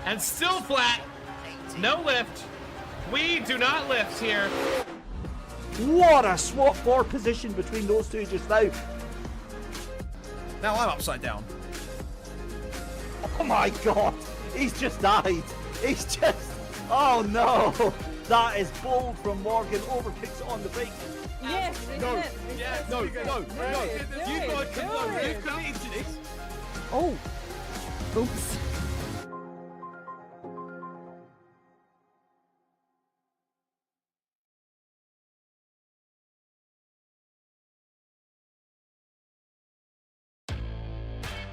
And still flat. No lift. We do not lift here. What a swap for position between those two just now. Now I'm upside down. Oh my god, he's just died. He's just, oh no. That is bold from Morgan, overpicks on the brake. Yes, No, yes, yes, no. You've got to come low. You've committed to this. Oh. Oops.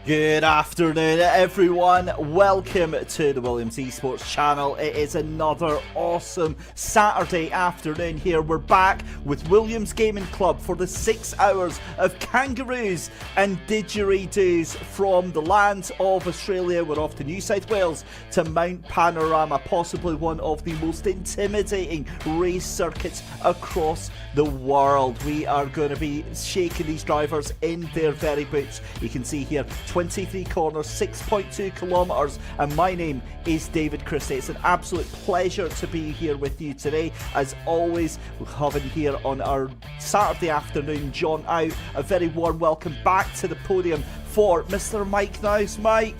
Good afternoon, everyone. Welcome to the Williams Esports channel. It is another awesome Saturday afternoon here. We're back with Williams Gaming Club for the 6 hours of kangaroos and didgeridoos from the lands of Australia. We're off to New South Wales to Mount Panorama, possibly one of the most intimidating race circuits across the world. We are going to be shaking these drivers in their very boots. You can see here 23 corners, 6.2 kilometres, and my name is David Christie. It's an absolute pleasure to be here with you today. As always, we're having here on our Saturday afternoon John out. A very warm welcome back to the podium for Mr. Mike Nice. Mike,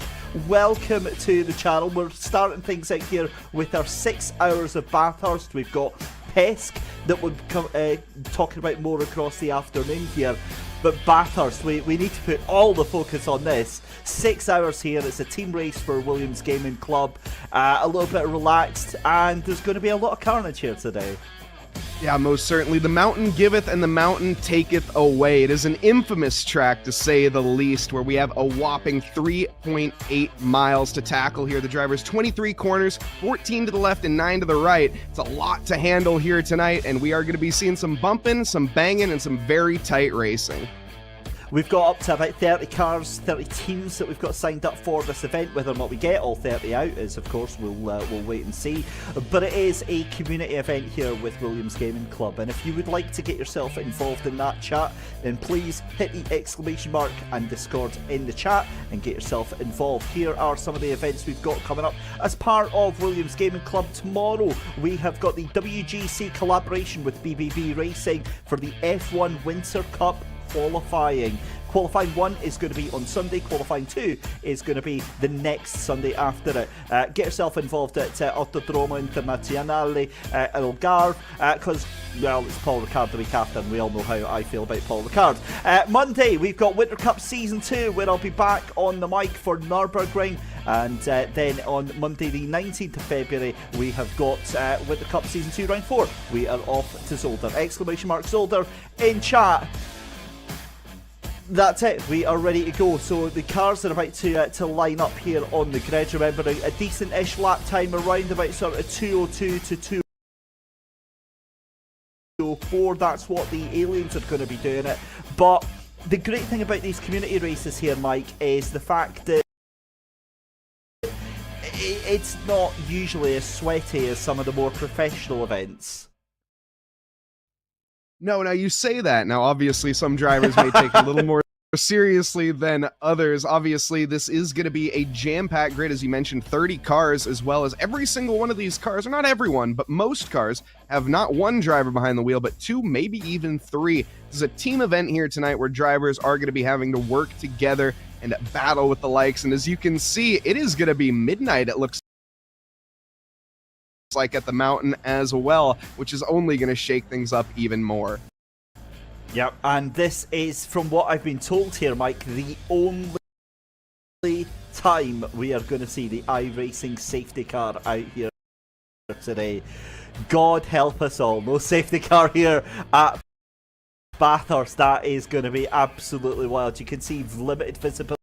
welcome to the channel. We're starting things out here with our 6 hours of Bathurst. We've got Pesk that would come talking about more across the afternoon here. But Bathurst, we need to put all the focus on this. 6 hours here, it's a team race for Williams Gaming Club. A little bit relaxed, and there's going to be a lot of carnage here today. Yeah, most certainly. The mountain giveth and the mountain taketh away. It is an infamous track, to say the least, where we have a whopping 3.8 miles to tackle here. The driver's 23 corners, 14 to the left and 9 to the right. It's a lot to handle here tonight, and we are going to be seeing some bumping, some banging, and some very tight racing. We've got up to about 30 cars, 30 teams that we've got signed up for this event. Whether or not we get all 30 out is, of course, we'll wait and see. But it is a community event here with Williams Gaming Club, and if you would like to get yourself involved in that chat, then please hit the exclamation mark and Discord in the chat and get yourself involved. Here are some of the events we've got coming up as part of Williams Gaming Club. Tomorrow we have got the WGC collaboration with BBB Racing for the F1 Winter Cup qualifying. Qualifying 1 is going to be on Sunday. Qualifying 2 is going to be the next Sunday after it. Get yourself involved at Autodromo Internazionale Iyengar, because, well, it's Paul Ricard the week after, and we all know how I feel about Paul Ricard. Monday, we've got Winter Cup Season 2, where I'll be back on the mic for Nürburgring. And then on Monday the 19th of February, we have got Winter Cup Season 2 Round 4. We are off to Zolder. Exclamation mark Zolder in chat. That's it, we are ready to go. So the cars are about to line up here on the grid. Remember, a decent-ish lap time around about sort of 2:02 to 2:04. That's what the aliens are going to be doing it. But the great thing about these community races here, Mike, is the fact that it's not usually as sweaty as some of the more professional events. No, now you say that. Now, obviously, some drivers may take a little more seriously than others. Obviously, this is going to be a jam-packed grid, as you mentioned, 30 cars, as well as every single one of these cars, or not everyone, but most cars, have not one driver behind the wheel, but 2, maybe even 3. This is a team event here tonight where drivers are going to be having to work together and battle with the likes. And as you can see, it is going to be midnight, it looks like, at the mountain as well, which is only going to shake things up even more. Yep, and this is, from what I've been told here, Mike, the only time we are going to see the iRacing safety car out here today. God help us all. No safety car here at Bathurst. That is going to be absolutely wild. You can see limited visibility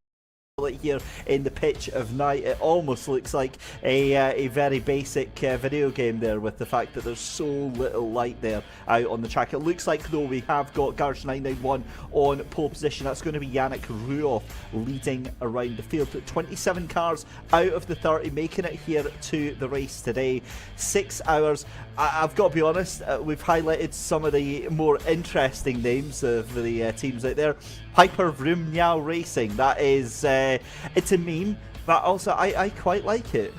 here in the pitch of night. It almost looks like a very basic video game there, with the fact that there's so little light there out on the track. It looks like, though, we have got Garage 991 on pole position. That's going to be Yannick Ruoff leading around the field. 27 cars out of the 30 making it here to the race today. 6 hours. I've got to be honest, we've highlighted some of the more interesting names of the teams out there. Piper Vrumniau Racing, that is, it's a meme, but also I quite like it.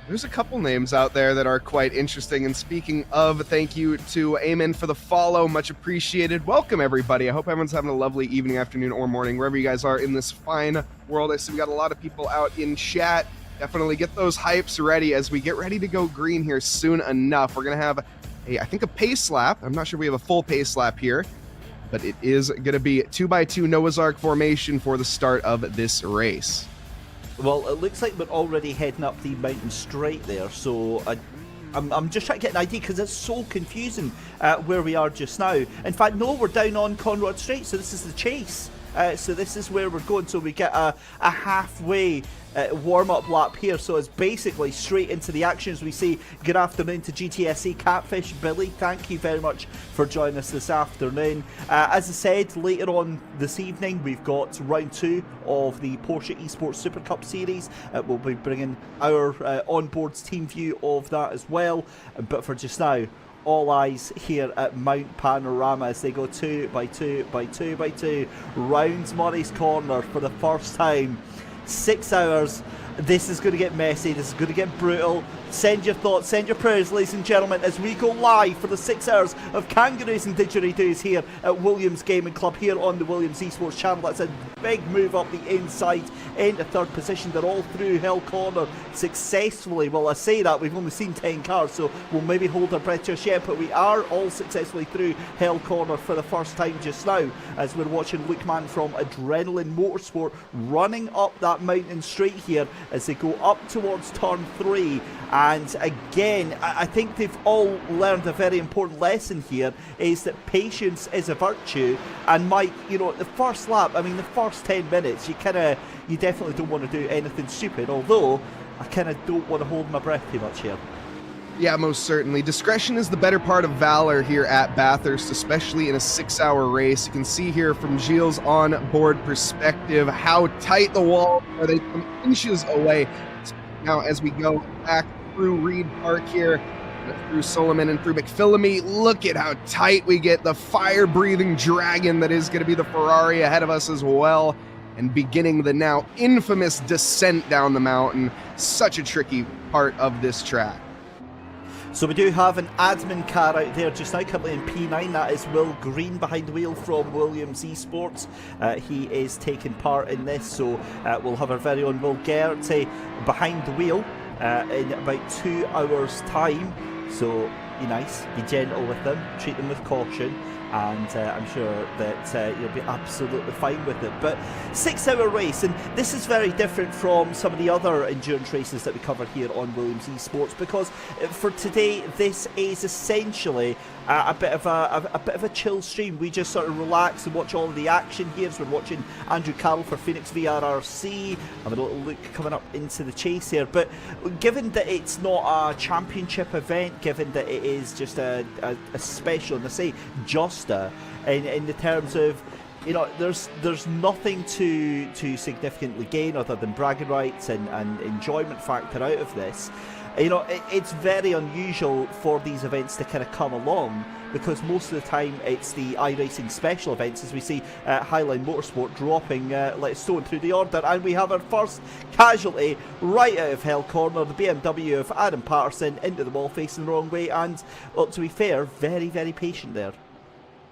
There's a couple names out there that are quite interesting. And speaking of, thank you to Eamon for the follow. Much appreciated. Welcome, everybody. I hope everyone's having a lovely evening, afternoon, or morning, wherever you guys are in this fine world. I see we got a lot of people out in chat. Definitely get those hypes ready as we get ready to go green here soon enough. We're going to have, I think, a pace lap. I'm not sure we have a full pace lap here, but it is going to be 2x2 Noah's Ark formation for the start of this race. Well, it looks like we're already heading up the mountain straight there, so I'm just trying to get an idea because it's so confusing where we are just now. In fact, no, we're down on Conrod Straight, so this is the chase. So this is where we're going, so we get a halfway warm-up lap here, so it's basically straight into the action as we say good afternoon to GTSC Catfish. Billy, thank you very much for joining us this afternoon. As I said, later on this evening we've got round 2 of the Porsche Esports Super Cup Series. We'll be bringing our onboards team view of that as well, but for just now, all eyes here at Mount Panorama as they go 2x2 round Murray's Corner for the first time. 6 hours. This is going to get messy. This is going to get brutal. Send your thoughts, send your prayers, ladies and gentlemen, as we go live for the 6 hours of Kangaroos and Didgeridoos here at Williams Gaming Club here on the Williams Esports channel. That's a big move up the inside into third position. They're all through Hill Corner successfully. Well, I say that, we've only seen 10 cars, so we'll maybe hold our breath just yet, but we are all successfully through Hill Corner for the first time just now as we're watching Luke Man from Adrenaline Motorsport running up that mountain straight here as they go up towards turn 3. And again, I think they've all learned a very important lesson here, is that patience is a virtue. And Mike, you know, the first lap, I mean the first 10 minutes, you definitely don't want to do anything stupid, although I kind of don't want to hold my breath too much here. Yeah, most certainly. Discretion is the better part of valor here at Bathurst, especially in a 6-hour race. You can see here from Gilles' on-board perspective how tight the walls are. They come inches away. Now, as we go back through Reed Park here, through Solomon and through McPhillamy, look at how tight we get. The fire-breathing dragon that is going to be the Ferrari ahead of us as well. And beginning the now infamous descent down the mountain. Such a tricky part of this track. So we do have an admin car out there just now, currently in P9. That is Will Green behind the wheel from Williams Esports. He is taking part in this, so we'll have our very own Will Gertie behind the wheel in about 2 hours' time. So be nice, be gentle with them, treat them with caution, and I'm sure that you'll be absolutely fine with it. But 6-hour race, and this is very different from some of the other endurance races that we cover here on Williams Esports, because for today this is essentially a bit of a chill stream. We just sort of relax and watch all of the action here. So we're watching Andrew Carroll for Phoenix VRRC, having a little look coming up into the chase here. But given that it's not a championship event, given that it is just a special, and I say just in the terms of, you know, there's nothing to significantly gain other than bragging rights and enjoyment factor out of this. You know, it's very unusual for these events to kind of come along, because most of the time it's the iRacing special events, as we see Highline Motorsport dropping like a stone through the order. And we have our first casualty right out of Hell Corner, the BMW of Adam Patterson into the wall facing the wrong way, and, well, to be fair, very, very patient there.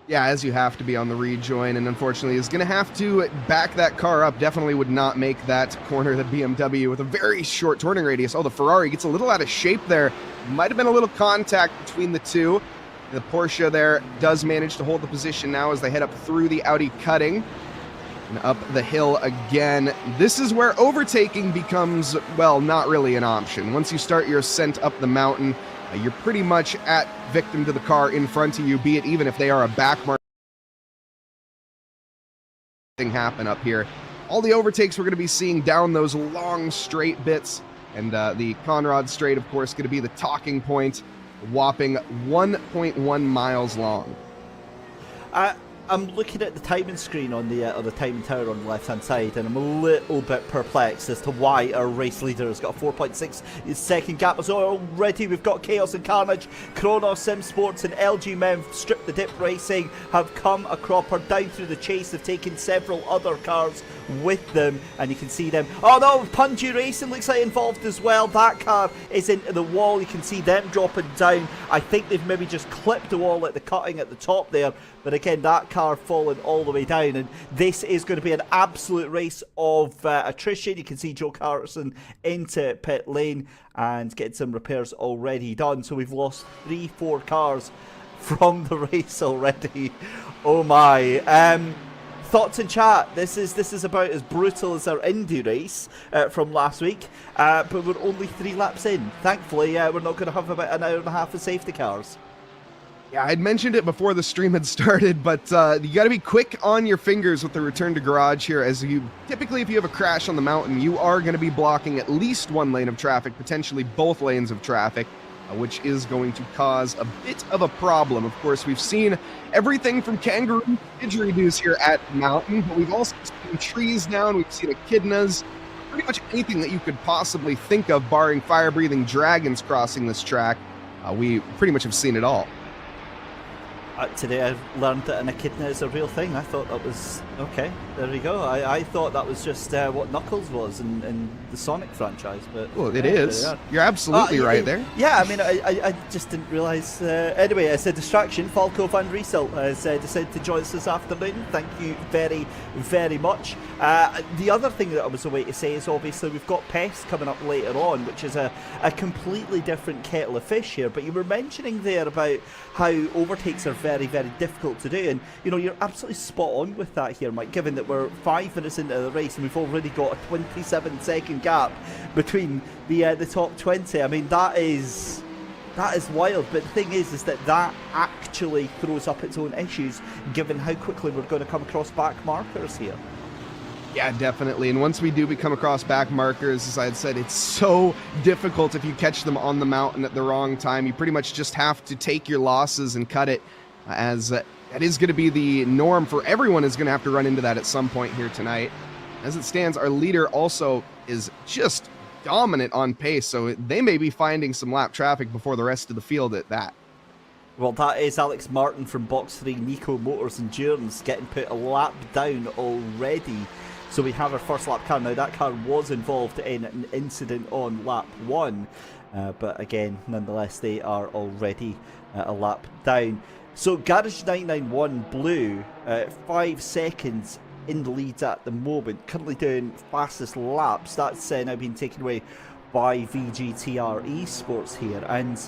Yeah, as you have to be on the rejoin, and unfortunately is going to have to back that car up. Definitely would not make that corner, the BMW, with a very short turning radius. Oh, the Ferrari gets a little out of shape there. Might have been a little contact between the two. The Porsche there does manage to hold the position now as they head up through the Audi cutting and up the hill again. This is where overtaking becomes, well, not really an option. Once you start your ascent up the mountain, you're pretty much at victim to the car in front of you, be it even if they are a backmark thing happen up here. All the overtakes we're going to be seeing down those long straight bits, and the Conrod Straight, of course, going to be the talking point, a whopping 1.1 miles long. I'm looking at the timing screen on the timing tower on the left hand side, and I'm a little bit perplexed as to why our race leader has got a 4.6 second gap. So already we've got Chaos and Carnage, Chronos, Sim Sports, and LG Men Strip the Dip Racing have come a cropper down through the chase. They've taken several other cars with them, and you can see them. Oh no, Punju Racing looks like involved as well. That car is into the wall. You can see them dropping down. I think they've maybe just clipped the wall at the cutting at the top there, but again, that car falling all the way down, and this is going to be an absolute race of attrition. You can see Joe Carterson into pit lane and getting some repairs already done. So we've lost 3-4 cars from the race already. Oh my. Thoughts in chat. This is about as brutal as our Indy race from last week, but we're only 3 laps in. Thankfully, we're not going to have about an hour and a half of safety cars. Yeah, I'd mentioned it before the stream had started, but you got to be quick on your fingers with the return to garage here, as you typically, if you have a crash on the mountain, you are going to be blocking at least 1 lane of traffic, potentially both lanes of traffic, which is going to cause a bit of a problem. Of course, we've seen everything from kangaroo didgeridoos here at the mountain, but we've also seen trees down, we've seen echidnas, pretty much anything that you could possibly think of, barring fire-breathing dragons crossing this track. We pretty much have seen it all. Today I've learned that an echidna is a real thing. I thought that was... okay, there we go. I thought that was just what Knuckles was in the Sonic franchise, but... well, it is. You're absolutely right there. Yeah, I mean, I just didn't realise... anyway, it's a distraction. Falco Van Riesel has decided to join us this afternoon. Thank you very, very much. The other thing that I was away to say is obviously we've got Pest coming up later on, which is a completely different kettle of fish here. But you were mentioning there about how overtakes are very, very difficult to do, and you know, you're absolutely spot on with that here, Mike, given that we're 5 minutes into the race and we've already got a 27-second gap between the top 20. I mean, that is wild, but the thing is that actually throws up its own issues, given how quickly we're going to come across back markers here. Yeah, definitely. And once we do become across back markers, as I had said, it's so difficult if you catch them on the mountain at the wrong time. You pretty much just have to take your losses and cut it, as that is going to be the norm for everyone. Is going to have to run into that at some point here tonight. As it stands, our leader also is just dominant on pace, so they may be finding some lap traffic before the rest of the field at that. Well, that is Alex Martin from Box 3 Nico Motors Endurance getting put a lap down already. So we have our first lap car. Now, that car was involved in an incident on lap 1. But again, nonetheless, they are already a lap down. So Garage 991 Blue, 5 seconds in the lead at the moment. Currently doing fastest laps. That's now being taken away by VGTR Esports here. And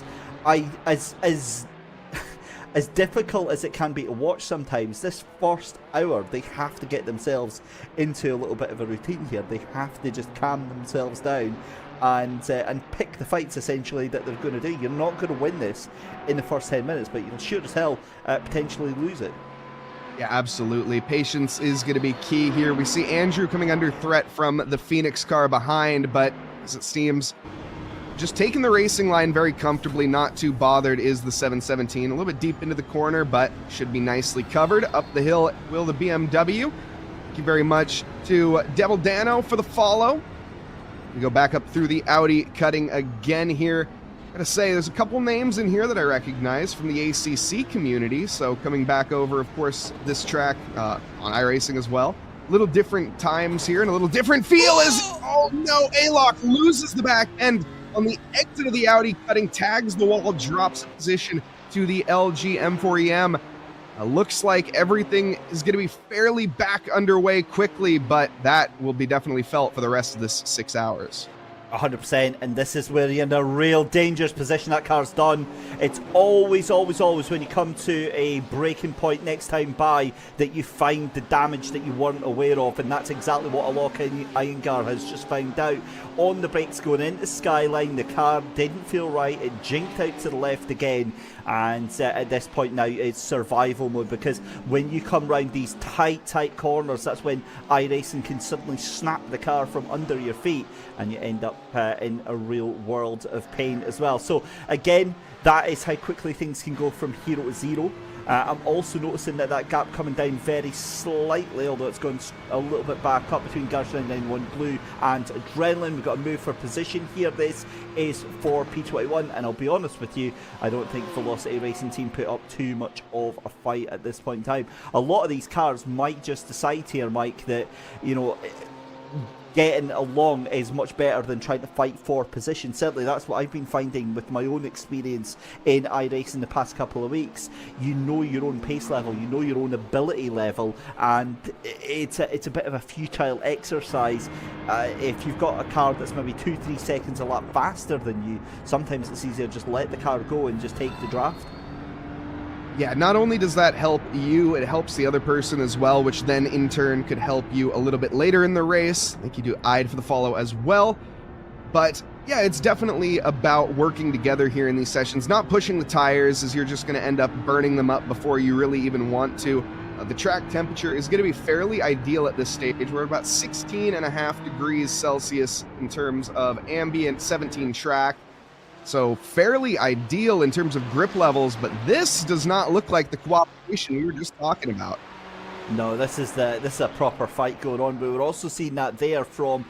as difficult as it can be to watch sometimes, this first hour, they have to get themselves into a little bit of a routine here. They have to just calm themselves down and pick the fights, essentially, that they're going to do. You're not going to win this in the first 10 minutes, but you'll sure as hell potentially lose it. Yeah, absolutely. Patience is going to be key here. We see Andrew coming under threat from the Phoenix car behind, but as it seems, just taking the racing line very comfortably, not too bothered, is the 717. A little bit deep into the corner, but should be nicely covered. Up the hill will the BMW. Thank you very much to Devil Dano for the follow. We go back up through the Audi, cutting again here. Gotta say, there's a couple names in here that I recognize from the ACC community. So coming back over, of course, this track on iRacing as well. A little different times here and a little different feel as, oh no, Alok loses the back end on the exit of the Audi, cutting, tags the wall, drops position to the LG M4EM. Looks like everything is going to be fairly back underway quickly, but that will be definitely felt for the rest of this 6 hours. 100%, and this is where you're in a real dangerous position. That car's done. It's always when you come to a breaking point next time by that you find the damage that you weren't aware of, and that's exactly what Alok and Iyengar has just found out. On the brakes going into Skyline, the car didn't feel right. It jinked out to the left again, and at this point now it's survival mode, because when you come round these tight corners, that's when iRacing can suddenly snap the car from under your feet, and you end up in a real world of pain as well. So again, that is how quickly things can go from 0 to 0. I'm also noticing that gap coming down very slightly, although it's gone a little bit back up between Garage 991 Blue and Adrenaline. We've got to move for position here. This is for P21, and I'll be honest with you, I don't think Velocity Racing Team put up too much of a fight at this point in time. A lot of these cars might just decide here, Mike, that, you know, getting along is much better than trying to fight for position. Certainly that's what I've been finding with my own experience in iRacing the past couple of weeks. You know your own pace level, you know your own ability level, and it's a bit of a futile exercise. If you've got a car that's maybe 2-3 seconds a lap faster than you, sometimes it's easier to just let the car go and just take the draft. Yeah, not only does that help you, it helps the other person as well, which then in turn could help you a little bit later in the race. I think you do eyed for the follow as well. But yeah, it's definitely about working together here in these sessions, not pushing the tires, as you're just going to end up burning them up before you really even want to. The track temperature is going to be fairly ideal at this stage. We're about 16.5 degrees Celsius in terms of ambient, 17 track. So fairly ideal in terms of grip levels, but this does not look like the cooperation we were just talking about. No, this is a proper fight going on. But we're also seeing that there from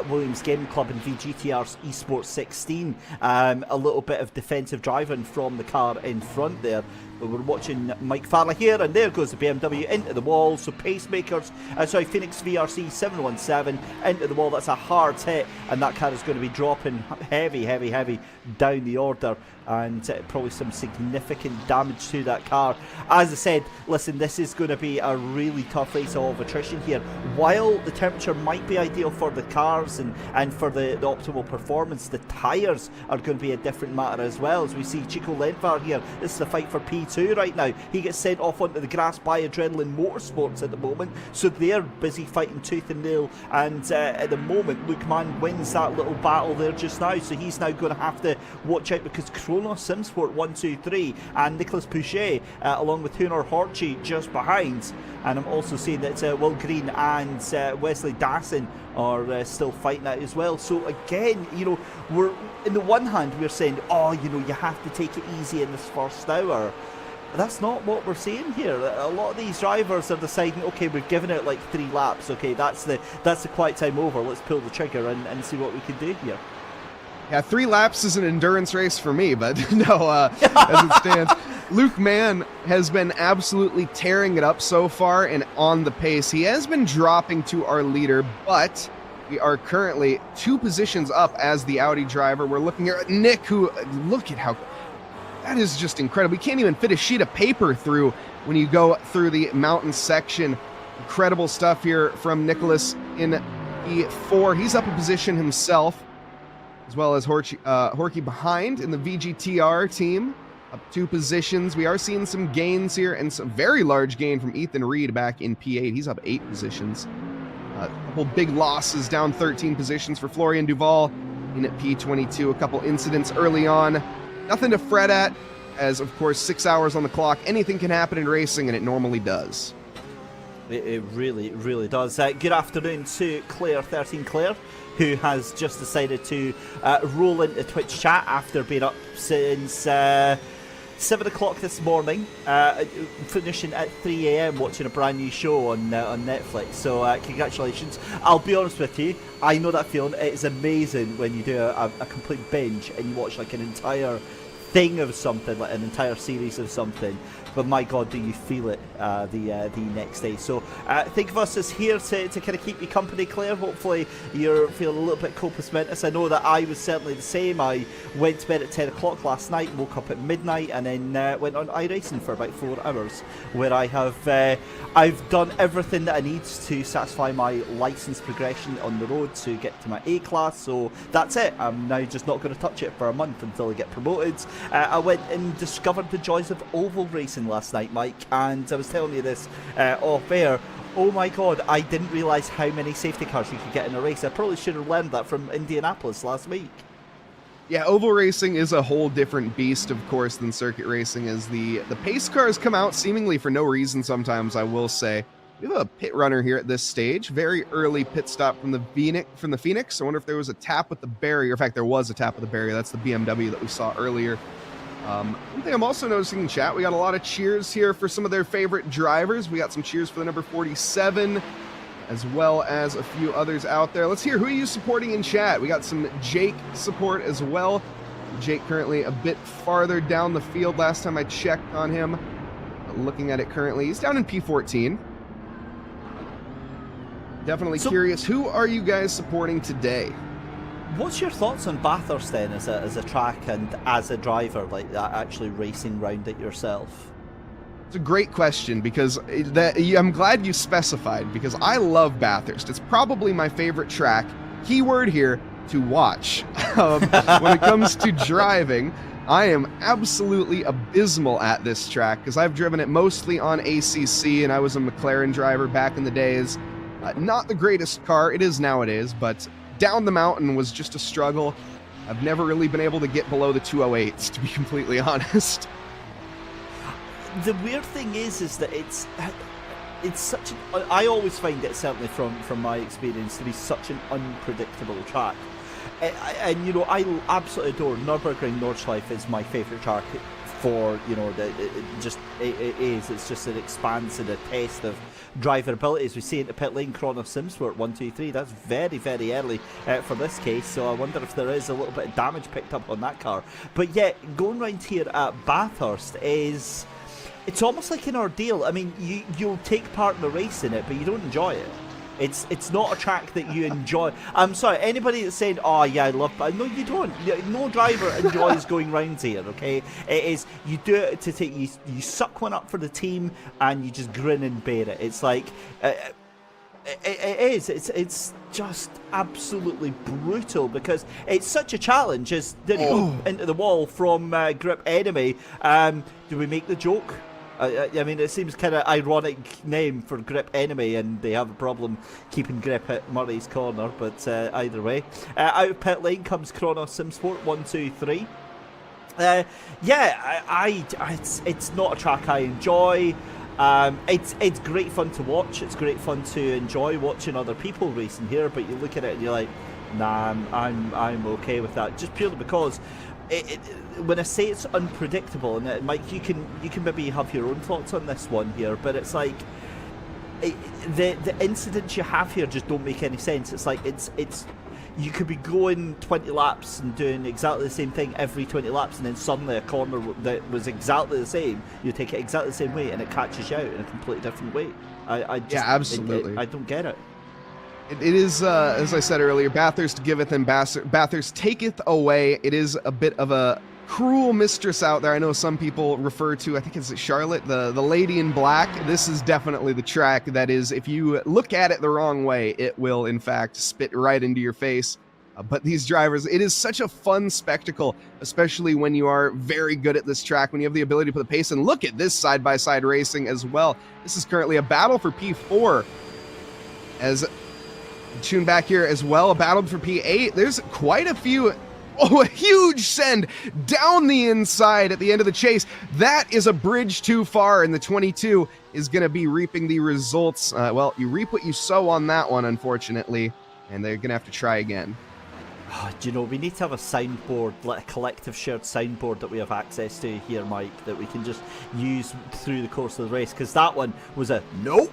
Williams Gaming Club and VGTR's Esports 16. A little bit of defensive driving from the car in front there. But we're watching Mike Farley here, and there goes the BMW into the wall. So Pacemakers, Phoenix VRC 717 into the wall. That's a hard hit, and that car is going to be dropping heavy down the order, and probably some significant damage to that car. As I said, listen, this is going to be a really tough race of attrition here. While the temperature might be ideal for the cars and for the optimal performance, the tyres are going to be a different matter as well. As we see Chico Lentvar here, this is the fight for P2 right now. He gets sent off onto the grass by Adrenaline Motorsports at the moment, so they're busy fighting tooth and nail, and at the moment Luke Mann wins that little battle there just now, so he's now going to have to watch out, because Kronos Simsport 123 and Nicholas Pouchet along with Hunor Horchi just behind, and I'm also seeing that Will Green and Wesley Dassin are still fighting out as well. So again, you know, we're in the one hand we're saying, oh, you know, you have to take it easy in this first hour. That's not what we're seeing here. A lot of these drivers are deciding, okay, we're giving it like 3 laps, okay, that's the quiet time over, let's pull the trigger and see what we can do here. Yeah, 3 laps is an endurance race for me, but no, as it stands, Luke Mann has been absolutely tearing it up so far and on the pace. He has been dropping to our leader, but we are currently 2 positions up as the Audi driver. We're looking here at Nick, who, look at how, that is just incredible. We can't even fit a sheet of paper through when you go through the mountain section. Incredible stuff here from Nicholas in P4. He's up a position himself, as well as Horky behind in the VGTR team, up 2 positions. We are seeing some gains here, and some very large gain from Ethan Reed back in P8. He's up 8 positions. A couple big losses, down 13 positions for Florian Duval in at P22. A couple incidents early on. Nothing to fret at, as of course 6 hours on the clock. Anything can happen in racing, and it normally does. It really does. Good afternoon to Claire, 13 Claire, who has just decided to roll into Twitch chat after being up since 7 o'clock this morning, finishing at 3 AM watching a brand new show on Netflix. So congratulations. I'll be honest with you, I know that feeling. It's amazing when you do a complete binge and you watch like an entire thing of something, like an entire series of something, but my god, do you feel it the next day. So think of us as here to kind of keep you company, Claire. Hopefully you're feeling a little bit compos mentis. I know that I was certainly the same. I went to bed at 10 o'clock last night, woke up at midnight, and then went on iRacing for about 4 hours, where I have I've done everything that I need to satisfy my license progression on the road to get to my A class. So that's it. I'm now just not going to touch it for a month until I get promoted. I went and discovered the joys of oval racing last night, Mike, and I was telling you this off air. Oh my god, I didn't realise how many safety cars you could get in a race. I probably should have learned that from Indianapolis last week. Yeah, oval racing is a whole different beast, of course, than circuit racing, as the pace cars come out seemingly for no reason sometimes, I will say. We have a pit runner here at this stage. Very early pit stop from the Phoenix. I wonder if there was a tap with the barrier. In fact, there was a tap with the barrier. That's the BMW that we saw earlier. One thing I'm also noticing in chat, we got a lot of cheers here for some of their favorite drivers. We got some cheers for the number 47, as well as a few others out there. Let's hear, who are you supporting in chat? We got some Jake support as well. Jake currently a bit farther down the field last time I checked on him. Looking at it currently, he's down in P14. Definitely curious, who are you guys supporting today? What's your thoughts on Bathurst then as a track and as a driver, like actually racing round it yourself? It's a great question because I'm glad you specified, because I love Bathurst. It's probably my favorite track, keyword here, to watch. When it comes to driving, I am absolutely abysmal at this track because I've driven it mostly on ACC and I was a McLaren driver back in the days. Not the greatest car, it is nowadays, but down the mountain was just a struggle. I've never really been able to get below the 208s, to be completely honest. The weird thing is that it's such an, I always find it, certainly from my experience, to be such an unpredictable track. And you know, I absolutely adore Nürburgring Nordschleife is my favourite track for, you know, it's just an expanse and a test of driver abilities. We see it in the pit lane, Chrono Simsport 1, 2, 3. That's very, very early for this case, so I wonder if there is a little bit of damage picked up on that car. But yet, going round here at Bathurst it's almost like an ordeal. I mean, you'll take part in the race in it, but you don't enjoy it. It's not a track that you enjoy. I'm sorry, anybody that's saying, oh yeah, I love, no, you don't. No driver enjoys going round here, okay? It is, you do it to take, you suck one up for the team and you just grin and bear it. It's like, it's just absolutely brutal because it's such a challenge. As did it go into the wall from Grip Enemy? Do we make the joke? I mean, it seems kind of ironic name for Grip Enemy, and they have a problem keeping grip at Murray's Corner, but either way. Out of pit lane comes Chrono Simsport 1, 2, 3. It's not a track I enjoy. It's great fun to watch. It's great fun to enjoy watching other people racing here, but you look at it and you're like, nah, I'm okay with that, just purely because when I say it's unpredictable, and Mike, you can maybe have your own thoughts on this one here, but it's like the incidents you have here just don't make any sense. It's like it's you could be going 20 laps and doing exactly the same thing every 20 laps, and then suddenly a corner that was exactly the same, you take it exactly the same way and it catches you out in a completely different way. Yeah, absolutely. I don't get it. It is, as I said earlier, Bathurst giveth and Bathurst taketh away. It is a bit of a cruel mistress out there. I know some people refer to, I think it's Charlotte, the lady in black. This is definitely the track that is, if you look at it the wrong way, it will in fact spit right into your face. But these drivers, it is such a fun spectacle, especially when you are very good at this track, when you have the ability to put the pace. And look at this side-by-side racing as well. This is currently a battle for P4. As tune back here as well, a battle for P8. There's quite a few. Oh, a huge send down the inside at the end of the chase. That is a bridge too far, and the 22 is going to be reaping the results. Well, you reap what you sow on that one, unfortunately, and they're going to have to try again. Oh, do you know, we need to have a soundboard, like a collective shared soundboard that we have access to here, Mike, that we can just use through the course of the race, because that one was a nope.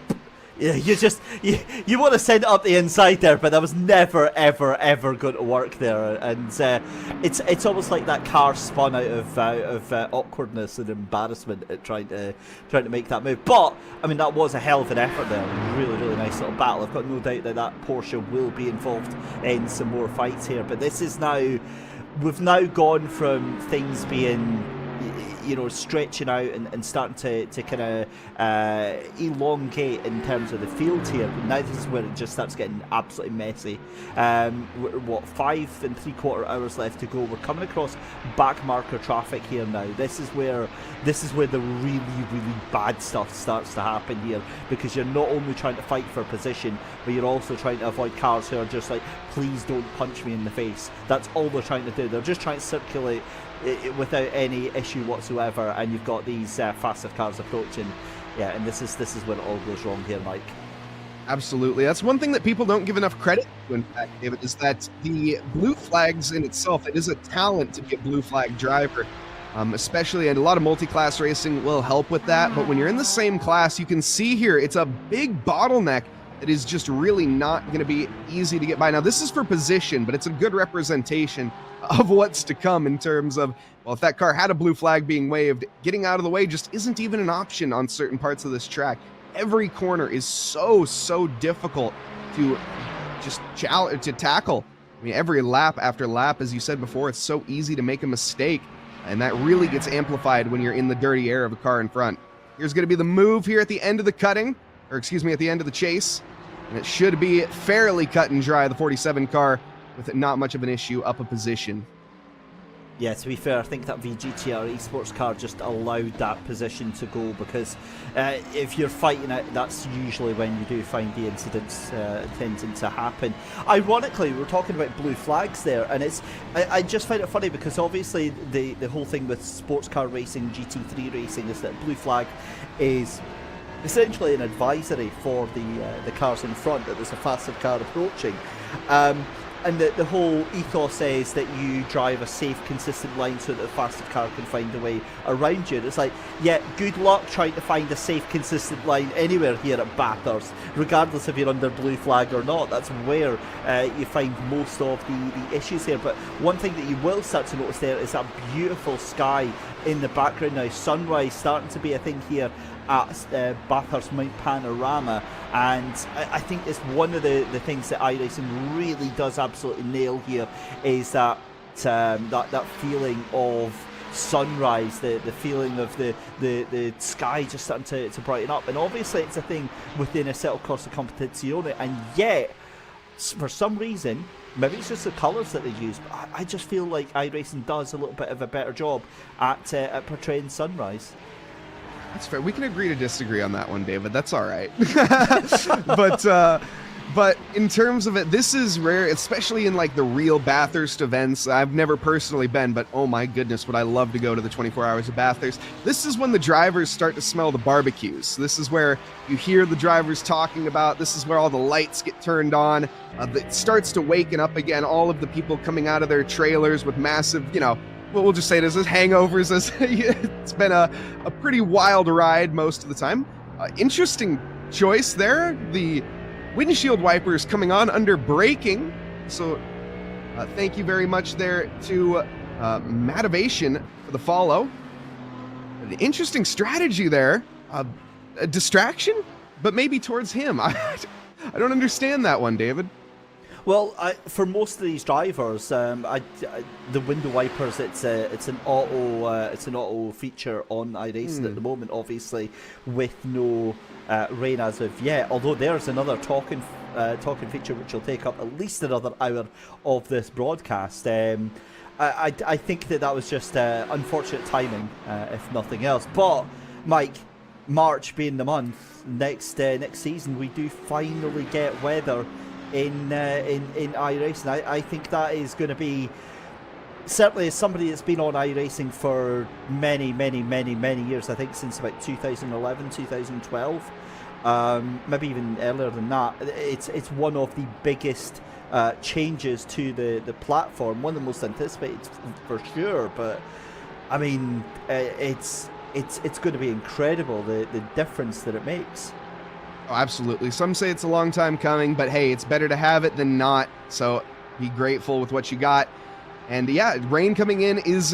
Yeah, you want to send it up the inside there, but that was never, ever going to work there. And it's almost like that car spun out of awkwardness and embarrassment at trying to make that move. But I mean, that was a hell of an effort there. Really, really nice little battle. I've got no doubt that Porsche will be involved in some more fights here. But this is now, we've now gone from things being, you know, stretching out and starting to kind of elongate in terms of the field here. But now this is where it just starts getting absolutely messy. What, 5 3/4 hours left to go. We're coming across back marker traffic here now. This is where the really, really bad stuff starts to happen here, because you're not only trying to fight for position, but you're also trying to avoid cars who are just like, please don't punch me in the face. That's all they're trying to do. They're just trying to circulate without any issue whatsoever, and you've got these faster cars approaching. Yeah, and this is where it all goes wrong here, Mike. Absolutely. That's one thing that people don't give enough credit to, in fact, David, is that the blue flags in itself, it is a talent to be a blue flag driver. especially, and a lot of multi-class racing will help with that. But when you're in the same class, you can see here, it's a big bottleneck that is just really not going to be easy to get by. Now, this is for position, but it's a good representation of what's to come in terms of, well, if that car had a blue flag being waved, getting out of the way just isn't even an option on certain parts of this track. Every corner is so difficult to just tackle. I mean, every lap after lap, as you said before, it's so easy to make a mistake, and that really gets amplified when you're in the dirty air of a car in front. Here's going to be the move here at the end of the cutting, or excuse me, at the end of the chase, and it should be fairly cut and dry. The 47 car with not much of an issue up a position. Yeah, to be fair, I think that VGTR esports car just allowed that position to go, because if you're fighting it, that's usually when you do find the incidents tending to happen. Ironically, we're talking about blue flags there, and I just find it funny because obviously the whole thing with sports car racing, GT3 racing, is that blue flag is essentially an advisory for the cars in front that there's a faster car approaching. And the whole ethos is that you drive a safe, consistent line so that the faster car can find a way around you. And it's like, yeah, good luck trying to find a safe, consistent line anywhere here at Bathurst, regardless if you're under blue flag or not. That's where you find most of the issues here. But one thing that you will start to notice there is that beautiful sky in the background now. Sunrise starting to be a thing here at Bathurst Mount Panorama, and I think it's one of the things that iRacing really does absolutely nail here, is that that feeling of sunrise, the feeling of the sky just starting to brighten up. And obviously it's a thing within a Assetto Corsa Competizione, and yet for some reason, maybe it's just the colours that they use, but I just feel like iRacing does a little bit of a better job at portraying sunrise. That's fair. We can agree to disagree on that one, David. That's all right. But in terms of it, this is rare, especially in like the real Bathurst events. I've never personally been, but oh my goodness, would I love to go to the 24 Hours of Bathurst. This is when the drivers start to smell the barbecues. This is where you hear the drivers talking about. This is where all the lights get turned on. It starts to waken up again. All of the people coming out of their trailers with massive, we'll just say it as hangovers. It's been a pretty wild ride most of the time. Interesting choice there. The windshield wipers coming on under braking. So thank you very much there to Motivation for the follow. An interesting strategy there. A distraction, but maybe towards him. I don't understand that one, David. Well, for most of these drivers, the window wipers, it's an auto feature on iRacing at the moment, obviously with no rain as of yet. Although there's another talking feature which will take up at least another hour of this broadcast. I think that was just unfortunate timing, if nothing else. But Mike, March being the month, next season we do finally get weather in iRacing. I think that is going to be, certainly as somebody that's been on iRacing for many years, I think since about 2011, 2012, maybe even earlier than that, it's one of the biggest changes to the platform, one of the most anticipated for sure. But I mean, it's going to be incredible, the difference that it makes. Oh, absolutely. Some say it's a long time coming, but hey, it's better to have it than not. So be grateful with what you got. And yeah, rain coming in is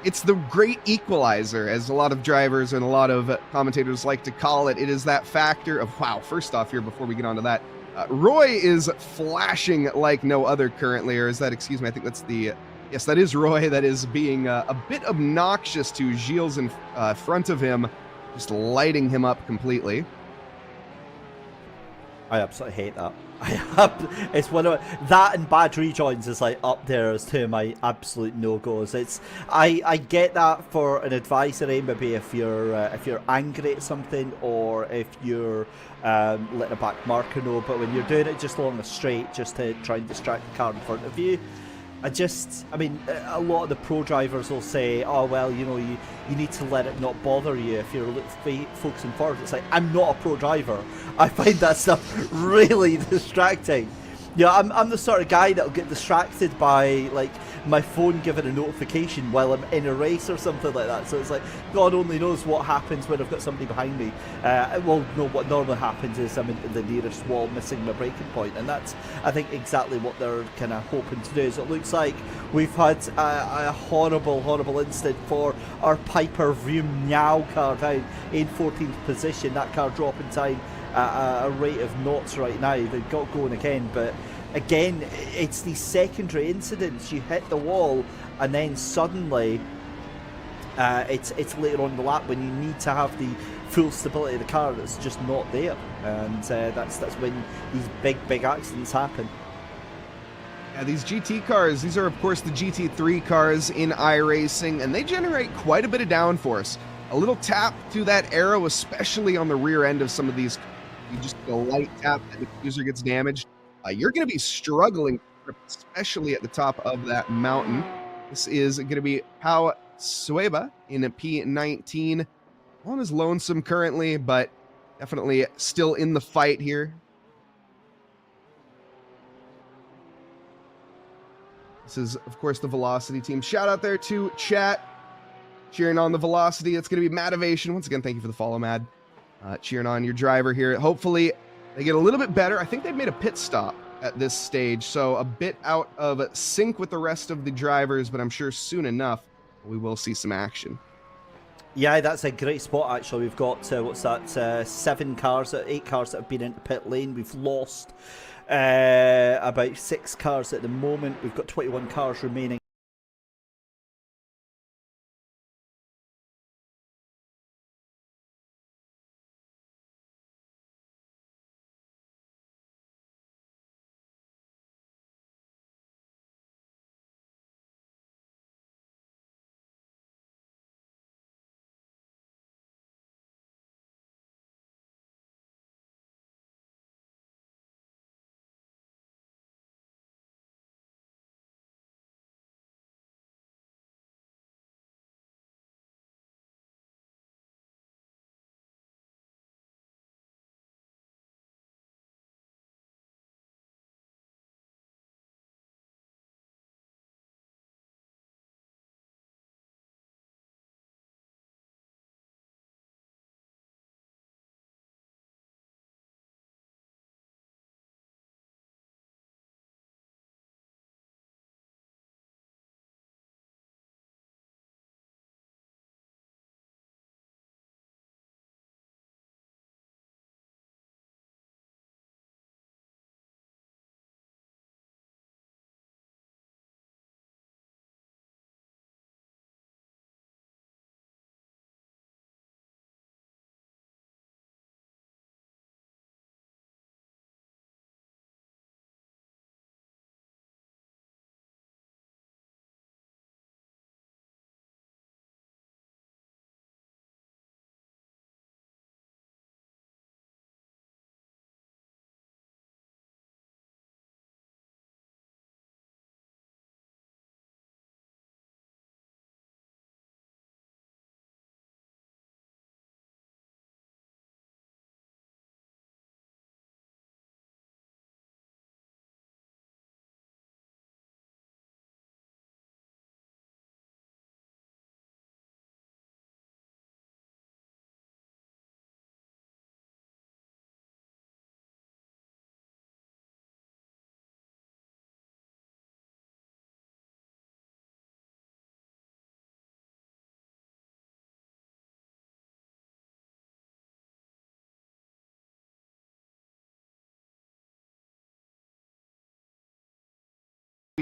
it's the great equalizer, as a lot of drivers and a lot of commentators like to call it. It is that factor of, wow, first off here, before we get on to that, Roy is flashing like no other currently, or is that, excuse me, I think that's the, yes, that is Roy, that is being a bit obnoxious to Gilles in front of him, just lighting him up completely. I absolutely hate that. It's one of that, and bad rejoins is like up there as two of my absolute no-goes. I get that for an advisory, maybe if you're angry at something, or if you're letting a back marker know. But when you're doing it just along the straight, just to try and distract the car in front of you, I mean, a lot of the pro drivers will say, oh, well, you need to let it not bother you if you're focusing forward. It's like, I'm not a pro driver. I find that stuff really distracting. I'm the sort of guy that'll get distracted by, like, my phone giving a notification while I'm in a race or something like that. So it's like, God only knows what happens when I've got somebody behind me. Well, no, what normally happens is I'm into the nearest wall, missing my braking point, and that's, I think, exactly what they're kind of hoping to do. So it looks like we've had a horrible incident for our Piper Vroom Nyao car down in 14th position. That car dropping time at a rate of knots right now. They've got going again, but again, it's these secondary incidents. You hit the wall and then suddenly it's later on in the lap when you need to have the full stability of the car that's just not there, and that's when these big accidents happen. Yeah, these GT cars, these are of course the GT3 cars in iRacing, and they generate quite a bit of downforce. A little tap to that arrow, especially on the rear end of some of these, you just get a light tap and the user gets damaged. You're going to be struggling, especially at the top of that mountain. This is going to be Pau Sueba in a P19. On his lonesome currently, but definitely still in the fight here. This is, of course, the Velocity team. Shout out there to chat, cheering on the Velocity. It's going to be Madivation. Once again, thank you for the follow, Mad. Cheering on your driver here. Hopefully, they get a little bit better. I think they've made a pit stop at this stage, so a bit out of sync with the rest of the drivers, but I'm sure soon enough we will see some action. Yeah, that's a great spot, actually. We've got, 8 cars that have been into pit lane. We've lost about 6 cars at the moment. We've got 21 cars remaining.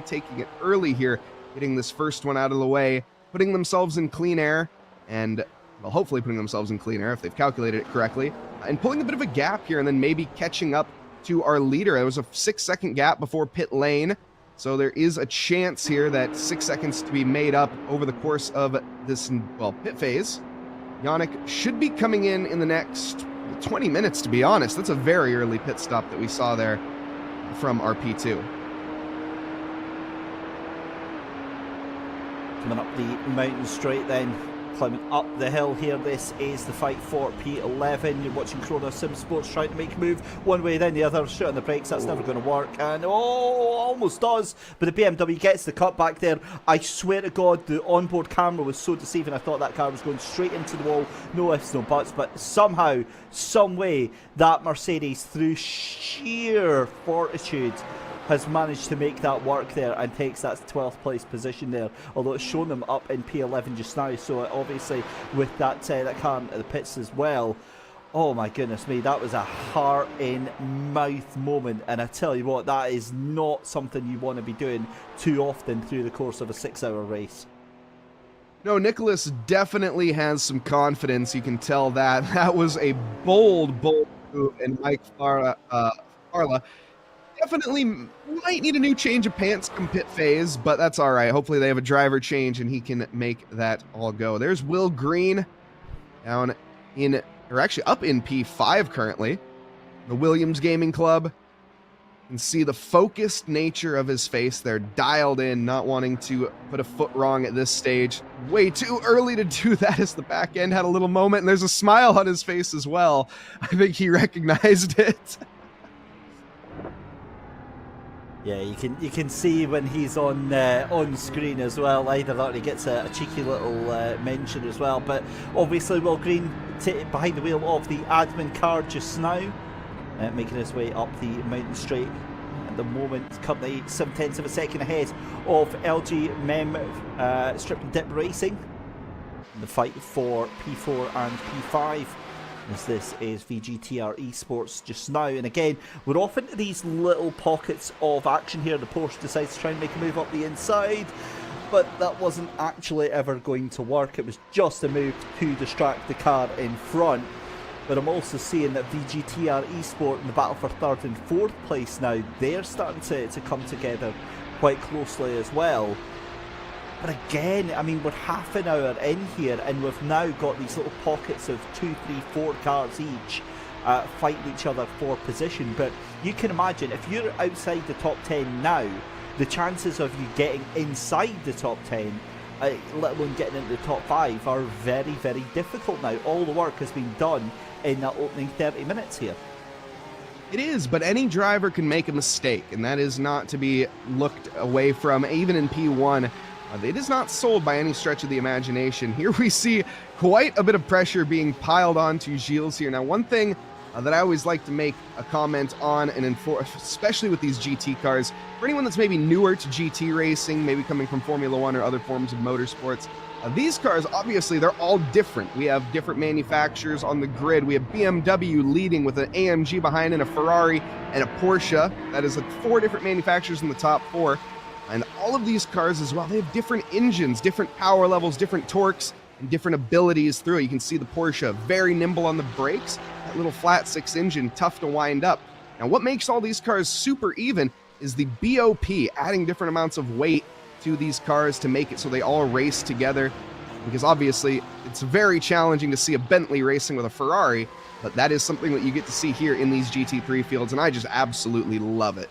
Taking it early here, getting this first one out of the way, putting themselves in clean air, and well, hopefully putting themselves in clean air if they've calculated it correctly, and pulling a bit of a gap here, and then maybe catching up to our leader. It was a 6-second gap before pit lane, so there is a chance here that 6 seconds to be made up over the course of this, well, pit phase. Yannick should be coming in the next 20 minutes, to be honest. That's a very early pit stop that we saw there from our P2. Coming up the mountain straight then climbing up the hill here. This is the fight for P11. You're watching Chrono Sim Sports trying to make a move one way then the other. Shit on the brakes, that's never going to work. And almost does, but the BMW gets the cut back there. I swear to God, the onboard camera was so deceiving. I thought that car was going straight into the wall. No ifs, no buts, but somehow, some way, that Mercedes, through sheer fortitude, has managed to make that work there and takes that 12th place position there, although it's shown them up in P11 just now. So obviously with that that car into the pits as well, oh my goodness me, that was a heart in mouth moment. And I tell you what, that is not something you want to be doing too often through the course of a 6-hour race. No, Nicholas definitely has some confidence. You can tell that. That was a bold move, and Mike Farla definitely might need a new change of pants come pit phase, but that's all right. Hopefully they have a driver change and he can make that all go. There's Will Green down in, or actually up in P5 currently. The Williams Gaming Club. You can see the focused nature of his face there, dialed in, not wanting to put a foot wrong at this stage. Way too early to do that as the back end had a little moment, and there's a smile on his face as well. I think he recognized it. Yeah, you can see when he's on screen as well. Either that or he gets a cheeky little mention as well. But obviously, Will Green behind the wheel of the admin car just now, making his way up the mountain straight. At the moment, currently 7/10 of a second ahead of LG Mem Strip and Dip Racing. In the fight for P4 and P5. As this is VGTR Esports just now, and again we're off into these little pockets of action here. The Porsche decides to try and make a move up the inside, but that wasn't actually ever going to work. It was just a move to distract the car in front. But I'm also seeing that VGTR Esport in the battle for 3rd and 4th place now, they're starting to come together quite closely as well. But again, I mean, we're half an hour in here and we've now got these little pockets of 2, 3, 4 cars each fighting each other for position. But you can imagine, if you're outside the top 10 now, the chances of you getting inside the top 10, let alone getting into the top 5, are very, very difficult now. All the work has been done in that opening 30 minutes here. It is, but any driver can make a mistake, and that is not to be looked away from, even in P1. It is not sold by any stretch of the imagination. Here we see quite a bit of pressure being piled onto Gilles here. Now, one thing that I always like to make a comment on and enforce, especially with these GT cars, for anyone that's maybe newer to GT racing, maybe coming from Formula 1 or other forms of motorsports, these cars, obviously, they're all different. We have different manufacturers on the grid. We have BMW leading with an AMG behind and a Ferrari and a Porsche. That is 4 different manufacturers in the top 4. And all of these cars as well, they have different engines, different power levels, different torques, and different abilities through it. You can see the Porsche, very nimble on the brakes. That little flat 6 engine, tough to wind up. Now, what makes all these cars super even is the BOP, adding different amounts of weight to these cars to make it so they all race together. Because obviously, it's very challenging to see a Bentley racing with a Ferrari, but that is something that you get to see here in these GT3 fields, and I just absolutely love it.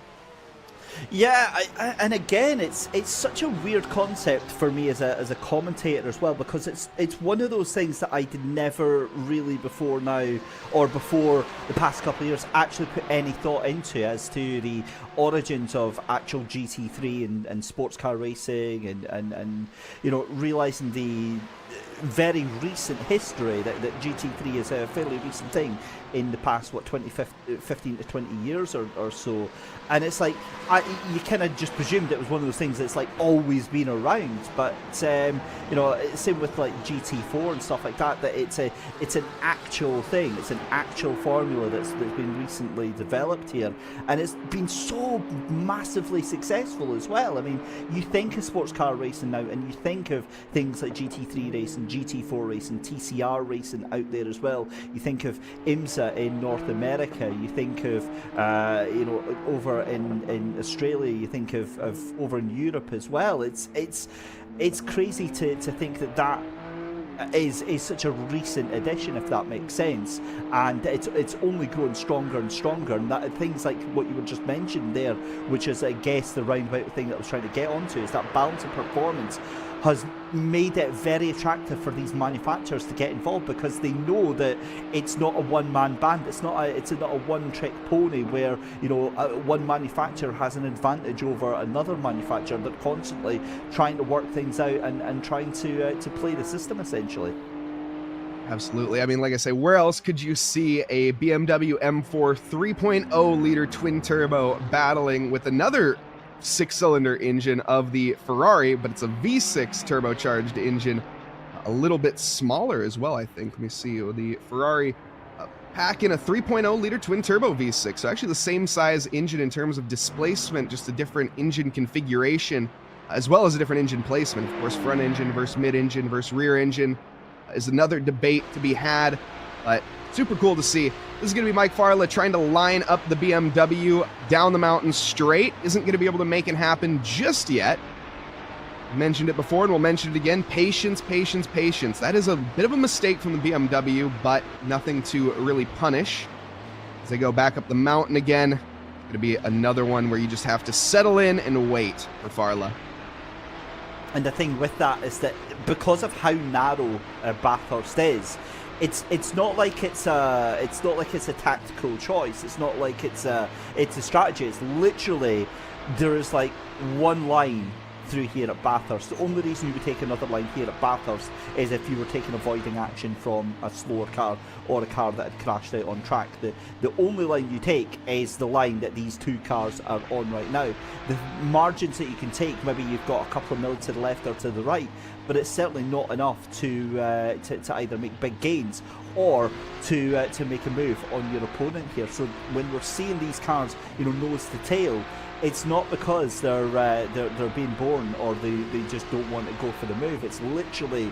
Yeah, and again, it's such a weird concept for me as a commentator as well, because it's one of those things that I did never really before now, or before the past couple of years, actually put any thought into as to the origins of actual GT3 and sports car racing, and you know, realizing the very recent history that GT3 is a fairly recent thing in the past, what, 15 to 20 years or so. And it's like, you kind of just presumed it was one of those things that's like always been around, but you know, same with like GT4 and stuff like that, that it's an actual thing, it's an actual formula that's been recently developed here, and it's been so massively successful as well. I mean, you think of sports car racing now, and you think of things like GT3 racing, GT4 racing, TCR racing out there as well. You think of IMSA in North America, you think of you know, over in Australia, you think of over in Europe as well. It's crazy to think that is such a recent addition, if that makes sense, and it's only grown stronger and stronger, and that things like what you were just mentioned there, which is, I guess, the roundabout thing that I was trying to get onto, is that balance of performance has made it very attractive for these manufacturers to get involved, because they know that it's not a one-man band, it's not a one-trick pony where, you know, one manufacturer has an advantage over another manufacturer. They're constantly trying to work things out and trying to play the system, essentially. Absolutely. I mean, like I say, where else could you see a BMW M4 3.0 liter twin turbo battling with another 6-cylinder engine of the Ferrari, but it's a V6 turbocharged engine, a little bit smaller as well, I think. Let me see. The Ferrari pack in a 3.0 liter twin turbo V6, so actually the same size engine in terms of displacement, just a different engine configuration, as well as a different engine placement. Of course, front engine versus mid engine versus rear engine is another debate to be had, but super cool to see. This is going to be Mike Farla trying to line up the BMW down the mountain straight. Isn't going to be able to make it happen just yet. I mentioned it before and we'll mention it again. Patience, patience, patience. That is a bit of a mistake from the BMW, but nothing to really punish. As they go back up the mountain again, it's going to be another one where you just have to settle in and wait for Farla. And the thing with that is that because of how narrow Bathurst is, it's not like it's a tactical choice. It's not like it's a strategy. It's literally, there is like one line through here at Bathurst. The only reason you would take another line here at Bathurst is if you were taking avoiding action from a slower car or a car that had crashed out on track. The only line you take is the line that these two cars are on right now. The margins that you can take, maybe you've got a couple of mil to the left or to the right, but it's certainly not enough to either make big gains or to make a move on your opponent here. So when we're seeing these cars, you know, nose to tail, it's not because they're being born or they just don't want to go for the move. It's literally,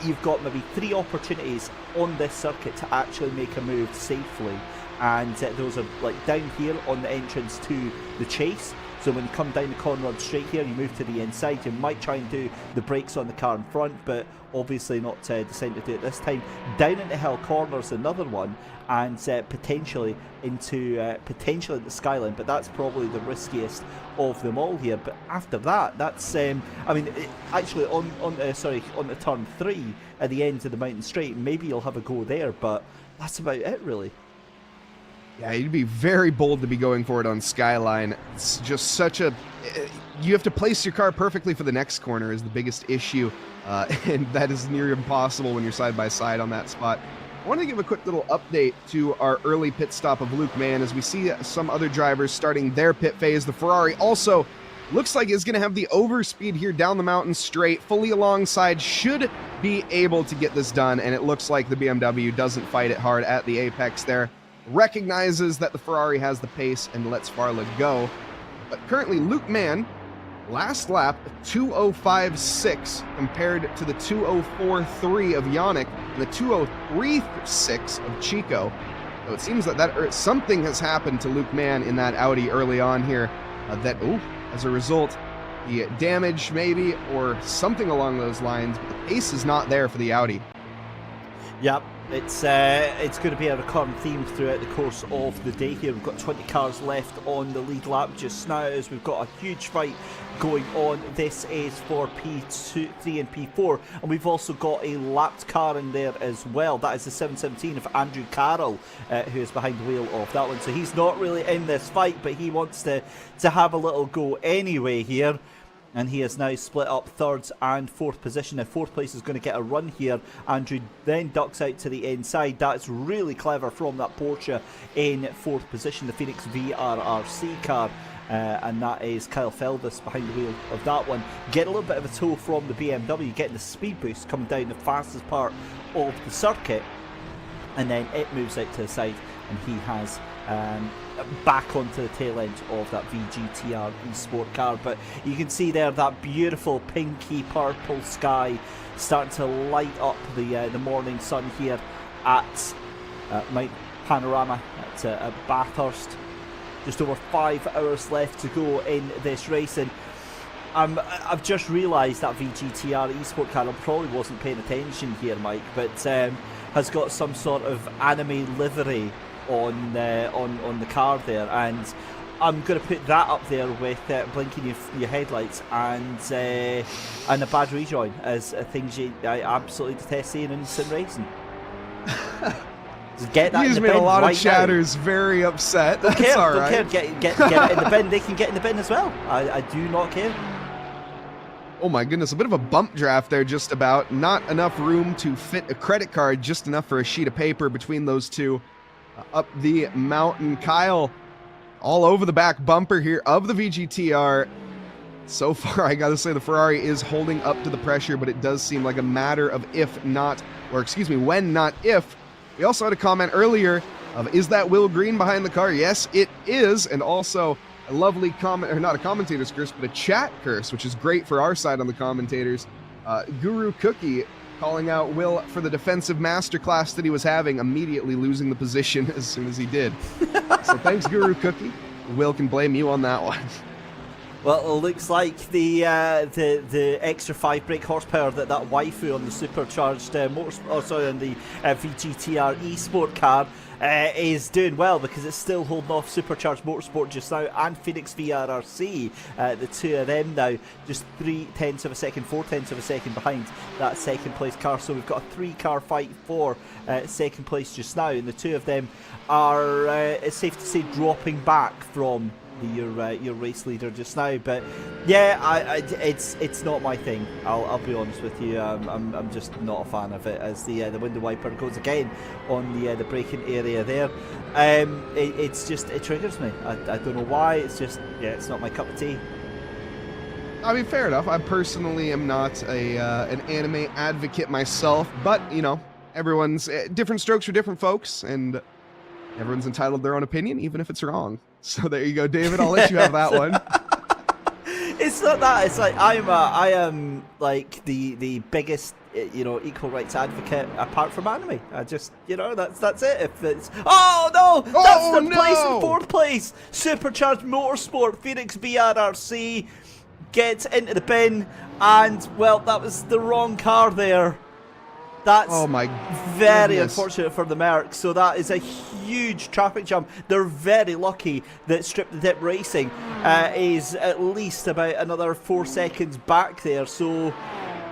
you've got maybe 3 opportunities on this circuit to actually make a move safely, and those are like down here on the entrance to the chase. So when you come down the Conrad straight here, you move to the inside. You might try and do the brakes on the car in front, but obviously not decided to do it this time. Down into Hill Corner's another one, and potentially into the Skyline, but that's probably the riskiest of them all here. But after that, that's actually on the turn 3 at the end of the mountain straight, maybe you'll have a go there, but that's about it really. Yeah, you'd be very bold to be going for it on Skyline. It's just such a... You have to place your car perfectly for the next corner is the biggest issue, and that is near impossible when you're side by side on that spot. I want to give a quick little update to our early pit stop of Luke Mann as we see some other drivers starting their pit phase. The Ferrari also looks like it's going to have the overspeed here down the mountain straight, fully alongside, should be able to get this done, and it looks like the BMW doesn't fight it hard at the apex there. Recognizes that the Ferrari has the pace and lets Farla go. But currently Luke Mann, last lap 2:05.6 compared to the 2:04.3 of Yannick and the 2:03.6 of Chico. So it seems that something has happened to Luke Mann in that Audi early on here, as a result, the damage maybe or something along those lines, but the pace is not there for the Audi. Yep. It's going to be a recurrent theme throughout the course of the day here. We've got 20 cars left on the lead lap just now as we've got a huge fight going on. This is for P3 and P4, and we've also got a lapped car in there as well. That is the 717 of Andrew Carroll, who is behind the wheel of that one. So he's not really in this fight, but he wants to have a little go anyway here. And he has now split up 3rd and 4th position. Now 4th place is going to get a run here. Andrew then ducks out to the inside. That's really clever from that Porsche in 4th position, the Phoenix VRRC car. And that is Kyle Felvus behind the wheel of that one. Get a little bit of a tow from the BMW, getting the speed boost coming down the fastest part of the circuit. And then it moves out to the side, and he has back onto the tail end of that VGTR eSport car. But you can see there that beautiful pinky purple sky starting to light up the morning sun here at Mount Panorama at Bathurst. Just over 5 hours left to go in this race, and I've just realised that VGTR Esport car, I probably wasn't paying attention here, Mike, but has got some sort of anime livery on the car there, and I'm going to put that up there with blinking your headlights and a bad rejoin as things I absolutely detest seeing in sim racing. Get that. He's in the made bin a lot right of chatters now. very upset. Don't That's care, all don't right. care. Get it in the bin. They can get in the bin as well. I do not care. Oh my goodness, a bit of a bump draft there just about. Not enough room to fit a credit card, just enough for a sheet of paper between those two. Up the mountain, Kyle all over the back bumper here of the VGTR. So far, I gotta say the Ferrari is holding up to the pressure, but it does seem like a matter of if not, or excuse me, when not if. We also had a comment earlier of, is that Will Green behind the car? Yes, it is. And also a lovely comment, or not a commentator's curse, but a chat curse, which is great for our side on the commentators. Guru Cookie calling out Will for the defensive masterclass that he was having, immediately losing the position as soon as he did. So thanks, Guru Cookie. Will can blame you on that one. Well, it looks like the extra 5 brake horsepower that waifu on the supercharged on the VGTR Esport car is doing well, because it's still holding off Supercharged Motorsport just now and Phoenix VRRC. The two of them now just 0.3 of a second, 0.4 of a second behind that second place car. So we've got a 3-car fight for second place just now, and the two of them are, it's safe to say, dropping back from your race leader just now. But yeah, it's not my thing. I'll be honest with you. I'm just not a fan of it, as the window wiper goes again on the braking area there. It triggers me. I don't know why. It's just, yeah, it's not my cup of tea. I mean, fair enough. I personally am not an anime advocate myself, but you know, everyone's different strokes for different folks, and everyone's entitled to their own opinion, even if it's wrong. So there you go, David. I'll let you have that one. It's not that. It's like I am like the biggest equal rights advocate apart from anime. I just that's it. If it's that's the place in fourth place. Supercharged Motorsport Phoenix VRRC gets into the bin, and well, that was the wrong car there. That's very unfortunate for the Mercs. So that is a huge traffic jam. They're very lucky that Strip the Dip Racing is at least about another 4 seconds back there. So,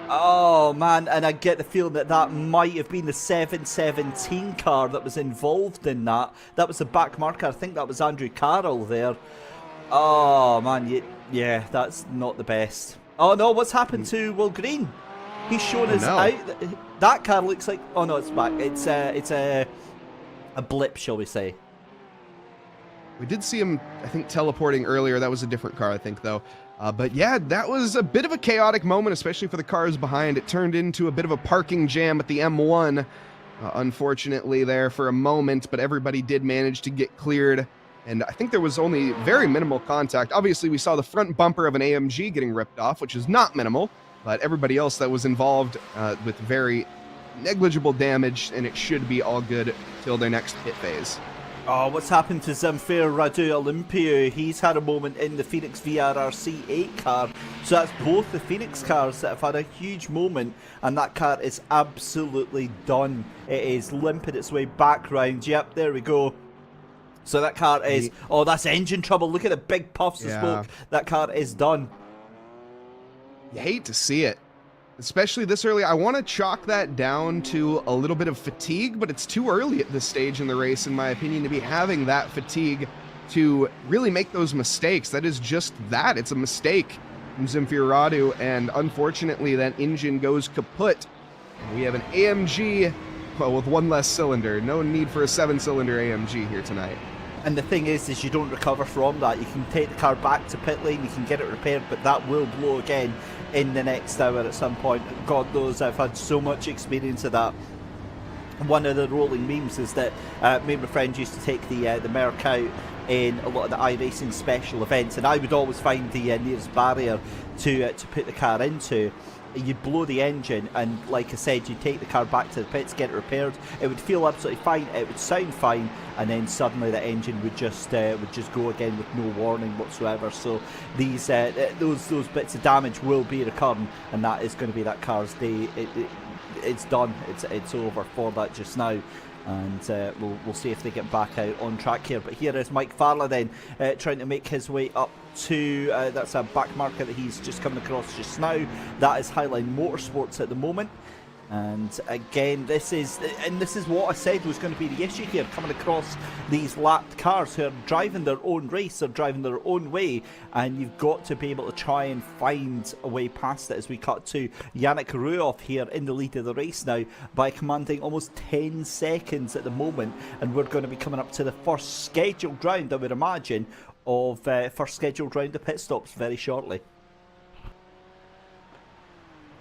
oh man, and I get the feeling that might have been the 717 car that was involved in that. That was the back marker. I think that was Andrew Carroll there. Oh man, yeah, that's not the best. Oh no, what's happened to Will Green? He's shown us out. That car looks like... Oh no, it's back. It's a blip, shall we say. We did see him, I think, teleporting earlier. That was a different car, I think, though. But yeah, that was a bit of a chaotic moment, especially for the cars behind. It turned into a bit of a parking jam at the M1, unfortunately, there for a moment. But everybody did manage to get cleared. And I think there was only very minimal contact. Obviously, we saw the front bumper of an AMG getting ripped off, which is not minimal. But everybody else that was involved with very negligible damage, and it should be all good till their next pit phase. Oh, what's happened to Zamfir, Radu, Olympia? He's had a moment in the Phoenix VRRC 8 car. So that's both the Phoenix cars that have had a huge moment, and that car is absolutely done. It is limping its way back round. Yep, there we go. So that car is... Oh, that's engine trouble. Look at the big puffs of smoke. That car is done. You hate to see it, especially this early. I want to chalk that down to a little bit of fatigue, but it's too early at this stage in the race, in my opinion, to be having that fatigue to really make those mistakes. That is just that. It's a mistake from Zamfir Radu, and unfortunately that engine goes kaput. We have an AMG, well, with one less cylinder. No need for a 7-cylinder AMG here tonight. And the thing is you don't recover from that. You can take the car back to pit lane, you can get it repaired, but that will blow again in the next hour at some point. God knows, I've had so much experience of that. One of the rolling memes is that me and my friend used to take the Merc out in a lot of the iRacing special events, and I would always find the nearest barrier to put the car into. you'd blow the engine, and like I said, you'd take the car back to the pits, get it repaired. It would feel absolutely fine, it would sound fine, and then suddenly the engine would just go again with no warning whatsoever. So these those bits of damage will be recurring, and that is going to be that car's day. It's done. It's over for that just now. And we'll see if they get back out on track here. But here is Mike Farley then trying to make his way up to, that's a back marker that he's just coming across just now. That is Highline Motorsports at the moment. And again, this is what I said was going to be the issue here, coming across these lapped cars who are driving their own race, they're driving their own way, and you've got to be able to try and find a way past it, as we cut to Yannick Ruoff here in the lead of the race now by commanding almost 10 seconds at the moment, and we're going to be coming up to the first scheduled round, I would imagine, of first scheduled round of pit stops very shortly.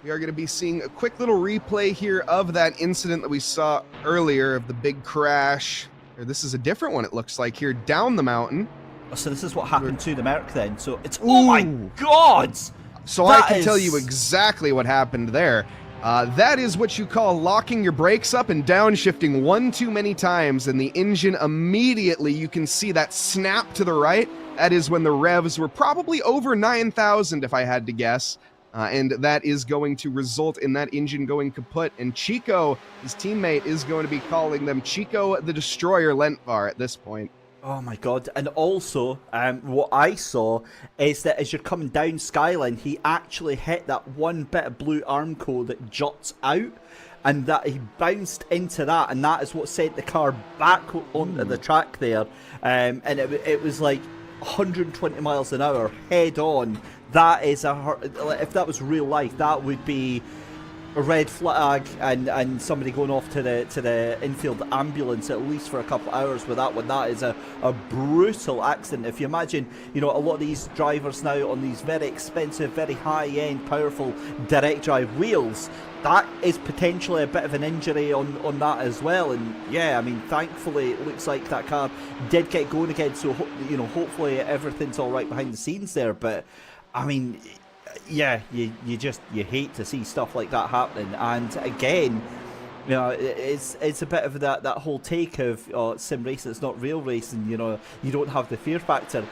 We are going to be seeing a quick little replay here of that incident that we saw earlier of the big crash. Or this is a different one, it looks like, here down the mountain. So this is what happened to the Merc then. So it's, oh my God! So I can tell you exactly what happened there. That is what you call locking your brakes up and downshifting one too many times, and the engine immediately, you can see that snap to the right. That is when the revs were probably over 9,000 if I had to guess. And that is going to result in that engine going kaput. And Chico, his teammate, is going to be calling them Chico the Destroyer Lentvar at this point. Oh my God. And also, what I saw is that as you're coming down Skyline, he actually hit that one bit of blue Armco that juts out. And that he bounced into that, and that is what sent the car back onto the track there. And it was like 120 miles an hour head on. That is if that was real life, that would be a red flag and somebody going off to the infield ambulance at least for a couple of hours with that one. That is a brutal accident. If you imagine, you know, a lot of these drivers now on these very expensive, very high-end, powerful direct drive wheels, that is potentially a bit of an injury on that as well. And yeah, I mean, thankfully it looks like that car did get going again, so you know, hopefully everything's all right behind the scenes there. But I mean, yeah, you hate to see stuff like that happening. And again, you know, it's a bit of that whole take of sim racing, it's not real racing, you know, you don't have the fear factor.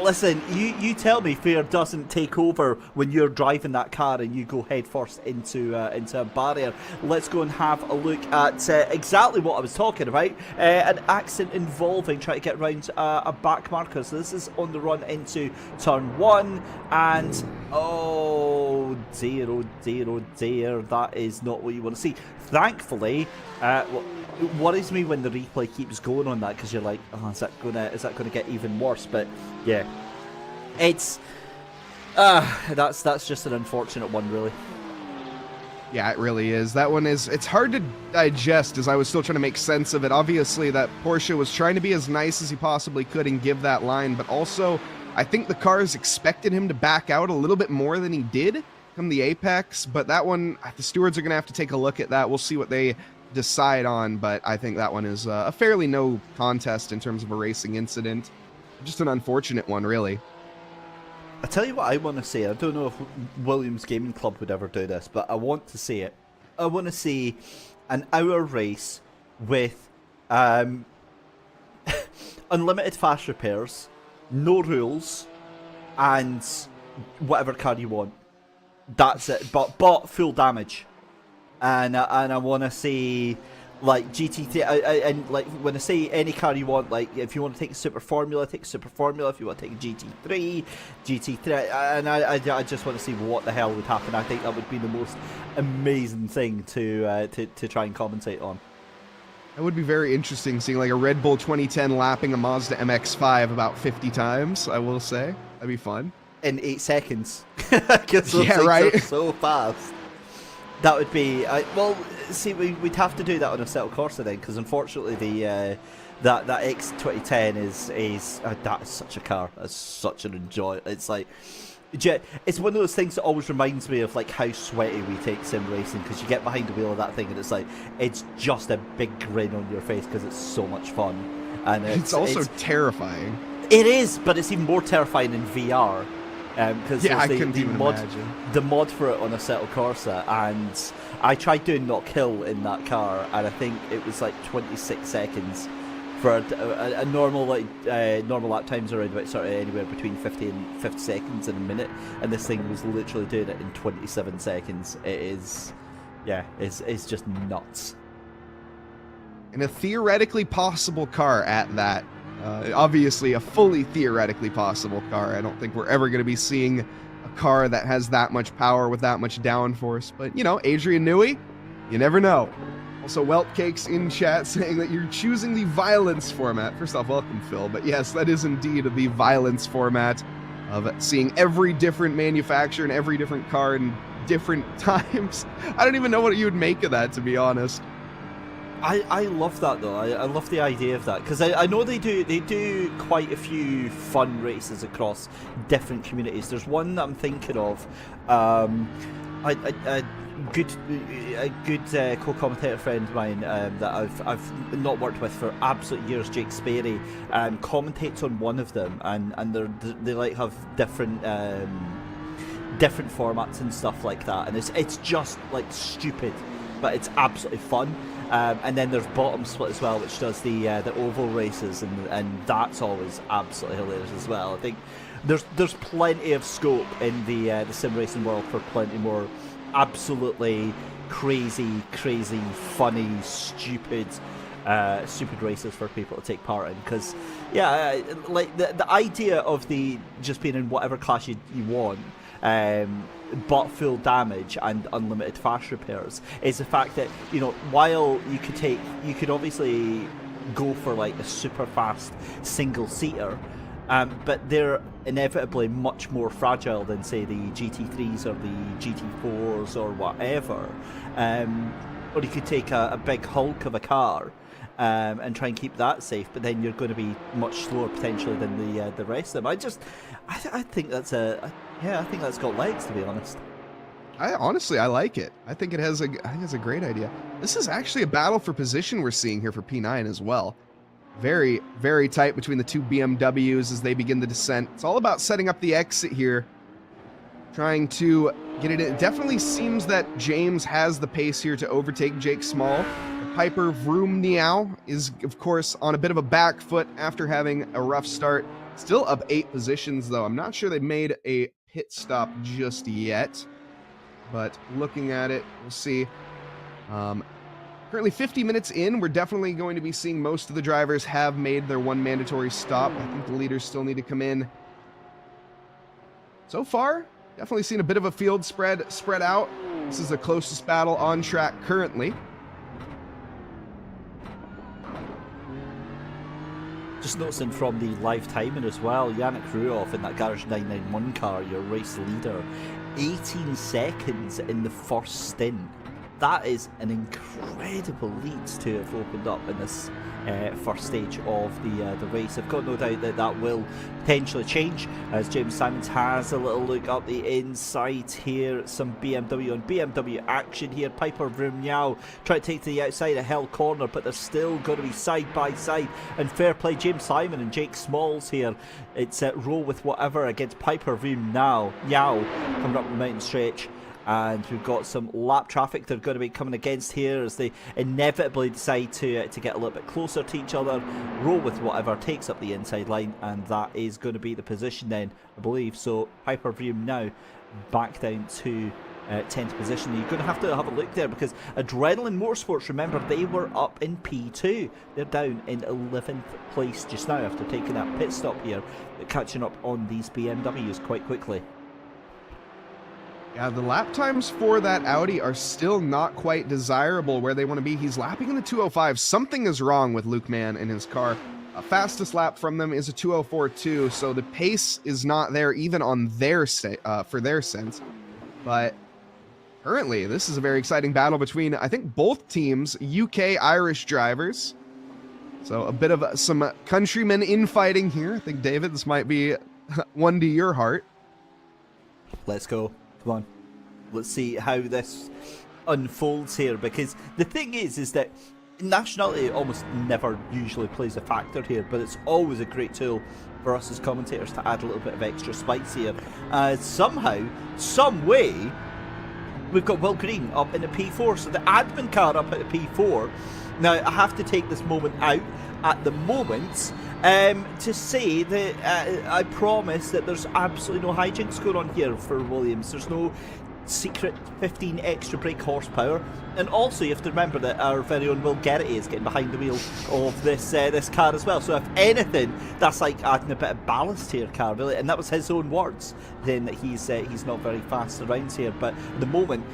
Listen, you tell me fear doesn't take over when you're driving that car and you go head first into a barrier. Let's go and have a look at exactly what I was talking about. An accident involving trying to get around a back marker. So this is on the run into turn 1, and oh dear, oh dear, oh dear, that is not what you want to see. Thankfully, it worries me when the replay keeps going on that, because you're like, oh, is that gonna get even worse? But yeah, it's that's just an unfortunate one, really. Yeah, it really is. That one is, it's hard to digest, as I was still trying to make sense of it. Obviously, that Porsche was trying to be as nice as he possibly could and give that line, but also, I think the cars expected him to back out a little bit more than he did come the apex, but that one, the stewards are going to have to take a look at that. We'll see what they decide on, but I think that one is a fairly no contest in terms of a racing incident. Just an unfortunate one, really. I tell you what I want to say. I don't know if Williams Gaming Club would ever do this, but I want to see it. I want to see an hour race with unlimited fast repairs, no rules, and whatever car you want. That's it, but full damage, and I want to see like GT3, and like when I say any car you want, like if you want to take a Super Formula, take a Super Formula. If you want to take a GT3, and I just want to see what the hell would happen. I think that would be the most amazing thing to try and commentate on. It would be very interesting seeing like a Red Bull 2010 lapping a Mazda MX-5 about 50 times. I will say that'd be fun. In 8 seconds. Because those things are so fast. That would be well. See, we'd have to do that on a Assetto Corsa then, because unfortunately the that X 2010 is that is such a car. That's such an enjoy. It's like it's one of those things that always reminds me of like how sweaty we take sim racing, because you get behind the wheel of that thing and it's like it's just a big grin on your face because it's so much fun, and it's also terrifying. It is, but it's even more terrifying in VR. because Yeah, I couldn't even imagine. the mod for it on Assetto Corsa, and I tried doing not kill in that car, and I think it was like 26 seconds for a normal normal lap times around about sort of anywhere between 50 and 50 seconds in a minute, and this thing was literally doing it in 27 seconds. It is, yeah, it's just nuts. In a theoretically possible car at that. Obviously, a fully theoretically possible car. I don't think we're ever going to be seeing a car that has that much power with that much downforce. But, you know, Adrian Newey, you never know. Also, Weltcakes in chat saying that you're choosing the violence format. First off, welcome, Phil. But yes, that is indeed the violence format of seeing every different manufacturer and every different car in different times. I don't even know what you would make of that, to be honest. I love that though. I love the idea of that, because I know they do quite a few fun races across different communities. There's one that I'm thinking of. A good co-commentator friend of mine that I've not worked with for absolute years, Jake Sperry, commentates on one of them, and they like have different formats and stuff like that, and it's just like stupid, but it's absolutely fun. And then there's Bottom Split as well, which does the oval races, and that's always absolutely hilarious as well. I think there's plenty of scope in the sim racing world for plenty more absolutely crazy, funny, stupid races for people to take part in. Because like the idea of the just being in whatever class you want, but full damage and unlimited fast repairs, is the fact that, you know, while you could obviously go for like a super fast single seater, but they're inevitably much more fragile than, say, the GT3s or the GT4s or whatever. Or you could take a big hulk of a car and try and keep that safe, but then you're going to be much slower potentially than the rest of them. I think that's I think that's got legs, to be honest. I like it. I think it's a great idea. This is actually a battle for position we're seeing here for P9 as well. Very, very tight between the two BMWs as they begin the descent. It's all about setting up the exit here, trying to get it in. It definitely seems that James has the pace here to overtake Jake Small. Piper Vroom is, of course, on a bit of a back foot after having a rough start. Still up 8 positions, though. I'm not sure they've made a pit stop just yet, but looking at it, we'll see. Currently 50 minutes in, we're definitely going to be seeing most of the drivers have made their one mandatory stop. I think the leaders still need to come in. So far, definitely seen a bit of a field spread out. This is the closest battle on track currently. Just noticing from the live timing as well, Yannick Ruoff in that Garage 991 car, your race leader, 18 seconds in the first stint. That is an incredible lead to have opened up in this first stage of the race. I've got no doubt that will potentially change as James Simons has a little look up the inside here. Some BMW on BMW action here. Piper Vroom now trying to take to the outside of Hell Corner, but they're still going to be side by side. And fair play, James Simon and Jake Smalls here. It's roll with whatever against Piper Vroom now. Coming up the mountain stretch. And we've got some lap traffic they're going to be coming against here as they inevitably decide to get a little bit closer to each other. Roll with whatever takes up the inside line, and that is going to be the position then, I believe. So Piper Vroom now back down to 10th position. You're going to have a look there because Adrenaline Motorsports, remember, they were up in P2. They're down in 11th place just now after taking that pit stop here, catching up on these BMWs quite quickly. Yeah, the lap times for that Audi are still not quite desirable where they want to be. He's lapping in the 205. Something is wrong with Luke Mann in his car. Fastest lap from them is a 204.2, so the pace is not there even on their for their sense. But currently, this is a very exciting battle between, I think, both teams, UK-Irish drivers. So a bit of some countrymen infighting here. I think, David, this might be one to your heart. Let's go. Come on, let's see how this unfolds here, because the thing is that nationality almost never usually plays a factor here, but it's always a great tool for us as commentators to add a little bit of extra spice here. Somehow, some way, we've got Will Green up in the P4, so the admin car up at the P4. Now, I have to take this moment out at the moment to say that I promise that there's absolutely no hijinks going on here for Williams. There's no secret 15 extra brake horsepower, and also you have to remember that our very own Will Garrity is getting behind the wheel of this car as well. So if anything, that's like adding a bit of ballast to your car, really. And that was his own words, then that he's not very fast around here. But at the moment,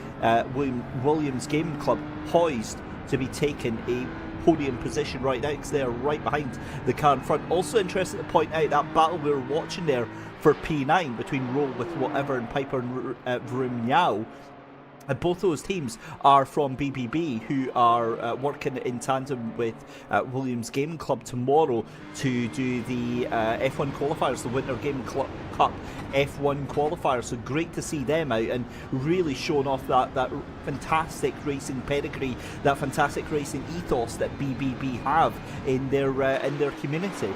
Williams Gaming Club poised to be taking a podium position right now because they are right behind the car in front. Also interesting to point out that battle we were watching there for P9 between Roll with Whatever and Piper and Vroom Meow. And both those teams are from BBB, who are working in tandem with Williams Gaming Club tomorrow to do the F1 qualifiers, the Winter Gaming Cup F1 qualifiers. So great to see them out and really showing off that fantastic racing pedigree, that fantastic racing ethos that BBB have in their community.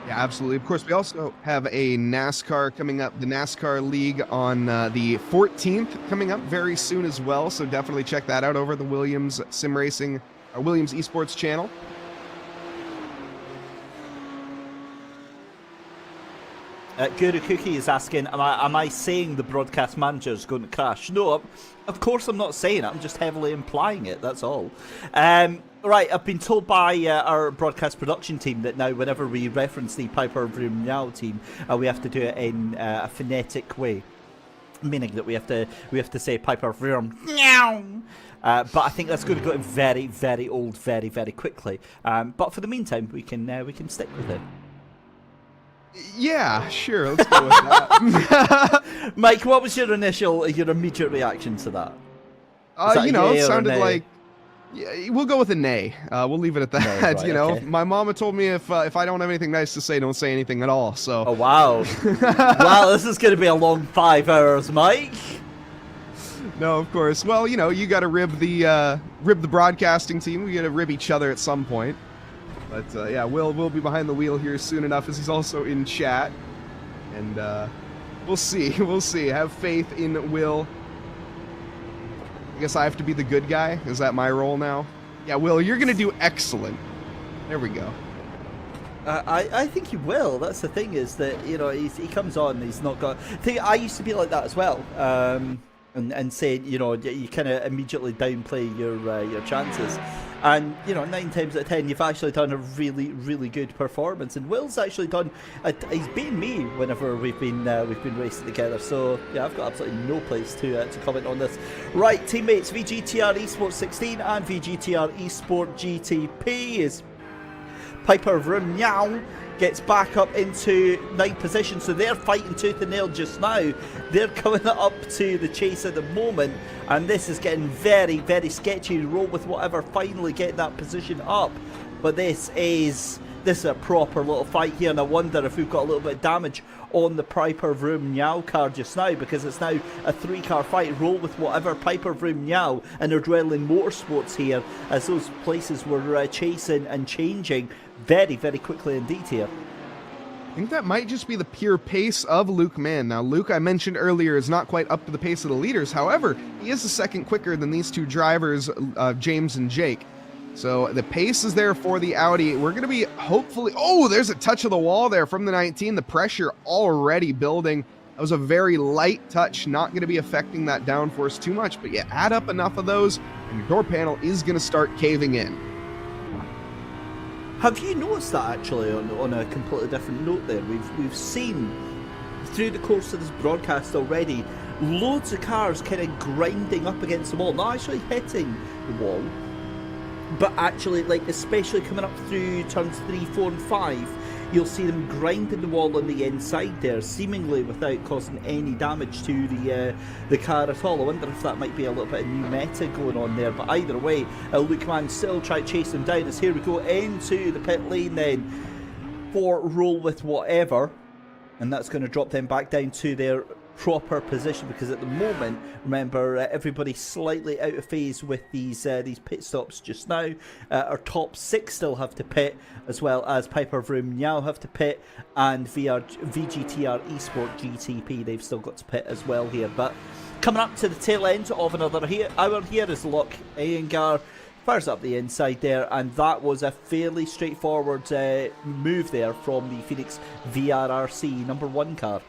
Yeah, absolutely. Of course, we also have a NASCAR coming up, the NASCAR League on the 14th coming up very soon as well. So definitely check that out over the Williams Sim Racing, Williams Esports channel. Guru Cookie is asking, am I saying the broadcast manager is going to crash? No, of course I'm not saying it. I'm just heavily implying it, that's all. Right, I've been told by our broadcast production team that now whenever we reference the Piper Vroom Meow team, we have to do it in a phonetic way. Meaning that we have to say Piper Vroom Meow. But I think that's going to go very, very old very, very quickly. But for the meantime, we can stick with it. Yeah, sure. Let's go with that. Mike, what was your immediate reaction to that? It sounded like. Yeah, we'll go with a nay. We'll leave it at that. No, right, okay. My mama told me if I don't have anything nice to say, don't say anything at all. So. Oh wow! Wow, this is going to be a long 5 hours, Mike. No, of course. Well, you got to rib the broadcasting team. We got to rib each other at some point. But yeah, we'll be behind the wheel here soon enough, as he's also in chat, and we'll see. We'll see. Have faith in Will. I guess I have to be the good guy. Is that my role now? Yeah, Will, you're gonna do excellent. There we go. I think he will. That's the thing, is that he comes on and he's not got. I used to be like that as well. And say, you kind of immediately downplay your chances, and 9 times out of 10 you've actually done a really, really good performance. And Will's actually done. He's beaten me whenever we've been racing together. So yeah, I've got absolutely no place to comment on this. Right, teammates, VGTR Esports 16 and VGTR Esport GTP is Piper Vroom Meow gets back up into 9th position, so they're fighting tooth and nail just now. They're coming up to the chase at the moment, and this is getting very, very sketchy. Roll with Whatever finally getting that position up, but this is a proper little fight here, and I wonder if we've got a little bit of damage on the Piper Vroom Meow car just now, because it's now a 3-car fight. Roll with Whatever, Piper Vroom Meow, and Adrenaline Motorsports here, as those places were chasing and changing very, very quickly indeed here. I think that might just be the pure pace of Luke Mann. Now, Luke, I mentioned earlier, is not quite up to the pace of the leaders. However, he is a second quicker than these two drivers, James and Jake. So the pace is there for the Audi. We're going to be hopefully... Oh, there's a touch of the wall there from the 19. The pressure already building. That was a very light touch, not going to be affecting that downforce too much. But yeah, add up enough of those, and your door panel is going to start caving in. Have you noticed that actually on a completely different note there? We've seen through the course of this broadcast already loads of cars kind of grinding up against the wall, not actually hitting the wall, but actually, like, especially coming up through turns 3, 4 and 5, you'll see them grinding the wall on the inside there, seemingly without causing any damage to the car at all. I wonder if that might be a little bit of new meta going on there, but either way, Luke Mann still try to chase them down, as here we go into the pit lane then for Roll with Whatever, and that's going to drop them back down to their proper position, because at the moment, remember, everybody's slightly out of phase with these pit stops just now. Our top 6 still have to pit, as well as Piper Vroom Lyall have to pit, and VGTR Esport GTP, they've still got to pit as well here. But coming up to the tail end of another hour here is Alok. Iyengar fires up the inside there, and that was a fairly straightforward move there from the Phoenix VRRC number 1 car.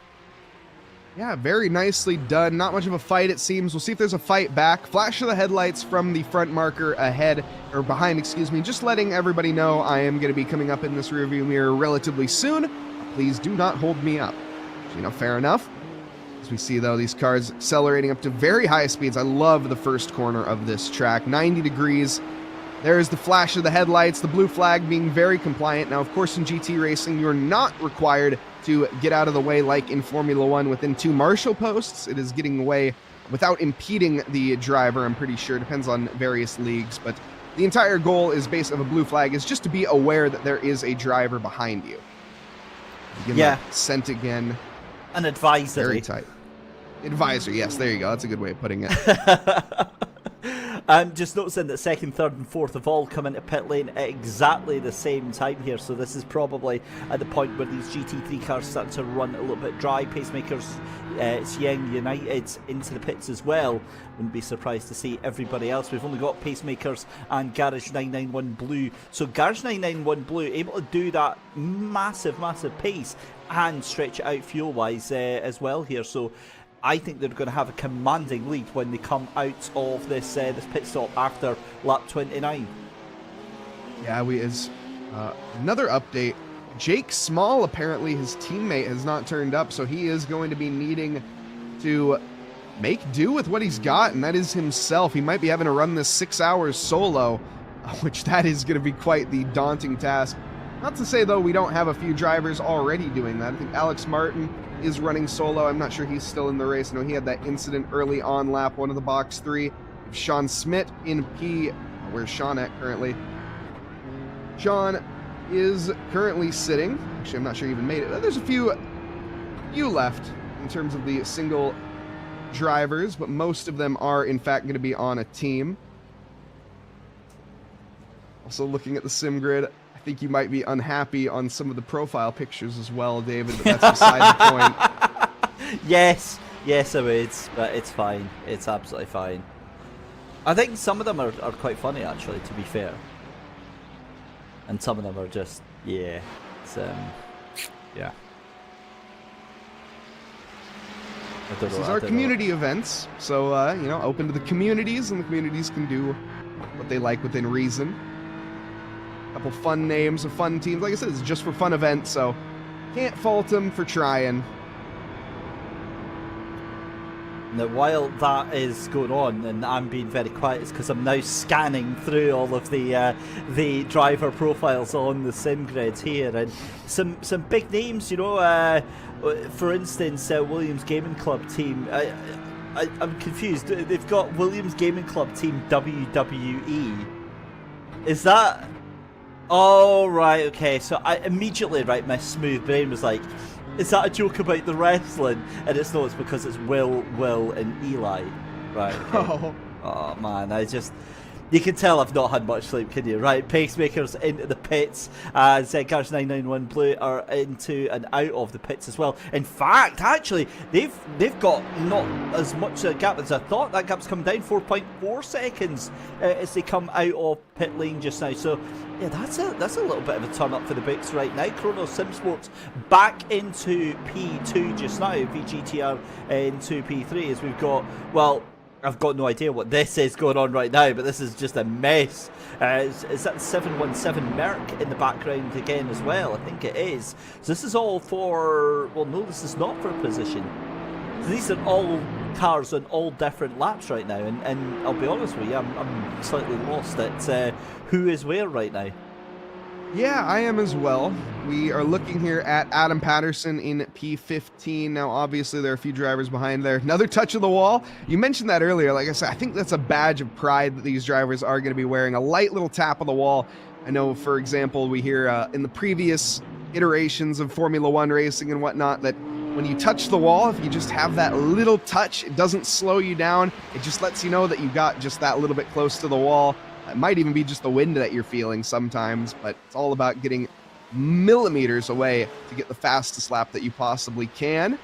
Yeah, very nicely done. Not much of a fight, it seems. We'll see if there's a fight back. Flash of the headlights from the front marker ahead, or behind, excuse me. Just letting everybody know I am going to be coming up in this rearview mirror relatively soon. Please do not hold me up. You know, fair enough. As we see, though, these cars accelerating up to very high speeds. I love the first corner of this track. 90 degrees. There's the flash of the headlights, the blue flag being very compliant. Now, of course, in GT racing, you're not required to get out of the way like in Formula 1 within 2 marshal posts. It is getting away without impeding the driver, I'm pretty sure. Depends on various leagues, but the entire goal is base of a blue flag is just to be aware that there is a driver behind you. Give that scent again. An advisory. Very tight. Advisory, yes, there you go. That's a good way of putting it. Just noticing that 2nd, 3rd and 4th have all come into pit lane at exactly the same time here, so this is probably at the point where these GT3 cars start to run a little bit dry. Pacemakers, Iyengar United into the pits as well. Wouldn't be surprised to see everybody else. We've only got Pacemakers and Garage 991 Blue, so Garage 991 Blue able to do that massive pace and stretch it out fuel-wise as well here, so I think they're going to have a commanding lead when they come out of this this pit stop after lap 29. Yeah, another update. Jake Small, apparently his teammate has not turned up, so he is going to be needing to make do with what he's got, and that is himself. He might be having to run this 6 hours solo, which that is going to be quite the daunting task. Not to say, though, we don't have a few drivers already doing that. I think Alex Martin is running solo. I'm not sure he's still in the race. I know he had that incident early on lap 1 of the box 3. Sean Smith in P. Where's Sean at currently? Sean is currently sitting. Actually, I'm not sure he even made it. There's a few left in terms of the single drivers, but most of them are, in fact, going to be on a team. Also looking at the sim grid, I think you might be unhappy on some of the profile pictures as well, David, but that's beside the point. Yes, I would, but it's fine. It's absolutely fine. I think some of them are quite funny, actually, to be fair. And some of them are just, yeah. It's, yeah. This is our community events, so, you know, open to the communities, and the communities can do what they like within reason. Couple fun names of fun teams. Like I said, it's just for fun events, so can't fault them for trying. Now, while that is going on, and I'm being very quiet, it's because I'm now scanning through all of the driver profiles on the sim grid here, and some big names, you know. For instance, Williams Gaming Club team. I'm confused. They've got Williams Gaming Club team WWE. Is that? Oh, right, okay. So I immediately, my smooth brain was like, is that a joke about the wrestling? And it's not, it's because it's Will, and Eli. Right, okay. Oh, man, you can tell I've not had much sleep, can you? Right, Pacemakers into the pits as Garage 991 Blue are into and out of the pits as well. In fact, actually, they've got not as much a gap as I thought. That gap's come down 4.4 seconds as they come out of pit lane just now. So, yeah, that's a little bit of a turn up for the brakes right now. Chrono Simsports back into P2 just now. VGTR into P3 as we've got, well, I've got no idea what this is going on right now, but this is just a mess. Is that 717 Merc in the background again as well? I think it is. So this is all for, well, no, this is not for position. So these are all cars on all different laps right now, and I'll be honest with you, I'm slightly lost at who is where right now. Yeah, I am as well. We are looking here at Adam Patterson in P15. Now, obviously, there are a few drivers behind there. Another touch of the wall. You mentioned that earlier. Like I said, I think that's a badge of pride that these drivers are going to be wearing. A light little tap of the wall. I know, for example, we hear in the previous iterations of Formula 1 racing and whatnot that when you touch the wall, if you just have that little touch, it doesn't slow you down. It just lets you know that you got just that little bit close to the wall. It might even be just the wind that you're feeling sometimes, but it's all about getting millimeters away to get the fastest lap that you possibly can.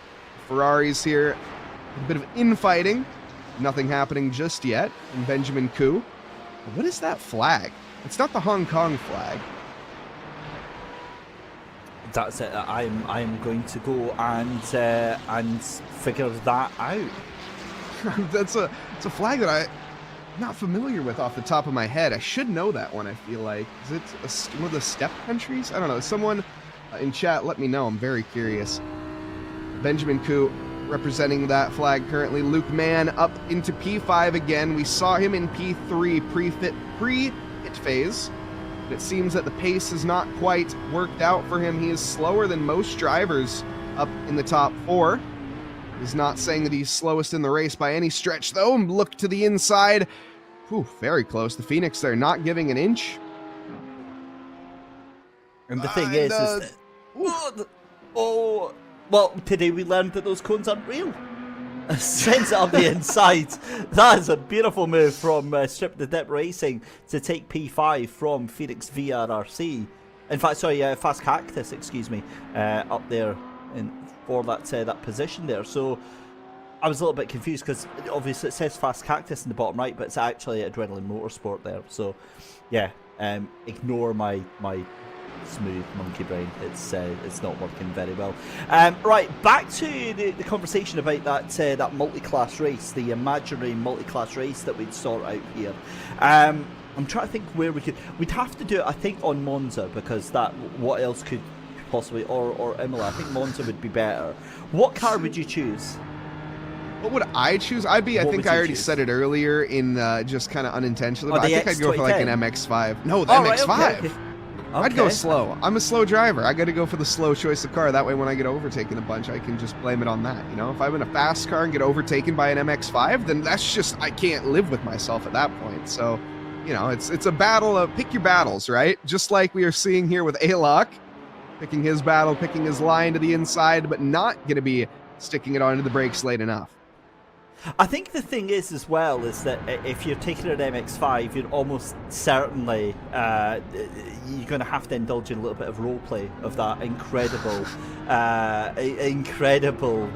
Ferraris here, a bit of infighting. Nothing happening just yet. And Benjamin Koo. What is that flag? It's not the Hong Kong flag. That's it. I'm going to go and figure that out. It's a flag that I'm not familiar with off the top of my head. I should know that one, I feel like. Is it one of the step countries? I don't know. Someone in chat, let me know. I'm very curious. Benjamin Koo representing that flag currently. Luke Mann up into P5 again. We saw him in P3 pre-hit phase. But it seems that the pace has not quite worked out for him. He is slower than most drivers up in the top 4. He's not saying that he's slowest in the race by any stretch, though. Look to the inside. Whew, very close. The Phoenix there not giving an inch. And the thing is that, well, today we learned that those cones aren't real. Sends it up the inside. That is a beautiful move from Strip the Dip Racing to take P5 from Phoenix VRRC. In fact, sorry, Fast Cactus, excuse me, up there for that position there. So I was a little bit confused because obviously it says Fast Cactus in the bottom right, but it's actually Adrenaline Motorsport there. So yeah, ignore my smooth monkey brain. It's not working very well. Right, back to the conversation about that multi-class race, the imaginary multi-class race that we'd sort out here. I'm trying to think where we'd have to do it, I think, on Monza, because what else could possibly, or Imola. I think Monza would be better. What car would you choose? What would I choose? I think I already said it earlier in just kind of unintentionally, but I think I'd go for like an MX-5. No, the MX-5. Right, okay. I'd go slow. I'm a slow driver. I got to go for the slow choice of car. That way when I get overtaken a bunch, I can just blame it on that. You know, if I'm in a fast car and get overtaken by an MX-5, then that's just, I can't live with myself at that point. So, you know, it's a battle of pick your battles, right? Just like we are seeing here with Alok, picking his battle, picking his line to the inside, but not going to be sticking it onto the brakes late enough. I think the thing is as well is that if you're taking an MX-5, you're almost certainly you're going to have to indulge in a little bit of role play of that incredible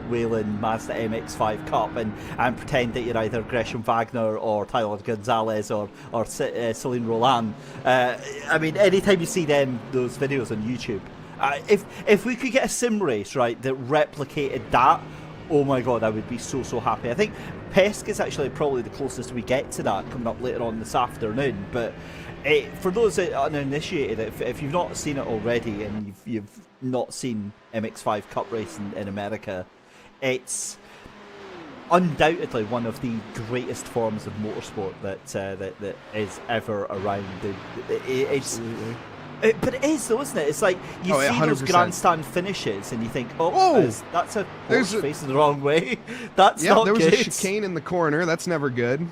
Whelen Mazda MX-5 Cup and pretend that you're either Gresham Wagner or Tyler Gonzalez or Celine Roland. I mean, anytime you see those videos on YouTube, if we could get a sim race, right, that replicated that, oh my god, I would be so happy. I think Pesk is actually probably the closest we get to that coming up later on this afternoon. But for those that are uninitiated, if you've not seen it already and you've not seen MX-5 Cup racing in America, it's undoubtedly one of the greatest forms of motorsport that is ever around. But it is, though, isn't it? It's like you see 100%. Those grandstand finishes and you think, that's a horse facing the wrong way. That's not good. Yeah, there was a chicane in the corner. That's never good.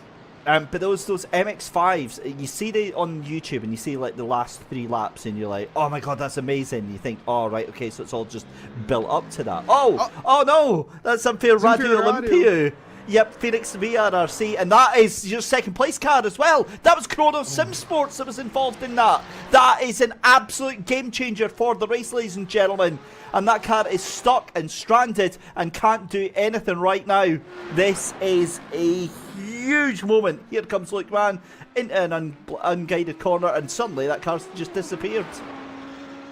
But those MX-5s, you see they on YouTube and you see like the last 3 laps and you're like, oh my god, that's amazing. And you think, oh, right, okay, so it's all just built up to that. Oh no, that's Zamfir Radu Olympia. Yep, Phoenix VRRC, and that is your second place car as well. That was Chrono Sim Sports that was involved in that. That is an absolute game changer for the race, ladies and gentlemen. And that car is stuck and stranded and can't do anything right now. This is a huge moment. Here comes Luke Mann into an unguided corner, and suddenly that car's just disappeared.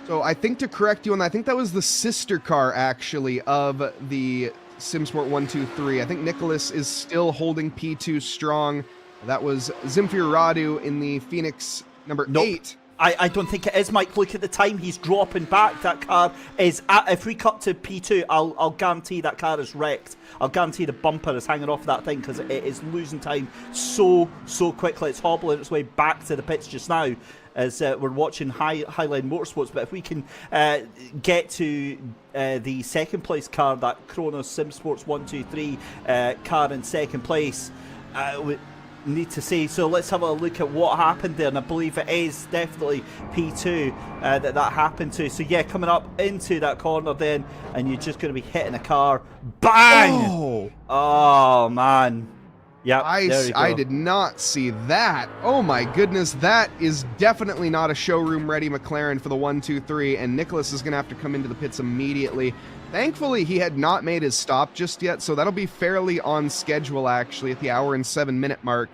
So I think to correct you on that, I think that was the sister car actually of the SimSport 123. I think Nicholas is still holding P2 strong. That was Zamfir Radu in the Phoenix number 8. I don't think it is, Mike. Look at the time. He's dropping back. That car is if we cut to P2, I'll guarantee that car is wrecked. I'll guarantee the bumper is hanging off that thing because it is losing time so quickly. It's hobbling its way back to the pits just now as we're watching Highline Motorsports. But if we can get to the second place car, that Chronos Sim Sports 123 car in second place, need to see. So let's have a look at what happened there, and I believe it is definitely P2 that happened to. So yeah, coming up into that corner then, and you're just going to be hitting a car. Bang! Oh man. Yep, I did not see that. Oh my goodness, that is definitely not a showroom ready McLaren for the 1-2-3, and Nicholas is going to have to come into the pits immediately. Thankfully, he had not made his stop just yet, so that'll be fairly on schedule actually at the hour and 7-minute mark.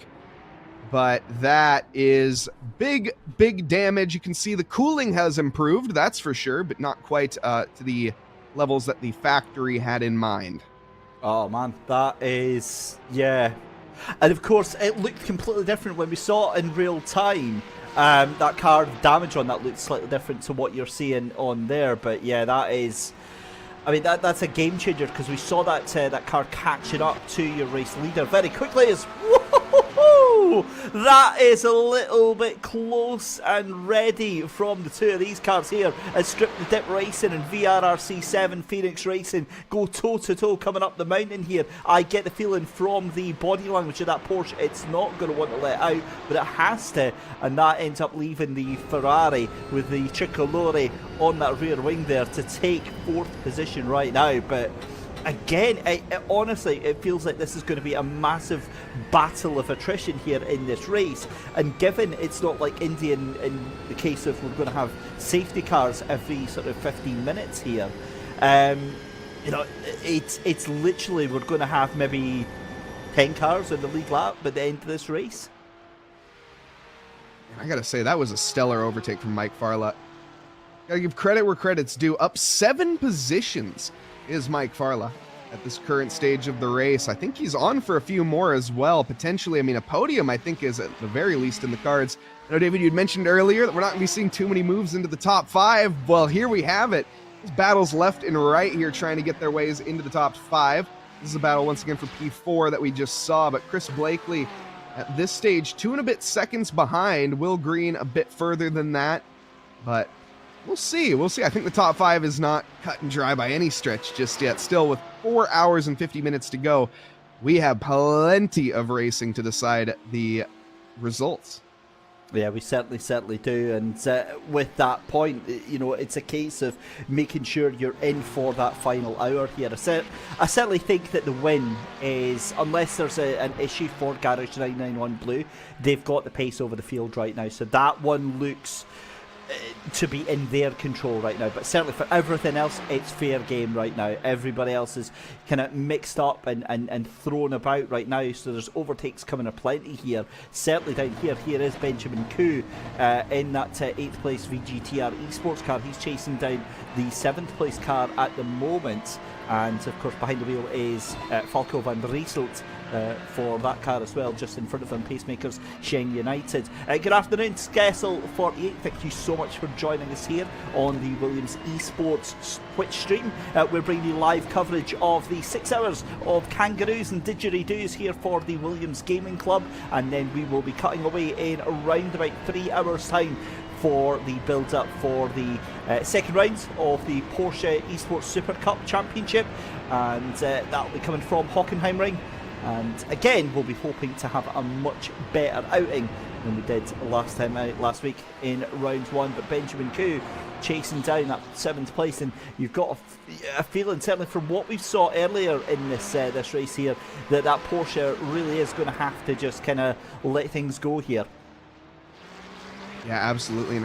But that is big damage. You can see the cooling has improved, that's for sure, but not quite to the levels that the factory had in mind. Oh man, that is, yeah. And of course, it looked completely different when we saw it in real time. That car damage on that looked slightly different to what you're seeing on there. But yeah, that is, I mean, that's a game changer, because we saw that that car catching up to your race leader very quickly. That is a little bit close and ready from the two of these cars here, as Strip the Dip Racing and VRRC 7 Phoenix Racing go toe-to-toe coming up the mountain here. I get the feeling from the body language of that Porsche, it's not going to want to let out, but it has to, and that ends up leaving the Ferrari with the Tricolore on that rear wing there to take 4th position right now. But again, honestly, it feels like this is going to be a massive battle of attrition here in this race. And given it's not like Indy in the case of we're going to have safety cars every sort of 15 minutes here, you know, it's literally we're going to have maybe 10 cars in the lead lap at the end of this race. I gotta say, that was a stellar overtake from Mike Farla. Gotta give credit where credit's due. Up 7 positions is Mike Farla at this current stage of the race. I think he's on for a few more as well, potentially. I mean, a podium, I think, is at the very least in the cards. I know, David, you'd mentioned earlier that we're not going to be seeing too many moves into the top 5. Well, here we have it. There's battles left and right here trying to get their ways into the top 5. This is a battle once again for P4 that we just saw, but Chris Blakely at this stage 2 and a bit seconds behind. Will Green a bit further than that, but we'll see. I think the top 5 is not cut and dry by any stretch just yet. Still, with 4 hours and 50 minutes to go, we have plenty of racing to decide the results. Yeah, we certainly do. And with that point, you know, it's a case of making sure you're in for that final hour here. I certainly think that the win is, unless there's an issue for Garage 991 Blue, they've got the pace over the field right now. So that one looks to be in their control right now, but certainly for everything else, it's fair game right now. Everybody else is kind of mixed up and thrown about right now, so there's overtakes coming aplenty here. Certainly down here is Benjamin Koo in that 8th place VGTR esports car. He's chasing down the 7th place car at the moment, and of course behind the wheel is Falco van Rieselt for that car as well, just in front of them, Pacemakers Sheng United. Good afternoon, Skessel48. Thank you so much for joining us here on the Williams Esports Twitch stream. We're bringing you live coverage of the 6 hours of Kangaroos and Didgeridoos here for the Williams Gaming Club, and then we will be cutting away in around about 3 hours time for the build-up for the second round of the Porsche Esports Super Cup Championship, and that will be coming from Hockenheimring. And again, we'll be hoping to have a much better outing than we did last time out last week in round 1. But Benjamin Koo chasing down that 7th place, and you've got a feeling, certainly from what we saw earlier in this race here, that Porsche really is going to have to just kind of let things go here. Yeah, absolutely. And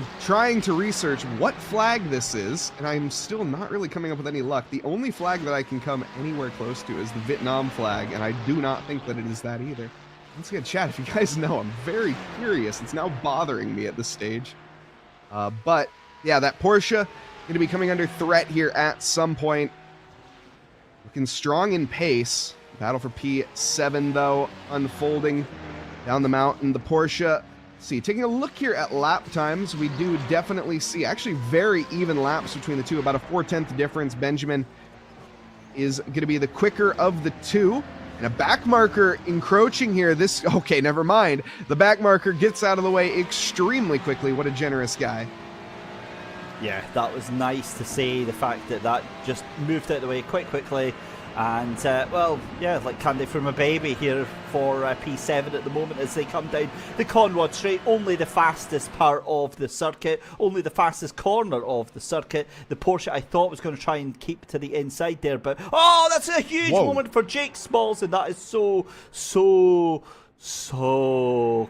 I'm trying to research what flag this is, and I'm still not really coming up with any luck. The only flag that I can come anywhere close to is the Vietnam flag, and I do not think that it is that either. Once again, chat, if you guys know, I'm very curious. It's now bothering me at this stage. But yeah, that Porsche going to be coming under threat here at some point. Looking strong in pace. Battle for P7 though unfolding down the mountain. The Porsche, see, taking a look here at lap times, we do definitely see actually very even laps between the two, about a 4/10 difference. Benjamin is going to be the quicker of the two, and a back marker encroaching here. Okay, never mind. The back marker gets out of the way extremely quickly. What a generous guy. Yeah, that was nice to see, the fact that just moved out of the way quite quickly. And, well, yeah, like candy from a baby here for P7 at the moment as they come down the Conrod Straight. Only the fastest part of the circuit, only the fastest corner of the circuit. The Porsche I thought was going to try and keep to the inside there, but, oh, that's a huge moment for Jake Smalls, and that is so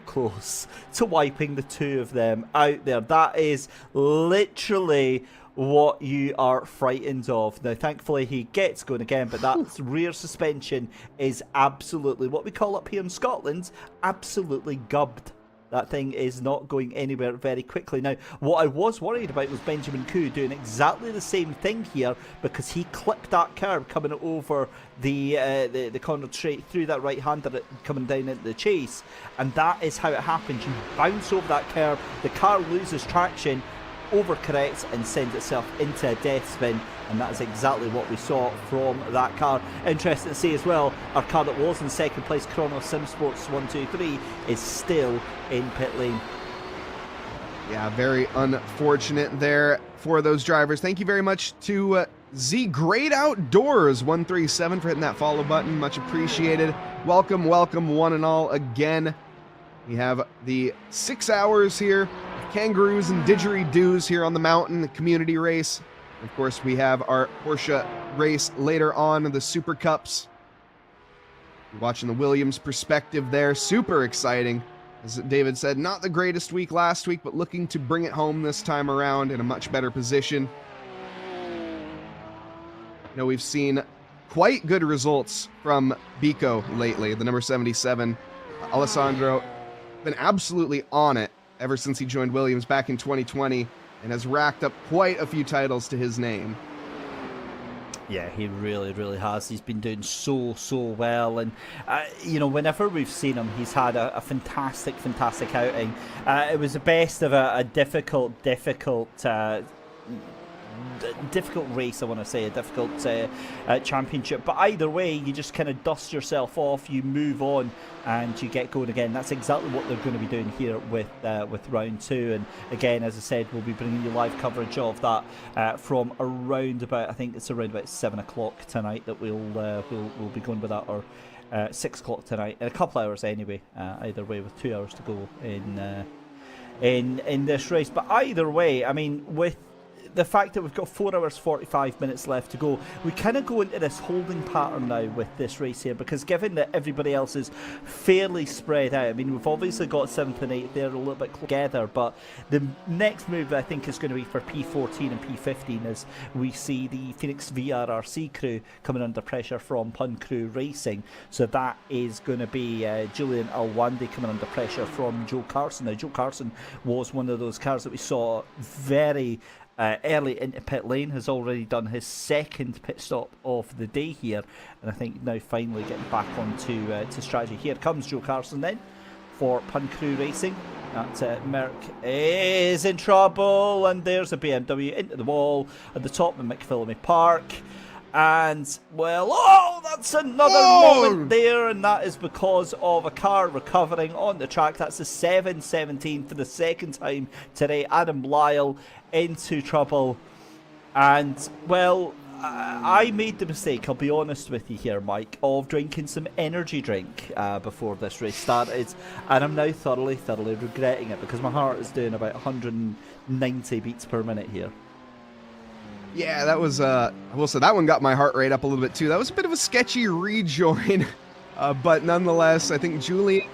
close to wiping the two of them out there. That is literally what you are frightened of. Now, thankfully, he gets going again, but that rear suspension is absolutely, what we call up here in Scotland, absolutely gubbed. That thing is not going anywhere very quickly. Now, what I was worried about was Benjamin Koo doing exactly the same thing here, because he clipped that curb coming over the corner straight through that right-hander coming down into the chase, and that is how it happens. You bounce over that curb, the car loses traction, overcorrects and sends itself into a death spin, and that is exactly what we saw from that car. Interesting to see as well, our car that was in second place, Chrono Sim Sports 123, is still in pit lane. Yeah, very unfortunate there for those drivers. Thank you very much to Z Great Outdoors 137 for hitting that follow button. Much appreciated. Welcome one and all again. We have the 6 hours here, kangaroos and didgeridoos here on the mountain, community race. Of course, we have our Porsche race later on, the Super Cups. Watching the Williams perspective there, super exciting. As David said, not the greatest week last week, but looking to bring it home this time around in a much better position. You know, we've seen quite good results from Bico lately, the number 77. Alessandro been absolutely on it ever since he joined Williams back in 2020 and has racked up quite a few titles to his name. Yeah, he really has. He's been doing so well, and you know, whenever we've seen him, he's had a fantastic outing. It was the best of a difficult race, I want to say, a difficult championship, but either way, you just kind of dust yourself off, you move on, and you get going again. That's exactly what they're going to be doing here with round 2, and again, as I said, we'll be bringing you live coverage of that from around about, I think it's around about 7 o'clock tonight that we'll be going with that, or 6 o'clock tonight, in a couple hours anyway, either way, with 2 hours to go in this race. But either way, I mean, with the fact that we've got 4 hours 45 minutes left to go, we kind of go into this holding pattern now with this race here, because given that everybody else is fairly spread out, I mean, we've obviously got 7th and 8th there a little bit together, but the next move I think is going to be for P14 and P15 as we see the Phoenix VRRC crew coming under pressure from Pun Crew Racing. So that is going to be Julian Alwandy coming under pressure from Joe Carson. Now, Joe Carson was one of those cars that we saw very early into pit lane, has already done his second pit stop of the day here, and I think now finally getting back onto to strategy. Here comes Joe Carson then for Pun Crew Racing. That Merc is in trouble, and there's a BMW into the wall at the top of McPhillamy Park. And, well, oh, that's another moment there, and that is because of a car recovering on the track. That's the 717 for the second time today. Adam Lyall into trouble. And, well, I made the mistake, I'll be honest with you here, Mike, of drinking some energy drink before this race started. And I'm now thoroughly regretting it, because my heart is doing about 190 beats per minute here. Yeah, that was, I will say, that one got my heart rate up a little bit too. That was a bit of a sketchy rejoin, but nonetheless, I think Julian,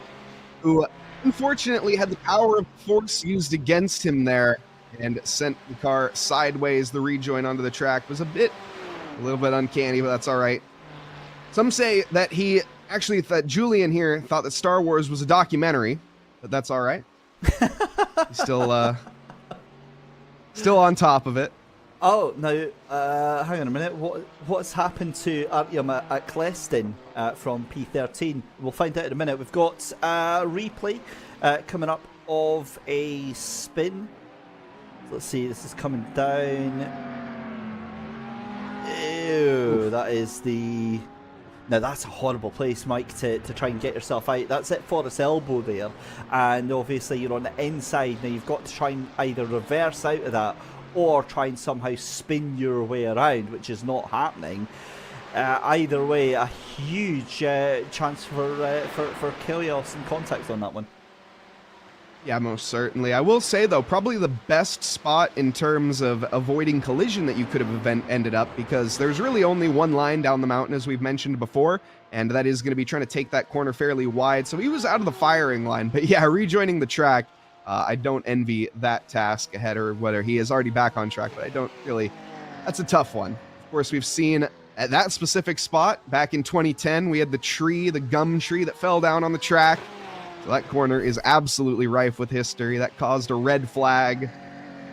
who unfortunately had the power of force used against him there and sent the car sideways, the rejoin onto the track, was a little bit uncanny, but that's all right. Some say that Julian here thought that Star Wars was a documentary, but that's all right. He's still on top of it. Oh, now, hang on a minute. What's happened to Artyom at Cleston from P13? We'll find out in a minute. We've got a replay coming up of a spin. Let's see, this is coming down. Ew, that is the... Now, that's a horrible place, Mike, to try and get yourself out. That's at Forest Elbow there. And obviously, you're on the inside. Now, you've got to try and either reverse out of that or try and somehow spin your way around, which is not happening. either way, a huge chance for chaos and contact on that one. Yeah, most certainly. I will say, though, probably the best spot in terms of avoiding collision that you could have ended up, because there's really only one line down the mountain, as we've mentioned before, and that is going to be trying to take that corner fairly wide. So he was out of the firing line. But yeah, rejoining the track, I don't envy that task ahead, or whether he is already back on track, but I don't really. That's a tough one. Of course, we've seen at that specific spot back in 2010, we had the tree, the gum tree that fell down on the track. So that corner is absolutely rife with history. That caused a red flag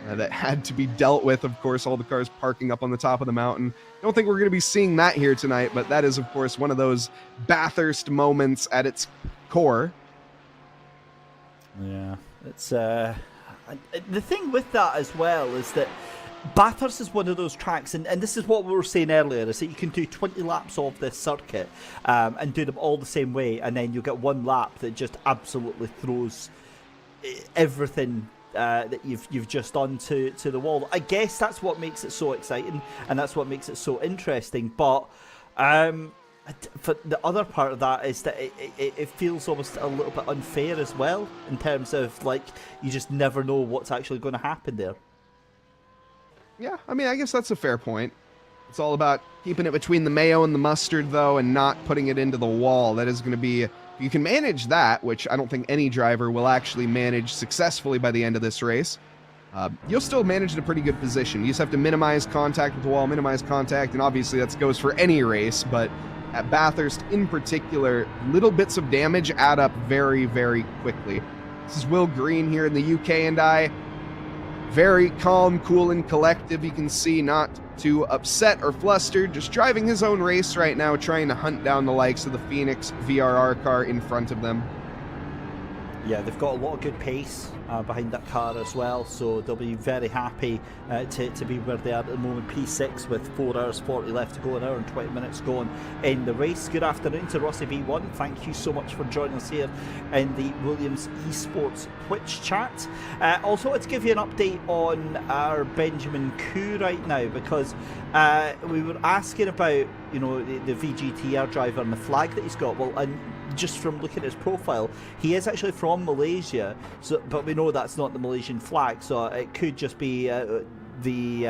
that had to be dealt with. Of course, all the cars parking up on the top of the mountain. Don't think we're going to be seeing that here tonight, but that is, of course, one of those Bathurst moments at its core. Yeah, it's the thing with that as well is that Bathurst is one of those tracks, and this is what we were saying earlier, is that you can do 20 laps of this circuit and do them all the same way, and then you'll get one lap that just absolutely throws everything that you've just done to the wall. I guess that's what makes it so exciting, and that's what makes it so interesting, but for the other part of that is that it feels almost a little bit unfair as well, in terms of, like, you just never know what's actually going to happen there. Yeah, I mean, I guess that's a fair point. It's all about keeping it between the mayo and the mustard, though, and not putting it into the wall. That is going to be... You can manage that, which I don't think any driver will actually manage successfully by the end of this race. You'll still manage in a pretty good position. You just have to minimize contact with the wall, minimize contact, and obviously that goes for any race, but at Bathurst in particular, little bits of damage add up very, very quickly. This is Will Green here in the UK, and I... Very calm, cool, and collective. You can see not too upset or flustered, just driving his own race right now, trying to hunt down the likes of the Phoenix VRR car in front of them. Yeah, they've got a lot of good pace behind that car as well, so they'll be very happy to be where they are at the moment. P6 with 4 hours 40 left to go, an hour and 20 minutes going in the race. Good afternoon to Rossi V1. Thank you so much for joining us here in the Williams Esports Twitch chat. Also, let's give you an update on our Benjamin Koo right now, because we were asking about, you know, the VGTR driver and the flag that he's got. Well, and just from looking at his profile, he is actually from Malaysia, so but we know that's not the Malaysian flag, so it could just be the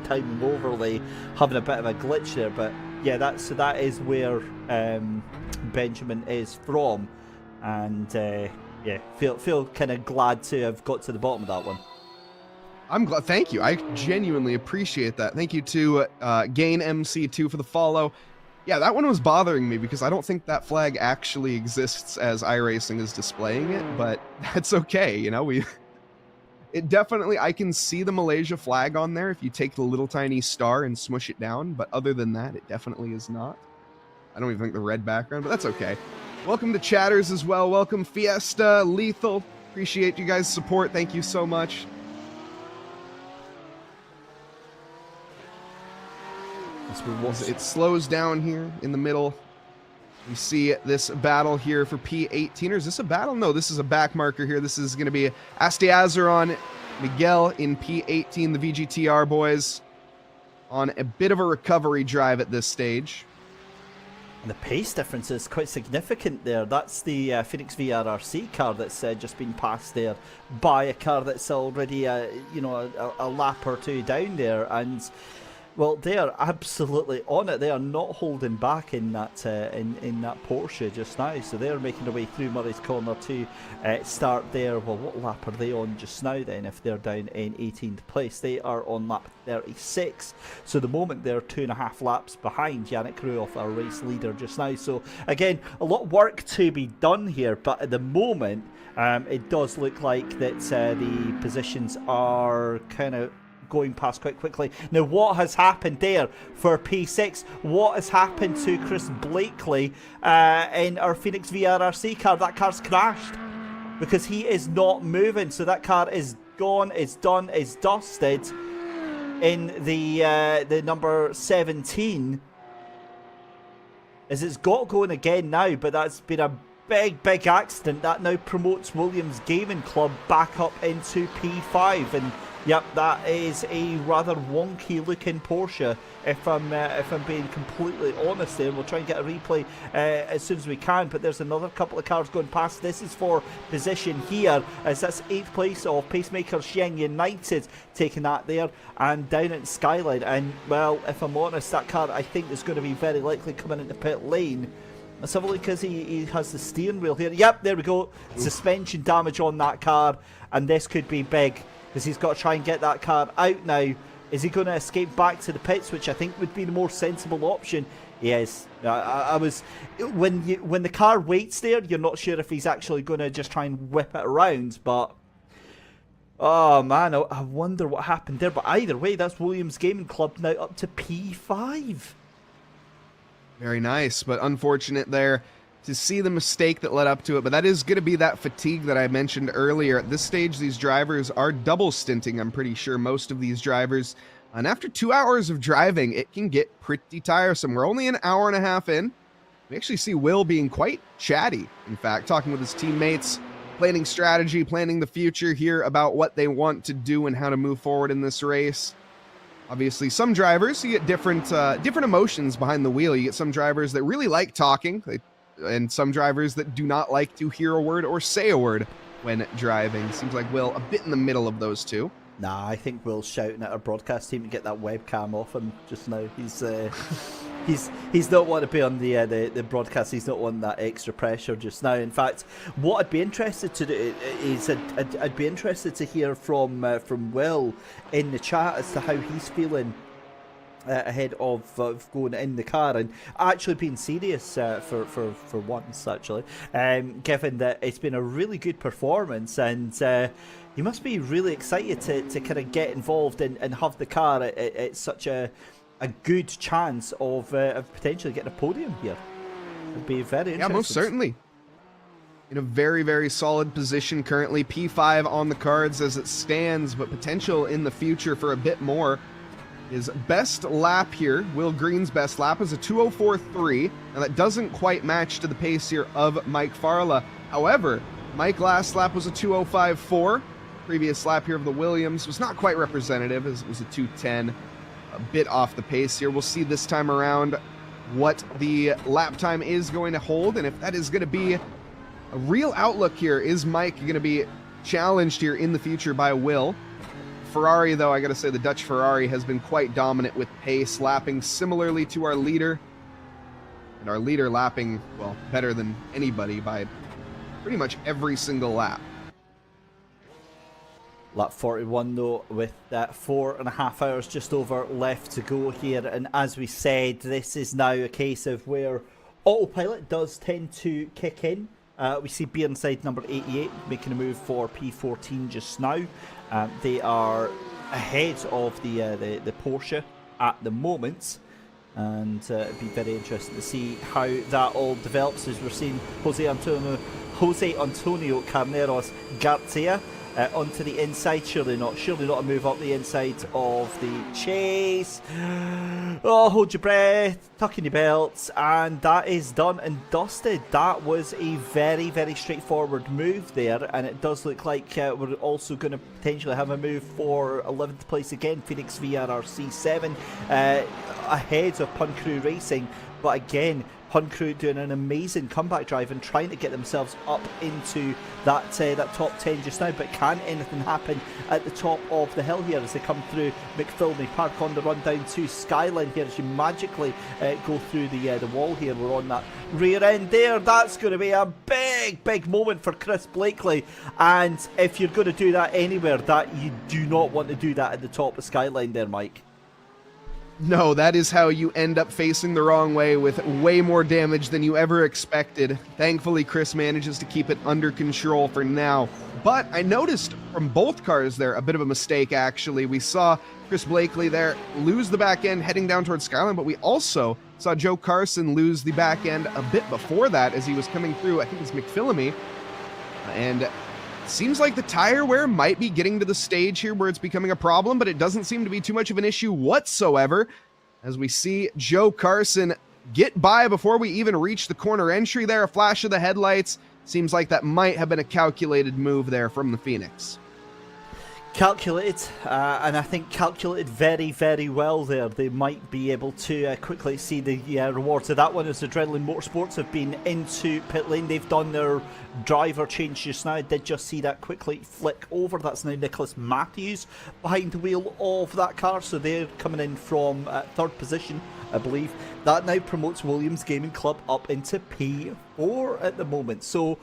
timing overlay having a bit of a glitch there. But yeah, that is where Benjamin is from, and yeah, feel kind of glad to have got to the bottom of that one. I'm glad. Thank you. I genuinely appreciate that. Thank you to Gain MC2 for the follow. Yeah, that one was bothering me because I don't think that flag actually exists as iRacing is displaying it, but that's okay, you know, it definitely, I can see the Malaysia flag on there if you take the little tiny star and smush it down, but other than that, it definitely is not. I don't even think the red background, but that's okay. Welcome to chatters as well. Welcome Fiesta, Lethal. Appreciate you guys' support. Thank you so much. It slows down here in the middle. You see this battle here for P18. Or is this a battle? No, this is a back marker here. This is going to be Astiazaron Miguel in P18. The VGTR boys on a bit of a recovery drive at this stage. And the pace difference is quite significant there. That's the Phoenix VRRC car that's just been passed there by a car that's already, you know, a lap or two down there. And well, they are absolutely on it. They are not holding back in that in that Porsche just now. So they're making their way through Murray's Corner to start there. Well, what lap are they on just now then? If they're down in 18th place, they are on lap 36. So the moment they're 2.5 laps behind Yannick Ruoff, our race leader just now. So again, a lot of work to be done here, but at the moment, it does look like that the positions are kind of going past quite quickly. Now, what has happened there for P6? What has happened to Chris Blakely in our Phoenix VRRC car? That car's crashed because he is not moving. So that car is gone, is done, is dusted in the number 17. As it's got going again now, but that's been a big accident that now promotes Williams Gaming Club back up into P5, and Yep, that is a rather wonky looking Porsche, if I'm being completely honest there. We'll try and get a replay as soon as we can, but there's another couple of cars going past. This is for position here, as that's 8th place of Pacemakers Xiang United taking that there, and down at Skyline. And, well, if I'm honest, that car I think is going to be very likely coming into pit lane. Let's have a look, because he has the steering wheel here. Yep, there we go. Suspension damage on that car, and this could be big, because he's got to try and get that car out now. Is he going to escape back to the pits, which I think would be the more sensible option? Yes. I was when the car waits there, you're not sure if he's actually going to just try and whip it around, but oh man, I wonder what happened there. But either way, that's Williams Gaming Club now up to P5. Very nice, but unfortunate there to see the mistake that led up to it. But that is going to be that fatigue that I mentioned earlier. At this stage, these drivers are double stinting, I'm pretty sure, most of these drivers. And after 2 hours of driving, it can get pretty tiresome. We're only an hour and a half in. We actually see Will being quite chatty, in fact, talking with his teammates, planning strategy, planning the future here about what they want to do and how to move forward in this race. Obviously, some drivers, you get different emotions behind the wheel. You get some drivers that really like talking, and some drivers that do not like to hear a word or say a word when driving. Seems like Will a bit in the middle of those two. Nah, I think Will's shouting at our broadcast team to get that webcam off him just now. He's not wanting to be on the broadcast. He's not wanting that extra pressure just now. In fact, what I'd be interested to do is I'd be interested to hear from Will in the chat as to how he's feeling ahead of going in the car, and actually being serious for once, actually, given that it's been a really good performance, and you must be really excited to kind of get involved and have the car at such a good chance of potentially getting a podium here. It'd be very interesting. Yeah, most certainly. In a very, very solid position currently. P5 on the cards as it stands, but potential in the future for a bit more. His best lap here, Will Green's best lap, is a 2:04.3. Now that doesn't quite match to the pace here of Mike Farla. However, Mike last lap was a 2:05.4. Previous lap here of the Williams was not quite representative, as it was a 2:10. A bit off the pace here. We'll see this time around what the lap time is going to hold, and if that is going to be a real outlook here. Is Mike going to be challenged here in the future by Will? Ferrari, though, I got to say the Dutch Ferrari has been quite dominant with pace, lapping similarly to our leader. And our leader lapping, well, better than anybody by pretty much every single lap. Lap 41 though, with 4.5 hours just over left to go here, and as we said, this is now a case of where autopilot does tend to kick in. We see Beernside number 88 making a move for P14 just now. They are ahead of the Porsche at the moment, and it'd be very interesting to see how that all develops, as we're seeing Jose Antonio Carneros Garcia onto the inside. Surely not a move up the inside of the chase. Oh, hold your breath, tuck in your belts, and that is done and dusted. That was a very, very straightforward move there, and it does look like we're also going to potentially have a move for 11th place again. Phoenix VRRC 7 ahead of Pun Crew Racing, but again, Pun Crew doing an amazing comeback drive and trying to get themselves up into that top 10 just now. But can anything happen at the top of the hill here as they come through McPhilmy, park on the run down to Skyline here as you magically go through the wall here. We're on that rear end there. That's going to be a big moment for Chris Blakey, and if you're going to do that anywhere, that you do not want to do that at the top of Skyline there, Mike. No, that is how you end up facing the wrong way with way more damage than you ever expected. Thankfully, Chris manages to keep it under control for now. But I noticed from both cars there a bit of a mistake, actually. We saw Chris Blakey there lose the back end heading down towards Skyline, but we also saw Joe Carson lose the back end a bit before that as he was coming through, I think it's McPhilmy. And seems like the tire wear might be getting to the stage here where it's becoming a problem, but it doesn't seem to be too much of an issue whatsoever, as we see Joe Carson get by before we even reach the corner entry there. A flash of the headlights. Seems like that might have been a calculated move there from the Phoenix. Calculated, and I think calculated very, very well there. They might be able to quickly see the rewards of that one as Adrenaline Motorsports have been into pit lane. They've done their driver change just now. I did just see that quickly flick over. That's now Nicholas Matthews behind the wheel of that car, so they're coming in from third position, I believe. That now promotes Williams Gaming Club up into P4 at the moment. So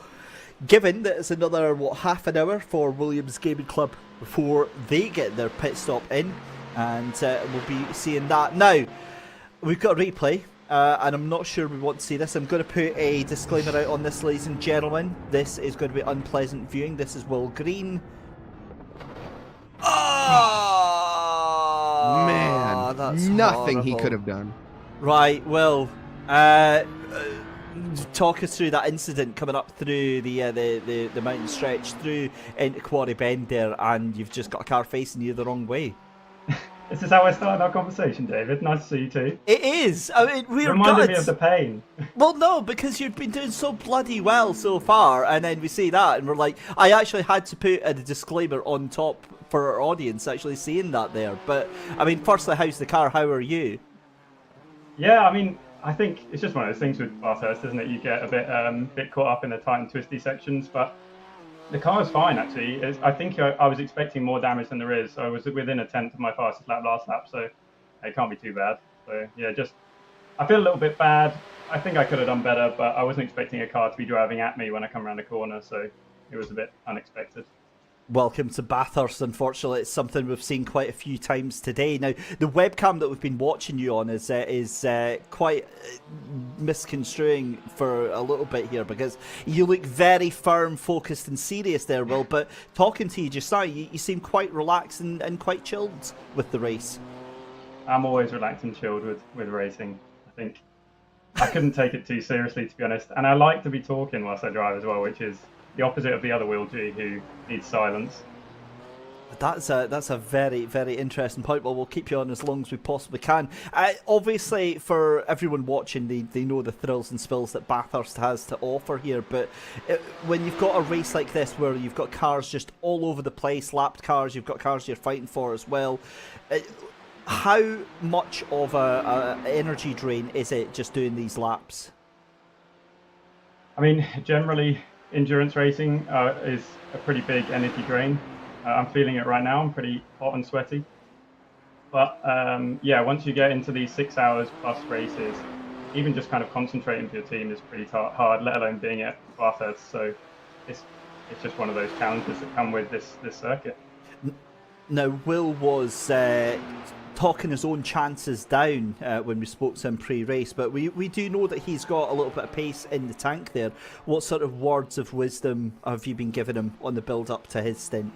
given that it's another, half an hour for Williams Gaming Club before they get their pit stop in, and we'll be seeing that. Now, we've got a replay, and I'm not sure we want to see this. I'm going to put a disclaimer out on this, ladies and gentlemen. This is going to be unpleasant viewing. This is Will Green. Oh, Man, that's nothing he horrible. could have done. Right, Will. Talk us through that incident coming up through the mountain stretch through into Quarry Bend there, and you've just got a car facing you the wrong way. Is this how I started our conversation, David? Nice to see you too. It is. I mean, we're Reminded me gutted. of the pain. Well, no, because you've been doing so bloody well so far, and then we see that, and we're like, I actually had to put a disclaimer on top for our audience actually seeing that there. But I mean, firstly, how's the car? How are you? Yeah, I mean, I think it's just one of those things with Bathurst, isn't it? You get a bit caught up in the tight and twisty sections, but the car is fine actually. I think I was expecting more damage than there is. I was within a tenth of my fastest lap last lap, so it can't be too bad. So yeah, I feel a little bit bad. I think I could have done better, but I wasn't expecting a car to be driving at me when I come around the corner, so it was a bit unexpected. Welcome to Bathurst. Unfortunately, it's something we've seen quite a few times today. Now, the webcam that we've been watching you on is quite misconstruing for a little bit here, because you look very firm, focused and serious there, Will, but talking to you just now, you seem quite relaxed and quite chilled with the race. I'm always relaxed and chilled with racing. I think I couldn't take it too seriously, to be honest. And I like to be talking whilst I drive as well, which is the opposite of the other Will G, who needs silence. That's a very, very interesting point. Well, we'll keep you on as long as we possibly can. Obviously, for everyone watching, they know the thrills and spills that Bathurst has to offer here. But when you've got a race like this, where you've got cars just all over the place, lapped cars, you've got cars you're fighting for as well, how much of a energy drain is it just doing these laps? I mean, generally, endurance racing is a pretty big energy drain. I'm feeling it right now. I'm pretty hot and sweaty. But yeah, once you get into these 6 hours plus races, even just kind of concentrating for your team is pretty hard, let alone being at Bathurst. So it's just one of those challenges that come with this circuit. Now, Will was talking his own chances down when we spoke to him pre-race, but we do know that he's got a little bit of pace in the tank there. What sort of words of wisdom have you been giving him on the build-up to his stint?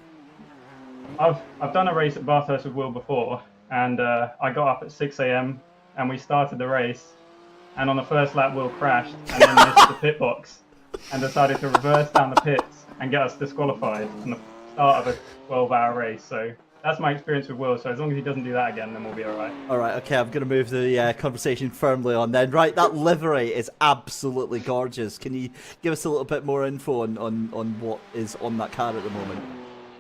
I've done a race at Bathurst with Will before, and I got up at 6 a.m. and we started the race, and on the first lap Will crashed and then missed the pit box and decided to reverse down the pits and get us disqualified from the start of a 12-hour race. So that's my experience with Will, so as long as he doesn't do that again, then we'll be alright. Alright, okay, I'm going to move the conversation firmly on then. Right, that livery is absolutely gorgeous. Can you give us a little bit more info on what is on that car at the moment?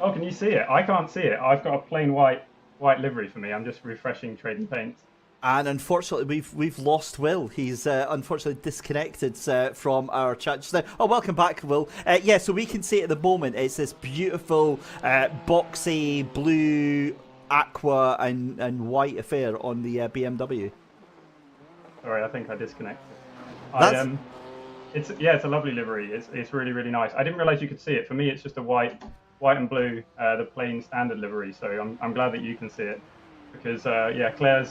Oh, can you see it? I can't see it. I've got a plain white livery for me. I'm just refreshing trading paints. And unfortunately, we've lost Will. He's unfortunately disconnected from our chat just now. Oh, welcome back, Will. Yeah, so we can see at the moment it's this beautiful boxy blue, aqua, and white affair on the BMW. Sorry, I think I disconnected. It's a lovely livery. It's really, really nice. I didn't realise you could see it. For me, it's just a white and blue, the plain standard livery. So I'm glad that you can see it, because yeah, Claire,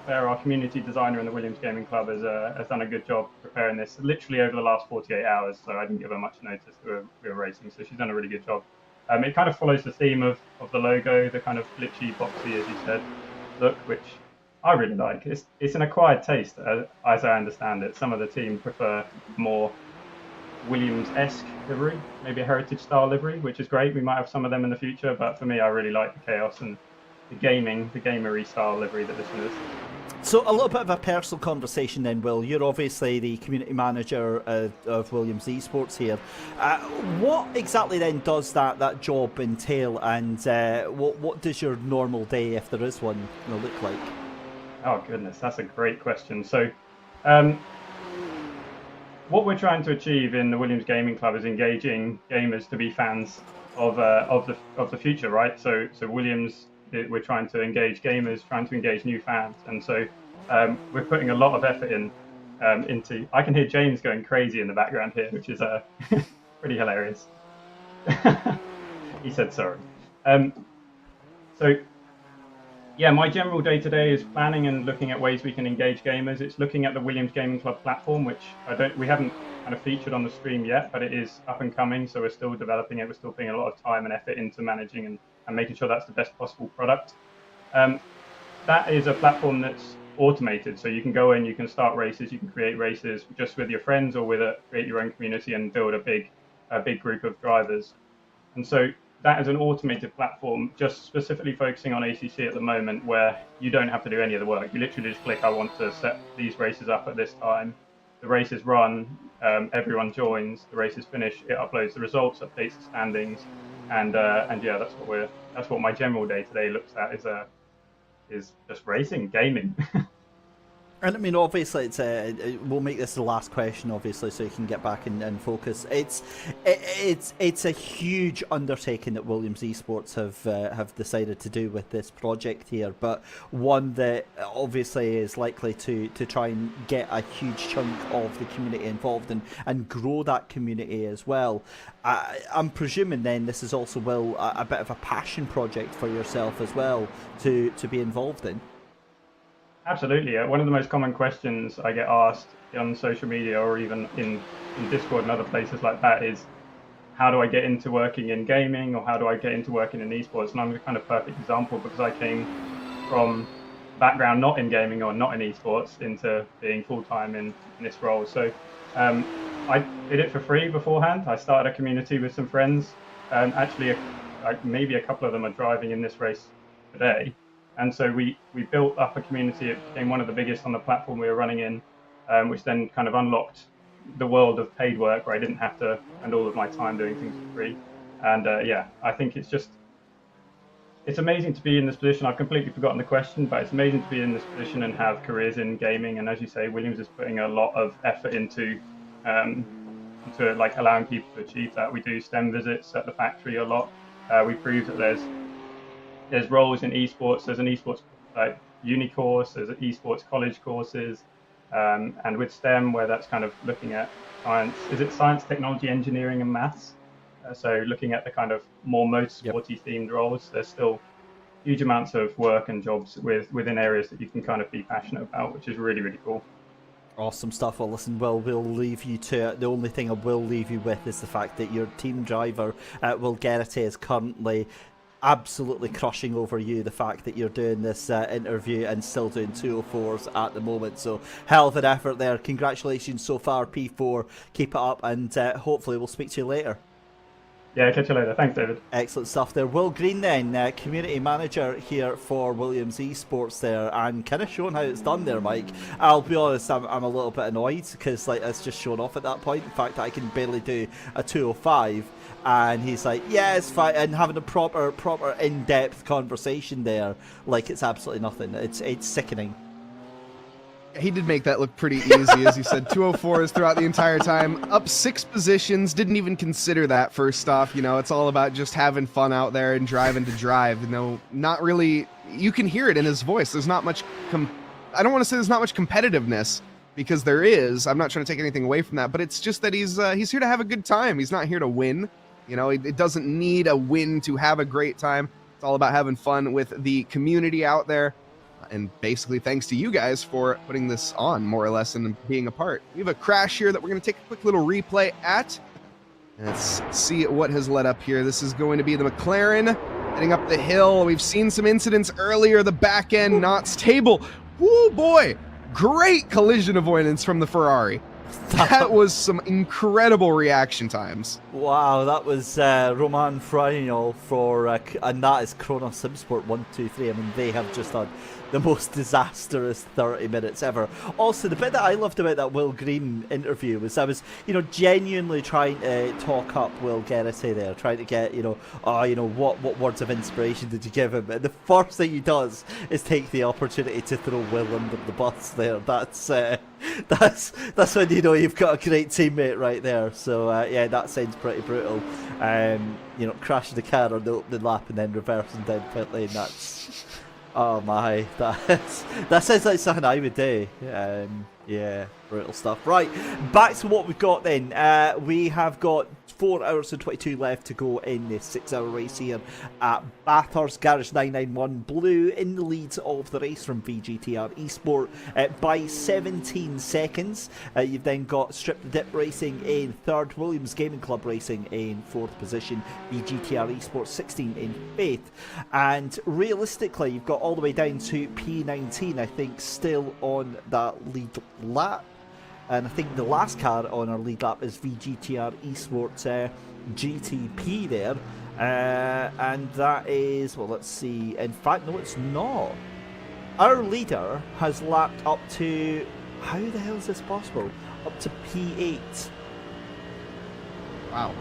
our community designer in the Williams Gaming Club, has done a good job preparing this literally over the last 48 hours, so I didn't give her much notice that we were racing, so she's done a really good job. It kind of follows the theme of the logo, the kind of glitchy, boxy, as you said, look, which I really like. It's an acquired taste, as I understand it. Some of the team prefer more Williams-esque livery, maybe a heritage-style livery, which is great. We might have some of them in the future, but for me, I really like the chaos and the gamery style livery that this one is. So a little bit of a personal conversation then, Will. You're obviously the community manager of Williams Esports here. What exactly then does that job entail, and what does your normal day, if there is one, look like? Oh goodness, that's a great question. So what we're trying to achieve in the Williams Gaming Club is engaging gamers to be fans of the future, right? So Williams, we're trying to engage gamers, trying to engage new fans, and so we're putting a lot of effort into. I can hear James going crazy in the background here, which is pretty hilarious. He said sorry. So yeah, my general day-to-day is planning and looking at ways we can engage gamers. It's looking at the Williams Gaming Club platform, which we haven't kind of featured on the stream yet, but it is up and coming, so we're still developing it. We're still putting a lot of time and effort into managing and making sure that's the best possible product. That is a platform that's automated, so you can go in, you can start races, you can create races just with your friends or create your own community and build a big group of drivers. And so that is an automated platform, just specifically focusing on ACC at the moment, where you don't have to do any of the work. You literally just click, I want to set these races up at this time. The races run, everyone joins, the races finish, it uploads the results, updates the standings, and yeah, that's what my general day-to-day looks at, is just racing, gaming. And I mean, obviously, we'll make this the last question, obviously, so you can get back and focus. It's a huge undertaking that Williams Esports have decided to do with this project here, but one that obviously is likely to try and get a huge chunk of the community involved and grow that community as well. I'm presuming then this is also, Will, a bit of a passion project for yourself as well to be involved in. Absolutely. One of the most common questions I get asked on social media or even in Discord and other places like that is, how do I get into working in gaming, or how do I get into working in esports? And I'm the kind of perfect example, because I came from background not in gaming or not in esports into being full-time in this role. So I did it for free beforehand. I started a community with some friends, and actually maybe a couple of them are driving in this race today. And so we built up a community. It became one of the biggest on the platform we were running in, which then kind of unlocked the world of paid work, where I didn't have to spend all of my time doing things for free. And yeah, I think it's amazing to be in this position. I've completely forgotten the question, but it's amazing to be in this position and have careers in gaming. And as you say, Williams is putting a lot of effort into like allowing people to achieve that. We do STEM visits at the factory a lot. We prove that there's roles in esports. There's an esports like uni course, there's an esports college courses, and with STEM, where that's kind of looking at science, science, technology, engineering, and maths. So looking at the kind of more motorsporty themed roles, there's still huge amounts of work and jobs within areas that you can kind of be passionate about, which is really, really cool. Awesome stuff. Well, listen, we'll leave you to it. The only thing I will leave you with is the fact that your team driver, Will Garrity, is currently absolutely crushing over you, the fact that you're doing this interview and still doing 204s at the moment. So hell of an effort there. Congratulations so far, P4. Keep it up, and hopefully we'll speak to you later. Yeah, catch you later. Thanks, David. Excellent stuff there. Will Green then, community manager here for Williams Esports there, and kind of showing how it's done there, Mike. I'll be honest, I'm a little bit annoyed, because like it's just shown off at that point. In fact, I can barely do a 205. And he's like, yeah, it's fine, and having a proper in-depth conversation there, like it's absolutely nothing. It's sickening. He did make that look pretty easy, as you said. 204s throughout the entire time, up 6 positions. Didn't even consider that. First off, it's all about just having fun out there and driving to drive. Not really. You can hear it in his voice. There's not much. I don't want to say there's not much competitiveness, because there is. I'm not trying to take anything away from that, but it's just that he's here to have a good time. He's not here to win. It doesn't need a win to have a great time. It's all about having fun with the community out there. And basically, thanks to you guys for putting this on, more or less, and being a part. We have a crash here that we're going to take a quick little replay at. Let's see what has led up here. This is going to be the McLaren heading up the hill. We've seen some incidents earlier. The back end not stable. Woo, boy. Great collision avoidance from the Ferrari. That was some incredible reaction times. Wow, that was Roman Freinol for, and that is Kronos Simsport 123. I mean, they have just had the most disastrous 30 minutes ever. Also, the bit that I loved about that Will Green interview was I was, genuinely trying to talk up Will Gerrity there, trying to get, what words of inspiration did you give him? And the first thing he does is take the opportunity to throw Will under the bus there. That's when you've got a great teammate right there. So that sounds pretty brutal. Crashing the car on the opening lap and then reversing down pit lane. That's oh my, that sounds like something I would do. Yeah, brutal stuff. Right, back to what we've got then. We have got 4 hours and 22 left to go in this 6-hour race here at Bathurst. Garage 991 Blue in the lead of the race from VGTR Esport by 17 seconds. You've then got Strip the Dip Racing in third, Williams Gaming Club Racing in fourth position, VGTR Esport 16 in fifth. And realistically, you've got all the way down to P19, I think, still on that lead lap. And I think the last car on our lead lap is VGTR Esports GTP there. And that is, well, let's see. In fact, no, it's not. Our leader has lapped up to, how the hell is this possible? Up to P8. Wow.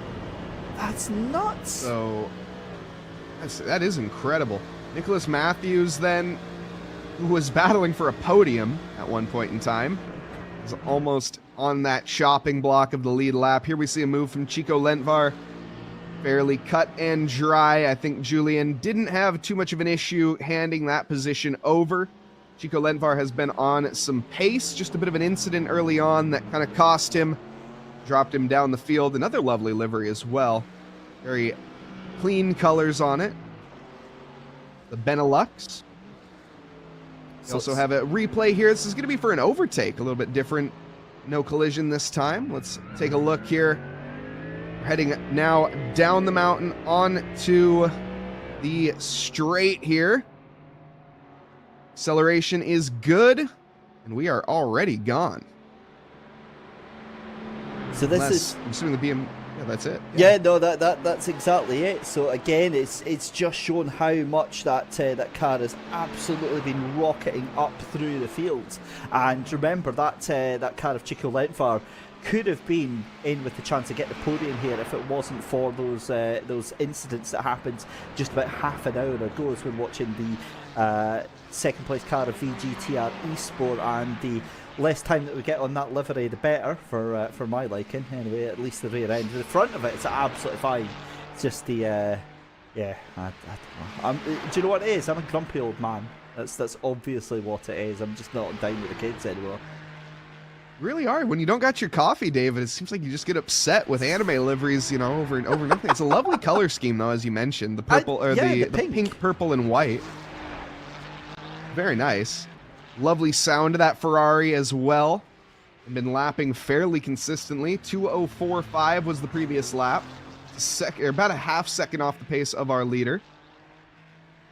That's nuts. So, that is incredible. Nicholas Matthews then, who was battling for a podium at one point in time, is almost on that shopping block of the lead lap. Here we see a move from Chico Lentvar. Fairly cut and dry. I think Julian didn't have too much of an issue handing that position over. Chico Lentvar has been on some pace. Just a bit of an incident early on that kind of cost him. Dropped him down the field. Another lovely livery as well. Very clean colors on it. The Benelux. We also have a replay here. This is going to be for an overtake, a little bit different. No collision this time. Let's take a look here. We're heading now down the mountain on to the straight here. Acceleration is good, and we are already gone. So this is... I'm assuming the BM... Yeah, that's it. Yeah, no, that's exactly it. So again, it's just shown how much that car has absolutely been rocketing up through the fields. And remember that car of Chico Lentvar could have been in with the chance to get the podium here if it wasn't for those incidents that happened just about half an hour ago as we're watching the second place car of VGTR Esport, and the less time that we get on that livery, the better for my liking. Anyway, at least the rear end. The front of it's absolutely fine. It's just the I don't know. Do you know what it is? I'm a grumpy old man. That's obviously what it is. I'm just not down with the kids anymore. You really are. When you don't got your coffee, David, it seems like you just get upset with anime liveries, over and over nothing. It's a lovely color scheme, though, as you mentioned. The purple the pink, purple, and white. Very nice. Lovely sound of that Ferrari as well. Been lapping fairly consistently. 2:04.5 was the previous lap. About a half second off the pace of our leader.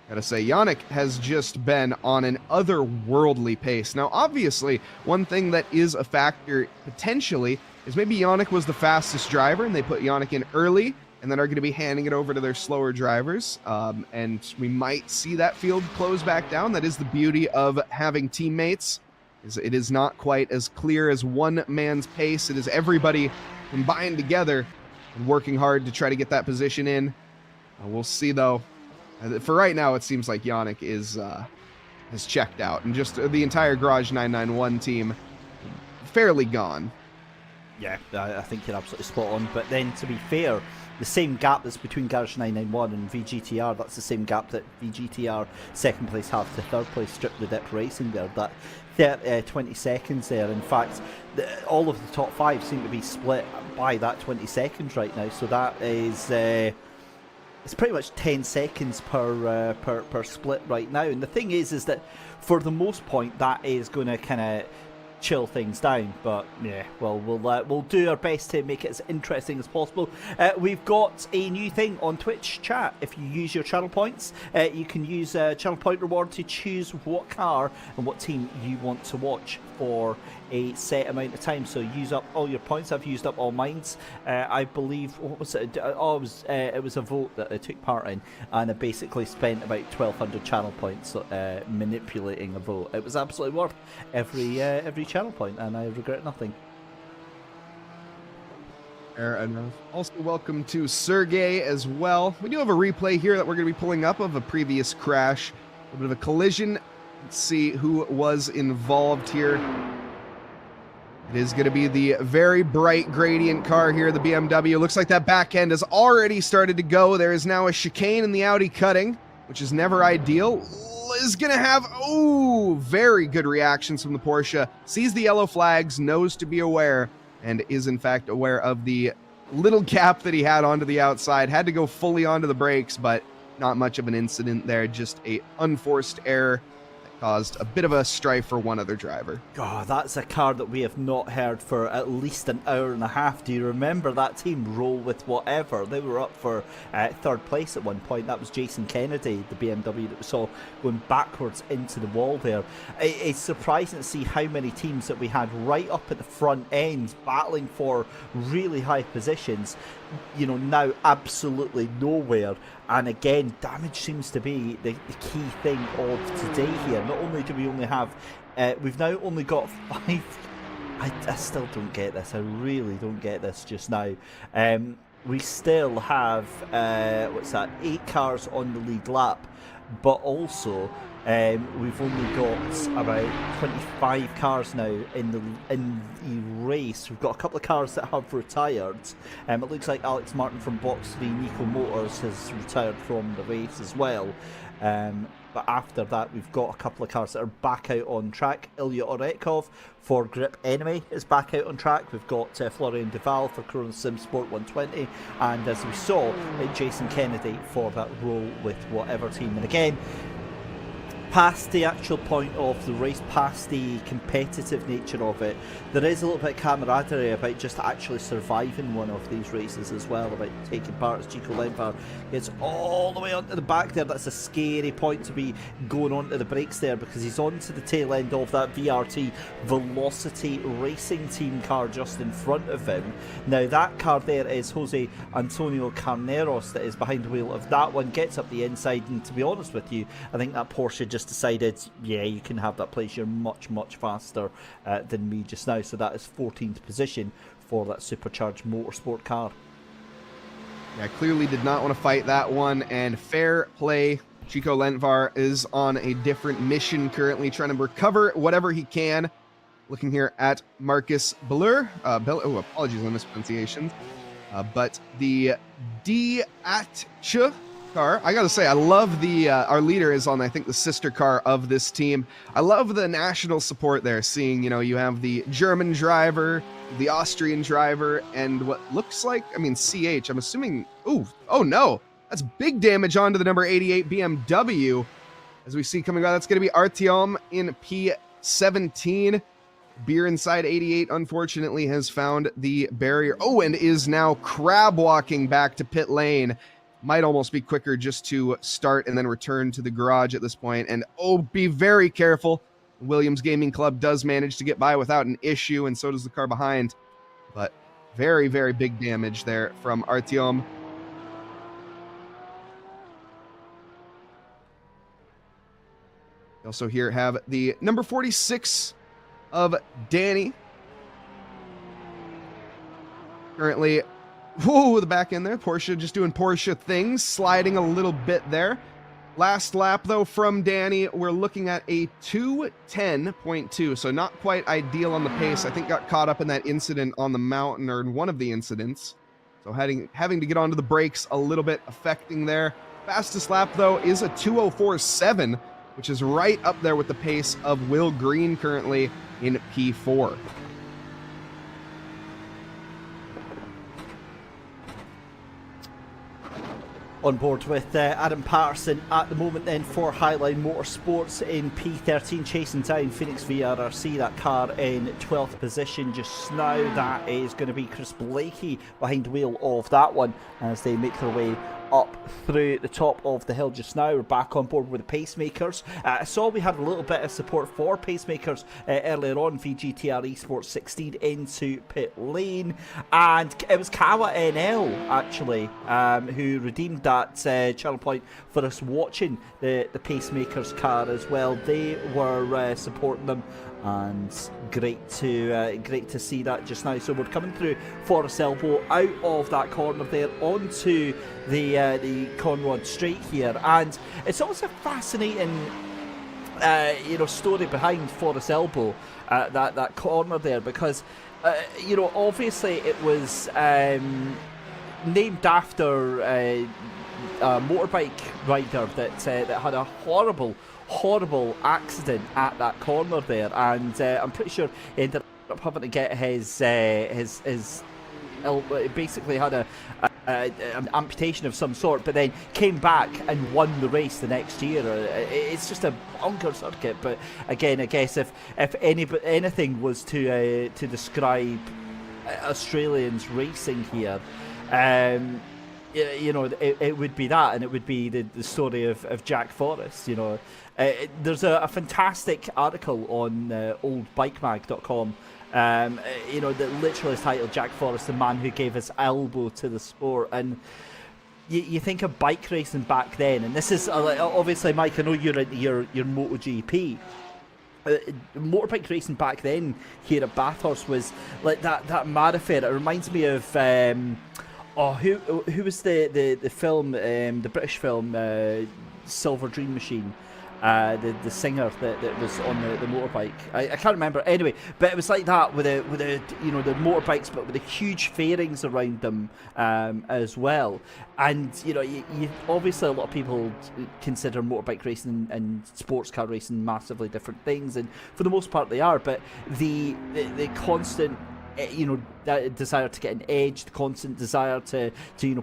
Gotta say, Yannick has just been on an otherworldly pace. Now, obviously, one thing that is a factor potentially is maybe Yannick was the fastest driver and they put Yannick in early and then are going to be handing it over to their slower drivers. And we might see that field close back down. That is the beauty of having teammates. It is not quite as clear as one man's pace. It is everybody combined together and working hard to try to get that position in. We'll see, though. For right now, it seems like Yannick has checked out. And just the entire Garage 991 team, fairly gone. Yeah, I think you're absolutely spot on. But then, to be fair, the same gap that's between Garage 991 and VGTR, that's the same gap that VGTR second place have to third place Strip the Dip Racing there. That 20 seconds there. In fact, all of the top five seem to be split by that 20 seconds right now. So that is... it's pretty much 10 seconds per split right now. And the thing is that for the most part, that is going to kind of chill things down. But yeah, well, we'll do our best to make it as interesting as possible. We've got a new thing on Twitch chat. If you use your channel points, you can use channel point reward to choose what car and what team you want to watch for a set amount of time. So use up all your points. I've used up all mine. I believe, what was it? Oh, it was a vote that I took part in, and I basically spent about 1,200 channel points manipulating a vote. It was absolutely worth every channel point, and I regret nothing. Fair enough. Also, welcome to Sergey as well. We do have a replay here that we're going to be pulling up of a previous crash, a bit of a collision. Let's see who was involved here. It is going to be the very bright gradient car here, the BMW. Looks like that back end has already started to go. There is now a chicane in the Audi cutting, which is never ideal. Is going to have, very good reactions from the Porsche. Sees the yellow flags, knows to be aware, and is in fact aware of the little gap that he had onto the outside. Had to go fully onto the brakes, but not much of an incident there. Just a unforced error that caused a bit of a strife for one other driver. God, that's a car that we have not heard for at least an hour and a half. Do you remember that team Roll With Whatever? They were up for third place at one point. That was Jason Kennedy, the BMW that we saw going backwards into the wall there. It's surprising to see how many teams that we had right up at the front end battling for really high positions, you know, now absolutely nowhere. And again, damage seems to be the key thing of today here. Not only do we only have we've now only got 5. I still don't get this. I really don't get this just now. We still have 8 cars on the lead lap, but also we've only got about 25 cars now in the race. We've got a couple of cars that have retired. It looks like Alex Martin from Box 3 Nico Motors has retired from the race as well. But after that, we've got a couple of cars that are back out on track. Ilya Oretkov for Grip Enemy is back out on track. We've got Florian Duval for Chrono Sim Sport 120. And as we saw, Jason Kennedy for that Roll With Whatever team. And again, past the actual point of the race, past the competitive nature of it, there is a little bit of camaraderie about just actually surviving one of these races as well, about taking part. As Chico Lenvar gets all the way onto the back there. That's a scary point to be going onto the brakes there, because he's onto the tail end of that VRT Velocity Racing Team car just in front of him. Now that car there is Jose Antonio Carneros that is behind the wheel of that one, gets up the inside, and to be honest with you, I think that Porsche just decided, yeah, you can have that place, you're much faster than me just now. So that is 14th position for that supercharged motorsport car. Yeah, clearly did not want to fight that one, and fair play. Chico Lentvar is on a different mission currently, trying to recover whatever he can. Looking here at Marcus Bellur. Apologies on mispronunciation. But the Diatch car, I gotta say, I love the our leader is on, I think, the sister car of this team. I love the national support there, seeing, you know, you have the German driver, the Austrian driver, and what looks like, I mean, CH, I'm assuming, oh no, that's big damage onto the number 88 BMW. As we see coming by, that's going to be Artyom in P17. Beer Inside 88, unfortunately, has found the barrier. And is now crab walking back to pit lane. Might almost be quicker just to start and then return to the garage at this point. And be very careful. Williams Gaming Club does manage to get by without an issue, and so does the car behind. But very, very big damage there from Artyom. We also here have the number 46 of Danny. Currently, the back end there. Porsche just doing Porsche things, sliding a little bit there. Last lap, though, from Danny, we're looking at a 2:10.2, so not quite ideal on the pace. I think got caught up in that incident on the mountain, or in one of the incidents. So having to get onto the brakes a little bit, affecting there. Fastest lap, though, is a 2:04.7, which is right up there with the pace of Will Green currently in P4. On board with Adam Patterson at the moment then for Highline Motorsports in P13, chasing down Phoenix VRRC, that car in 12th position just now. That is going to be Chris Blakey behind the wheel of that one as they make their way up through the top of the hill just now. We're back on board with the pacemakers. I saw we had a little bit of support for pacemakers earlier on. VGTR Esports 16 into pit lane, and it was Kawa NL actually who redeemed that channel point for us watching the pacemakers car as well. They were supporting them, and great to see that just now. So we're coming through Forest Elbow out of that corner there onto the Conrod Straight here, and it's always a fascinating story behind Forest Elbow, that corner there, because obviously it was named after a motorbike rider that had a horrible accident at that corner there, and I'm pretty sure he ended up having to get his basically had an amputation of some sort, but then came back and won the race the next year. It's just a bonkers circuit. But again, I guess if anything was to describe Australians racing here, it would be that, and it would be the story of Jack Forrest. There's a fantastic article on oldbikemag.com that literally is titled "Jack Forrest, the man who gave his elbow to the sport." And you think of bike racing back then, and this is obviously, Mike, I know you're into your MotoGP. Motorbike racing back then here at Bathurst was like that mad affair. It reminds me of who was the film, the British film Silver Dream Machine, the singer that was on the motorbike. I can't remember. Anyway, but it was like that with the the motorbikes, but with the huge fairings around them as well. And you obviously, a lot of people consider motorbike racing and sports car racing massively different things, and for the most part they are. But the constant that desire to get an edge, the constant desire to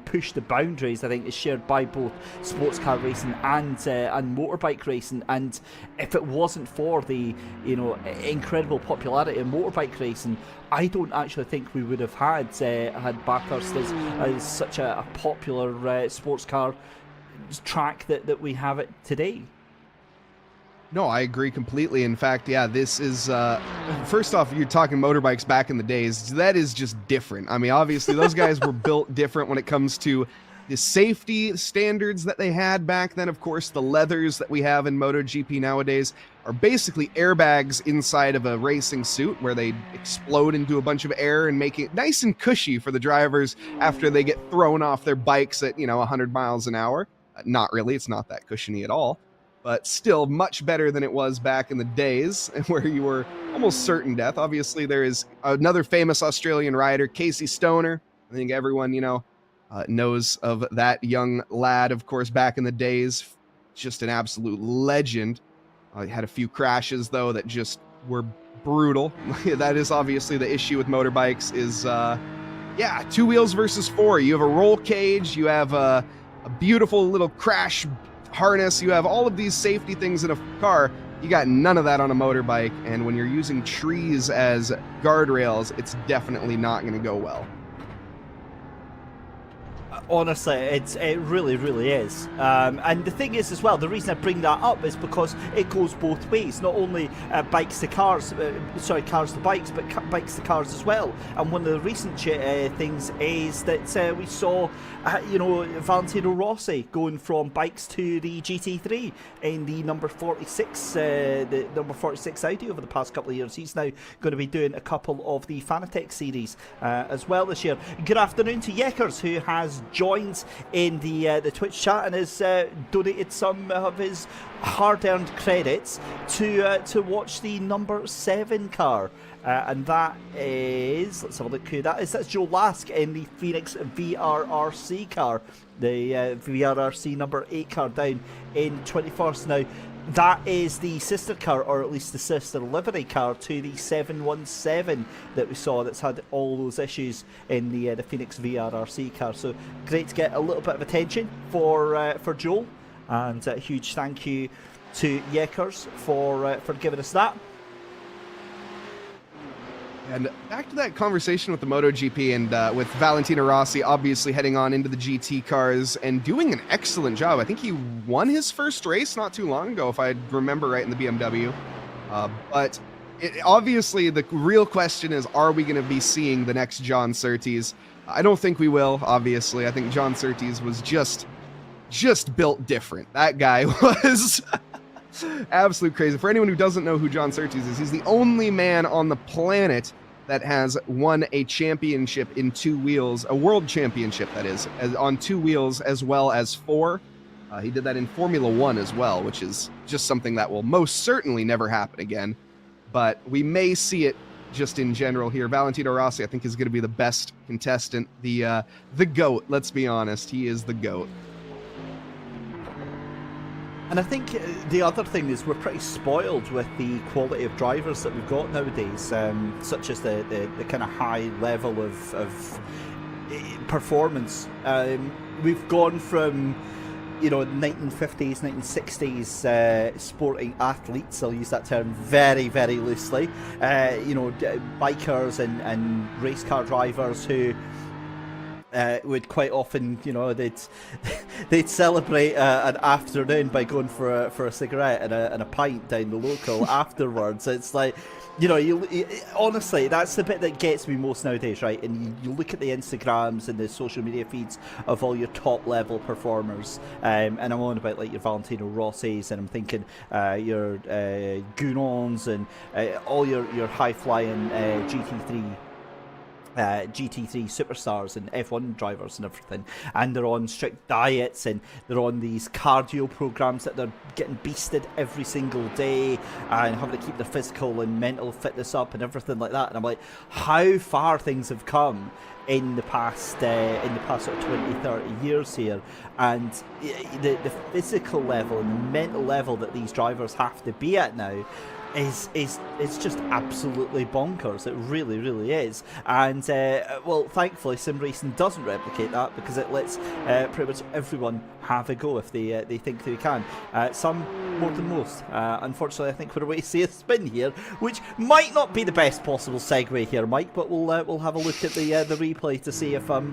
push the boundaries, I think is shared by both sports car racing and motorbike racing. And if it wasn't for the incredible popularity of motorbike racing, I don't actually think we would have had Bathurst as such a popular sports car track that we have it today. No, I agree completely. In fact, yeah, this is, first off, you're talking motorbikes back in the days. That is just different. I mean, obviously, those guys were built different when it comes to the safety standards that they had back then. Of course, the leathers that we have in MotoGP nowadays are basically airbags inside of a racing suit where they explode into a bunch of air and make it nice and cushy for the drivers after they get thrown off their bikes at, 100 miles an hour. Not really. It's not that cushiony at all. But still much better than it was back in the days where you were almost certain death. Obviously, there is another famous Australian rider, Casey Stoner. I think everyone, knows of that young lad, of course, back in the days. Just an absolute legend. He had a few crashes, though, that just were brutal. That is obviously the issue with motorbikes is, 2 wheels versus 4. You have a roll cage. You have a beautiful little crash harness. You have all of these safety things in a car. You got none of that on a motorbike, and when you're using trees as guardrails, it's definitely not going to go well. Honestly, it really is. And the thing is as well, the reason I bring that up is because it goes both ways. Not only bikes to cars, cars to bikes, but bikes to cars as well. And one of the recent things is that we saw, Valentino Rossi going from bikes to the GT3 in the number 46, the number 46 Audi over the past couple of years. He's now going to be doing a couple of the Fanatec series as well this year. Good afternoon to Yekers, who has joined in the Twitch chat and has donated some of his hard-earned credits to watch the number 7 car, and that is, let's have a look who that is. That's Joe Lask in the Phoenix VRRC car, the VRRC number 8 car down in 21st. Now, that is the sister car, or at least the sister livery car, to the 717 that we saw that's had all those issues in the Phoenix VRRC car. So great to get a little bit of attention for Joel, and a huge thank you to Yekers for giving us that. And back to that conversation with the MotoGP and with Valentino Rossi obviously heading on into the GT cars and doing an excellent job. I think he won his first race not too long ago, if I remember right, in the BMW. But obviously the real question is, are we going to be seeing the next John Surtees? I don't think we will, obviously. I think John Surtees was just built different. That guy was... absolute crazy. For anyone who doesn't know who John Surtees is, he's the only man on the planet that has won a championship in 2 wheels, a world championship, that is, on 2 wheels as well as 4. He did that in Formula 1 as well, which is just something that will most certainly never happen again. But we may see it just in general here. Valentino Rossi, I think, is going to be the best contestant, the GOAT. Let's be honest, he is the GOAT. And I think the other thing is we're pretty spoiled with the quality of drivers that we've got nowadays, such as the kind of high level of performance. We've gone from, 1950s, 1960s sporting athletes, I'll use that term very, very loosely, bikers and race car drivers who would quite often, they'd celebrate an afternoon by going for a cigarette and a pint down the local afterwards. It's like, honestly, that's the bit that gets me most nowadays, right? And you look at the Instagrams and the social media feeds of all your top level performers, and I'm on about like your Valentino Rossi's, and I'm thinking your Gunons and all your high flying GT3 superstars and F1 drivers and everything, and they're on strict diets and they're on these cardio programs that they're getting beasted every single day and having to keep their physical and mental fitness up and everything like that. And I'm like, how far things have come in the past sort of 20-30 years here, and the physical level and the mental level that these drivers have to be at now is just absolutely bonkers. It really, really is. And well, thankfully sim racing doesn't replicate that, because it lets pretty much everyone have a go if they think they can. Some more than most. Unfortunately, I think we're away to see a spin here, which might not be the best possible segue here, Mike, but we'll have a look at the replay to see if I'm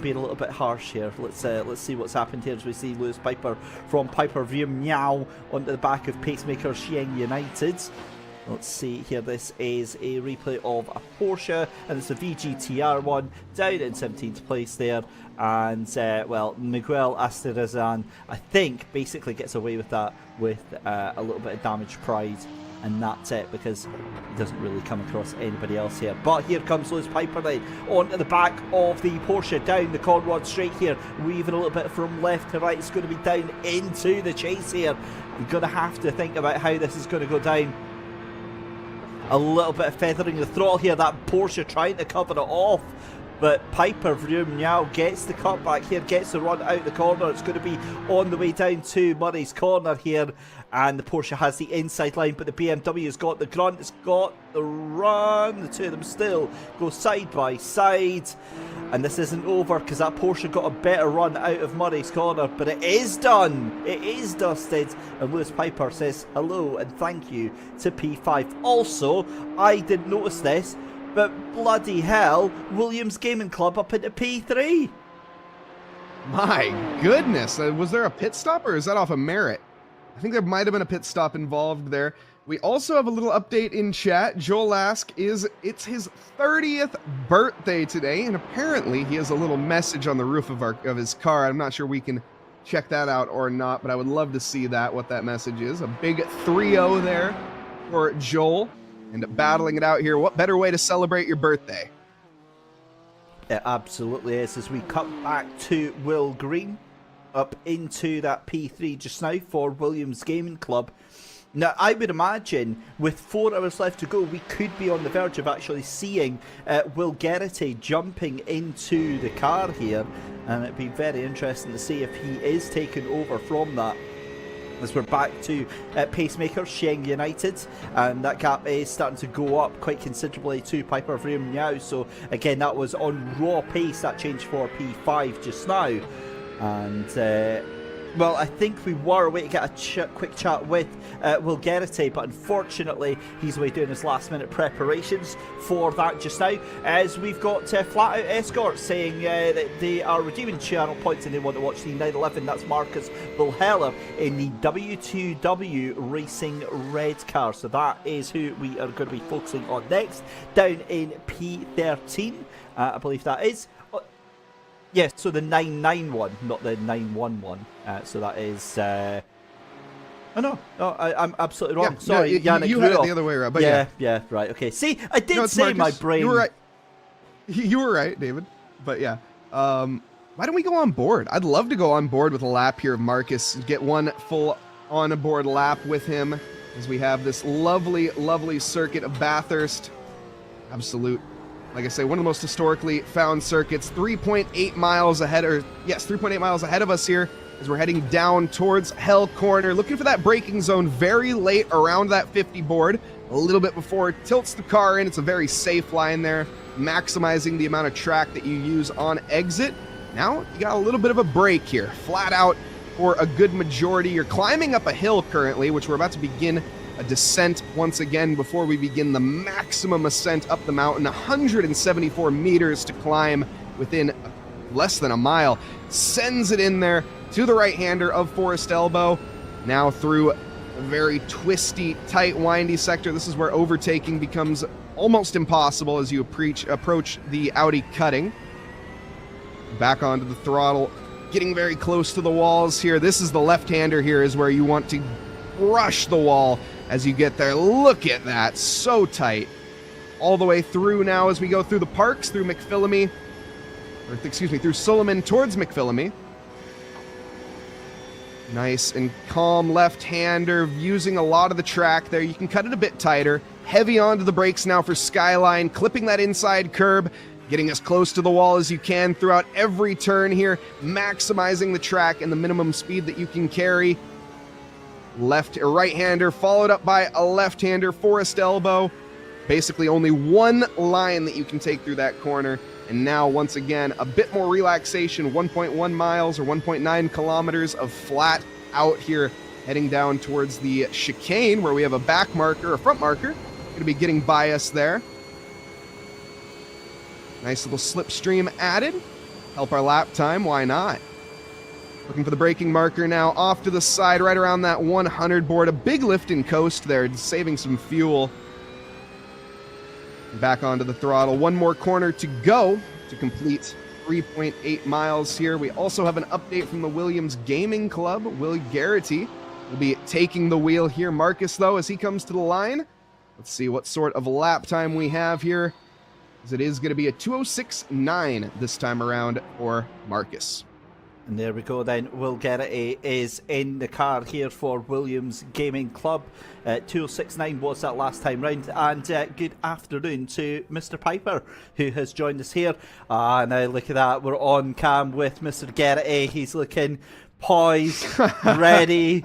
being a little bit harsh here. Let's see what's happened here as we see Lewis Piper from Piper Vrumyao onto the back of pacemaker Xieng United. Let's see here. This is a replay of a Porsche, and it's a VGTR one down in 17th place there. And well, Miguel Asterizan, I think, basically gets away with that with a little bit of damaged pride. And that's it, because he doesn't really come across anybody else here. But here comes Lewis Piper then onto the back of the Porsche, down the Conrad straight here, weaving a little bit from left to right. It's going to be down into the chase here. You're going to have to think about how this is going to go down. A little bit of feathering the throttle here, that Porsche trying to cover it off. But Piper Vrumyao gets the cutback here, gets the run out the corner. It's going to be on the way down to Murray's corner here. And the Porsche has the inside line, but the BMW has got the grunt, it's got the run. The two of them still go side by side. And this isn't over, because that Porsche got a better run out of Murray's corner. But it is done. It is dusted. And Lewis Piper says hello and thank you to P5. Also, I didn't notice this, but bloody hell, Williams Gaming Club up into P3. My goodness. Was there a pit stop, or is that off of merit? I think there might have been a pit stop involved there. We also have a little update in chat. Joel Lask it's his 30th birthday today, and apparently he has a little message on the roof of his car. I'm not sure we can check that out or not, but I would love to see what that message is. A big 3-0 there for Joel, and battling it out here. What better way to celebrate your birthday? It absolutely is, as we cut back to Will Green up into that P3 just now for Williams Gaming Club. Now, I would imagine with 4 hours left to go, we could be on the verge of actually seeing Will Gerety jumping into the car here, and it'd be very interesting to see if he is taken over from that. as we're back to pacemakers, Sheng United, and that gap is starting to go up quite considerably to Piper Vroom now. So again, that was on raw pace, that change for P5 just now. And well, I think we were away to get a quick chat with Wilgerity, but unfortunately he's away doing his last minute preparations for that just now, as we've got Flat Out Escort saying that they are redeeming channel points and they want to watch the 911. That's Marcus Wilheller in the W2W Racing Red car, so that is who we are going to be focusing on next, down in P13, I believe that is. Yes, so the 991, not the 911. So that is. Oh no, I'm absolutely wrong. Yeah, Sorry, no, Yannick. you had it the other way around, but yeah, right. Okay. See, I did No, say Marcus. my brain. You were right. You were right, David. But yeah, why don't we go on board? I'd love to go on board with a lap here of Marcus. Get one full on board lap with him, as we have this lovely, lovely circuit of Bathurst. Absolute. Like I say, one of the most historically found circuits, 3.8 miles ahead, or yes, 3.8 miles ahead of us here as we're heading down towards Hell Corner, looking for that braking zone very late around that 50 board, a little bit before it tilts the car in. It's a very safe line there, maximizing the amount of track that you use on exit. Now you got a little bit of a break here, flat out for a good majority. You're climbing up a hill currently, which we're about to begin a descent once again before we begin the maximum ascent up the mountain. 174 meters to climb within less than a mile. Sends it in there to the right-hander of Forest Elbow. Now through a very twisty, tight, windy sector. This is where overtaking becomes almost impossible as you approach the Audi cutting. Back onto the throttle, getting very close to the walls here. This is the left-hander here, is where you want to rush the wall as you get there. Look at that, so tight. All the way through now as we go through the parks, through McPhillamy, or excuse me, through Suleiman towards McPhillamy. Nice and calm left-hander, using a lot of the track there. You can cut it a bit tighter. Heavy onto the brakes now for Skyline, clipping that inside curb, getting as close to the wall as you can throughout every turn here, maximizing the track and the minimum speed that you can carry. Left or right-hander, followed up by a left-hander, Forest Elbow. Basically only one line that you can take through that corner. And now, once again, a bit more relaxation, 1.1 miles or 1.9 kilometers of flat out here, heading down towards the chicane, where we have a back marker, a front marker, going to be getting by us there. Nice little slipstream added. Help our lap time, why not? Looking for the braking marker now, off to the side, right around that 100 board. A big lift and coast there, saving some fuel. Back onto the throttle. One more corner to go to complete 3.8 miles here. We also have an update from the Williams Gaming Club. Will Garrity will be taking the wheel here. Marcus, though, as he comes to the line. Let's see what sort of lap time we have here, as it is going to be a 2:06.9 this time around for Marcus. And there we go then, Will Garrity is in the car here for Williams Gaming Club. 2:06.9 was that last time round. And good afternoon to Mr. Piper, who has joined us here. Now look at that, we're on cam with Mr. Garrity. He's looking poised, ready,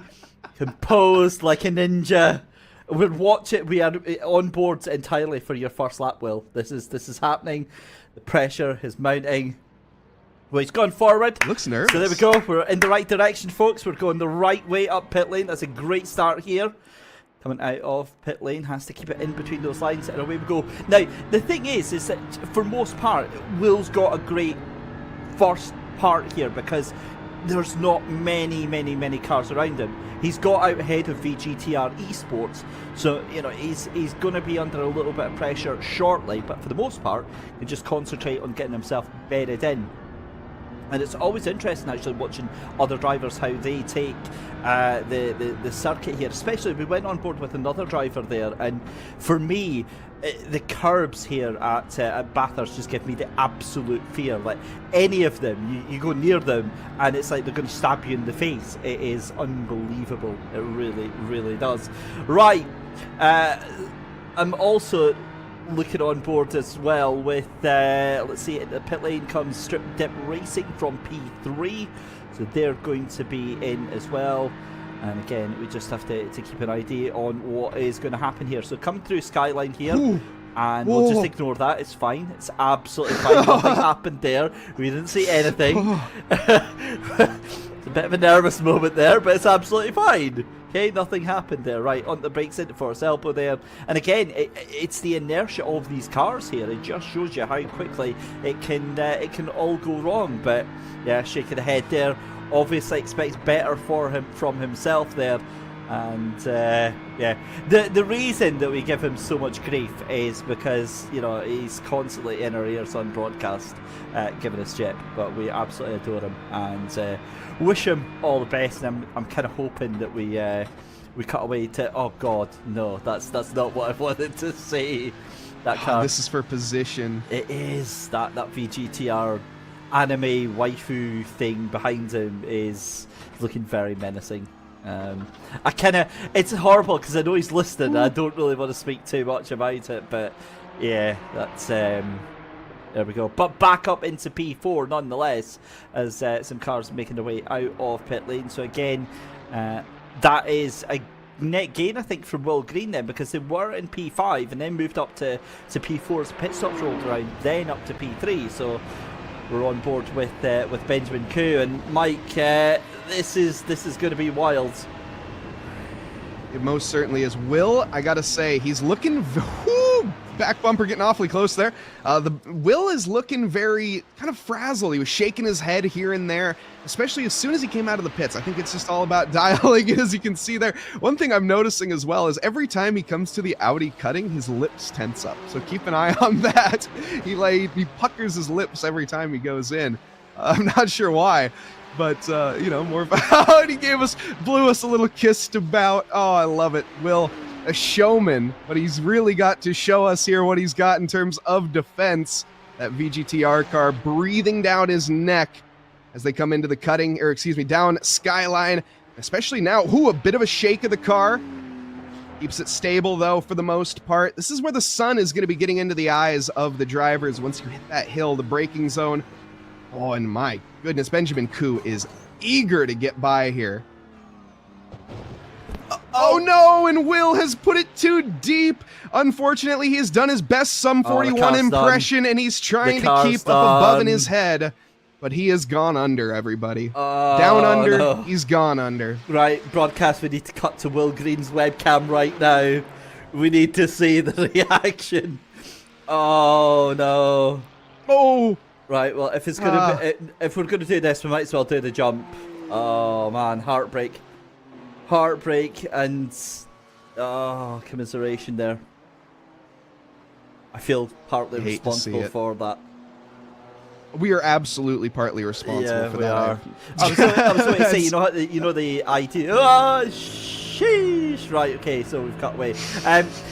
composed like a ninja. We'll watch it. We are on board entirely for your first lap, Will. This is happening. The pressure is mounting. Well, he's gone forward. Looks nervous. So there we go. We're in the right direction, folks. We're going the right way up pit lane. That's a great start here. Coming out of pit lane. Has to keep it in between those lines. And away we go. Now, the thing is that for most part, Will's got a great first part here because there's not many cars around him. He's got out ahead of VGTR Esports, so you know he's going to be under a little bit of pressure shortly, but for the most part, he just concentrate on getting himself bedded in. And it's always interesting actually watching other drivers how they take the circuit here. Especially we went on board with another driver there, and for me, the curbs here at Bathurst just give me the absolute fear. Like any of them, you go near them, and it's like they're going to stab you in the face. It is unbelievable. It really does. Right, I'm also looking on board as well with let's see, the pit lane comes Strip Dip Racing from P3, so they're going to be in as well. And again, we just have to keep an idea on what is going to happen here. So coming through Skyline here. Ooh. And we'll just ignore that. It's fine. It's absolutely fine. Nothing happened there. We didn't see anything. It's a bit of a nervous moment there, but it's absolutely fine. Okay, nothing happened there. Right, on the brakes into force elbow there. And again, it's the inertia of these cars here. It just shows you how quickly it can all go wrong. But yeah, shaking the head there. Obviously expects better from himself there. And yeah, the reason that we give him so much grief is because, you know, he's constantly in our ears on broadcast giving us jip, but we absolutely adore him and wish him all the best. And I'm kind of hoping that we cut away to, oh god, no, that's not what I wanted to say. That car, this is for position. it is that VGTR anime waifu thing behind him is looking very menacing. It's horrible because I know he's listening. I don't really want to speak too much about it, but yeah, that's there we go. But back up into P4 nonetheless, as some cars making their way out of pit lane. So again, that is a net gain, I think, from Will Green then, because they were in P5 and then moved up to P4 as pit stops rolled around, then up to P3. So we're on board with Benjamin Koo and Mike. This is going to be wild. It most certainly is. Will, I gotta say, he's looking. Whoo, back bumper getting awfully close there. Will is looking very kind of frazzled. He was shaking his head here and there, especially as soon as he came out of the pits. I think it's just all about dialing it, as you can see there. One thing I'm noticing as well is every time he comes to the Audi cutting, his lips tense up. So keep an eye on that. He puckers his lips every time he goes in. I'm not sure why. But, you know, more about he blew us a little kiss to bout. Oh, I love it. Will, a showman, but he's really got to show us here what he's got in terms of defense. That VGTR car breathing down his neck as they come into the cutting, or excuse me, down Skyline. Especially now, a bit of a shake of the car. Keeps it stable, though, for the most part. This is where the sun is going to be getting into the eyes of the drivers once you hit that hill, the braking zone. Oh, and my goodness, Benjamin Koo is eager to get by here. Oh no, and Will has put it too deep. Unfortunately, he has done his best Sum 41 impression, and he's trying to keep up above in his head. But he has gone under, everybody. Down under, no. He's gone under. Right, broadcast, we need to cut to Will Green's webcam right now. We need to see the reaction. Oh no. Oh. Right, well, if we're gonna do this, we might as well do the jump. Oh man, heartbreak and commiseration there. I feel partly responsible for that. We are absolutely partly responsible for that. I was going to say, you know the idea. Oh, sheesh. Right, okay, so we've cut away.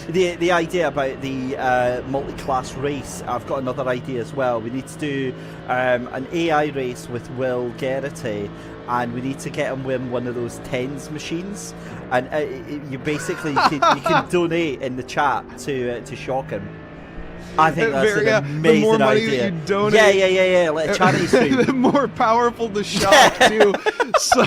The idea about the multi-class race, I've got another idea as well. We need to do an AI race with Will Garrity, and we need to get him win one of those tens machines. And you basically you can donate in the chat to shock him. I think that's an amazing the more money idea. That you donate, yeah. Like a charity stream. The more powerful the shock too. So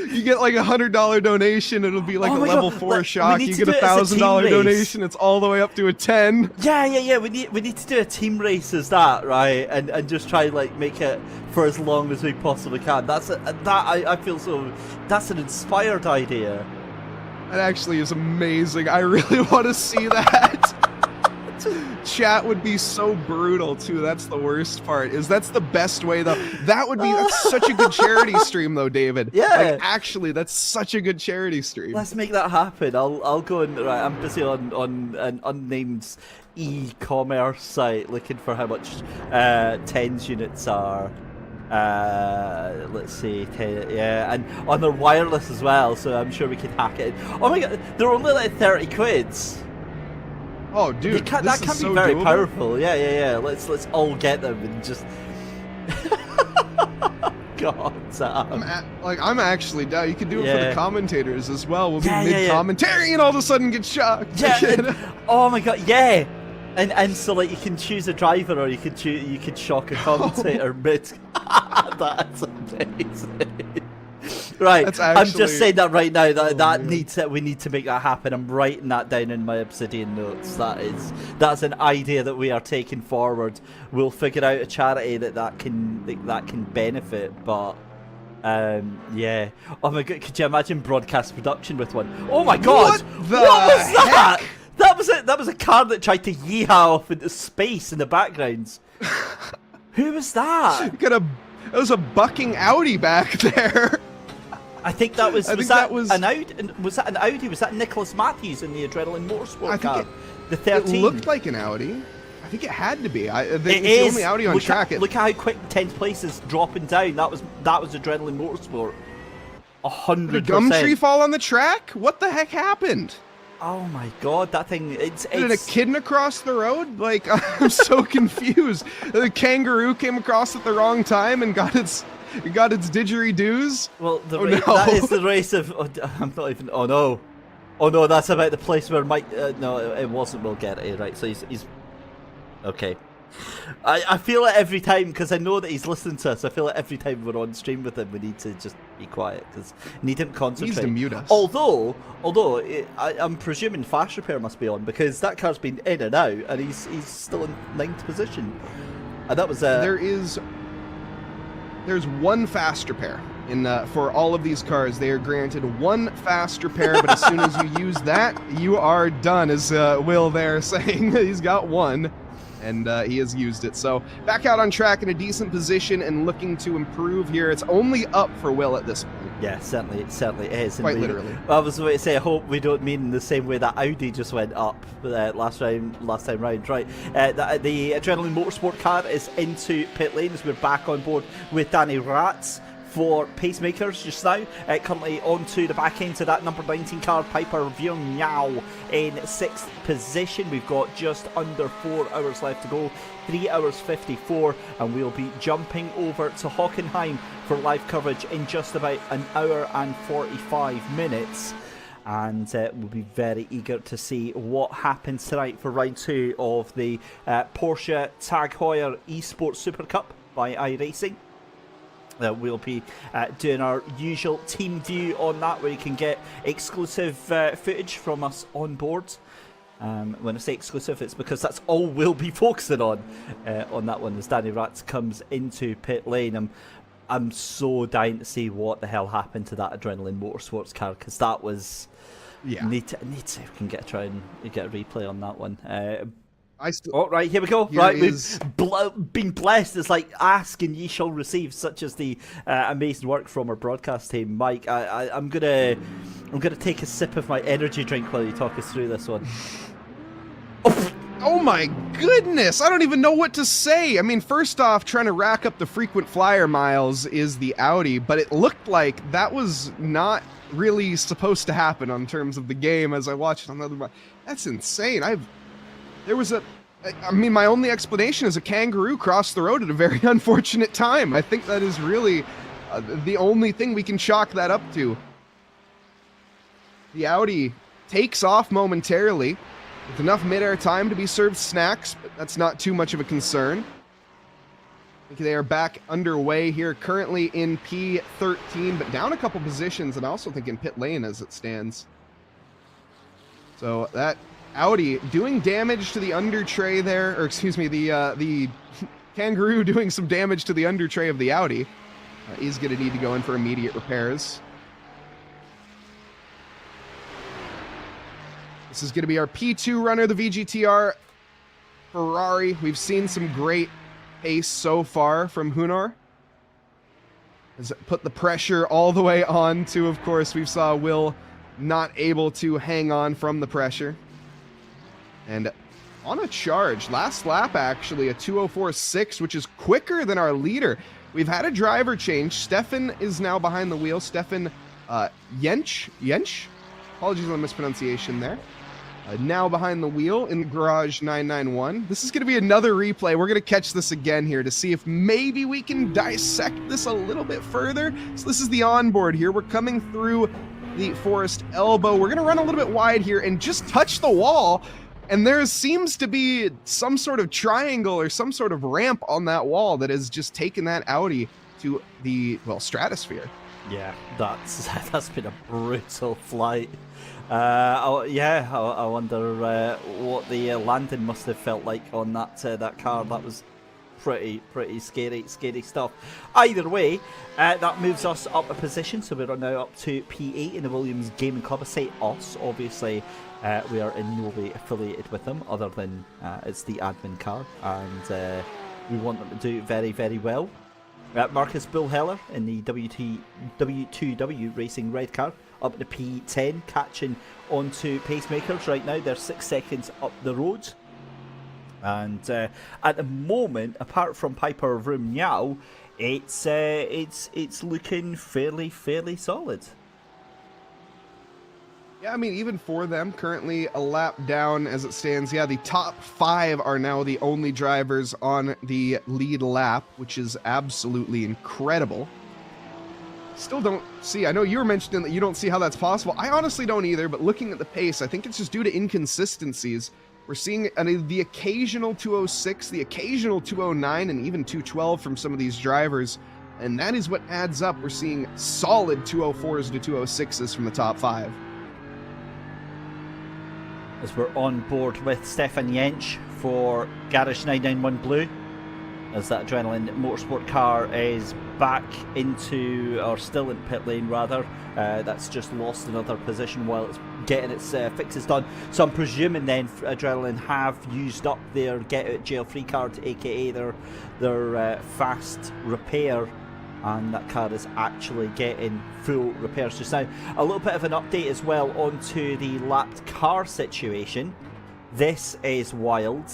you get like $100 donation, it'll be like a level 4 shock. You get $1,000 donation, it's all the way up to a 10. Yeah. We need to do a team race as that, right? And just try like make it for as long as we possibly can. I feel so. That's an inspired idea. That actually is amazing. I really want to see that. Chat would be so brutal too. That's the worst part. That's the best way though. That's such a good charity stream though, David. Yeah. Like, actually, that's such a good charity stream. Let's make that happen. I'll go and right. I'm busy on an unnamed e-commerce site looking for how much tens units are. Let's see, yeah, and on their wireless as well. So I'm sure we can hack it. Oh my god, they're only like 30 quids. Oh, dude, that can be very powerful. Yeah. Let's all get them and just. God, I'm actually down. You could do it for the commentators as well. We'll be mid-commentary and all of a sudden get shocked. Yeah. Oh my god, yeah. And so like you can choose a driver or you could shock a commentator mid. That's amazing. Right, That's I'm actually- just saying that right now. That man. we need to make that happen. I'm writing that down in my Obsidian notes. That's an idea that we are taking forward. We'll figure out a charity that can benefit. But yeah. Oh my god, could you imagine broadcast production with one? Oh my god, What the was that? heck? That was a car that tried to yeehaw off into space in the background. Who was that? It was a bucking Audi back there. I think that was. I Was think that that was- an Audi? Was that an Audi? Was that Nicholas Matthews in the Adrenaline Motorsport I think car? it- The 13. It looked like an Audi. I think it had to be. It's It the is. only Audi on look track. Look at how quick 10th place is dropping down. That was Adrenaline Motorsport. Did a 100%. gum tree fall on the track? What the heck happened? Oh my god, that thing! It's Did a kitten across the road? Like, I'm so confused. The kangaroo came across at the wrong time and got its didgeridoos. Well, Oh, that no. is the race of. I'm not even. Oh no, oh no, that's about the place where Mike. No, it wasn't Will Getty, right? So he's okay. I feel it every time because I know that he's listening to us. I feel it every time we're on stream with him. We need to just be quiet because need him to concentrate. Needs to mute us. Although I'm presuming fast repair must be on because that car's been in and out and he's still in 9th position. And that was There's one fast repair in for all of these cars. They are granted one fast repair, but as soon as you use that, you are done. As Will there saying he's got one. And he has used it. So back out on track in a decent position and looking to improve here. It's only up for Will at this point. Yeah, certainly it is. Quite And literally. I was about to say, I hope we don't mean the same way that Audi just went up last time round, right? The Adrenaline Motorsport car is into pit lane as we're back on board with Danny Ratz for pacemakers just now. Currently onto the back end to that number 19 car, Piper Vignal in 6th position. We've got just under 4 hours left to go, 3 hours 54, and we'll be jumping over to Hockenheim for live coverage in just about an hour and 45 minutes. And we'll be very eager to see what happens tonight for round 2 of the Porsche Tag Heuer Esports Super Cup by iRacing. We'll be doing our usual team view on that, where you can get exclusive footage from us on board. When I say exclusive, it's because that's all we'll be focusing on that one as Danny Ratz comes into pit lane. I'm so dying to see what the hell happened to that Adrenaline Motorsports car, because that was... Yeah. Need to try and get a replay on that one. Oh, right, here we go. Here Right, is- we've been blessed. It's like ask and ye shall receive, such as the amazing work from our broadcast team. Mike, I'm gonna take a sip of my energy drink while you talk us through this one. Oh my goodness! I don't even know what to say. I mean, first off, trying to rack up the frequent flyer miles is the Audi, but it looked like that was not really supposed to happen on terms of the game as I watched it on the other. That's insane. I mean, my only explanation is a kangaroo crossed the road at a very unfortunate time. I think that is really the only thing we can chalk that up to. The Audi takes off momentarily with enough mid-air time to be served snacks, but that's not too much of a concern. I think they are back underway here, currently in P13, but down a couple positions, and I also think in pit lane as it stands. So that Audi doing damage to the under tray there, or excuse me, the kangaroo doing some damage to the under tray of the Audi. Is going to need to go in for immediate repairs. This is going to be our P2 runner, the VGTR Ferrari. We've seen some great pace so far from Hunar. Has put the pressure all the way on to, of course, we saw Will not able to hang on from the pressure. And on a charge, last lap actually, a 2:04.6, which is quicker than our leader. We've had a driver change. Stefan is now behind the wheel. Stefan Jensch? Apologies on the mispronunciation there. Now behind the wheel in Garage 991. This is going to be another replay. We're going to catch this again here to see if maybe we can dissect this a little bit further. So this is the onboard here. We're coming through the Forest Elbow. We're going to run a little bit wide here and just touch the wall. And there seems to be some sort of triangle or some sort of ramp on that wall that has just taken that Audi to the, well, stratosphere. Yeah, that's been a brutal flight. I wonder what the landing must have felt like on that car. That was pretty scary stuff. Either way, that moves us up a position, so we're now up to P8 in the Williams Gaming Club. I say us, obviously we are in no way affiliated with them, other than it's the admin car, and we want them to do very well. Marcus Bullheller in the W2W Racing red car up to P10, catching onto pacemakers right now. They're 6 seconds up the road, and at the moment, apart from Piper Rumnyao, it's looking fairly solid. Yeah, I mean, even for them, currently a lap down as it stands. Yeah, the top 5 are now the only drivers on the lead lap, which is absolutely incredible. Still don't see, I know you were mentioning that you don't see how that's possible. I honestly don't either, but looking at the pace, I think it's just due to inconsistencies. We're seeing the occasional 206, the occasional 209, and even 212 from some of these drivers, and that is what adds up. We're seeing solid 204s to 206s from the top 5. As we're on board with Stefan Jensch for Garage 991 Blue, as that Adrenaline Motorsport car is back into, or still in pit lane rather. That's just lost another position while it's getting its fixes done. So I'm presuming then Adrenaline have used up their get out jail free card, aka their fast repair, and that car is actually getting full repairs just now. A little bit of an update as well onto the lapped car situation. This is wild.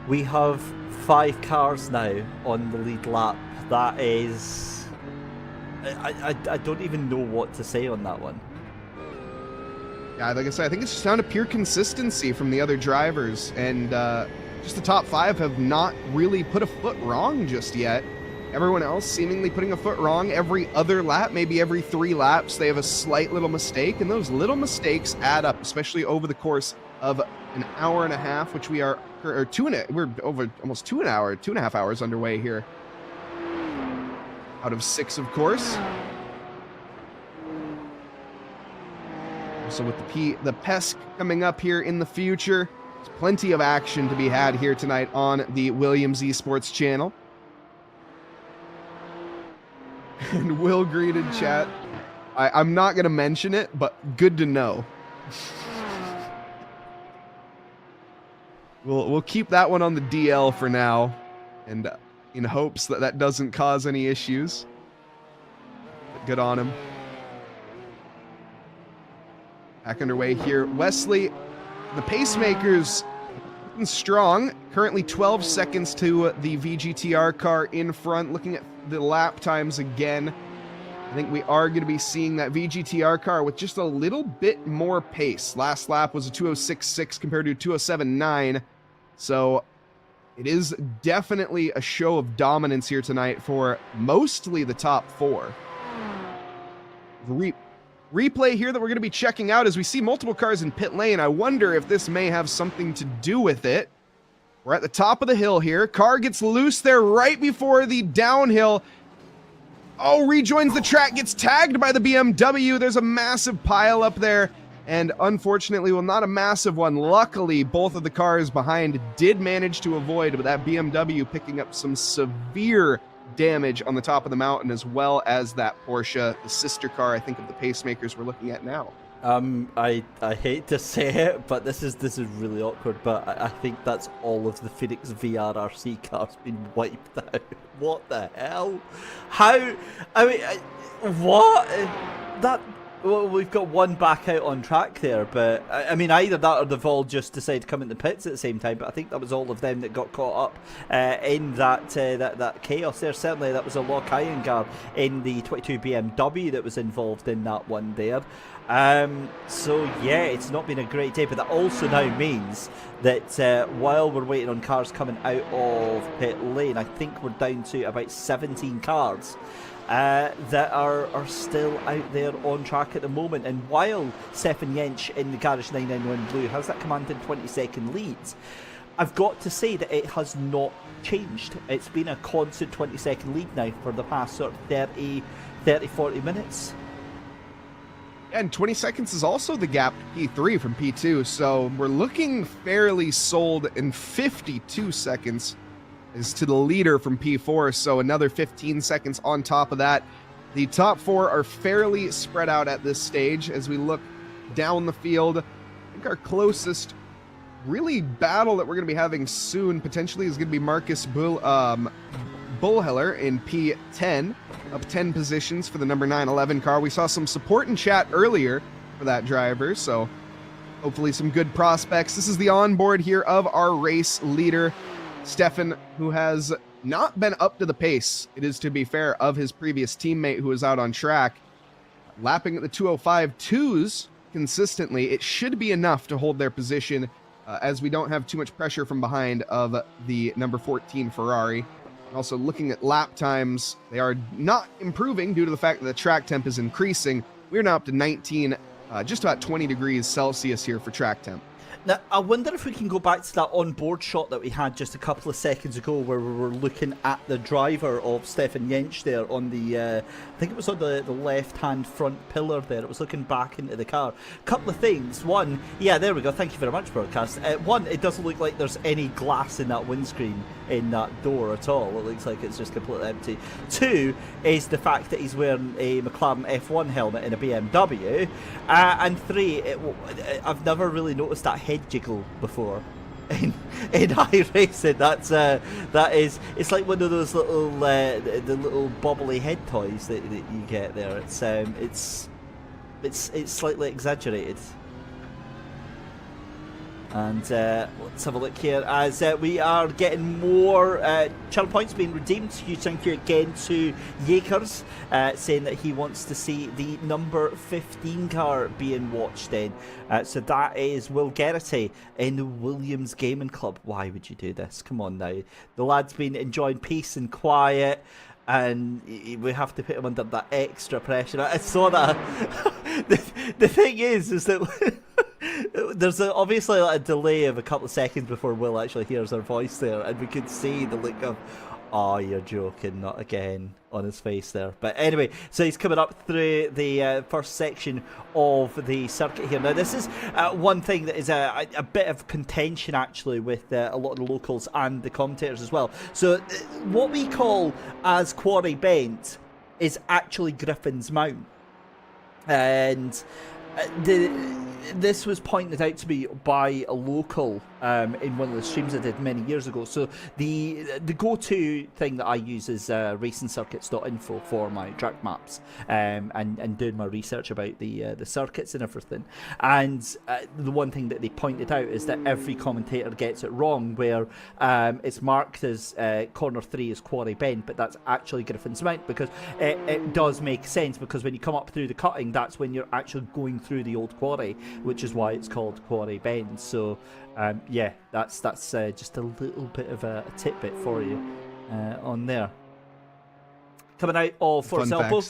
We have 5 cars now on the lead lap. That is... I don't even know what to say on that one. Yeah, like I said, I think it's just down to pure consistency from the other drivers, and just the top 5 have not really put a foot wrong just yet. Everyone else seemingly putting a foot wrong every other lap, maybe every 3 laps. They have a slight little mistake, and those little mistakes add up, especially over the course of an hour and a half, which we are, or we're over almost 2.5 hours underway here. Out of 6, of course. So with the PESC coming up here in the future, there's plenty of action to be had here tonight on the Williams Esports channel. And Will greeted chat. I'm not going to mention it, but good to know. We'll keep that one on the DL for now, and in hopes that that doesn't cause any issues. But good on him. Back underway here. Wesley, the pacemakers looking strong. Currently 12 seconds to the VGTR car in front. Looking at the lap times again, I think we are going to be seeing that VGTR car with just a little bit more pace. Last lap was a 206.6 compared to a 207.9. So it is definitely a show of dominance here tonight for mostly the top 4. Replay here that we're going to be checking out as we see multiple cars in pit lane. I wonder if this may have something to do with it. We're at the top of the hill here. Car gets loose there right before the downhill. Oh, rejoins the track, gets tagged by the BMW. There's a massive pile up there. And unfortunately, well, not a massive one. Luckily, both of the cars behind did manage to avoid, but that BMW picking up some severe damage on the top of the mountain, as well as that Porsche, the sister car, I think, of the pacemakers we're looking at now. I hate to say it, but this is really awkward, but I think that's all of the Phoenix VRRC cars been wiped out. What the hell? How? I mean, what? Well, we've got one back out on track there, but I mean, either that or they've all just decided to come in the pits at the same time. But I think that was all of them that got caught up in that chaos there. Certainly, that was Alok Iyengar in the 22 BMW that was involved in that one there. So yeah, it's not been a great day, but that also now means that while we're waiting on cars coming out of pit lane, I think we're down to about 17 cars that are still out there on track at the moment. And while Stefan Jensch in the Garage 991 Blue has that commanding 20-second lead, I've got to say that it has not changed. It's been a constant 20-second lead now for the past sort of 30-40 minutes. And 20 seconds is also the gap to P3 from P2, so we're looking fairly sold, in 52 seconds is to the leader from P4, so another 15 seconds on top of that. The top four are fairly spread out at this stage as we look down the field. I think our closest really battle that we're going to be having soon potentially is going to be Marcus Bullheller in P10, up 10 positions for the number 911 car. We saw some support in chat earlier for that driver, so hopefully some good prospects. This is the onboard here of our race leader, Stefan, who has not been up to the pace, it is to be fair, of his previous teammate who was out on track. Lapping at the 205.2s consistently, it should be enough to hold their position as we don't have too much pressure from behind of the number 14 Ferrari. Also looking at lap times, they are not improving due to the fact that the track temp is increasing. We're now up to 19, just about 20 degrees Celsius here for track temp. Now, I wonder if we can go back to that on-board shot that we had just a couple of seconds ago where we were looking at the driver of Stefan Jentzsch there on the, I think it was on the left-hand front pillar there. It was looking back into the car. Couple of things. One, yeah, there we go. Thank you very much, broadcast. One, it doesn't look like there's any glass in that windscreen in that door at all. It looks like it's just completely empty. Two is the fact that he's wearing a McLaren F1 helmet in a BMW. And three, I've never really noticed that head jiggle before in iRacing. That is, it's like one of those little the little bobbly head toys that you get there. It's slightly exaggerated. And let's have a look here as we are getting more channel points being redeemed. Huge thank you again to Iyengar, saying that he wants to see the number 15 car being watched in. So that is Will Geraghty in the Williams Gaming Club. Why would you do this? Come on now. The lad's been enjoying peace and quiet, and we have to put him under that extra pressure. I saw that. The thing is that there's obviously a delay of a couple of seconds before Will actually hears our voice there, and we could see the look of, oh, you're joking, not again, on his face there. But anyway, so he's coming up through the first section of the circuit here. Now, this is one thing that is a bit of contention, actually, with a lot of the locals and the commentators as well. So what we call as Quarry Bend is actually Griffin's Mount. And this was pointed out to me by a local in one of the streams I did many years ago. So the go-to thing that I use is racingcircuits.info for my track maps and doing my research about the circuits and everything. And the one thing that they pointed out is that every commentator gets it wrong, where it's marked as corner 3 is Quarry Bend, but that's actually Griffin's Mount, because it does make sense, because when you come up through the cutting, that's when you're actually going through the old quarry, which is why it's called Quarry Bend. So yeah, that's just a little bit of a tidbit for you on there. Coming out of Forest Elbow.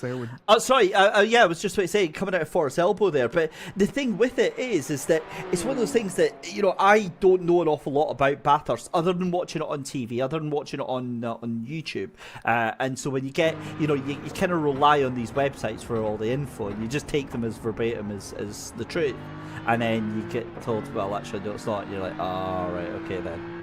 Oh, sorry. Yeah, I was just about to say, coming out of Forest Elbow there. But the thing with it is that it's one of those things that, you know, I don't know an awful lot about Bathurst, other than watching it on TV, other than watching it on YouTube. And so when you get, you know, you kind of rely on these websites for all the info, and you just take them as verbatim as the truth. And then you get told, well, actually, no, it's not. And you're like, oh, right, okay then.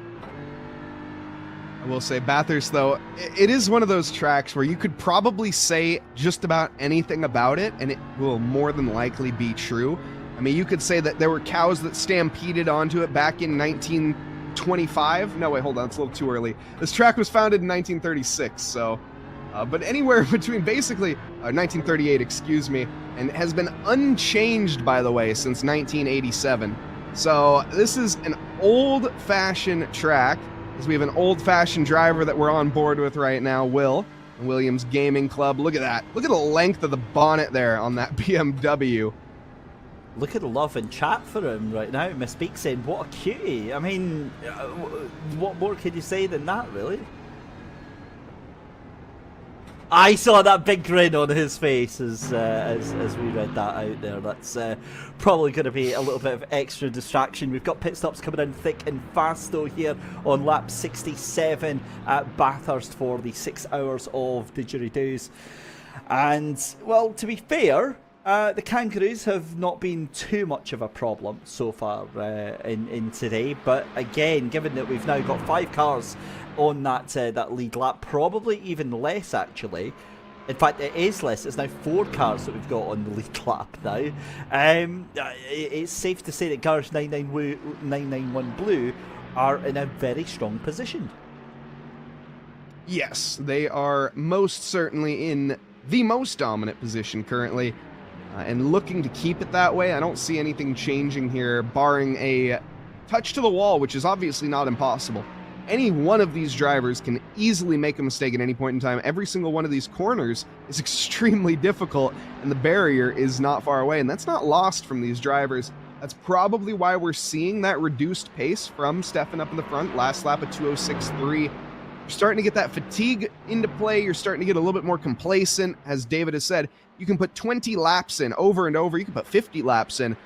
I will say Bathurst, though, it is one of those tracks where you could probably say just about anything about it, and it will more than likely be true. I mean, you could say that there were cows that stampeded onto it back in 1925. No, wait, hold on. It's a little too early. This track was founded in 1936, so... but anywhere between basically... 1938, excuse me, and has been unchanged, by the way, since 1987. So this is an old-fashioned track, as we have an old-fashioned driver that we're on board with right now, Will, and Williams Gaming Club. Look at that. Look at the length of the bonnet there on that BMW. Look at the love in chat for him right now. Miss Beak saying, what a cutie. I mean, what more could you say than that, really? I saw that big grin on his face as we read that out there. That's probably going to be a little bit of extra distraction. We've got pit stops coming in thick and fast though here on lap 67 at Bathurst for the 6 hours of didgeridoos. And, well, to be fair, the Kangaroos have not been too much of a problem so far in today. But again, given that we've now got 5 cars on that lead lap, probably even less actually. In fact, it is less. It's now 4 cars that we've got on the lead lap now. It's safe to say that Garage 991 Blue are in a very strong position. Yes, they are most certainly in the most dominant position currently, and looking to keep it that way. I don't see anything changing here, barring a touch to the wall, which is obviously not impossible. Any one of these drivers can easily make a mistake at any point in time. Every single one of these corners is extremely difficult, and the barrier is not far away, and that's not lost from these drivers. That's probably why we're seeing that reduced pace from Stefan up in the front. Last lap at 2:06.3. You're starting to get that fatigue into play. You're starting to get a little bit more complacent. As David has said, you can put 20 laps in over and over. You can put 50 laps in,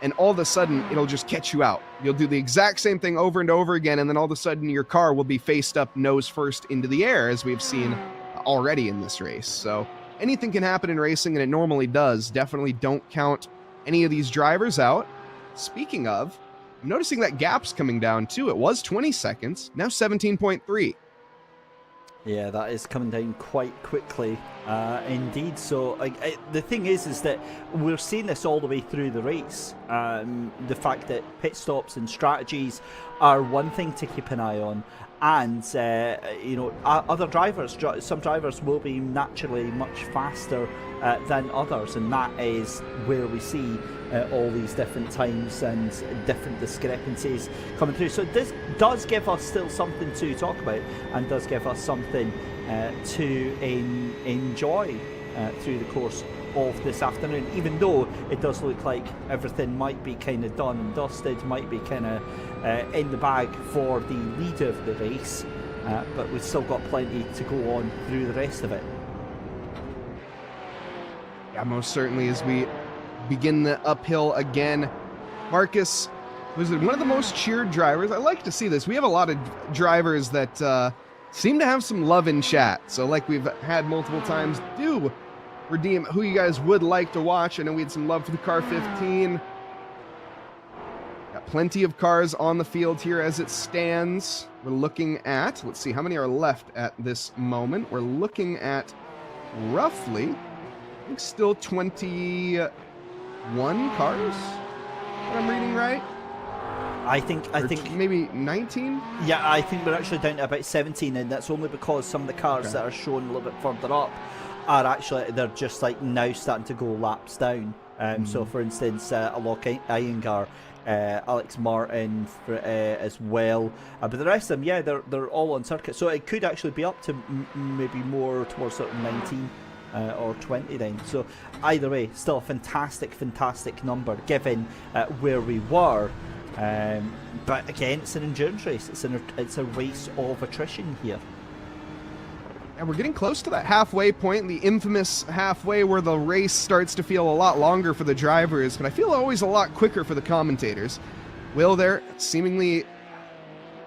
and all of a sudden, it'll just catch you out. You'll do the exact same thing over and over again, and then all of a sudden, your car will be faced up nose first into the air, as we've seen already in this race. So anything can happen in racing, and it normally does. Definitely don't count any of these drivers out. Speaking of, I'm noticing that gap's coming down, too. It was 20 seconds, now 17.3. Yeah, that is coming down quite quickly, indeed. So the thing is that we're seeing this all the way through the race. The fact that pit stops and strategies are one thing to keep an eye on, and you know, other drivers, some drivers will be naturally much faster than others, and that is where we see all these different times and different discrepancies coming through. So this does give us still something to talk about, and does give us something to enjoy through the course of this afternoon, even though it does look like everything might be kind of done and dusted, might be kind of in the bag for the lead of the race, but we've still got plenty to go on through the rest of it. Yeah, most certainly, as we begin the uphill again. Marcus was one of the most cheered drivers. I like to see this. We have a lot of drivers that seem to have some love in chat. So like we've had multiple times, do redeem who you guys would like to watch. I know we had some love for the car 15. Got plenty of cars on the field here as it stands. We're looking at, let's see, how many are left at this moment. We're looking at roughly, I think still 21 cars, if I'm reading right. I think maybe 19. Yeah, I think we're actually down to about 17, and that's only because some of the cars that are shown a little bit further up are actually, they're just like now starting to go laps down. So for instance, Alok, Iyengar, Alex Martin as well, but the rest of them, yeah, they're all on circuit. So it could actually be up to maybe more towards sort of 19. Or 20 then. So either way, still a fantastic number given where we were. But again, it's an endurance race. It's a race of attrition here. And we're getting close to that halfway point, the infamous halfway where the race starts to feel a lot longer for the drivers, but I feel always a lot quicker for the commentators. Will there seemingly...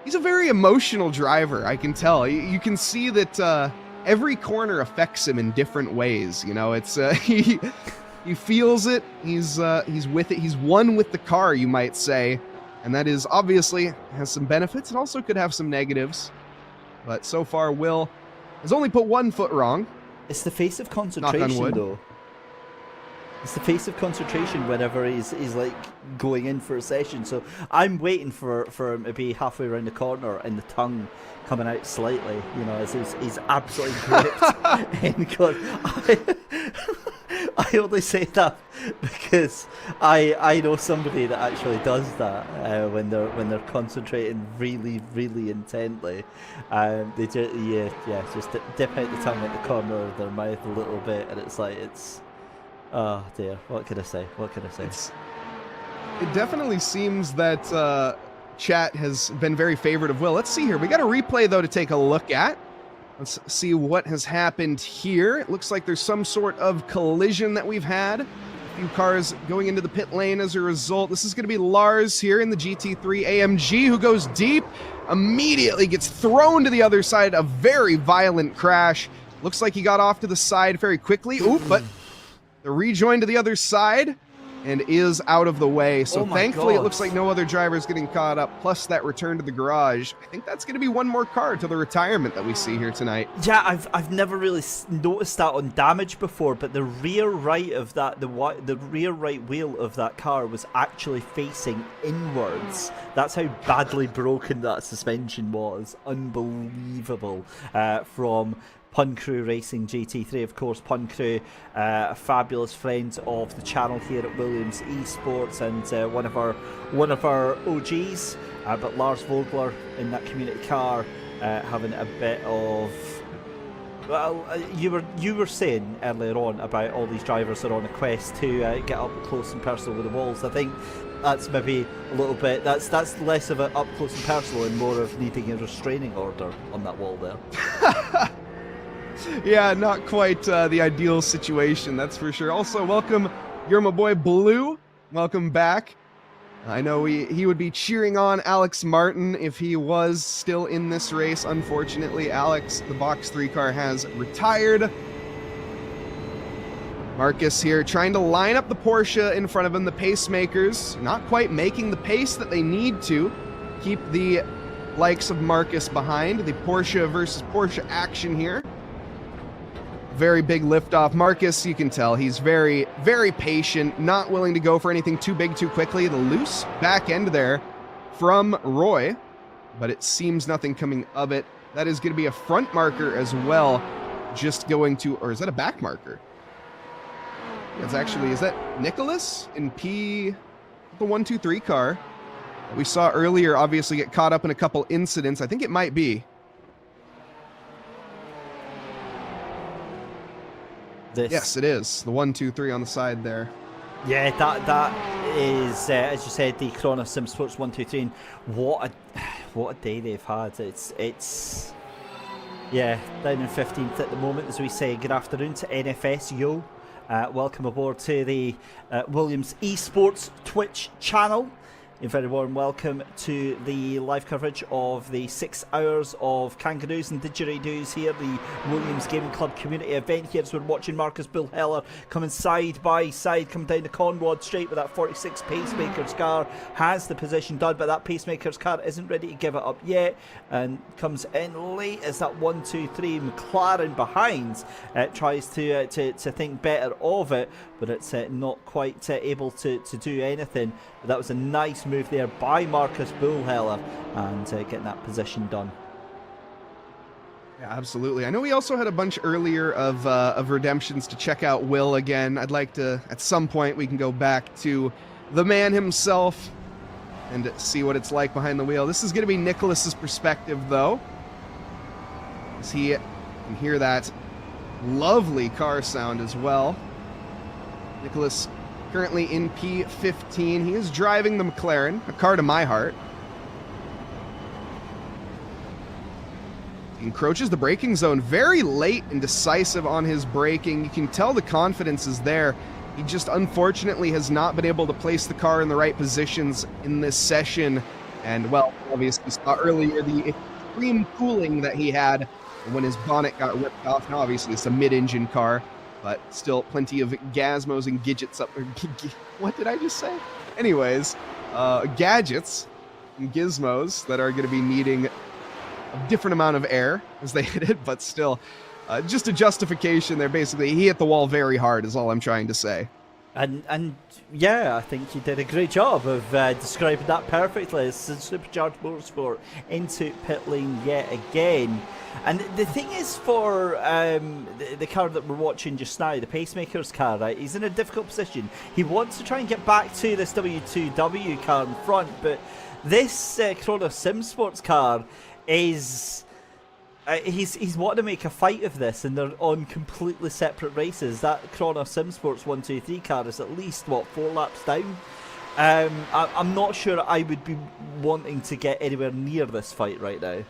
He's a very emotional driver, I can tell. You can see that... every corner affects him in different ways. You know, it's he feels it. He's with it. He's one with the car, you might say, and that is obviously has some benefits. It also could have some negatives. But so far, Will has only put one foot wrong. It's the face of concentration, though. It's the face of concentration whenever he's like going in for a session. So I'm waiting for him to be halfway around the corner and the tongue coming out slightly, you know, as he's absolutely gripped in God. I only say that because I know somebody that actually does that when they're concentrating really intently. They just dip out the tongue at the corner of their mouth a little bit, and it's like oh dear, what can I say? It definitely seems that chat has been very favorite of Will. Let's see here. We got a replay, though, to take a look at. Let's see what has happened here. It looks like there's some sort of collision that we've had. A few cars going into the pit lane as a result. This is going to be Lars here in the GT3 AMG, who goes deep, immediately gets thrown to the other side. A very violent crash. Looks like he got off to the side very quickly. Ooh, but the rejoin to the other side and is out of the way. So Oh my thankfully, God. it looks like no other drivers getting caught up, plus that return to the garage. I think that's going to be one more car to the retirement that we see here tonight. Yeah, I've never really noticed that on damage before, but the rear right of that, the rear right wheel of that car was actually facing inwards. That's how badly broken that suspension was. Unbelievable from Pun Crew Racing GT3, of course. Pun Crew, a fabulous friend of the channel here at Williams Esports, and one of our OGs. But Lars Vogler in that community car having a bit of. Well, you were saying earlier on about all these drivers are on a quest to get up close and personal with the walls. I think that's maybe a little bit. That's less of a up close and personal and more of needing a restraining order on that wall there. Yeah, not quite the ideal situation, that's for sure. Also, welcome, you're my boy Blue. Welcome back. I know he would be cheering on Alex Martin if he was still in this race. Unfortunately, Alex, the Box 3 car, has retired. Marcus here trying to line up the Porsche in front of him, the pacemakers, not quite making the pace that they need to keep the likes of Marcus behind. The Porsche versus Porsche action here. Very big liftoff. Marcus, you can tell he's very, very patient, not willing to go for anything too big too quickly. The loose back end there from Roy, but it seems nothing coming of it. That is going to be a front marker as well, just going to, or is that a back marker? It's actually, is that Nicholas in P, the 123 car that we saw earlier, obviously get caught up in a couple incidents. I think it might be. Yes, it is. The 123 on the side there. Yeah, that is, as you said, the Chrono Sim Sports 123, and what a day they've had. It's yeah, down in 15th at the moment, as we say. Good afternoon to NFS, yo. Welcome aboard to the Williams Esports Twitch channel. A very warm welcome to the live coverage of the 6 hours of Kangaroos and Didgeridoos here, the Williams Gaming Club community event here, as we're watching Marcus Bullheller coming side by side, coming down the Conrod Straight with that 46 Pacemakers car, has the position done, but that Pacemakers car isn't ready to give it up yet, and comes in late as that 1-2-3 McLaren behind tries to think better of it, but it's not quite able to do anything. But that was a nice move there by Marcus Bullheller, and getting that position done. Yeah, absolutely. I know we also had a bunch earlier of redemptions to check out Will again. I'd like to, at some point, we can go back to the man himself and see what it's like behind the wheel. This is going to be Nicholas's perspective, though, as he can hear that lovely car sound as well. Nicholas currently in P15. He is driving the McLaren, a car to my heart. He encroaches the braking zone very late and decisive on his braking. You can tell the confidence is there. He just unfortunately has not been able to place the car in the right positions in this session. And, well, obviously, you saw earlier the extreme cooling that he had when his bonnet got ripped off. Now, obviously, it's a mid-engine car, but still plenty of gazmos and gadgets up there. What did I just say? Anyways, gadgets and gizmos that are going to be needing a different amount of air as they hit it, but still, just a justification there. Basically, he hit the wall very hard is all I'm trying to say. And yeah, I think you did a great job of describing that perfectly. It's a Supercharged Motorsport into pit lane yet again. And the thing is, for the car that we're watching just now, the Pacemaker's car, right, he's in a difficult position. He wants to try and get back to this W2W car in front, but this Chrono Sim Sports car is... he's wanting to make a fight of this, and they're on completely separate races. That Chrono Sim Sports 123 car is at least, what, 4 laps down? I'm not sure I would be wanting to get anywhere near this fight right now.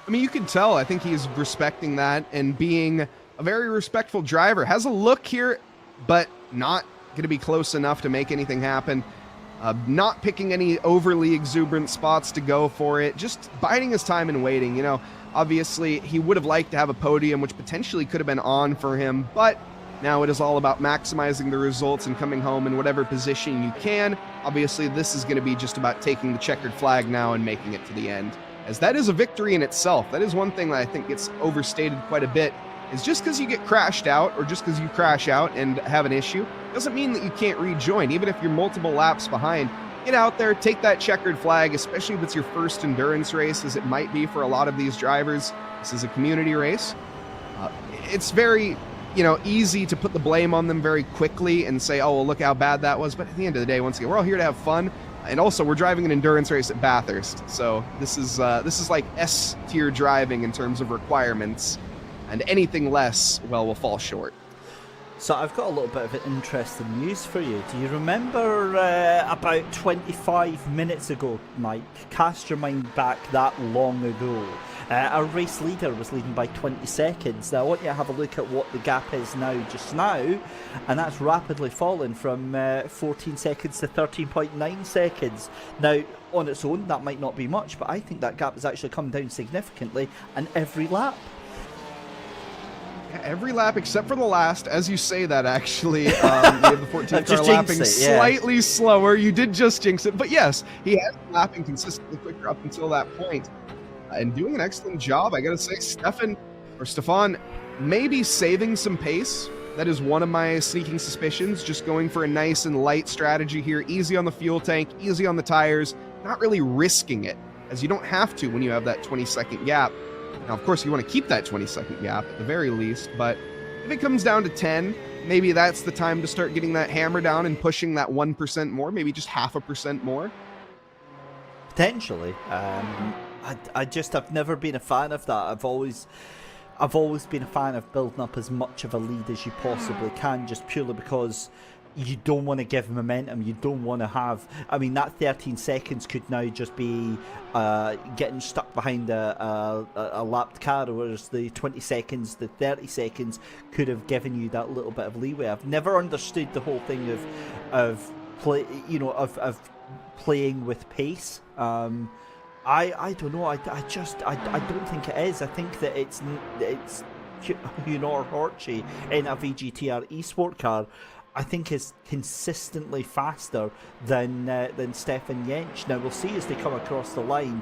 I mean, you can tell, I think he's respecting that and being a very respectful driver. Has a look here, but not going to be close enough to make anything happen. Not picking any overly exuberant spots to go for it. Just biding his time and waiting. You know, Obviously, he would have liked to have a podium, which potentially could have been on for him, but now it is all about maximizing the results and coming home in whatever position you can. Obviously, this is going to be just about taking the checkered flag now and making it to the end, as that is a victory in itself. That is one thing that I think gets overstated quite a bit, is just because you get crashed out or just because you crash out and have an issue doesn't mean that you can't rejoin. Even if you're multiple laps behind, get out there, take that checkered flag, especially if it's your first endurance race, as it might be for a lot of these drivers. This is a community race. It's very, easy to put the blame on them very quickly and say, oh, well, look how bad that was. But at the end of the day, once again, we're all here to have fun. And also, we're driving an endurance race at Bathurst. So this is like S-tier driving in terms of requirements. And anything less, well, will fall short. So I've got a little bit of interesting news for you. Do you remember about 25 minutes ago, Mike? Cast your mind back that long ago. Our race leader was leading by 20 seconds. Now I want you to have a look at what the gap is just now, and that's rapidly fallen from 14 seconds to 13.9 seconds. Now, on its own, that might not be much, but I think that gap has actually come down significantly, and every lap. Every lap except for the last. As you say that, actually, we have the 14th car lapping slightly slower. You did just jinx it, but yes, he has been lapping consistently quicker up until that point, and doing an excellent job. I gotta say, Stefan may be saving some pace. That is one of my sneaking suspicions. Just going for a nice and light strategy here, easy on the fuel tank, easy on the tires, not really risking it, as you don't have to when you have that 20-second gap. Now, of course, you want to keep that 20-second gap at the very least, but if it comes down to 10, maybe that's the time to start getting that hammer down and pushing that 1% more, maybe just 0.5% more. Potentially. I've never been a fan of that. I've always been a fan of building up as much of a lead as you possibly can, just purely because you don't want to give momentum. You don't want to have, that 13 seconds could now just be getting stuck behind a lapped car, whereas the 20 seconds, the 30 seconds could have given you that little bit of leeway. I've never understood the whole thing of playing with pace. I don't know. I don't think it is. I think that it's Horchi in a VGTR eSport car, I think is consistently faster than Stefan Jentzsch. Now we'll see as they come across the line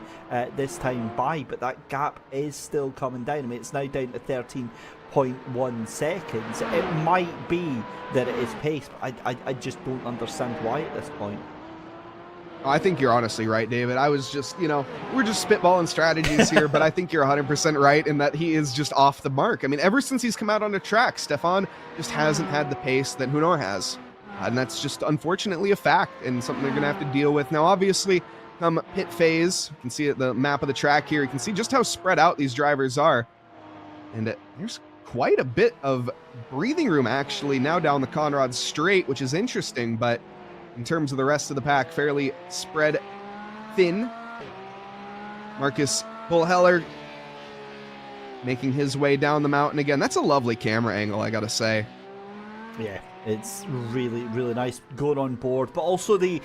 this time by, but that gap is still coming down. It's now down to 13.1 seconds. It might be that it is pace, but I just don't understand why at this point. I think you're honestly right, David. I was just, we're just spitballing strategies here, but I think you're 100% right in that he is just off the mark. Ever since he's come out on the track, Stefan just hasn't had the pace that Hunor has. And that's just unfortunately a fact and something they're going to have to deal with. Now, obviously, come pit phase, you can see at the map of the track here, you can see just how spread out these drivers are. And there's quite a bit of breathing room, actually, now down the Conrad straight, which is interesting, but in terms of the rest of the pack, fairly spread thin. Marcus Bullheller making his way down the mountain again. That's a lovely camera angle, I gotta say. Yeah, it's really, really nice going on board, but also the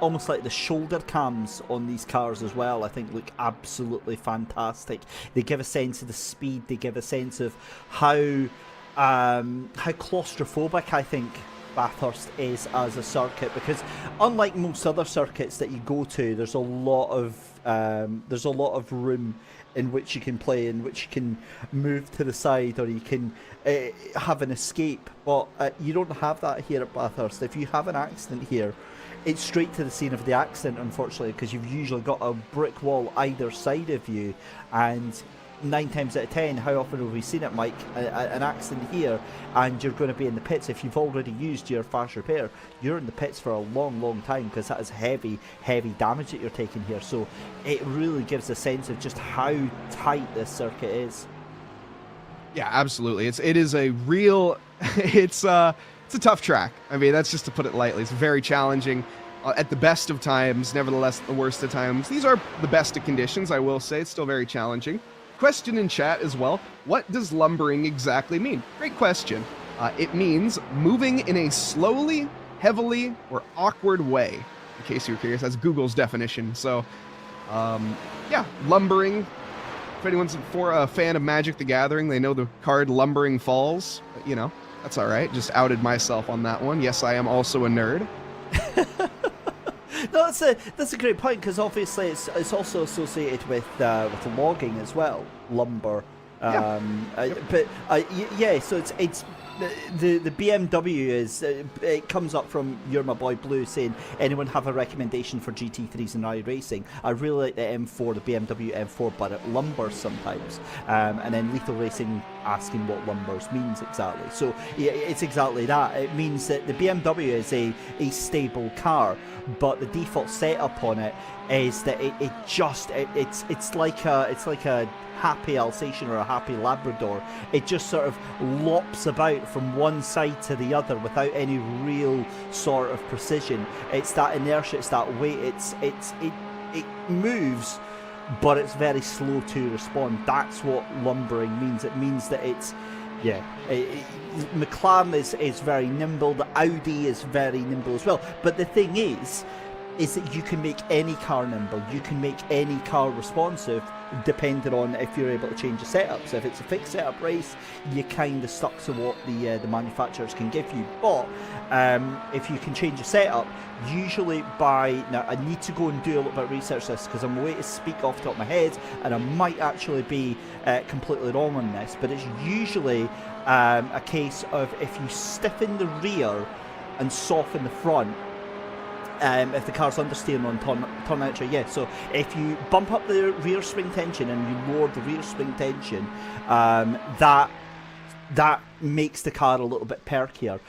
almost like the shoulder cams on these cars as well, I think look absolutely fantastic. They give a sense of the speed, they give a sense of how claustrophobic I think Bathurst is as a circuit, because unlike most other circuits that you go to, there's a lot of room in which you can play, in which you can move to the side, or you can have an escape, but you don't have that here at Bathurst. If you have an accident here, it's straight to the scene of the accident, unfortunately, because you've usually got a brick wall either side of you, and 9 times out of 10, how often have we seen it, Mike? An accident here, and you're going to be in the pits. If you've already used your fast repair, you're in the pits for a long, long time, because that is heavy, heavy damage that you're taking here. So it really gives a sense of just how tight this circuit is. Yeah, absolutely. It is a real, it's a tough track. That's just to put it lightly. It's very challenging. At the best of times, nevertheless, the worst of times. These are the best of conditions, I will say. It's still very challenging. Question in chat as well. What does lumbering exactly mean? Great question. It means moving in a slowly, heavily, or awkward way. In case you're curious, that's Google's definition. So, yeah, lumbering If anyone's a fan of Magic the Gathering, they know the card Lumbering Falls. But, you know, that's all right. Just outed myself on that one. Yes, I am also a nerd. No, that's a great point, because obviously it's also associated with logging as well, lumber. But yeah, so it's the BMW is it comes up from You're My Boy Blue saying, anyone have a recommendation for GT3s and rally racing? I really like the M4, the BMW M4, but it lumbers sometimes. And then Lethal Racing asking what lumbers means exactly. So yeah, it's exactly that. It means that the BMW is a stable car, but the default setup on it is that it's like a happy Alsatian or a happy Labrador. It just sort of lops about from one side to the other without any real sort of precision. It's that inertia, it's that weight, it moves, but it's very slow to respond. That's what lumbering means. It means that it's, yeah, McLaren is very nimble, the Audi is very nimble as well. But the thing is that you can make any car nimble, you can make any car responsive, depending on if you're able to change the setup. So if it's a fixed setup race, you're kind of stuck to what the manufacturers can give you. But if you can change the setup, usually now I need to go and do a little bit of research this, because I'm waiting to speak off the top of my head, and I might actually be completely wrong on this, but it's usually a case of if you stiffen the rear and soften the front, if the car's understeering on turn entry, yeah. So if you bump up the rear spring tension and you lower the rear spring tension, that makes the car a little bit perkier.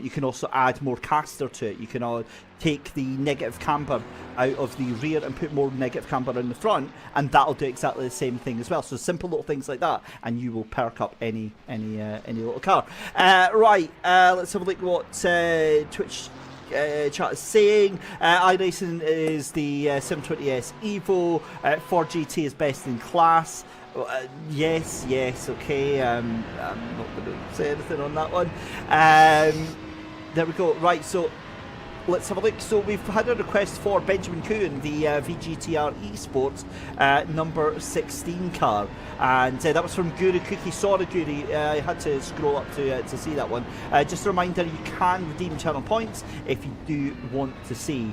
You can also add more caster to it. You can take the negative camber out of the rear and put more negative camber in the front, and that'll do exactly the same thing as well. So simple little things like that, and you will perk up any little car. Right, let's have a look what Twitch chat is saying. iRacing is the 720S Evo. Ford GT is best in class. Yes, okay. I'm not going to say anything on that one. There we go. Right, so let's have a look. So we've had a request for Benjamin Kuhn, the VGTR Esports number 16 car, and that was from Guru Cookie. Sorry, Guru, I had to scroll up to see that one. Just a reminder, you can redeem channel points if you do want to see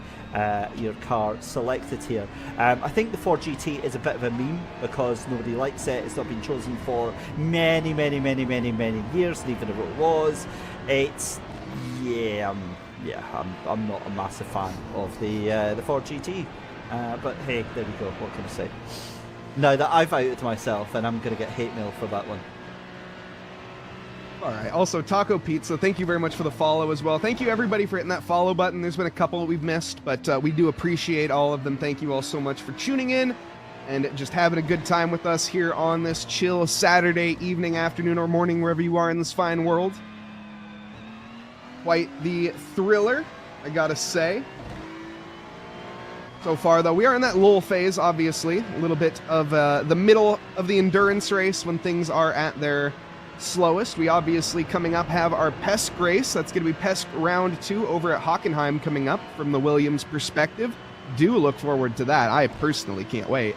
your car selected here. I think the Ford GT is a bit of a meme because nobody likes it. It's not been chosen for many years, and even if it was, it's I'm not a massive fan of the Ford GT, but hey, there we go. What can I say? Now that I've outed myself, and I'm going to get hate mail for that one. All right. Also, Taco Pizza, thank you very much for the follow as well. Thank you, everybody, for hitting that follow button. There's been a couple we've missed, but we do appreciate all of them. Thank you all so much for tuning in and just having a good time with us here on this chill Saturday evening, afternoon, or morning, wherever you are in this fine world. Quite the thriller, I gotta say. So far, though, we are in that lull phase, obviously. A little bit of the middle of the endurance race when things are at their slowest. We obviously, coming up, have our Pesk race. That's going to be Pesk Round 2 over at Hockenheim coming up from the Williams perspective. Do look forward to that. I personally can't wait.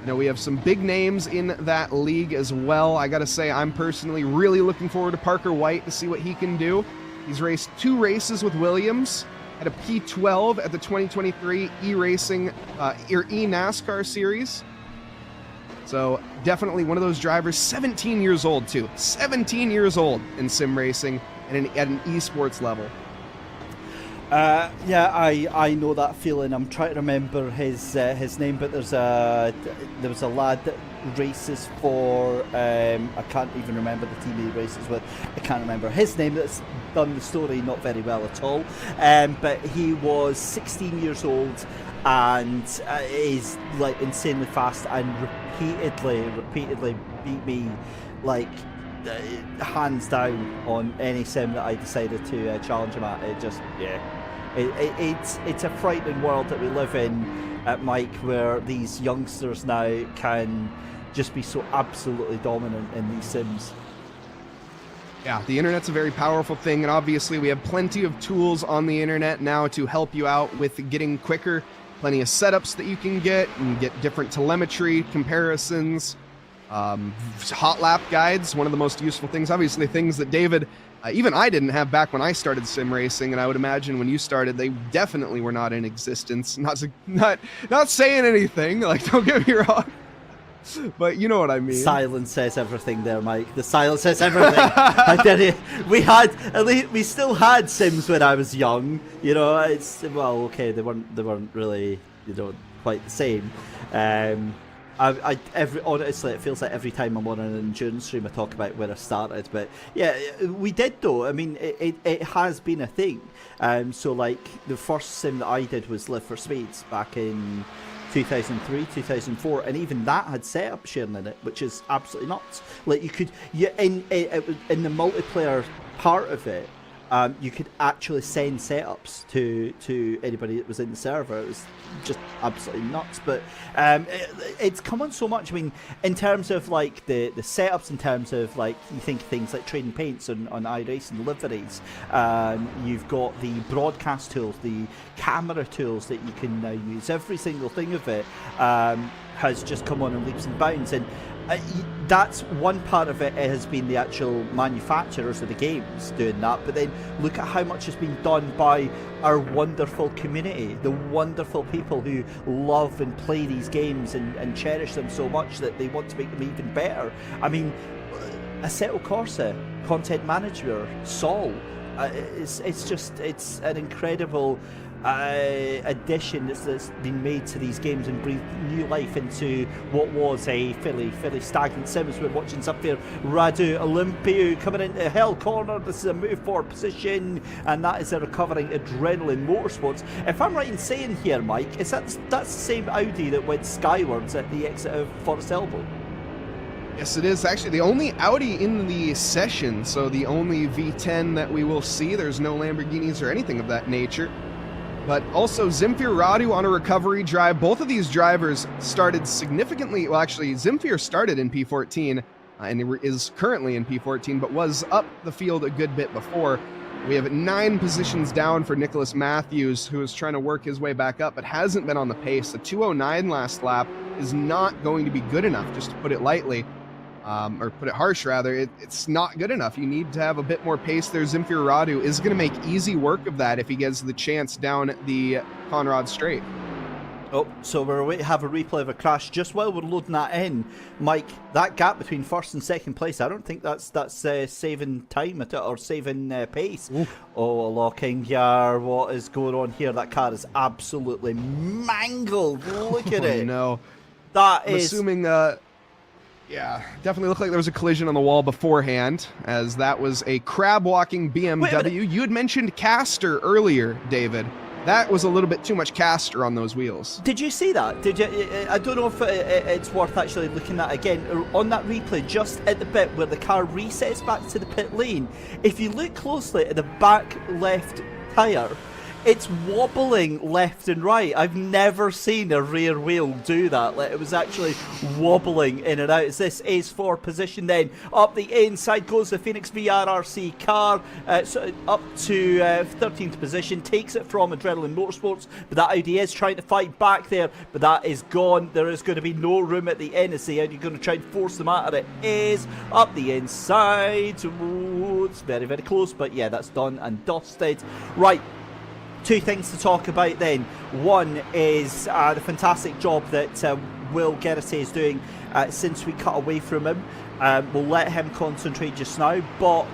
I know we have some big names in that league as well. I gotta say, I'm personally really looking forward to Parker White to see what he can do. He's raced 2 races with Williams, had a P12 at the 2023 E-NASCAR series. So definitely one of those drivers, 17 years old too. 17 years old in sim racing and at an esports level. Yeah, I know that feeling. I'm trying to remember his name, but there was a lad that races for I can't even remember the team he races with. I can't remember his name. That's done the story not very well at all. But he was 16 years old and is like insanely fast and repeatedly beat me like hands down on any sim that I decided to challenge him at. It just, yeah, it's a frightening world that we live in at Mike, where these youngsters now can just be so absolutely dominant in these sims. Yeah, the internet's a very powerful thing, and obviously we have plenty of tools on the internet now to help you out with getting quicker plenty of setups that you can get and get different telemetry comparisons. Hot lap guides, one of the most useful things. Obviously, things that David, even I didn't have back when I started sim racing, and I would imagine when you started, they definitely were not in existence. Not saying anything. Like, don't get me wrong, but you know what I mean. Silence says everything there, Mike. The silence says everything. I tell you, we still had sims when I was young. You know, it's well, okay, they weren't really, you know, quite the same. Honestly, it feels like every time I'm on an endurance stream I talk about where I started, but yeah, we did though. I mean, it has been a thing. So like the first sim that I did was Live for Speeds back in 2003, 2004, and even that had setup sharing in it, which is absolutely nuts. Like you could, in the multiplayer part of it, you could actually send setups to anybody that was in the server. It was just absolutely nuts. But it's come on so much. I mean, in terms of like the setups, in terms of like you think things like trading paints on iRacing liveries, you've got the broadcast tools, the camera tools that you can now use. Every single thing of it has just come on in leaps and bounds, and that's one part of it. It has been the actual manufacturers of the games doing that, but then look at how much has been done by our wonderful community, the wonderful people who love and play these games and cherish them so much that they want to make them even better. I mean, Assetto Corsa, Content Manager, Sol, it's an incredible addition that's been made to these games and breathed new life into what was a fairly stagnant sim. As we're watching Zamfir, Radu, Olympio coming into Hell Corner. This is a move forward position, and that is a recovering Adrenaline Motorsports. If I'm right in saying here, Mike, that's the same Audi that went skywards at the exit of Forest Elbow? Yes, it is actually the only Audi in the session, so the only V10 that we will see. There's no Lamborghinis or anything of that nature. But also Zamfir, Radu on a recovery drive. Both of these drivers started significantly, well actually Zamfir started in P14 and is currently in P14, but was up the field a good bit before. We have 9 positions down for Nicholas Matthews, who is trying to work his way back up, but hasn't been on the pace. The 209 last lap is not going to be good enough, just to put it lightly. Or put it harsh rather, it's not good enough. You need to have a bit more pace there. Zamfir Radu is going to make easy work of that if he gets the chance down the Conrad Straight. Oh, so we're away to have a replay of a crash. Just while we're loading that in, Mike, that gap between first and second place, I don't think that's saving time at it or saving pace. Ooh. Oh, Alok, Iyengar, what is going on here? That car is absolutely mangled. Look at it. No. I'm assuming... Yeah, definitely looked like there was a collision on the wall beforehand, as that was a crab-walking BMW. You had mentioned caster earlier, David. That was a little bit too much caster on those wheels. Did you see that? Did you? I don't know if it's worth actually looking at again. On that replay, just at the bit where the car resets back to the pit lane, if you look closely at the back left tyre, it's wobbling left and right. I've never seen a rear wheel do that. Like, it was actually wobbling in and out. As this is for position then. Up the inside goes the Phoenix VRRC car. So up to 13th position. Takes it from Adrenaline Motorsports. But that Audi is trying to fight back there. But that is gone. There is going to be no room at the end. Is the Audi going to try and force them out? It is up the inside. Ooh, it's very, very close. But yeah, that's done and dusted. Right. 2 things to talk about then. One is the fantastic job that Will Gerrity is doing since we cut away from him. We'll let him concentrate just now, but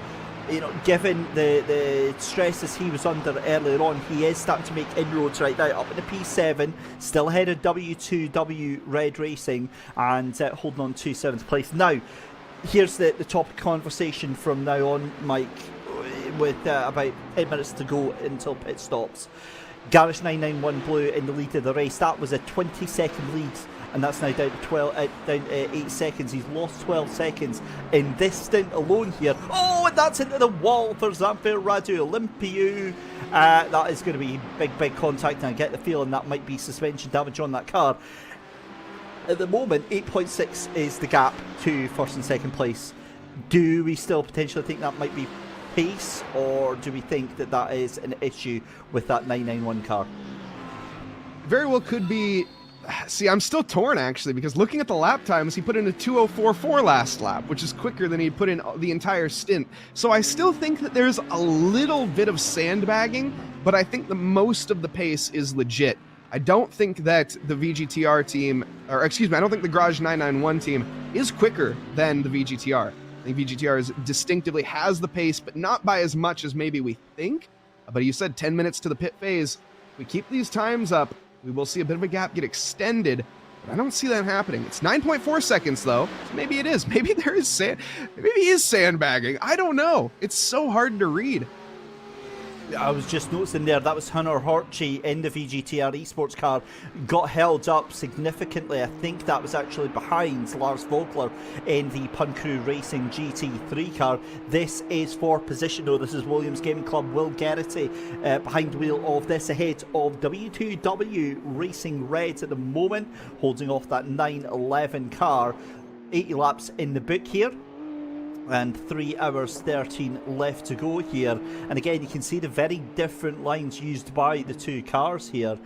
you know, given the stresses he was under earlier on, he is starting to make inroads right now, up in the P7, still ahead of W2W Red Racing, and holding on to 7th place. Now, here's the topic conversation from now on, Mike, with about 10 minutes to go until pit stops. Garage 991 Blue in the lead of the race. That was a 20-second lead, and that's now down to 8 seconds. He's lost 12 seconds in this stint alone here. Oh, and that's into the wall for Zamfir, Radu, Olympio. That is going to be big contact, and I get the feeling that might be suspension damage on that car. At the moment, 8.6 is the gap to first and second place. Do we still potentially think that might be pace, or do we think that is an issue with that 991 car? very well could be. See, I'm still torn actually, because looking at the lap times, he put in a 2:04.4 last lap, which is quicker than he put in the entire stint. So I still think that there's a little bit of sandbagging, but I think the most of the pace is legit. I don't think that the VGTR team, or excuse me, I don't think the Garage 991 team is quicker than the VGTR. I think VGTR distinctively has the pace, but not by as much as maybe we think. But you said 10 minutes to the pit phase. If we keep these times up, we will see a bit of a gap get extended, but I don't see that happening. It's 9.4 seconds though, so maybe it is. Maybe there is maybe he is sandbagging. I don't know. It's so hard to read. I was just noticing there, that was Hunter Horchie in the VGTR esports car, got held up significantly. I think that was actually behind Lars Vogler in the Pun Crew Racing GT3 car. This is for position though. This is Williams Gaming Club, Will Garrity behind the wheel of this, ahead of W2W Racing Reds at the moment, holding off that 911 car. 80 laps in the book here, and 3 hours 13 left to go here. And again, you can see the very different lines used by the two cars here.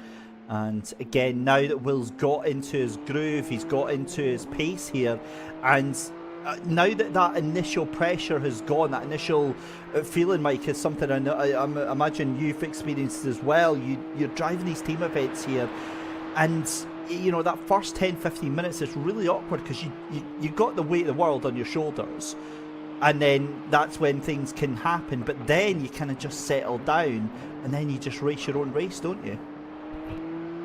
And again, now that Will's got into his groove, he's got into his pace here, and now that that initial pressure has gone, that initial feeling, Mike, is something I imagine you've experienced as well. You're driving these team events here, and you know, that first 10-15 minutes is really awkward because you got the weight of the world on your shoulders, and then that's when things can happen. But then you kind of just settle down, and then you just race your own race, don't you?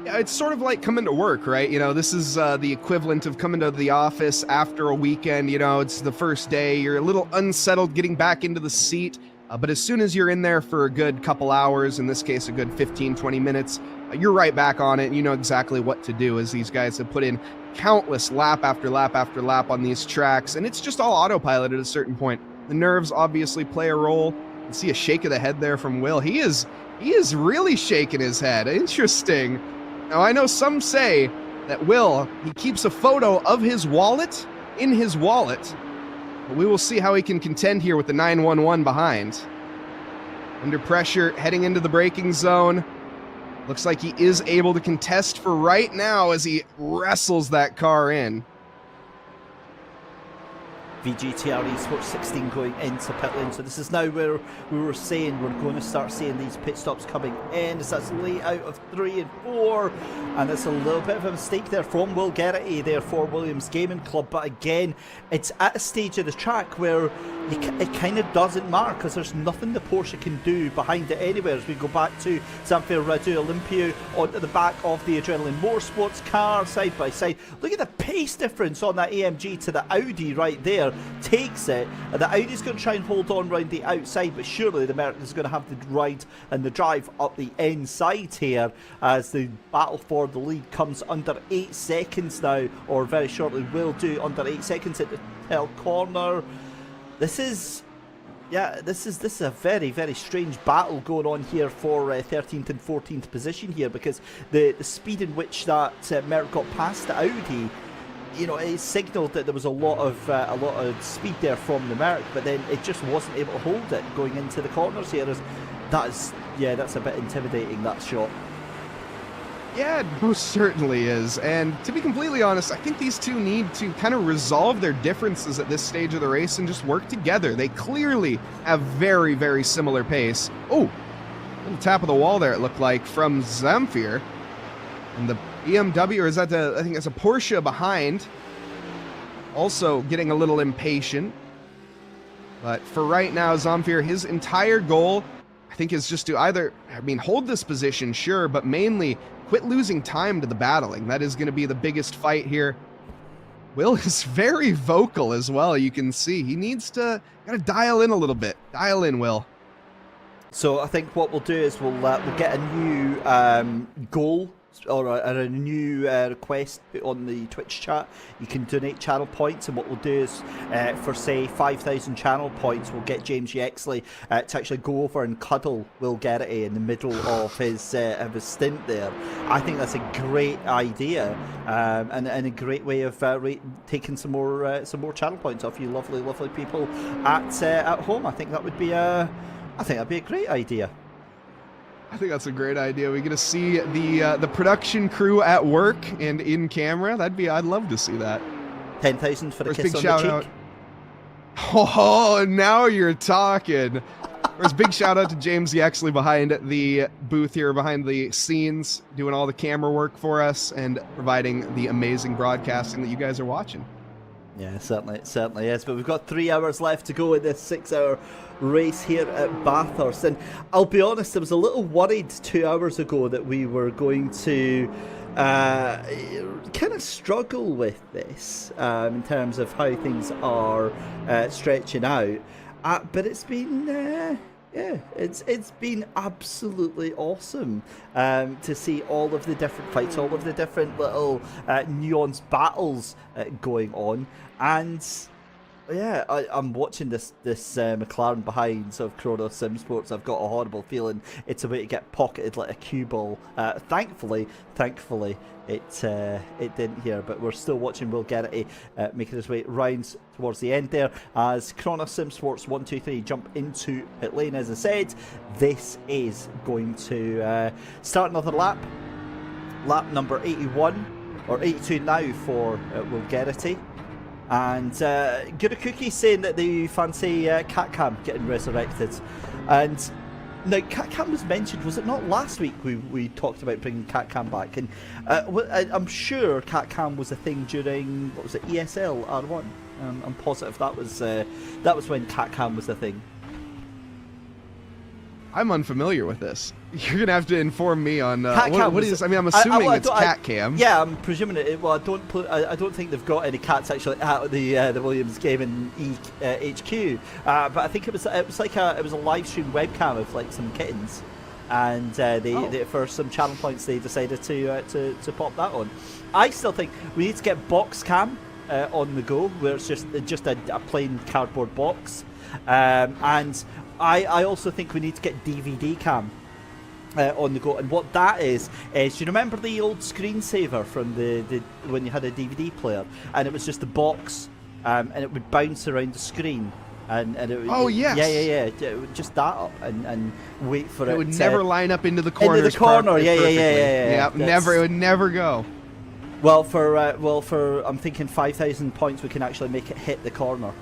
Yeah, it's sort of like coming to work, right? You know, this is the equivalent of coming to the office after a weekend. You know, it's the first day, you're a little unsettled getting back into the seat, but as soon as you're in there for a good couple hours, in this case a good 15-20 minutes, you're right back on it, and you know exactly what to do, as these guys have put in countless lap after lap after lap on these tracks, and it's just all autopilot at a certain point. The nerves obviously play a role. You can see a shake of the head there from Will. He is really shaking his head. Interesting. Now, I know some say that Will, he keeps a photo of his wallet in his wallet, but we will see how he can contend here with the 911 behind. Under pressure, heading into the braking zone. Looks like he is able to contest for right now as he wrestles that car in. VGTR Esports 16 going into pit lane. So this is now where we were saying we're going to start seeing these pit stops coming in. As that's layout of 3 and 4, and it's a little bit of a mistake there from Will Garrity there for Williams Gaming Club. But again, it's at a stage of the track where it kind of doesn't matter, because there's nothing the Porsche can do behind it anywhere. As we go back to Zamfir, Radu, Olympio onto the back of the Adrenaline Motorsports car, side by side. Look at the pace difference on that AMG to the Audi right there. Takes it, and the Audi's going to try and hold on round the outside, but surely the American's going to have the ride and the drive up the inside here, as the battle for the lead comes under 8 seconds now, or very shortly will do, under 8 seconds at the tail corner. This is a very, very strange battle going on here for 13th and 14th position here, because the speed in which that Merc got past the Audi, you know, it signalled that there was a lot of speed there from the Merc, but then it just wasn't able to hold it going into the corners here. That's a bit intimidating, that shot. Yeah, it most certainly is. And to be completely honest, I think these two need to kind of resolve their differences at this stage of the race and just work together. They clearly have very, very similar pace. Oh, little tap of the wall there, it looked like, from Zamfir. And the BMW, or is that I think it's a Porsche behind, also getting a little impatient. But for right now, Zamfir, his entire goal, I think, is just to either, hold this position, sure, but mainly quit losing time to the battling. That is going to be the biggest fight here. Will is very vocal as well, you can see. He needs to gotta dial in a little bit. Dial in, Will. So I think what we'll do is we'll get a new goal, or a new request on the Twitch chat. You can donate channel points, and what we'll do is for say 5,000 channel points, we'll get James Yexley to actually go over and cuddle Will Garrity in the middle of his stint there. I think that's a great idea, and a great way of taking some more channel points off you lovely people at home. I think that'd be a great idea. I think that's a great idea. We get to see the production crew at work and in camera. I'd love to see that. 10,000 for a First kiss big on shout the out. cheek. Oh, now you're talking. First big shout out to James Yaxley behind the booth here, behind the scenes, doing all the camera work for us and providing the amazing broadcasting that you guys are watching. Yeah, it certainly is. But we've got 3 hours left to go in this 6-hour race here at Bathurst. And I'll be honest, I was a little worried 2 hours ago that we were going to kind of struggle with this in terms of how things are stretching out. But it's been... yeah, it's been absolutely awesome to see all of the different fights, all of the different little nuanced battles going on, and yeah, I'm watching this McLaren behind sort of Chrono Sim Sports. I've got a horrible feeling it's about to get pocketed like a cue ball. Thankfully, it didn't here, but we're still watching Will Garrity making his way round towards the end there as Chrono Sim Sports 123 jump into pit lane. As I said, this is going to start another lap number 81 or 82 now for Will Garrity. And Good Cookie saying that they fancy Cat Cam getting resurrected. And now, Cat Cam was mentioned, was it not last week we talked about bringing Cat Cam back? And I'm sure Cat Cam was a thing during, what was it, ESL R1? I'm positive that was when Cat Cam was a thing. I'm unfamiliar with this. You're gonna have to inform me on what is. I mean, I'm assuming it's Cat Cam. Yeah, I'm presuming it. Well, I don't think they've got any cats actually at the Williams Gaming HQ. But I think it was like a live stream webcam of like some kittens, and they for some channel points they decided to pop that on. I still think we need to get box cam on the go, where it's just a plain cardboard box, and I also think we need to get DVD cam on the go. And what that is do you remember the old screensaver from the when you had a DVD player and it was just a box and it would bounce around the screen and it would, oh yes, yeah, it would just that up and wait for it. It would never line up into the corner. Into the corner, yeah. Never, it would never go. Well, for I'm thinking 5,000 points, we can actually make it hit the corner.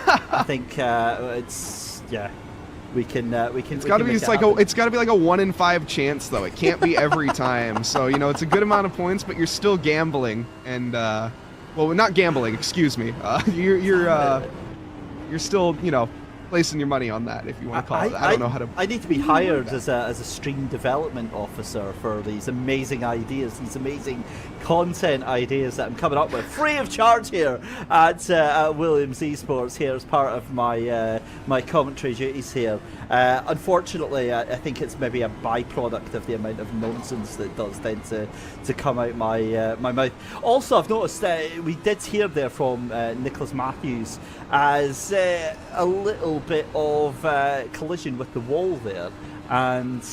I think we can. It's got to be it's got to be like a 1 in 5 chance though. It can't be every time. So it's a good amount of points, but you're still gambling and well, not gambling. Excuse me. You're still placing your money on that, if you want to call it. I don't know how to. I need to be hired as a stream development officer for these amazing ideas, these amazing content ideas that I'm coming up with free of charge here at Williams Esports here as part of my my commentary duties here. Unfortunately, I think it's maybe a byproduct of the amount of nonsense that does tend to come out my my mouth. Also, I've noticed we did hear there from Nicholas Matthews as a little bit of collision with the wall there, and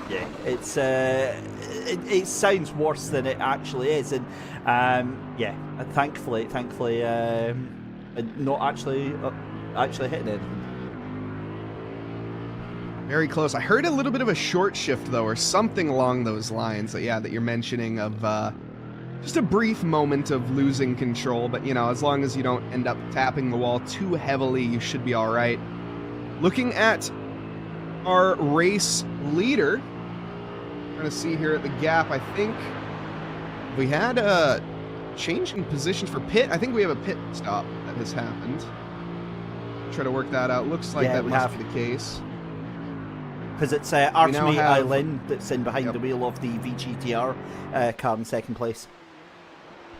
yeah, it's it sounds worse than it actually is, and yeah, thankfully not actually hitting it. Very close. I heard a little bit of a short shift though, or something along those lines. That you're mentioning of just a brief moment of losing control, but as long as you don't end up tapping the wall too heavily, you should be all right. Looking at our race leader, trying to see here at the gap, I think we had a change in positions for pit. I think we have a pit stop that has happened. Try to work that out. Looks like that must be the case. Because it's Artemi Island that's in behind the wheel of the VGTR car in second place.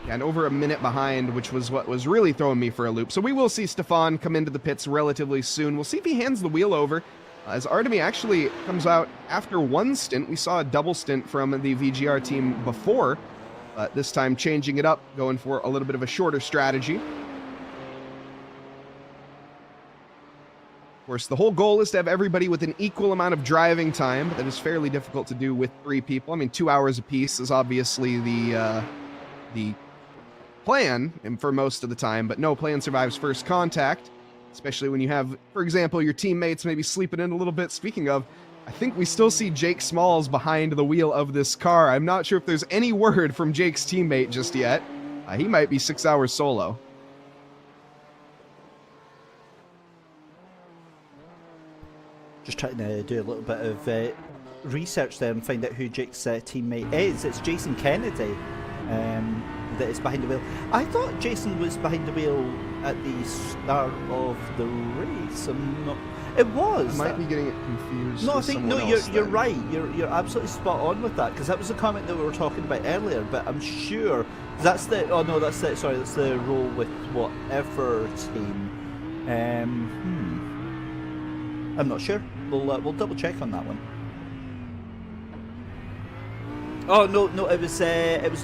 And over a minute behind, which was what was really throwing me for a loop. So we will see Stefan come into the pits relatively soon. We'll see if he hands the wheel over. As Artemi actually comes out after one stint. We saw a double stint from the VGR team before. But this time changing it up, going for a little bit of a shorter strategy. Of course, the whole goal is to have everybody with an equal amount of driving time. That is fairly difficult to do with 3 people. I mean, 2 hours apiece is obviously the plan and for most of the time, but no plan survives first contact, especially when you have, for example, your teammates maybe sleeping in a little bit. Speaking of, I think we still see Jake Smalls behind the wheel of this car. I'm not sure if there's any word from Jake's teammate just yet. He might be 6 hours solo. Just trying to do a little bit of research there and find out who Jake's teammate is. It's Jason Kennedy that is behind the wheel. I thought Jason was behind the wheel at the start of the race. I'm not. It was. I might be getting it confused. No, I with think someone no. else You're then. right. You're absolutely spot on with that, because that was the comment that we were talking about earlier. But I'm sure that's the. Oh no, that's the. Sorry, that's the role with whatever team. I'm not sure. We'll double check on that one. Oh no, it was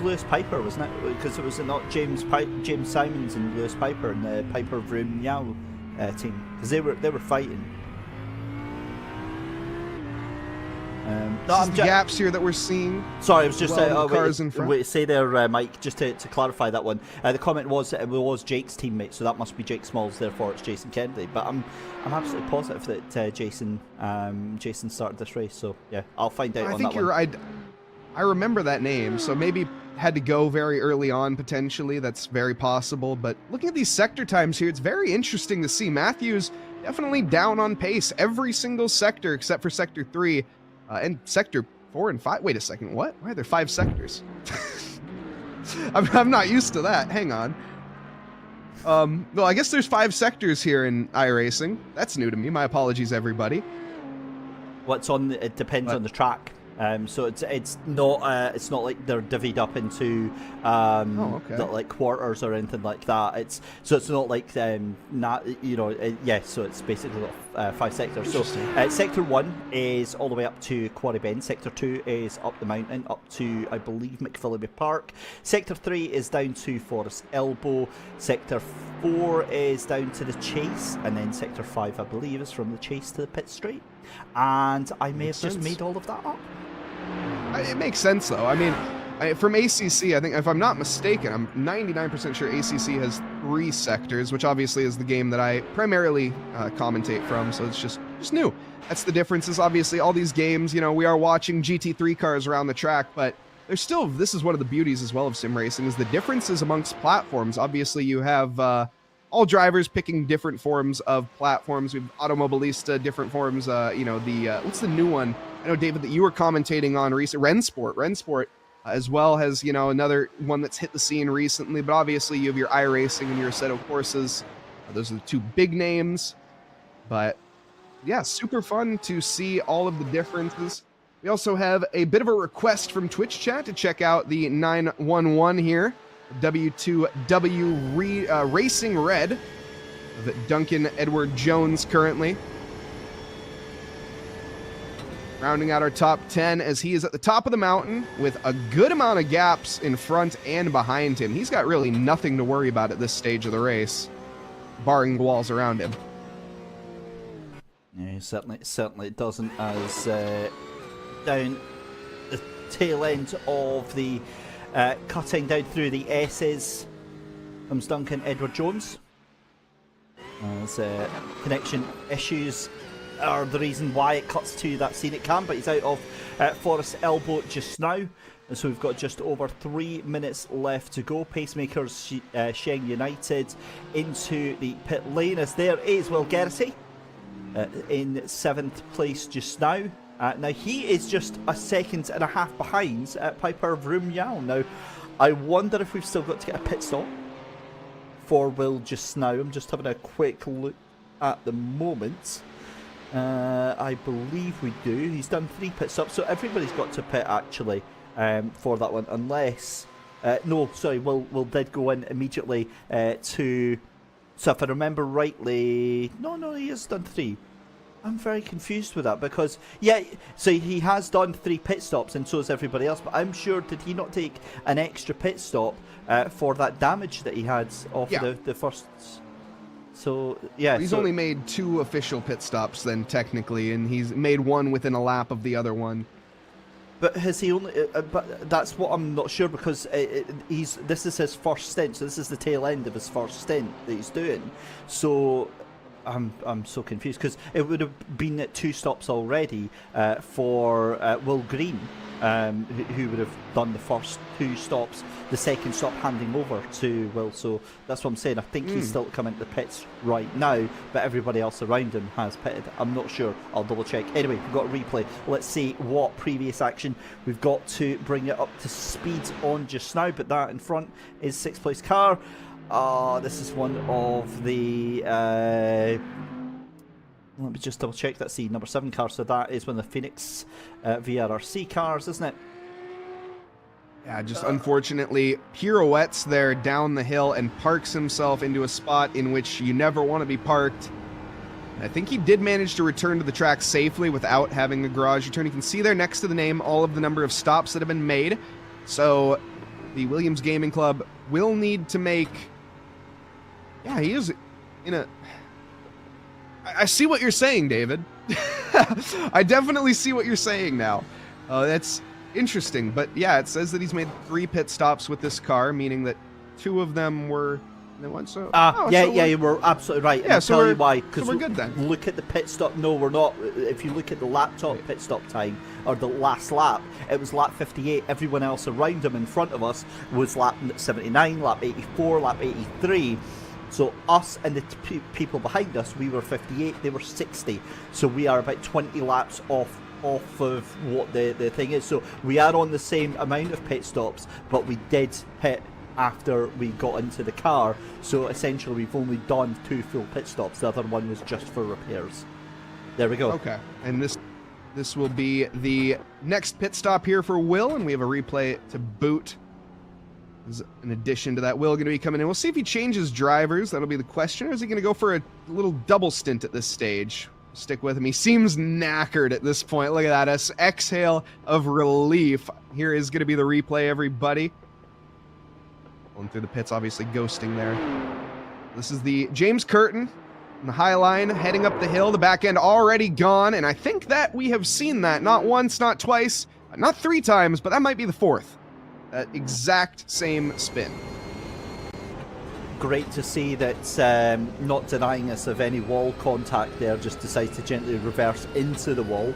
Lewis Piper, wasn't it? Because it was not James Simons and Lewis Piper and the Piper Vroom Lyall team, because they were fighting. This is the gaps here that we're seeing. Sorry, I was just cars in front. wait, say there, Mike, just to clarify that one. The comment was it was Jake's teammate, so that must be Jake Smalls. Therefore, it's Jason Kennedy. But I'm absolutely positive that Jason started this race. So yeah, I'll find out. I on think that you're one. right. I remember that name, so maybe had to go very early on potentially. That's very possible. But looking at these sector times here, it's very interesting to see. Matthews definitely down on pace every single sector except for sector 3. And sector 4 and 5. Wait a second. What? Why are there 5 sectors? I'm not used to that. Hang on. Well, I guess there's 5 sectors here in iRacing. That's new to me. My apologies, everybody. What's on? It depends on the track. So it's not like they're divvied up into like quarters or anything like that. It's not like yeah. So it's basically 5 sectors. So sector 1 is all the way up to Quarry Bend. Sector 2 is up the mountain up to, I believe, McPhillamy Park. Sector 3 is down to Forest Elbow. Sector 4 is down to the Chase, and then sector 5, I believe, is from the Chase to the Pit Straight. And I may have just made all of that up. It makes sense, though. I mean, from ACC, I think, if I'm not mistaken, I'm 99% sure ACC has 3 sectors, which obviously is the game that I primarily commentate from, so it's just new. That's the difference, is obviously all these games, we are watching GT3 cars around the track, but there's still, this is one of the beauties as well of sim racing, is the differences amongst platforms. Obviously, you have all drivers picking different forms of platforms. We've Automobilista, different forms, what's the new one? I know, David, that you were commentating on recent Rensport as well has, another one that's hit the scene recently, but obviously you have your iRacing and your Assetto Corsas. Those are the 2 big names, but yeah, super fun to see all of the differences. We also have a bit of a request from Twitch chat to check out the 911 here, W2W Racing Red of Duncan Edward Jones currently. Rounding out our top 10 as he is at the top of the mountain with a good amount of gaps in front and behind him. He's got really nothing to worry about at this stage of the race, barring the walls around him. Yeah, certainly doesn't, as down the tail end of the cutting down through the S's comes Duncan Edward Jones. As connection issues are the reason why it cuts to that scenic cam, but he's out of Forest Elbow just now, and so we've got just over 3 minutes left to go. Pacemakers Sheng United into the pit lane, as there is Will Gertie in 7th place just now. Now he is just a 2.5 seconds behind Piper Vroom Lyall. Now I wonder if we've still got to get a pit stop for Will just now. I'm just having a quick look at the moment. I believe we do. He's done 3 pit stops, so everybody's got to pit actually for that one, unless no, sorry, Will did go in immediately to. So if I remember rightly, no, he has done 3. I'm very confused with that, because yeah, so he has done 3 pit stops, and so has everybody else. But I'm sure, did he not take an extra pit stop for that damage that he had off the first? So yeah, he's only made 2 official pit stops then technically, and he's made 1 within a lap of the other one. But has he only? But that's what I'm not sure, because this is his first stint. So this is the tail end of his first stint that he's doing. So I'm so confused because it would have been at 2 stops already for Will Green, who would have done the first 2 stops, the second stop handing over to Will. So that's what I'm saying. I think he's still coming to the pits right now, but everybody else around him has pitted. I'm not sure. I'll double check. Anyway, we've got a replay. Let's see what previous action we've got to bring it up to speed on just now. But that in front is 6th place car. This is one of the let me just double check. That's the number 7 car, so that is one of the Phoenix VRRC cars, isn't it? Yeah, just unfortunately pirouettes there down the hill and parks himself into a spot in which you never want to be parked. And I think he did manage to return to the track safely without having a garage return. You can see there next to the name all of the number of stops that have been made. So the Williams Gaming Club will need to make... Yeah, he is in a... I see what you're saying, David. I definitely see what you're saying now. That's interesting. But yeah, it says that he's made 3 pit stops with this car, meaning that 2 of them were... You were absolutely right. Yeah, I'll so tell you why. So we're good then. Look at the pit stop. No, we're not. If you look at the laptop pit stop time, or the last lap, it was lap 58. Everyone else around him in front of us was lap 79, lap 84, lap 83. So us and the people behind us, we were 58, they were 60. So we are about 20 laps off of what the thing is. So we are on the same amount of pit stops, but we did pit after we got into the car. So essentially we've only done 2 full pit stops. The other one was just for repairs. There we go. Okay, and this will be the next pit stop here for Will, and we have a replay to boot. In addition to that, Will going to be coming in. We'll see if he changes drivers. That'll be the question. Or is he going to go for a little double stint at this stage? Stick with him. He seems knackered at this point. Look at that. Exhale of relief. Here is going to be the replay, everybody. Going through the pits, obviously ghosting there. This is the James Curtin on the high line, heading up the hill. The back end already gone, and I think that we have seen that not once, not twice, not 3 times, but that might be the 4th. That exact same spin. Great to see that not denying us of any wall contact there, just decides to gently reverse into the wall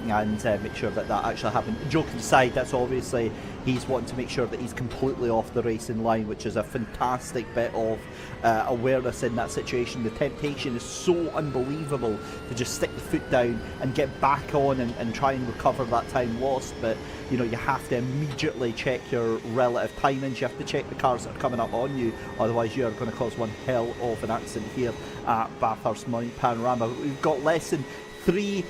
and make sure that actually happened. Joking aside, that's obviously he's wanting to make sure that he's completely off the racing line, which is a fantastic bit of awareness in that situation. The temptation is so unbelievable to just stick the foot down and get back on and try and recover that time lost, but you know, you have to immediately check your relative timings. You have to check the cars that are coming up on you, otherwise you are going to cause one hell of an accident here at Bathurst Panorama. We've got less than 3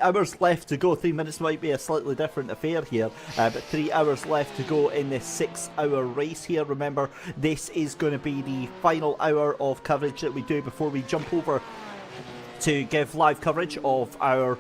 hours left to go. 3 minutes might be a slightly different affair here, but 3 hours left to go in this 6-hour race here. Remember, this is going to be the final hour of coverage that we do before we jump over to give live coverage of our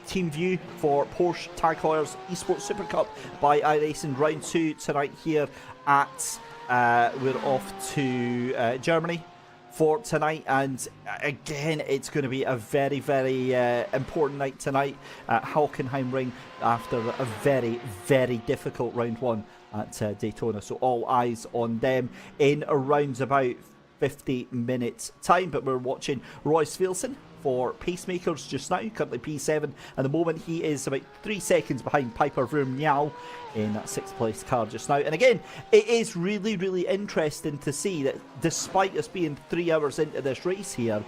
team view for Porsche Tag Heuer's Esports Super Cup by iRacing Round 2 tonight here at we're off to Germany for tonight, and again it's going to be a very, very important night tonight at Hockenheimring after a very, very difficult round 1 at Daytona. So all eyes on them in around about 50 minutes time. But we're watching Royce Vilson for Pacemakers just now, currently P7 at the moment. He is about 3 seconds behind Piper Lyall in that 6th place car just now. And again, it is really, really interesting to see that despite us being 3 hours into this race here,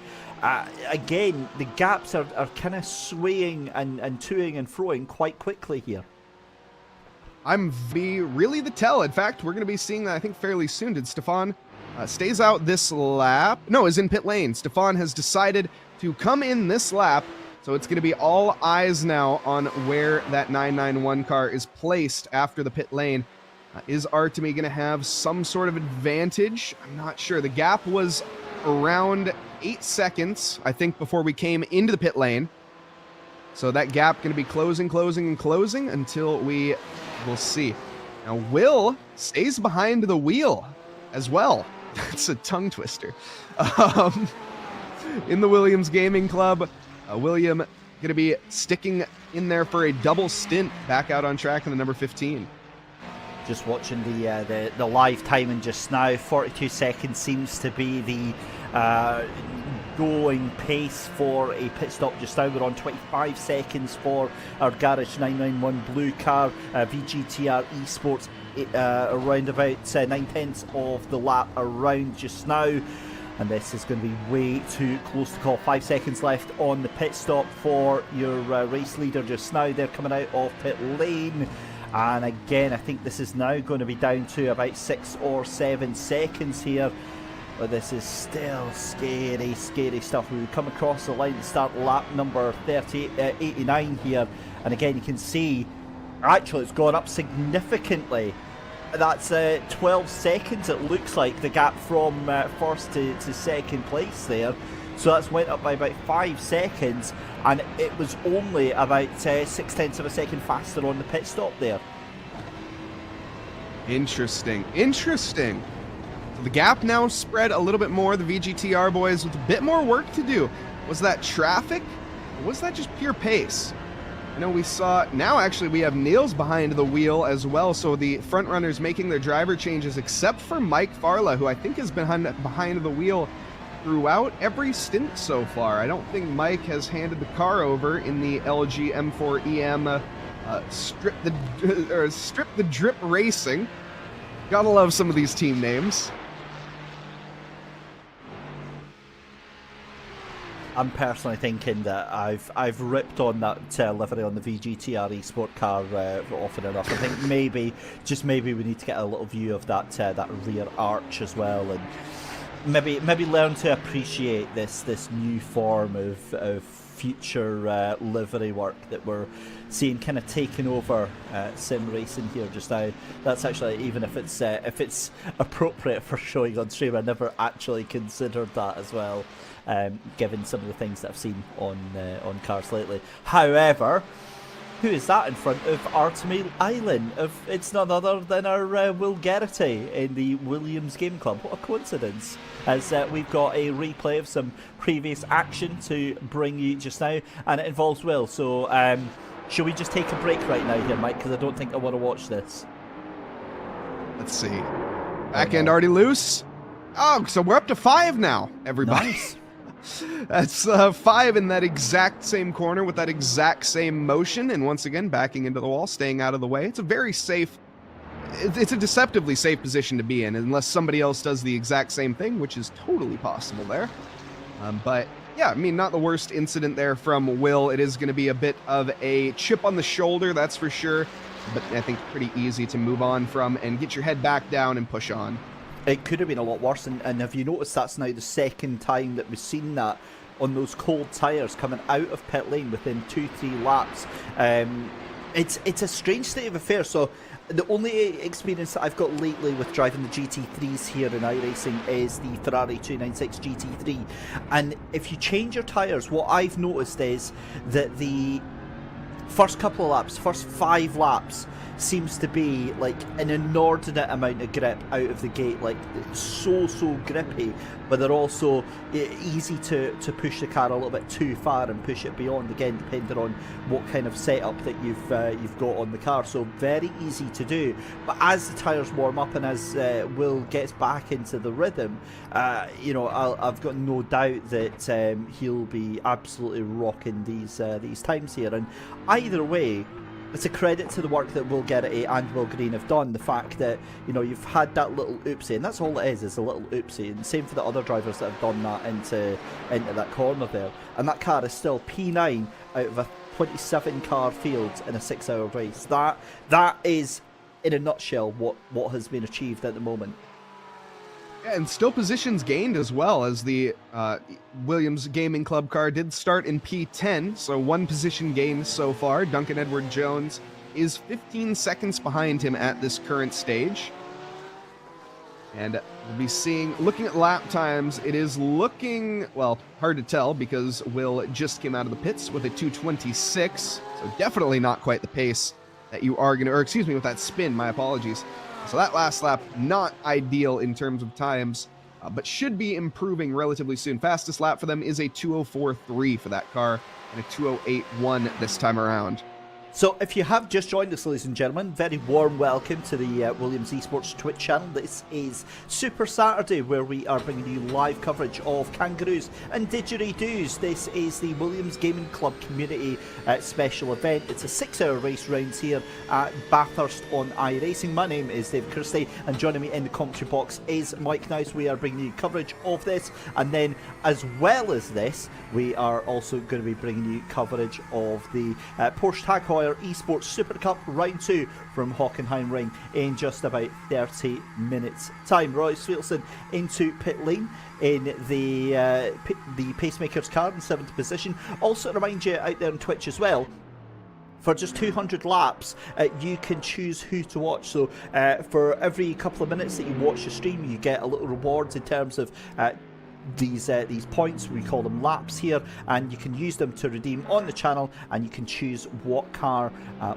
again, the gaps are kind of swaying and toing and froing quite quickly here. I'm really the tell. In fact, we're going to be seeing that, I think, fairly soon. Did Stefan stays out this lap? No, is in pit lane. Stefan has decided to come in this lap, so it's going to be all eyes now on where that 991 car is placed after the pit lane. Is Artemi going to have some sort of advantage? I'm not sure. The gap was around 8 seconds, I think, before we came into the pit lane. So that gap going to be closing until we will see. Now, Will stays behind the wheel as well. That's a tongue twister. In the Williams Gaming Club, William going to be sticking in there for a double stint back out on track in the number 15. Just watching the live timing just now, 42 seconds seems to be the Going pace for a pit stop just now. We're on 25 seconds for our Garage 991 blue car. VGTR Esports around about 9/10 of the lap around just now. And this is going to be way too close to call. 5 seconds left on the pit stop for your race leader just now. They're coming out of pit lane. And again, I think this is now going to be down to about 6 or 7 seconds here. But this is still scary, scary stuff. We come across the line to start lap number 89 here. And again, you can see, actually, it's gone up significantly. That's 12 seconds, it looks like, the gap from first to second place there. So that's went up by about 5 seconds. And it was only about 6/10 of a second faster on the pit stop there. Interesting. Interesting. The gap now spread a little bit more. The VGTR boys with a bit more work to do. Was that traffic? Or was that just pure pace? I know we saw, now actually we have Niels behind the wheel as well, so the front runners making their driver changes except for Mike Farla, who I think has been behind the wheel throughout every stint so far. I don't think Mike has handed the car over in the LG M4 EM strip the drip racing. Gotta love some of these team names. I'm personally thinking that I've ripped on that livery on the VGTR Esport car often enough. I think maybe, just maybe, we need to get a little view of that that rear arch as well, and maybe learn to appreciate this new form of future livery work that we're seeing kind of taking over sim racing here just now. That's actually, even if it's appropriate for showing on stream, I never actually considered that as well. Given some of the things that I've seen on cars lately. However, who is that in front of Artemi Island? It's none other than our Will Garrity in the Williams Game Club. What a coincidence! As we've got a replay of some previous action to bring you just now, and it involves Will. So, should we just take a break right now here, Mike? Because I don't think I want to watch this. Let's see. Back end already loose. Oh, so we're up to 5 now, everybody. Nice. That's 5 in that exact same corner with that exact same motion, and once again backing into the wall, staying out of the way. It's a very safe, it's a deceptively safe position to be in, unless somebody else does the exact same thing, which is totally possible there. But yeah, I mean, not the worst incident there from Will. It is going to be a bit of a chip on the shoulder, that's for sure, but I think pretty easy to move on from and get your head back down and push on. It could have been a lot worse, and have you noticed that's now the second time that we've seen that on those cold tyres coming out of pit lane within 2-3 laps. It's a strange state of affairs. So the only experience that I've got lately with driving the GT3s here in iRacing is the Ferrari 296 GT3, and if you change your tyres, what I've noticed is that the first couple of laps, first 5 laps, seems to be like an inordinate amount of grip out of the gate, like so grippy, but they're also easy to push the car a little bit too far and push it beyond, again depending on what kind of setup that you've got on the car. So very easy to do, but as the tyres warm up and as Will gets back into the rhythm, you know, I've got no doubt that he'll be absolutely rocking these times here. And either way, it's a credit to the work that Will Garrity and Will Green have done. The fact that, you know, you've had that little oopsie, and that's all it is a little oopsie. And same for the other drivers that have done that into that corner there. And that car is still P9 out of a 27 car field in a 6-hour race. That is, in a nutshell, what has been achieved at the moment. Yeah, and still positions gained as well, as the Williams Gaming Club car did start in P10, so 1 position gained so far. Duncan Edward Jones is 15 seconds behind him at this current stage. And we'll be seeing, looking at lap times, it is looking, well, hard to tell because Will just came out of the pits with a 2:26, so definitely not quite the pace that you are going to, or excuse me, with that spin, my apologies. So that last lap, not ideal in terms of times, but should be improving relatively soon. Fastest lap for them is a 2:04.3 for that car, and a 2:08.1 this time around. So if you have just joined us, ladies and gentlemen, very warm welcome to the Williams Esports Twitch channel. This is Super Saturday, where we are bringing you live coverage of Kangaroos and Didgeridoos. This is the Williams Gaming Club community special event. It's a 6-hour race rounds here at Bathurst on iRacing. My name is Dave Christie, and joining me in the commentary box is Mike Nice. We are bringing you coverage of this, and then as well as this, we are also going to be bringing you coverage of the Porsche Tag Heuer Esports Super Cup Round 2 from Hockenheim Ring in just about 30 minutes time. Roy Svelson into pit lane in the Pacemaker's car in 7th position. Also to remind you out there on Twitch as well, for just 200 laps, you can choose who to watch. So for every couple of minutes that you watch the stream, you get a little rewards in terms of these points. We call them laps here, and you can use them to redeem on the channel, and you can choose what car,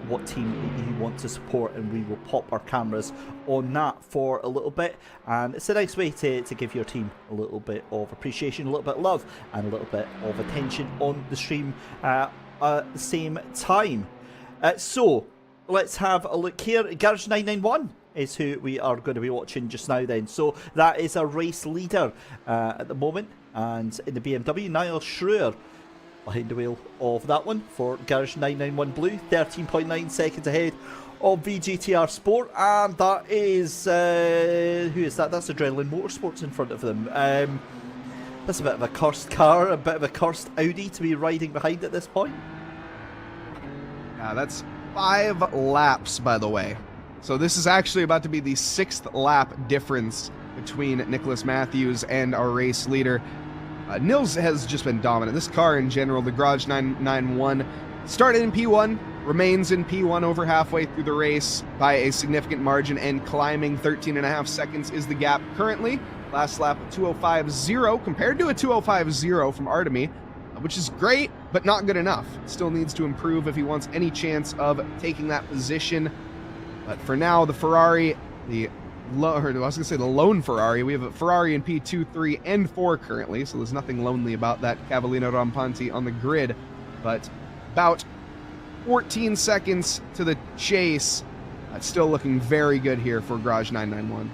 what team that you want to support, and we will pop our cameras on that for a little bit. And it's a nice way to give your team a little bit of appreciation, a little bit of love, and a little bit of attention on the stream at the same time. So let's have a look here. Garage 991 is who we are going to be watching just now then. So that is a race leader at the moment, and in the BMW, Niall Schreier behind the wheel of that one for Garage 991 Blue, 13.9 seconds ahead of VGTR Sport, and that is who is that? That's Adrenaline Motorsports in front of them. That's a bit of a cursed car, a bit of a cursed Audi to be riding behind at this point. That's 5 laps, by the way. So this is actually about to be the 6th lap difference between Nicholas Matthews and our race leader. Nils has just been dominant. This car in general, the Garage 991, started in P1, remains in P1 over halfway through the race by a significant margin, and climbing 13.5 seconds is the gap currently. Last lap, 2:05.0 compared to a 2:05.0 from Artemi, which is great, but not good enough. Still needs to improve if he wants any chance of taking that position. But for now, the Ferrari, the lone Ferrari, we have a Ferrari in P2, 3, and 4 currently, so there's nothing lonely about that Cavallino Rampanti on the grid. But about 14 seconds to the chase. Still looking very good here for Garage 991.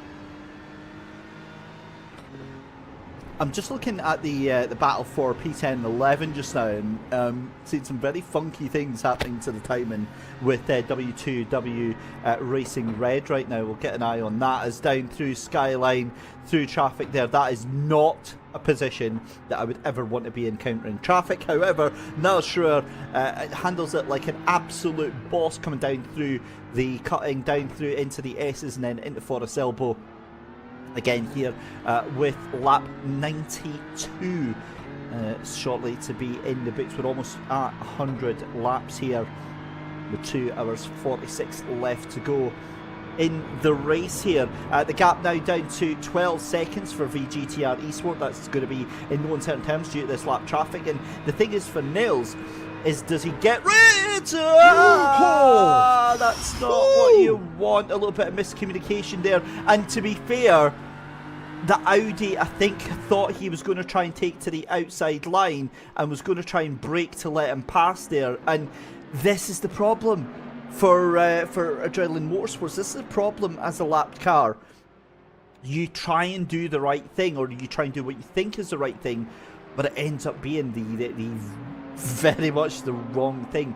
I'm just looking at the battle for P10 and 11 just now, and seeing some very funky things happening to the timing with W2W Racing Red right now. We'll get an eye on that as down through Skyline, through traffic there. That is not a position that I would ever want to be encountering traffic. However, Niall Schreier handles it like an absolute boss, coming down through the cutting, down through into the S's and then into Forest Elbow. Again here with lap 92 shortly to be in the books. We're almost at 100 laps here with 2 hours 46 left to go in the race here. The gap now down to 12 seconds for VGTR Esport. That's going to be in no uncertain terms due to this lap traffic. And the thing is for Nils is, does he get rid? That's not what you want. A little bit of miscommunication there. And to be fair, the Audi, I think, thought he was going to try and take to the outside line and was going to try and brake to let him pass there. And this is the problem for Adrenaline Motorsports. This is the problem as a lapped car. You try and do the right thing, or you try and do what you think is the right thing, but it ends up being the very much the wrong thing.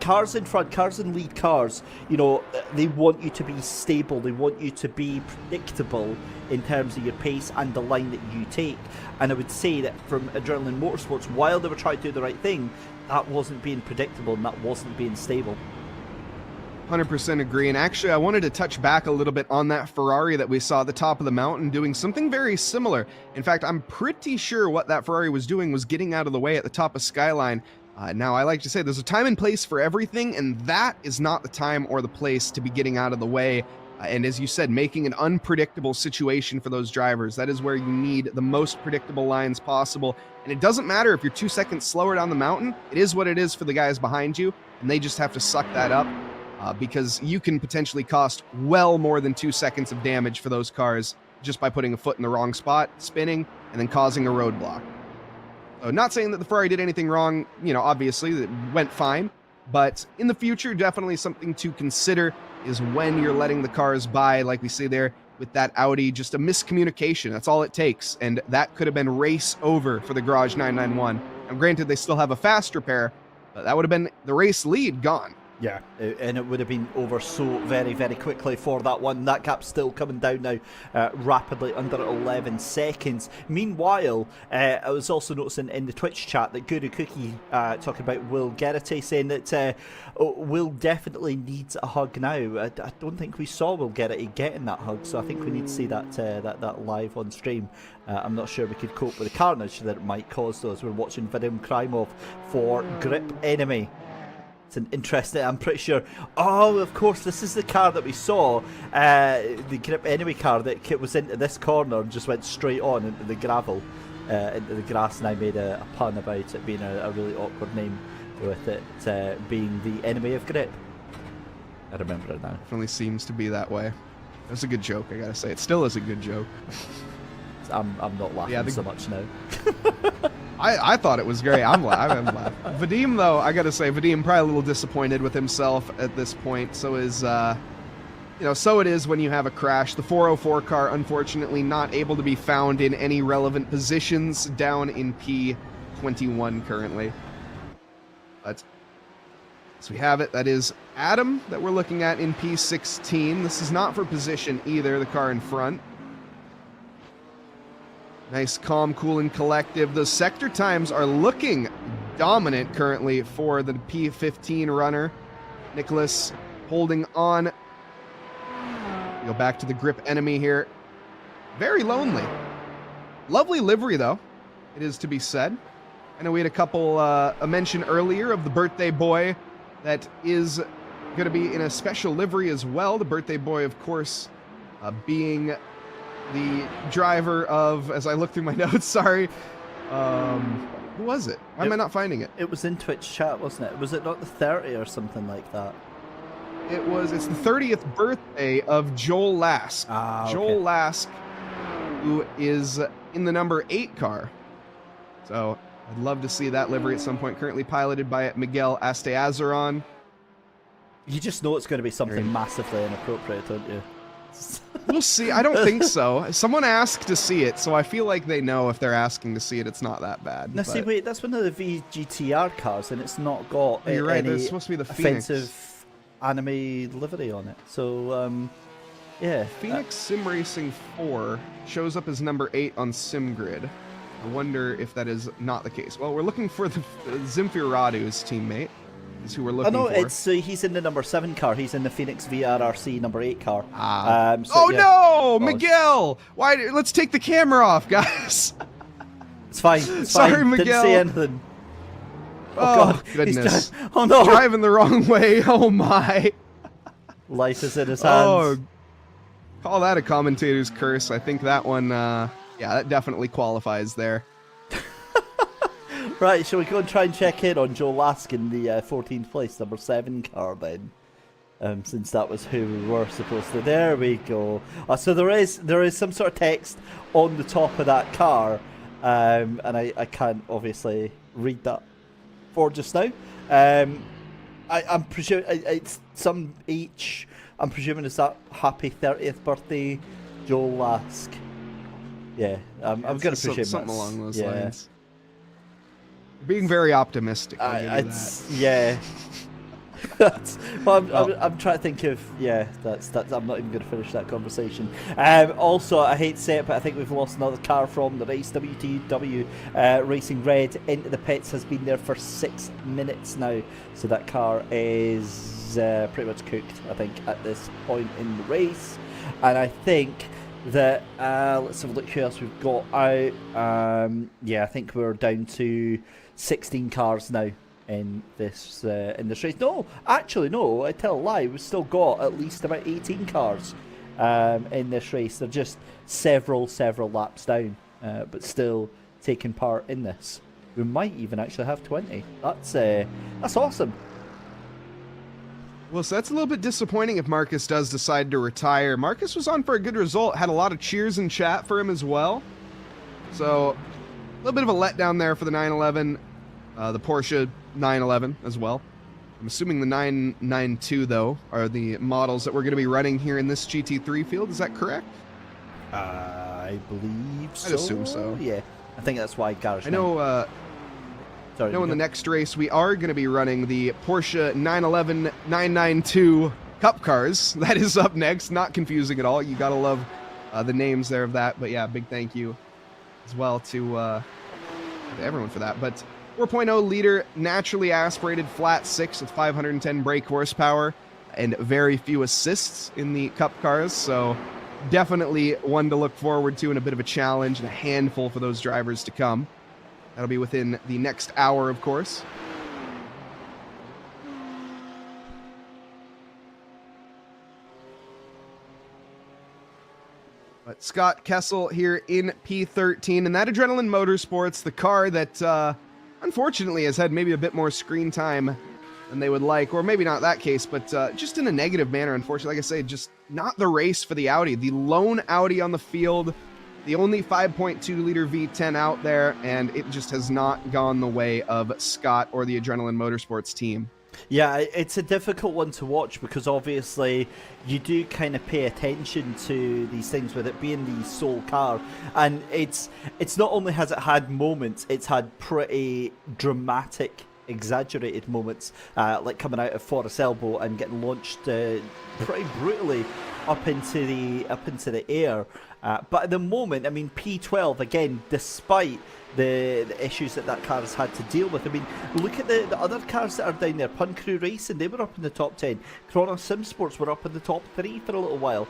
Cars in front, cars in lead cars, you know, they want you to be stable, they want you to be predictable in terms of your pace and the line that you take. And I would say that from Adrenaline Motorsports, while they were trying to do the right thing, that wasn't being predictable and that wasn't being stable. 100% agree. And actually, I wanted to touch back a little bit on that Ferrari that we saw at the top of the mountain doing something very similar. In fact, I'm pretty sure what that Ferrari was doing was getting out of the way at the top of Skyline. Now, I like to say there's a time and place for everything, and that is not the time or the place to be getting out of the way. And as you said, making an unpredictable situation for those drivers. That is where you need the most predictable lines possible. And it doesn't matter if you're 2 seconds slower down the mountain. It is what it is for the guys behind you, and they just have to suck that up. Because you can potentially cost well more than 2 seconds of damage for those cars just by putting a foot in the wrong spot, spinning, and then causing a roadblock. So not saying that the Ferrari did anything wrong, you know, obviously, it went fine, But in the future, definitely something to consider is when you're letting the cars by, like we see there with that Audi, just a miscommunication. That's all it takes. And that could have been race over for the Garage 991. And granted, they still have a fast repair, but that would have been the race lead gone. Yeah, and it would have been over so very, very quickly for that one. That gap's still coming down now, rapidly under 11 seconds. Meanwhile, I was also noticing in the Twitch chat that Guru Cookie talking about Will Gerrity, saying that Will definitely needs a hug now. I don't think we saw Will Gerrity getting that hug, so I think we need to see that live on stream. I'm not sure we could cope with the carnage that it might cause, though, as we're watching Vadim Krymov for Grip Enemy. It's an interesting, I'm pretty sure. Oh, of course, this is the car that we saw. The Grip Enemy car that was into this corner and just went straight on into the gravel, into the grass. And I made a pun about it being a really awkward name, with it being the enemy of Grip. I remember it now. Definitely seems to be that way. It was a good joke, I gotta say. It still is a good joke. I'm not laughing so much now. I thought it was great. I'm laughing. Vadim, though, I gotta say, Vadim probably a little disappointed with himself at this point. So is, so it is when you have a crash. The 404 car, unfortunately, not able to be found in any relevant positions down in P21 currently. But so we have it. That is Adam that we're looking at in P16. This is not for position either, the car in front. Nice, calm, cool, and collective. The sector times are looking dominant currently for the P15 runner. Nicholas holding on. Go back to the Grip Enemy here. Very lonely. Lovely livery, though, it is to be said. I know we had a mention earlier of the birthday boy that is going to be in a special livery as well. The birthday boy, of course, being the driver of, as I look through my notes, sorry, who was it? Why am I not finding it? It was in Twitch chat, wasn't it? Was it not the 30 or something like that? It's the 30th birthday of Joel Lask. Okay. Joel Lask, who is in the number 8 car. So I'd love to see that livery at some point. Currently piloted by Miguel Asteazaron. You just know it's going to be something massively inappropriate, don't you? We'll see. I don't think so. Someone asked to see it, so I feel like they know if they're asking to see it, it's not that bad. Now, see, wait, that's one of the VGTR cars, and it's not got you're right, any there's supposed to be the offensive anime livery on it. So, yeah. Phoenix Sim Racing 4 shows up as number 8 on SimGrid. I wonder if that is not the case. Well, we're looking for the Zamfir Radu's teammate. Is who we're looking for. It's he's in the number 7 car. He's in the Phoenix VRRC number 8 car. No, Miguel! Why? Let's take the camera off, guys. It's fine. It's Sorry, fine. Miguel. Didn't say anything. Oh, God, goodness! Oh no! Driving the wrong way. Oh my! Life is in his hands. Oh, call that a commentator's curse. I think that one. Yeah, that definitely qualifies there. Right, shall we go and try and check in on Joe Lask in the 14th place, number 7 car then? Since that was who we were supposed to. There we go. So there is some sort of text on the top of that car, and I can't obviously read that for just now. I'm presuming it's some H. I'm presuming it's that happy 30th birthday, Joe Lask. Yeah, I'm going to presume something along those yeah. lines. Being very optimistic. Yeah. I'm trying to think of that's I'm not even going to finish that conversation. Also, I hate to say it, but I think we've lost another car from the race. WTW Racing Red into the pits, has been there for 6 minutes now, so that car is pretty much cooked, I think, at this point in the race. And I think that let's have a look who else we've got out. I think we're down to 16 cars now in this race. No, actually no, I tell a lie. We've still got at least about 18 cars in this race. They're just several laps down, but still taking part in this. We might even actually have 20. That's awesome. Well, so that's a little bit disappointing if Marcus does decide to retire. Marcus was on for a good result, had a lot of cheers in chat for him as well. So, a little bit of a letdown there for the 911, the Porsche 911 as well. I'm assuming the 992, though, are the models that we're going to be running here in this GT3 field. Is that correct? I believe so. I'd assume so. Yeah, I think that's why Garage. I know. Sorry, I know in the next race we are going to be running the Porsche 911 992 Cup cars. That is up next. Not confusing at all. You got to love the names there of that. But yeah, big thank you as well to everyone for that. But 4.0 liter naturally aspirated flat 6 with 510 brake horsepower and very few assists in the Cup cars. So definitely one to look forward to and a bit of a challenge and a handful for those drivers to come. That'll be within the next hour, of course. But Scott Kessel here in P13, and that Adrenaline Motorsports, the car that unfortunately has had maybe a bit more screen time than they would like, or maybe not that case, but just in a negative manner, unfortunately. Like I say, just not the race for the Audi. The lone Audi on the field, the only 5.2 liter V10 out there, and it just has not gone the way of Scott or the Adrenaline Motorsports team. Yeah, it's a difficult one to watch because obviously you do kind of pay attention to these things with it being the sole car, and it's not only has it had moments, it's had pretty dramatic, exaggerated moments, like coming out of Forest Elbow and getting launched pretty brutally up into the air. But at the moment, I mean, P12 again, despite the issues that car has had to deal with. I mean, look at the other cars that are down there. Pun Crew Racing, they were up in the top 10. Chrono Sim Sports were up in the top 3 for a little while.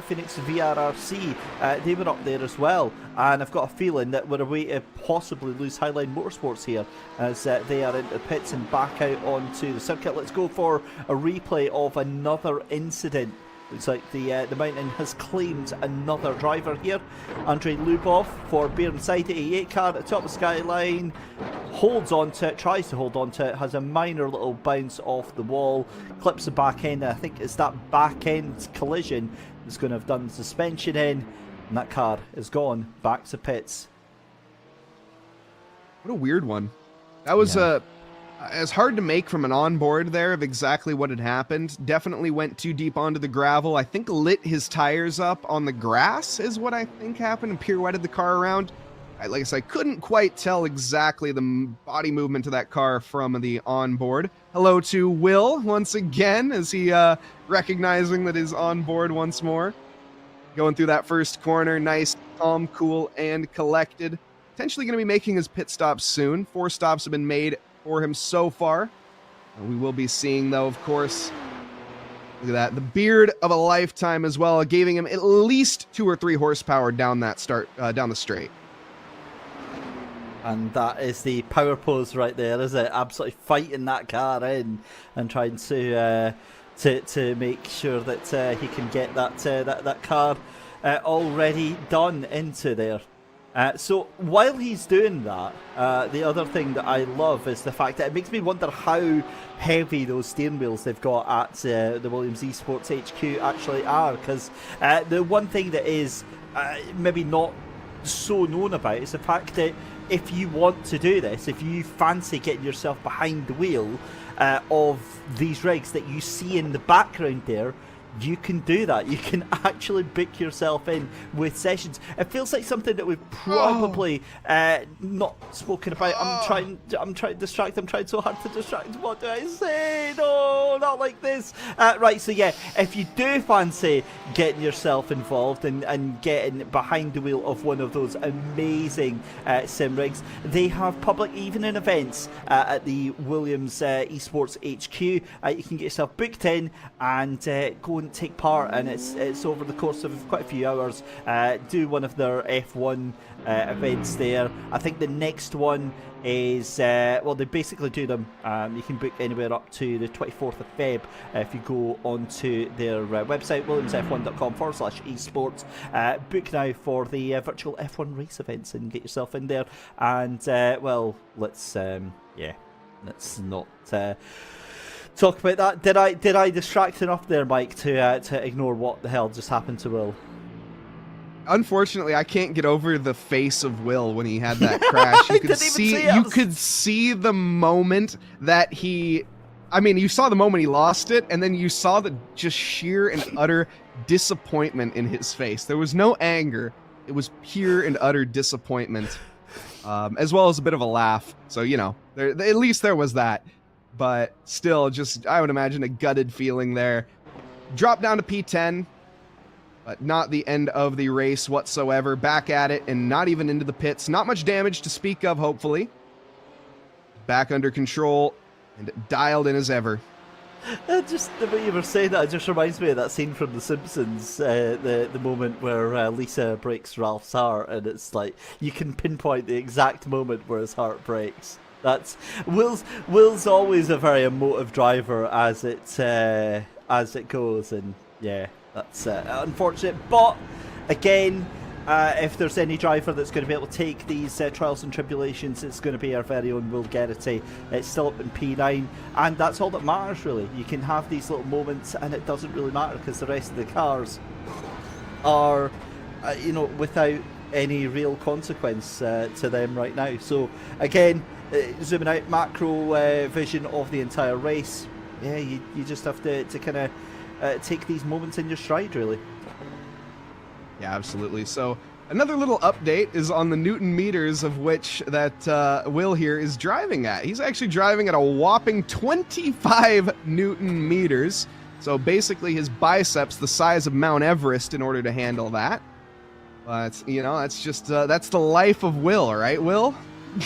Phoenix VRRC, they were up there as well. And I've got a feeling that we're away to possibly lose Highline Motorsports here as they are into the pits and back out onto the circuit. Let's go for a replay of another incident. Looks like the Mountain has claimed another driver here. Andrei Lubov for Beer Inside, the 88 car at the top of the skyline. Holds on to it, tries to hold on to it, has a minor little bounce off the wall, clips the back end, and I think it's that back end collision that's going to have done the suspension in, and that car is gone back to pits. What a weird one. That was it's hard to make from an onboard there of exactly what had happened. Definitely went too deep onto the gravel. I think lit his tires up on the grass is what I think happened and pirouetted the car around. Like I said, I couldn't quite tell exactly the body movement of that car from the onboard. Hello to Will once again as he recognizing that he's on board once more. Going through that first corner, nice, calm, cool, and collected. Potentially going to be making his pit stop soon. 4 stops have been made for him so far. We will be seeing, though, of course, look at that, the beard of a lifetime as well, giving him at least 2 or 3 horsepower down that down the straight. And that is the power pose right there, is it? Absolutely fighting that car in and trying to make sure that he can get that car already done into there. So while he's doing that, the other thing that I love is the fact that it makes me wonder how heavy those steering wheels they've got at the Williams Esports HQ actually are, because the one thing that is maybe not so known about is the fact that if you want to do this, if you fancy getting yourself behind the wheel of these rigs that you see in the background there, you can do that. You can actually book yourself in with sessions. It feels like something that we've probably not spoken about. I'm trying to distract. I'm trying so hard to distract. What do I say? No, not like this. Right, so yeah, if you do fancy getting yourself involved and getting behind the wheel of one of those amazing sim rigs, they have public evening events at the Williams Esports HQ. You can get yourself booked in and go and take part, and it's over the course of quite a few hours. Do one of their F1 events there. I think the next one is well, they basically do them. You can book anywhere up to the 24th of Feb if you go onto their website, williamsf1.com/esports. Book now for the virtual F1 race events and get yourself in there. And well, let's not talk about that. Did I distract enough there, Mike, to ignore what the hell just happened to Will? Unfortunately, I can't get over the face of Will when he had that crash. You could see the moment that he I mean, you saw the moment he lost it, and then you saw the just sheer and utter disappointment in his face. There was no anger. It was pure and utter disappointment, as well as a bit of a laugh. So, you know, at least there was that. But still, just, I would imagine, a gutted feeling there. Drop down to P10, but not the end of the race whatsoever. Back at it, and not even into the pits. Not much damage to speak of, hopefully. Back under control, and dialed in as ever. Just the way you were saying that, it just reminds me of that scene from The Simpsons, the moment where Lisa breaks Ralph's heart, and it's like, you can pinpoint the exact moment where his heart breaks. That's Will's always a very emotive driver as it goes, and yeah, that's unfortunate. But again, if there's any driver that's going to be able to take these trials and tribulations, it's going to be our very own Will Geraghty. It's still up in P9, and that's all that matters really. You can have these little moments, and it doesn't really matter because the rest of the cars are, you know, without any real consequence to them right now. So again, zooming out, macro vision of the entire race. Yeah, you just have to kind of take these moments in your stride, really. Yeah, absolutely. So another little update is on the Newton meters of which that Will here is driving at. He's actually driving at a whopping 25 Newton meters. So basically his biceps the size of Mount Everest in order to handle that. But, you know, that's just, that's the life of Will, right, Will?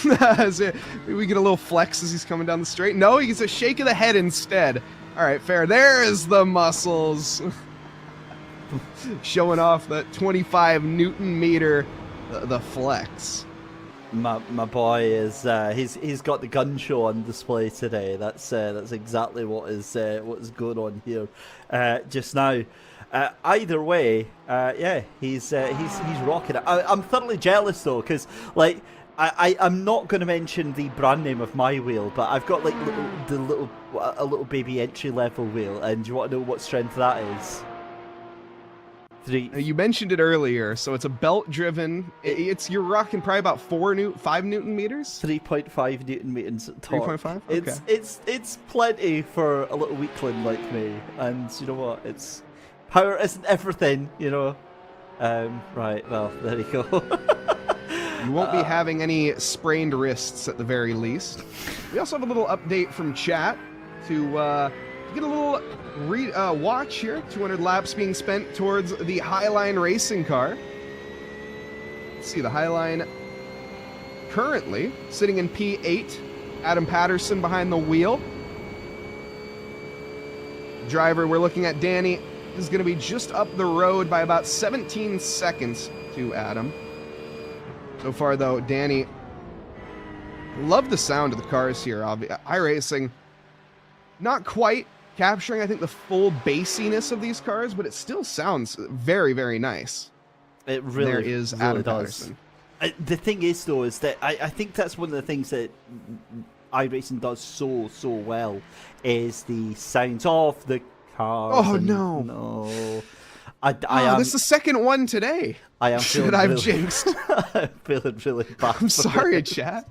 We get a little flex as he's coming down the straight. No, he gets a shake of the head instead. All right, fair. There's the muscles. Showing off that 25 Newton meter, the flex. My boy is he's got the gun show on display today. That's exactly what is going on here just now. Either way, yeah, he's rocking it. I'm thoroughly jealous though, because like I'm not going to mention the brand name of my wheel, but I've got like a little baby entry level wheel, and do you want to know what strength that is? You mentioned it earlier, so it's a belt-driven. You're rocking probably about 5 Newton meters. 3.5 Newton meters torque. 3.5. Okay. It's plenty for a little weakling like me, and you know what? It's power isn't everything, you know. Right. Well, there you go. You won't be having any sprained wrists at the very least. We also have a little update from chat to get a little watch here. 200 laps being spent towards the Highline racing car. Let's see, the Highline currently sitting in P8. Adam Patterson behind the wheel. Driver we're looking at, Danny, is going to be just up the road by about 17 seconds to Adam. So far, though, Danny, love the sound of the cars here. iRacing, not quite capturing, I think, the full bassiness of these cars, but it still sounds very, very nice. It really, there is really Adam does. Patterson. The thing is, though, is that I think that's one of the things that iRacing does so well, is the sounds of the cars. Oh, no. No. This is the second one today. I am Should I've jinxed? I'm feeling really bad. I'm sorry, chat.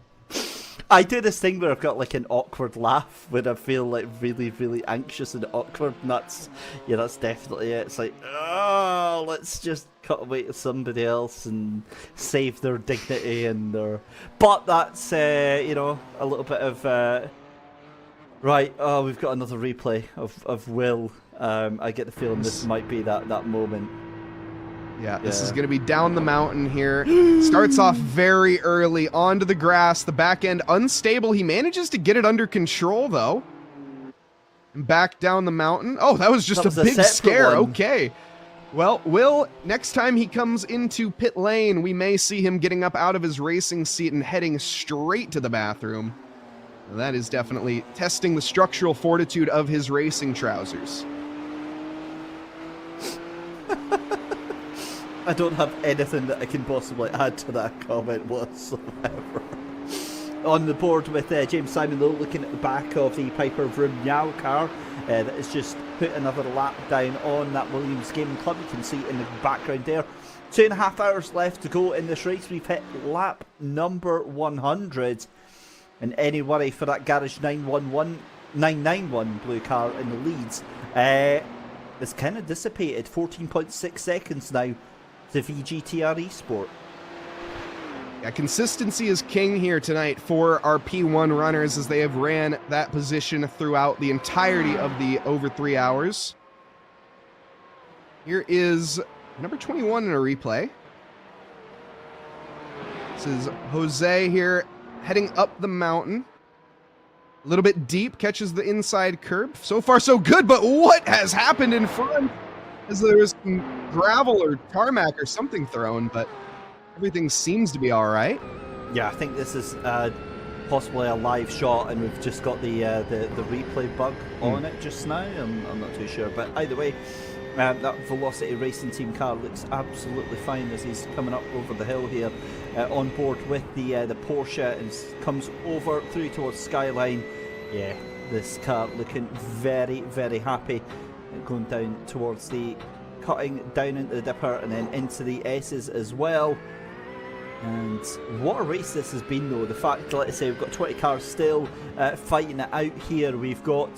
I do this thing where I've got like an awkward laugh when I feel like really, really anxious and awkward, and that's definitely it. It's like, oh, let's just cut away to somebody else and save their dignity and their. But that's you know, a little bit of right. Oh, we've got another replay of Will. I get the feeling this might be that moment. Yeah, this is going to be down the mountain here. Starts off very early onto the grass. The back end unstable. He manages to get it under control, though. And back down the mountain. Oh, that was just a big scare. One. Okay. Well, Will, next time he comes into pit lane, we may see him getting up out of his racing seat and heading straight to the bathroom. That is definitely testing the structural fortitude of his racing trousers. I don't have anything that I can possibly add to that comment whatsoever. On the board with James Simon, though, looking at the back of the Piper Vroom Lyall car that has just put another lap down on that Williams Gaming Club. You can see in the background there. 2.5 hours left to go in this race. We've hit lap number 100. And any worry for that Garage 911 991 blue car in the leads. It's kind of dissipated. 14.6 seconds now to VGTR Esport. Yeah, consistency is king here tonight for our P1 runners as they have ran that position throughout the entirety of the over 3 hours. Here is number 21 in a replay. This is Jose here heading up the mountain. A little bit deep, catches the inside curb. So far, so good, but what has happened in front? As there was some gravel or tarmac or something thrown, but everything seems to be all right. Yeah, I think this is possibly a live shot, and we've just got the replay bug on it just now. I'm not too sure, but either way, that Velocity Racing Team car looks absolutely fine as he's coming up over the hill here, on board with the Porsche, and comes over through towards Skyline. Yeah, this car looking very, very happy, going down towards the cutting down into the dipper and then into the S's as well. And what a race this has been, though. The fact, like I say, we've got 20 cars still fighting it out here. We've got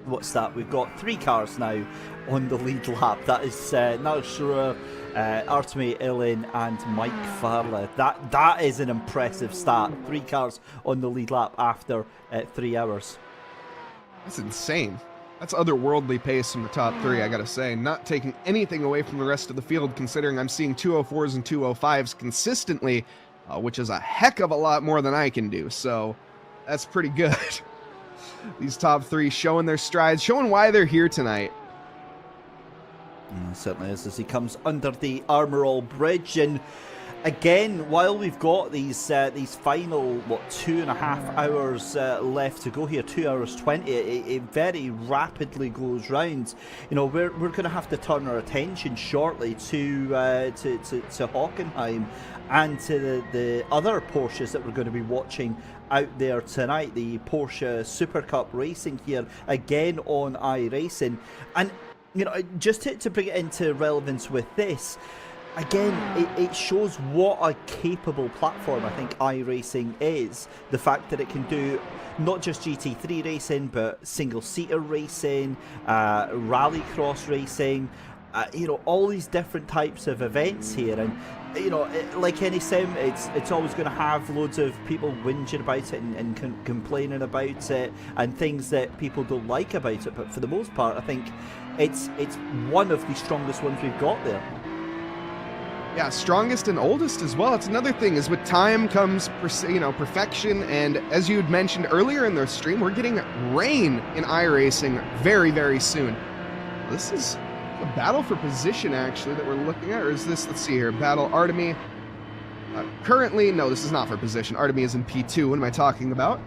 what's that? We've got 3 cars now on the lead lap. That is Narsura, Artemi Ilin and Mike Farley. That is an impressive stat. 3 cars on the lead lap after 3 hours. That's insane. That's otherworldly pace from the top 3, I gotta say. Not taking anything away from the rest of the field, considering I'm seeing 204s and 205s consistently, which is a heck of a lot more than I can do, so that's pretty good. These top 3 showing their strides, showing why they're here tonight. Certainly is, as he comes under the Armorall Bridge. And again, while we've got these final 2.5 hours left to go here, 2 hours 20, it very rapidly goes round. You know, we're going to have to turn our attention shortly to Hockenheim and to the other Porsches that we're going to be watching out there tonight. The Porsche Super Cup racing here again on iRacing. And you know, just to bring it into relevance with this, again, it shows what a capable platform I think iRacing is. The fact that it can do not just GT3 racing, but single-seater racing, rallycross racing, you know, all these different types of events here. And you know, like any sim, it's always going to have loads of people whinging about it and complaining about it and things that people don't like about it. But for the most part, I think it's one of the strongest ones we've got there. Yeah, strongest and oldest as well. It's another thing, is with time comes perfection, and as you had mentioned earlier in the stream, we're getting rain in iRacing very, very soon. This is a battle for position, actually, that we're looking at, or is this, let's see here, battle Artemi. Currently, no, this is not for position. Artemi is in P2. What am I talking about?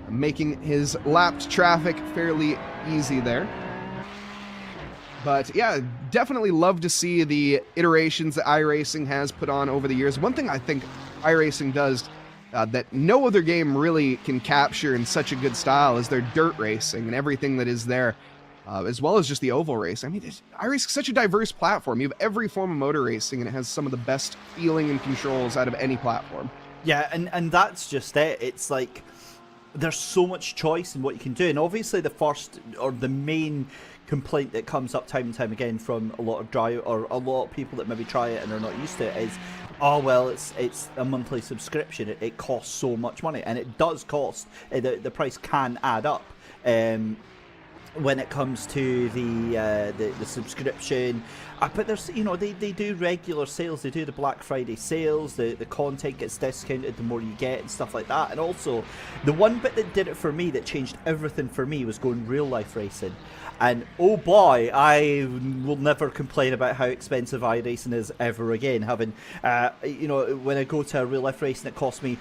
Making his lapped traffic fairly easy there. But yeah, definitely love to see the iterations that iRacing has put on over the years. One thing I think iRacing does that no other game really can capture in such a good style is their dirt racing and everything that is there. As well as just the oval race. I mean, iRacing is such a diverse platform. You have every form of motor racing, and it has some of the best feeling and controls out of any platform. Yeah, and that's just it. It's like there's so much choice in what you can do. And obviously the first, or the main complaint that comes up time and time again from a lot of a lot of people that maybe try it and are not used to it is, oh well, it's a monthly subscription. It costs so much money, and it does cost. The price can add up. When it comes to the subscription, but there's, you know, they do regular sales. They do the Black Friday sales. The content gets discounted the more you get and stuff like that. And also, the one bit that did it for me, that changed everything for me, was going real life racing. And oh boy, I will never complain about how expensive iRacing is ever again. Having, you know, when I go to a real life racing, it costs me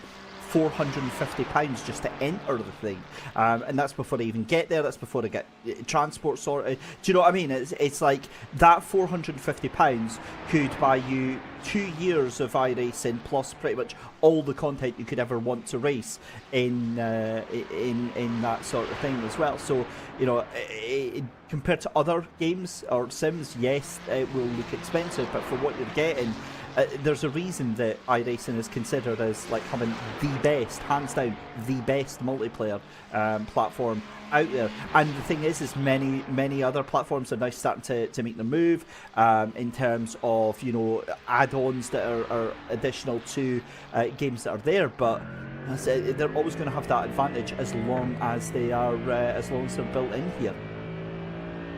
£450 just to enter the thing, and that's before I even get there. That's before I get transport sorted. Do you know what I mean? It's like that £450 could buy you 2 years of iRacing plus pretty much all the content you could ever want to race in that sort of thing as well. So you know, compared to other games or sims, yes, it will look expensive, but for what you're getting, there's a reason that iRacing is considered as like having the best, hands down, the best multiplayer platform out there. And the thing is many other platforms are now starting to make the move in terms of, you know, add-ons that are additional to games that are there. But they're always going to have that advantage as long as they are, as long as they're built in here.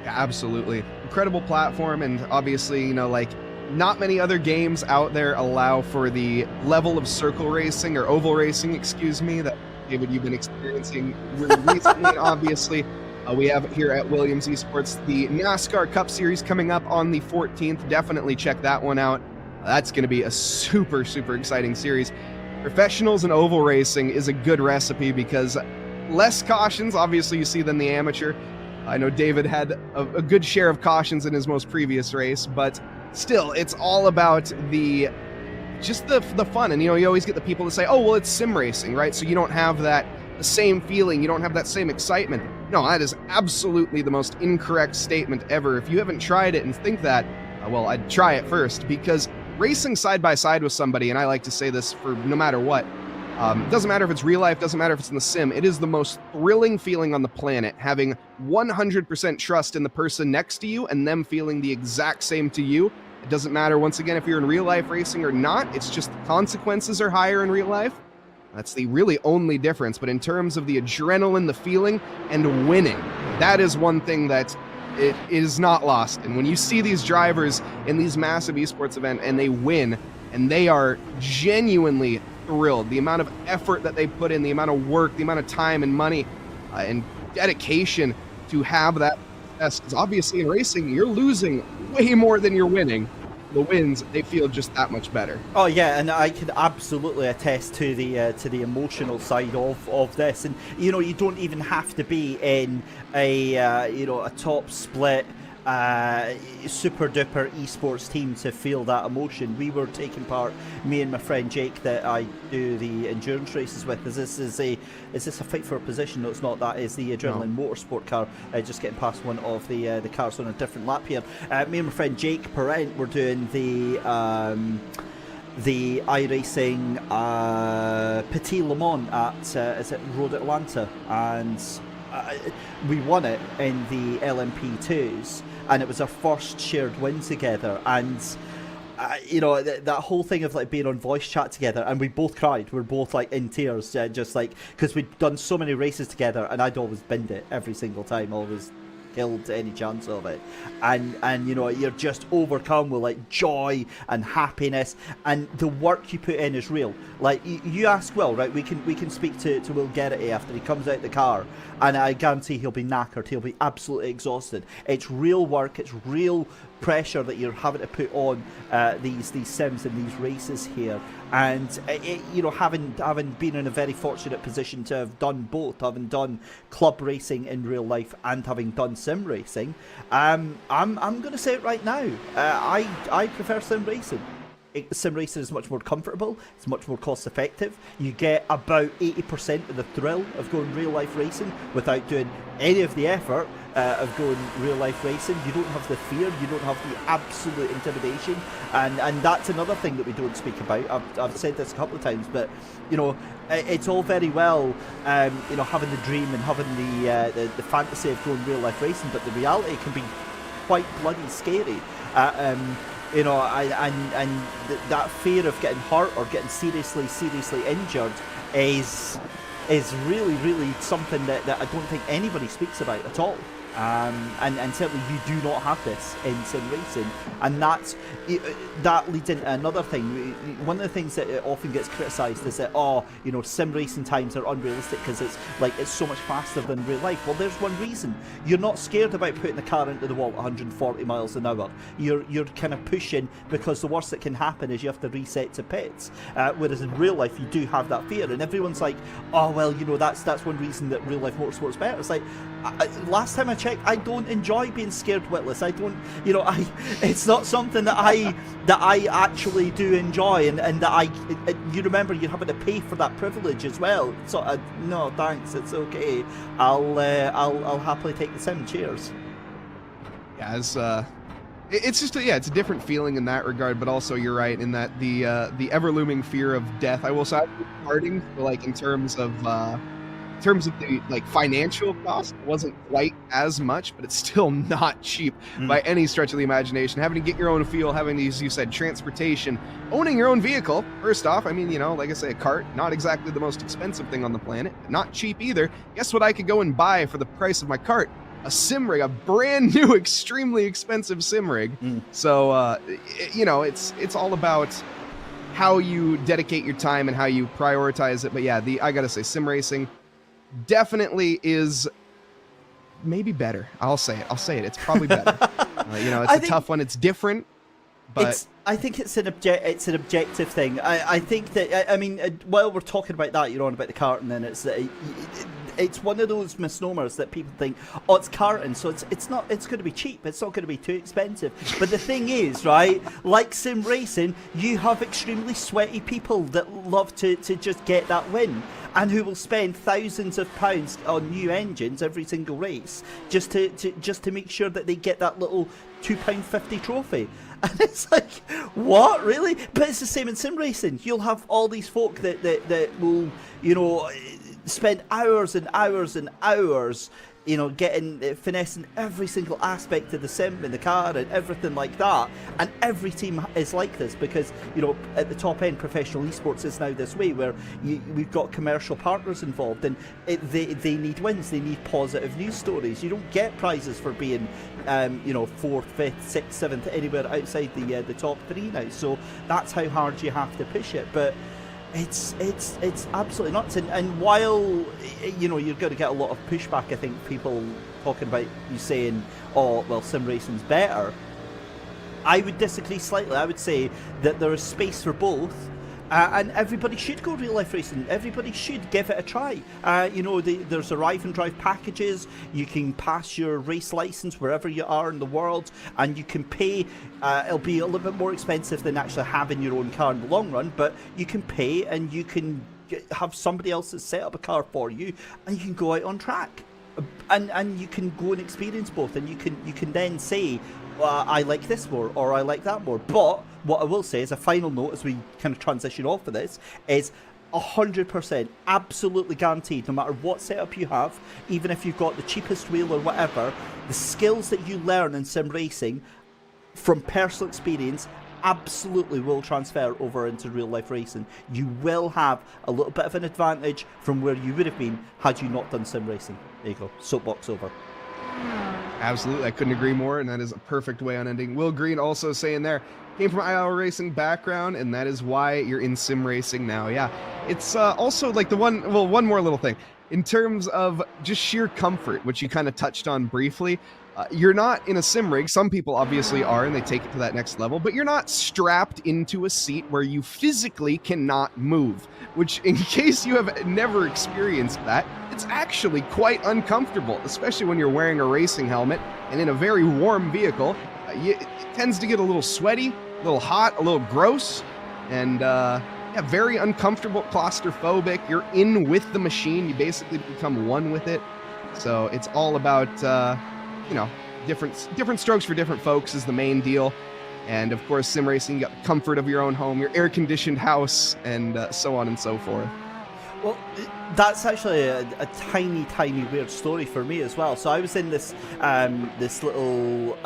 Yeah, absolutely. Incredible platform, and obviously, you know, like, not many other games out there allow for the level of circle racing, or oval racing, excuse me, that, David, you've been experiencing really recently. Obviously, we have here at Williams Esports the NASCAR Cup Series coming up on the 14th. Definitely check that one out. That's going to be a super, super exciting series. Professionals and oval racing is a good recipe because less cautions, obviously, you see than the amateur. I know David had a good share of cautions in his most previous race, but still, it's all about the fun. And, you know, you always get the people to say, oh, well, it's sim racing, right? So you don't have the same feeling, you don't have that same excitement. No, that is absolutely the most incorrect statement ever. If you haven't tried it and think that, well, I'd try it first, because racing side by side with somebody, and I like to say this for no matter what, doesn't matter if it's real life, doesn't matter if it's in the sim, it is the most thrilling feeling on the planet, having 100% trust in the person next to you and them feeling the exact same to you. It doesn't matter, once again, if you're in real life racing or not, it's just the consequences are higher in real life. That's the really only difference. But in terms of the adrenaline, the feeling, and winning, that is one thing that it is not lost. And when you see these drivers in these massive esports events and they win, and they are genuinely thrilled, the amount of effort that they put in, the amount of work, the amount of time and money and dedication to have that success. Because obviously in racing, you're losing way more than you're winning. The wins, they feel just that much better. Oh yeah, and I can absolutely attest to the emotional side of this. And you know, you don't even have to be in a you know, a top split super duper esports team to feel that emotion. We were taking part, me and my friend Jake, that I do the endurance races with. Is this a fight for a position? No, it's not. That is the Adrenaline Motorsport car. Just getting past one of the cars on a different lap here. Me and my friend Jake Parent were doing the iRacing Petit Le Mans at is it Road Atlanta, and we won it in the LMP2s, and it was our first shared win together. And you know, that whole thing of like being on voice chat together, and we both cried. We're both like in tears, just like, because we'd done so many races together, and I'd always binned it every single time, always killed any chance of it. And you know, you're just overcome with like joy and happiness, and the work you put in is real. Like you ask Will, right? We can speak to Will Garrity after he comes out the car, and I guarantee he'll be knackered. He'll be absolutely exhausted. It's real work. It's real pressure that you're having to put on these sims and these races here. And you know, having been in a very fortunate position to have done both, having done club racing in real life and having done sim racing, I'm going to say it right now. I prefer sim racing. Sim racing is much more comfortable. It's much more cost effective. You get about 80% of the thrill of going real life racing without doing any of the effort of going real life racing. You don't have the fear. You don't have the absolute intimidation, and that's another thing that we don't speak about. I've said this a couple of times, but you know, it's all very well, you know, having the dream and having the fantasy of going real life racing, but the reality can be quite bloody scary. You know, and that fear of getting hurt or getting seriously injured is really something that I don't think anybody speaks about at all. And certainly you do not have this in sim racing, and that leads into another thing. One of the things that often gets criticised is that, oh, you know, sim racing times are unrealistic because it's so much faster than real life. Well, there's one reason. You're not scared about putting the car into the wall at 140 miles an hour. You're kind of pushing, because the worst that can happen is you have to reset to pits. Whereas in real life you do have that fear, and everyone's like, oh well, you know, that's one reason that real life motorsport's better. It's like, last time I checked, I don't enjoy being scared witless. I don't, you know, it's not something that I actually do enjoy, and that you remember, you're having to pay for that privilege as well. So no thanks, it's okay. I'll happily take the sim. Cheers. Yeah, it's just it's a different feeling in that regard, but also you're right in that the ever looming fear of death. I will say, starting like in terms of the like financial cost, it wasn't quite as much, but it's still not cheap by any stretch of the imagination. Having to get your own fuel, having, as you said, transportation, owning your own vehicle. First off, I mean, you know, like I say, a cart, not exactly the most expensive thing on the planet, not cheap either. Guess what I could go and buy for the price of my cart? A sim rig, a brand new, extremely expensive sim rig. So, you know, it's all about how you dedicate your time and how you prioritize it. But yeah, I gotta say, sim racing definitely is maybe better. I'll say it. It's probably better. You know, it's a tough one. It's different, but I think it's an objective thing. I think that, I mean, while we're talking about that, you're on about the carton, and it's one of those misnomers that people think, oh, it's carton, so it's not. It's going to be cheap. It's not going to be too expensive. But the thing is, right? Like sim racing, you have extremely sweaty people that love to just get that win, and who will spend thousands of pounds on new engines every single race just to make sure that they get that little £2.50 trophy. And it's like, what, really? But it's the same in sim racing. You'll have all these folk that will, you know, spend hours and hours and hours, you know, finessing every single aspect of the sim in the car and everything like that. And every team is like this because, you know, at the top end, professional esports is now this way where we've got commercial partners involved, and they need wins, they need positive news stories. You don't get prizes for being, you know, 4th, 5th, 6th, 7th, anywhere outside the top 3 now. So that's how hard you have to push it. But it's absolutely nuts, and while, you know, you're going to get a lot of pushback, I think people talking about you saying, oh, well, sim racing's better, I would disagree slightly. I would say that there is space for both, and everybody should go real life racing. Everybody should give it a try. You know, there's arrive and drive packages. You can pass your race license wherever you are in the world, and you can pay. It'll be a little bit more expensive than actually having your own car in the long run, but you can pay and you can have somebody else that set up a car for you, and you can go out on track, and you can go and experience both, and you can then say, I like this more or I like that more. But what I will say as a final note, as we kind of transition off of this, is 100% absolutely guaranteed, no matter what setup you have, even if you've got the cheapest wheel or whatever, the skills that you learn in sim racing from personal experience absolutely will transfer over into real life racing. You will have a little bit of an advantage from where you would have been had you not done sim racing. There you go, soapbox over. Absolutely, I couldn't agree more, and that is a perfect way on ending. Will Green also saying there, came from IRL racing background, and that is why you're in sim racing now. Yeah, it's also like one more little thing. In terms of just sheer comfort, which you kind of touched on briefly, you're not in a sim rig. Some people obviously are, and they take it to that next level, but you're not strapped into a seat where you physically cannot move, which, in case you have never experienced that, it's actually quite uncomfortable, especially when you're wearing a racing helmet and in a very warm vehicle. It tends to get a little sweaty, a little hot, a little gross, and yeah, very uncomfortable, claustrophobic. You're in with the machine. You basically become one with it. So it's all about, you know, different strokes for different folks is the main deal. And of course, sim racing, you got the comfort of your own home, your air-conditioned house, and so on and so forth. Well, that's actually a tiny weird story for me as well. So I was in this this little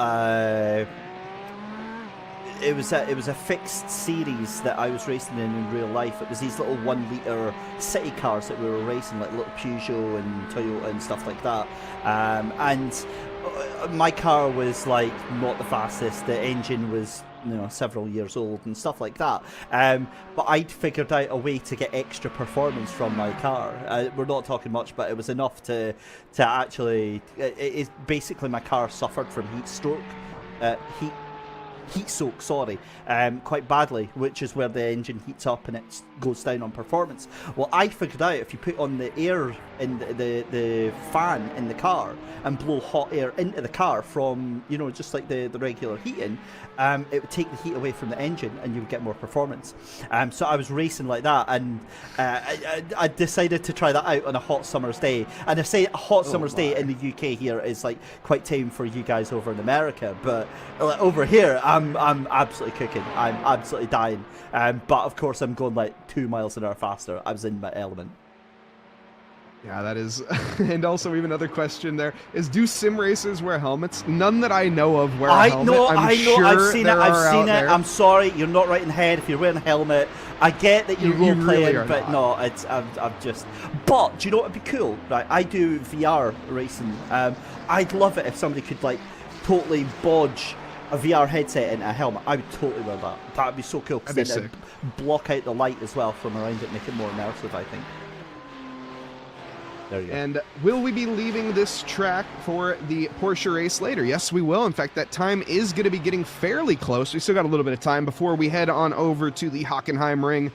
it was a fixed series that I was racing in real life. It was these little 1 litre city cars that we were racing, like little Peugeot and Toyota and stuff like that. And my car was like not the fastest. The engine was, you know, several years old and stuff like that. But I'd figured out a way to get extra performance from my car. We're not talking much, but it was enough to actually. Basically my car suffered from heat stroke. heat soak, sorry, quite badly, which is where the engine heats up and it goes down on performance. Well, I figured out if you put on the air in the fan in the car and blow hot air into the car from, you know, just like the regular heating, it would take the heat away from the engine and you would get more performance. So I was racing like that, and I decided to try that out on a hot summer's day. And I say a hot summer's day in the UK here is like quite tame for you guys over in America, but over here I'm absolutely cooking. I'm absolutely dying. But of course I'm going like 2 miles an hour faster. I was in my element. Yeah, that is. And also, we have another question there. Do sim racers wear helmets? None that I know of wear a helmet. I know, sure I've seen it, there. I'm sorry, you're not right in the head if you're wearing a helmet. I get that you're role playing, really but not. no, I'm just. But do you know what would be cool? Right, I do VR racing. I'd love it if somebody could like totally bodge a VR headset into a helmet. I would totally wear that. That would be so cool because That'd be then it'd block out the light as well from around it, make it more immersive, I think. There you go. And will we be leaving this track for the Porsche race later? Yes, we will. In fact, that time is going to be getting fairly close. We still got a little bit of time before we head on over to the Hockenheim ring.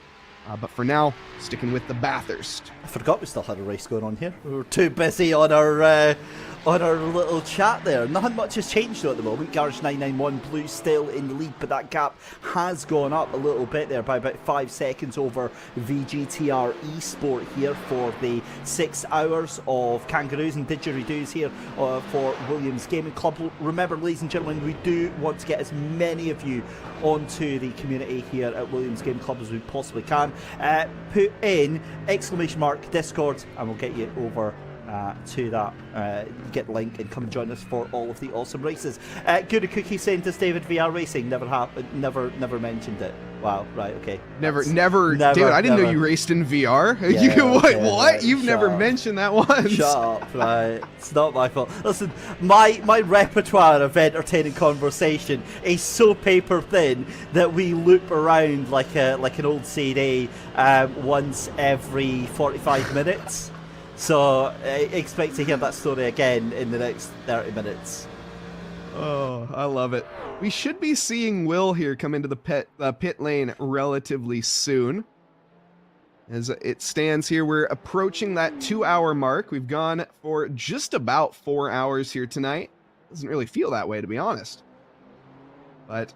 But for now, sticking with the Bathurst. I forgot we still had a race going on here. We were too busy on our little chat there. Nothing much has changed though at the moment. Garage 991 Blue still in the lead, but that gap has gone up a little bit there by about 5 seconds over VGTR Esport here for the 6 hours of Kangaroos and Didgeridoos here for Williams Gaming Club. Remember, ladies and gentlemen, we do want to get as many of you onto the community here at Williams Gaming Club as we possibly can. Put in !Discord and we'll get you over to that. Get the link and come and join us for all of the awesome races. Good Cookie saying, does David VR racing? Never mentioned it. Wow, right, okay. Never, David, I didn't know you raced in VR. Yeah, what? You've never up. mentioned that once. Shut up, right. It's not my fault. Listen, my repertoire of entertaining conversation is so paper thin that we loop around like an old CD once every 45 minutes. So expect to hear that story again in the next 30 minutes. Oh, I love it. We should be seeing Will here come into the pit lane relatively soon. As it stands here, we're approaching that 2-hour mark. We've gone for just about 4 hours here tonight. Doesn't really feel that way, to be honest. But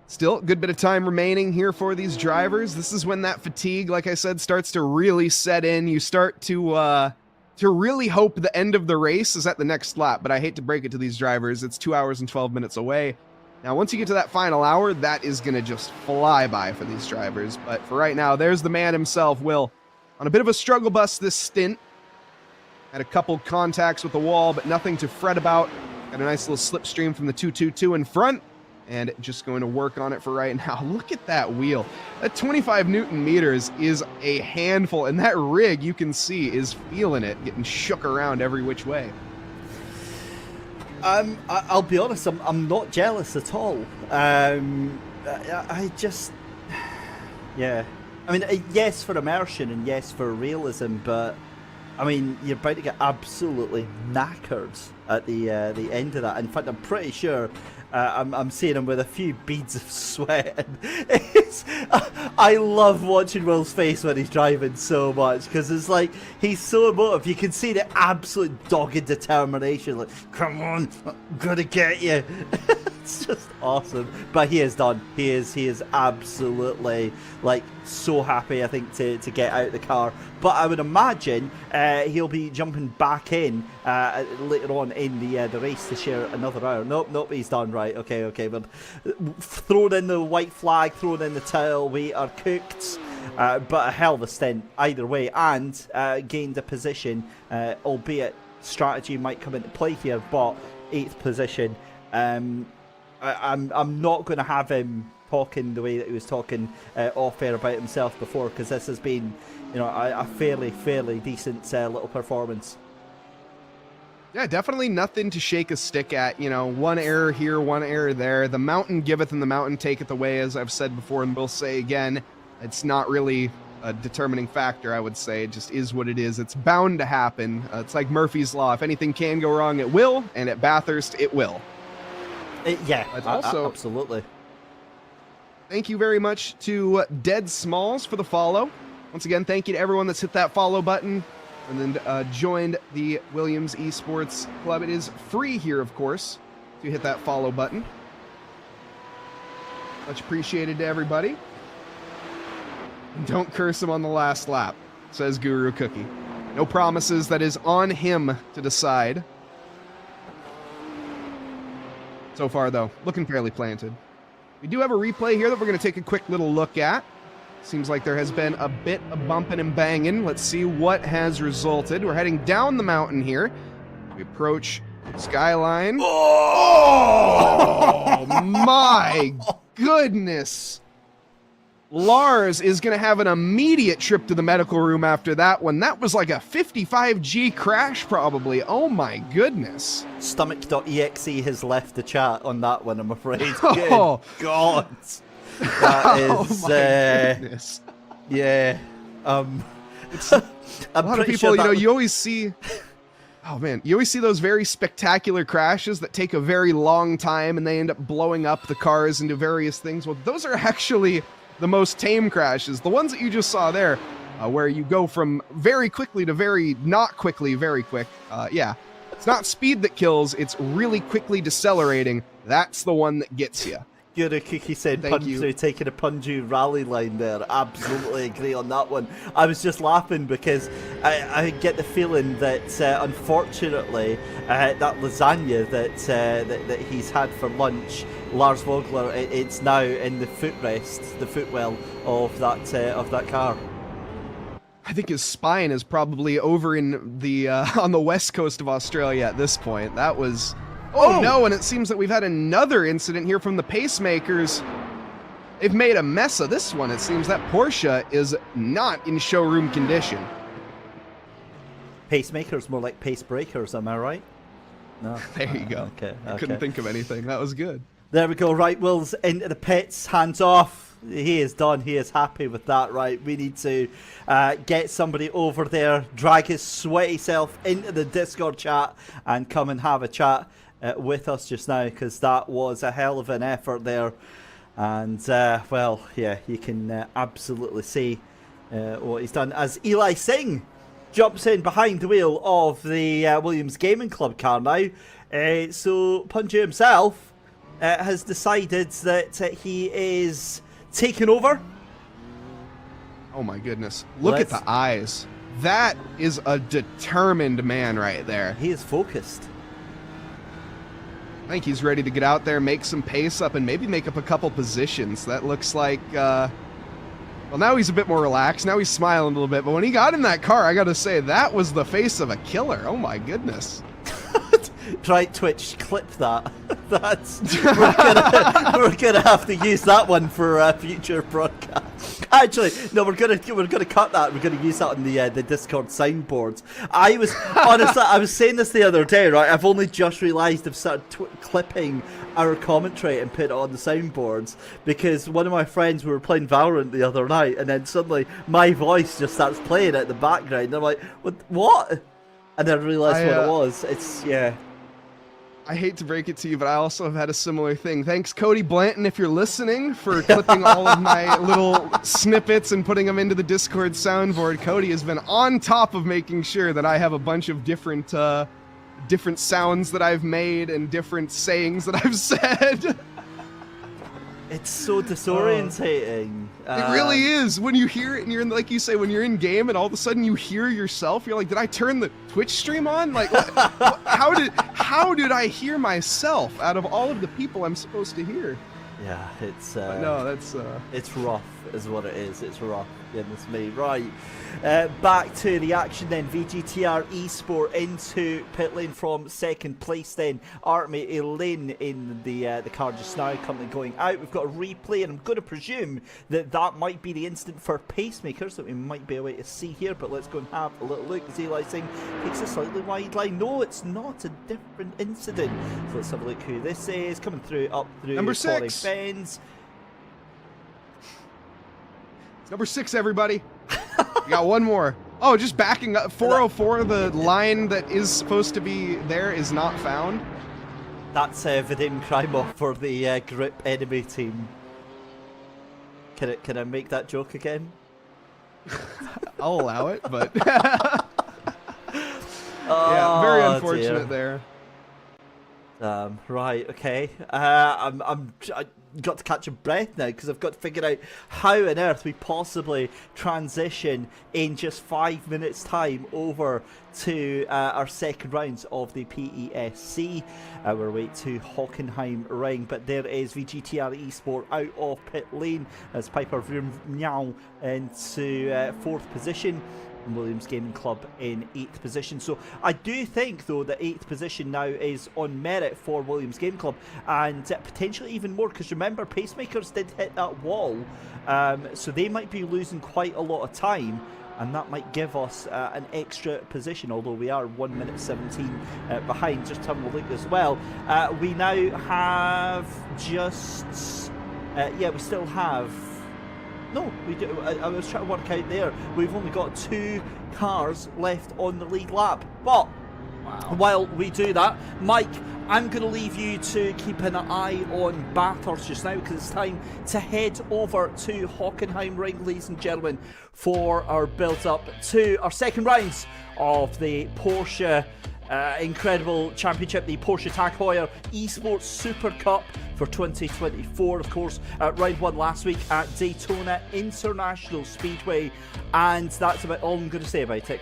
still, a good bit of time remaining here for these drivers. This is when that fatigue, like I said, starts to really set in. You start to really hope the end of the race is at the next lap, but I hate to break it to these drivers. It's 2 hours and 12 minutes away. Now, once you get to that final hour, that is going to just fly by for these drivers. But for right now, there's the man himself, Will. On a bit of a struggle bus this stint. Had a couple contacts with the wall, but nothing to fret about. Got a nice little slipstream from the 222 in front. And just going to work on it for right now. Look at that wheel. That 25 Newton meters is a handful. And that rig, you can see, is feeling it, getting shook around every which way. I'll be honest, I'm not jealous at all. I just... Yeah. I mean, yes for immersion and yes for realism, but... I mean, you're about to get absolutely knackered at the end of that. In fact, I'm pretty sure... I'm seeing him with a few beads of sweat. I love watching Will's face when he's driving so much, because it's like he's so emotive. You can see the absolute dogged determination. Like, come on, I'm gonna get you. It's just awesome. But he is done. He is absolutely like so happy, I think, to get out of the car. But I would imagine he'll be jumping back in later on in the race to share another hour. Nope, he's done. Right, okay. But throwing in the white flag, throwing in the towel, we are cooked. But a hell of a stint either way, and gained a position, albeit strategy might come into play here. But 8th position. I'm not going to have him talking the way that he was talking off air about himself before, because this has been, you know, a fairly decent little performance. Yeah, definitely nothing to shake a stick at. You know, one error here, one error there. The mountain giveth and the mountain taketh away, as I've said before and will say again. It's not really a determining factor, I would say. It just is what it is. It's bound to happen. It's like Murphy's Law. If anything can go wrong, it will. And at Bathurst, it will. Yeah, But also- absolutely. Thank you very much to Dead Smalls for the follow. Once again, thank you to everyone that's hit that follow button and then joined the Williams Esports Club. It is free here, of course, to hit that follow button. Much appreciated to everybody. And don't curse him on the last lap, says Guru Cookie. No promises, that is on him to decide. So far, though, looking fairly planted. We do have a replay here that we're going to take a quick little look at. Seems like there has been a bit of bumping and banging. Let's see what has resulted. We're heading down the mountain here. We approach Skyline. Oh, my goodness. Lars is going to have an immediate trip to the medical room after that one. That was like a 55G crash, probably. Oh, my goodness. Stomach.exe has left the chat on that one, I'm afraid. Oh. Good God. That is, Oh, my goodness. yeah. A lot of people, you always see... Oh, man. You always see those very spectacular crashes that take a very long time and they end up blowing up the cars into various things. Well, those are actually the most tame crashes. The ones that you just saw there, where you go from very quickly to very not quickly, very quick. Yeah. It's not speed that kills. It's really quickly decelerating. That's the one that gets you. Guru Cookie said Punju taking a Punju rally line there. Absolutely agree on that one. I was just laughing because I get the feeling that unfortunately that lasagna that he's had for lunch, Lars Vogler, it's now in the footrest, the footwell of that car. I think his spine is probably over in the on the west coast of Australia at this point. That was... Oh no, and it seems that we've had another incident here from the pacemakers. They've made a mess of this one. It seems that Porsche is not in showroom condition. Pacemakers, more like pace breakers, am I right? No. There you go. Okay. I couldn't think of anything. That was good. There we go. Right, Will's into the pits, hands off. He is done. He is happy with that. Right, we need to get somebody over there, drag his sweaty self into the Discord chat and come and have a chat with us just now, because that was a hell of an effort there. And well, yeah, you can absolutely see what he's done as Eli Singh jumps in behind the wheel of the Williams Gaming Club car now. So Punju himself has decided that he is taking over. Oh my goodness. Look at the eyes. That is a determined man right there. He is focused. I think he's ready to get out there, make some pace up, and maybe make up a couple positions. That looks like, well, now he's a bit more relaxed. Now he's smiling a little bit. But when he got in that car, I got to say, that was the face of a killer. Oh, my goodness. Try Twitch, clip that. That's we're gonna have to use that one for a future broadcast. Actually, no, we're gonna cut that. We're gonna use that on the Discord soundboards. I was honestly, I was saying this the other day, right? I've only just realised I've started clipping our commentary and put it on the soundboards because one of my friends, we were playing Valorant the other night, and then suddenly my voice just starts playing at the background. And I'm like, what? And then I realised what it was. It's I hate to break it to you, but I also have had a similar thing. Thanks, Cody Blanton, if you're listening, for clipping all of my little snippets and putting them into the Discord soundboard. Cody has been on top of making sure that I have a bunch of different sounds that I've made and different sayings that I've said. It's so disorientating. It really is. When you hear it and you're in, like you say, when you're in game and all of a sudden you hear yourself, you're like, did I turn the Twitch stream on? Like, how did I hear myself out of all of the people I'm supposed to hear? Yeah, it's no, that's it's rough, is what it is. It's rough. Goodness me. Right, back to the action then. VGTR Esport into pit lane from second place. Then Artmate Elaine in the car just now, currently going out. We've got a replay, and I'm going to presume that might be the instant for pacemakers that we might be able to see here. But let's go and have a little look. As Eli Singh takes a slightly wide line. No, it's not a different incident. So let's have a look who this is coming through up through number 6. Benz. Number 6, everybody. We got one more. Oh, just backing up. 404, the line that is supposed to be there is not found. That's Vadim Krymov for the grip enemy team. Can I make that joke again? I'll allow it, but yeah, very unfortunate there. Right, okay. I got to catch a breath now because I've got to figure out how on earth we possibly transition in just 5 minutes time over to our second rounds of the PESC. We're way to Hockenheim Ring, but there is VGTR Esport out of pit lane as Piper Vrumnyao into fourth position. Williams Gaming Club in 8th position. So I do think though that 8th position now is on merit for Williams Gaming Club, and potentially even more, because remember Pacemakers did hit that wall, so they might be losing quite a lot of time, and that might give us an extra position, although we are 1 minute 17 behind. Just having a look as well, we now have just we still have. No, we do. I was trying to work out there. We've only got 2 cars left on the lead lap. But while we do that, Mike, I'm going to leave you to keep an eye on Bathurst just now, because it's time to head over to Hockenheim Ring, ladies and gentlemen, for our build-up to our second rounds of the Porsche incredible championship, the Porsche Tag Heuer Esports Super Cup for 2024. Of course, round 1 last week at Daytona International Speedway, and that's about all I'm going to say about it.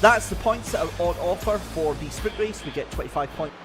That's the points that are on offer for the sprint race. We get 25 points.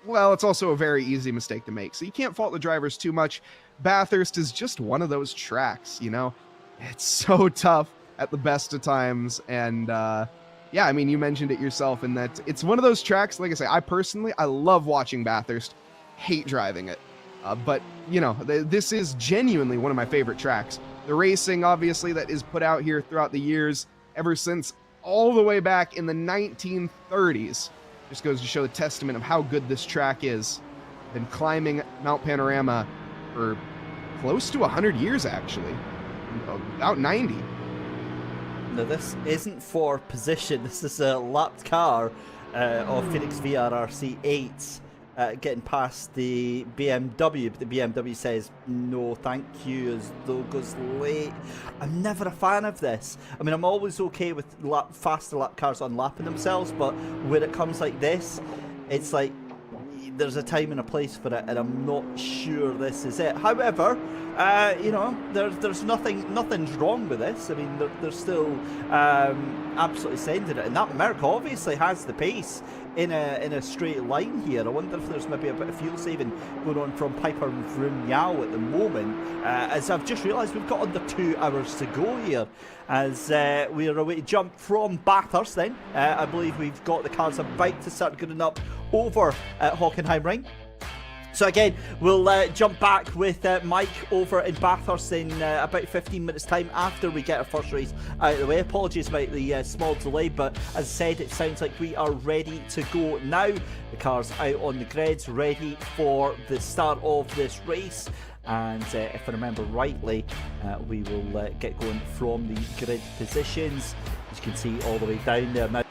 well, it's also a very easy mistake to make. So you can't fault the drivers too much. Bathurst is just one of those tracks, you know? It's so tough at the best of times. And yeah, I mean, you mentioned it yourself in that it's one of those tracks, like I say, I love watching Bathurst, hate driving it. But, you know, this is genuinely one of my favorite tracks. The racing, obviously, that is put out here throughout the years, ever since all the way back in the 1930s, just goes to show the testament of how good this track is. Been climbing Mount Panorama for close to 100 years, actually. About 90. Now, this isn't for position. This is a lapped car of Phoenix VRRC 8s getting past the BMW, but the BMW says no thank you as though it goes late. I'm never a fan of this. I mean, I'm always okay with faster lap cars unlapping themselves, but when it comes like this, it's like there's a time and a place for it, and I'm not sure this is it. However, you know, there's nothing's wrong with this. I mean, they're still absolutely sending it, and that Merc obviously has the pace in a straight line here. I wonder if there's maybe a bit of fuel saving going on from Piper from Lyall at the moment, as I've just realised we've got under 2 hours to go here, as we're away to jump from Bathurst then. I believe we've got the cars about to start getting up over at Hockenheimring. So again, we'll jump back with Mike over in Bathurst in about 15 minutes time after we get our first race out of the way. Apologies about the small delay, but as I said, it sounds like we are ready to go now. The car's out on the grids, ready for the start of this race. And if I remember rightly, we will get going from the grid positions. As you can see all the way down there now.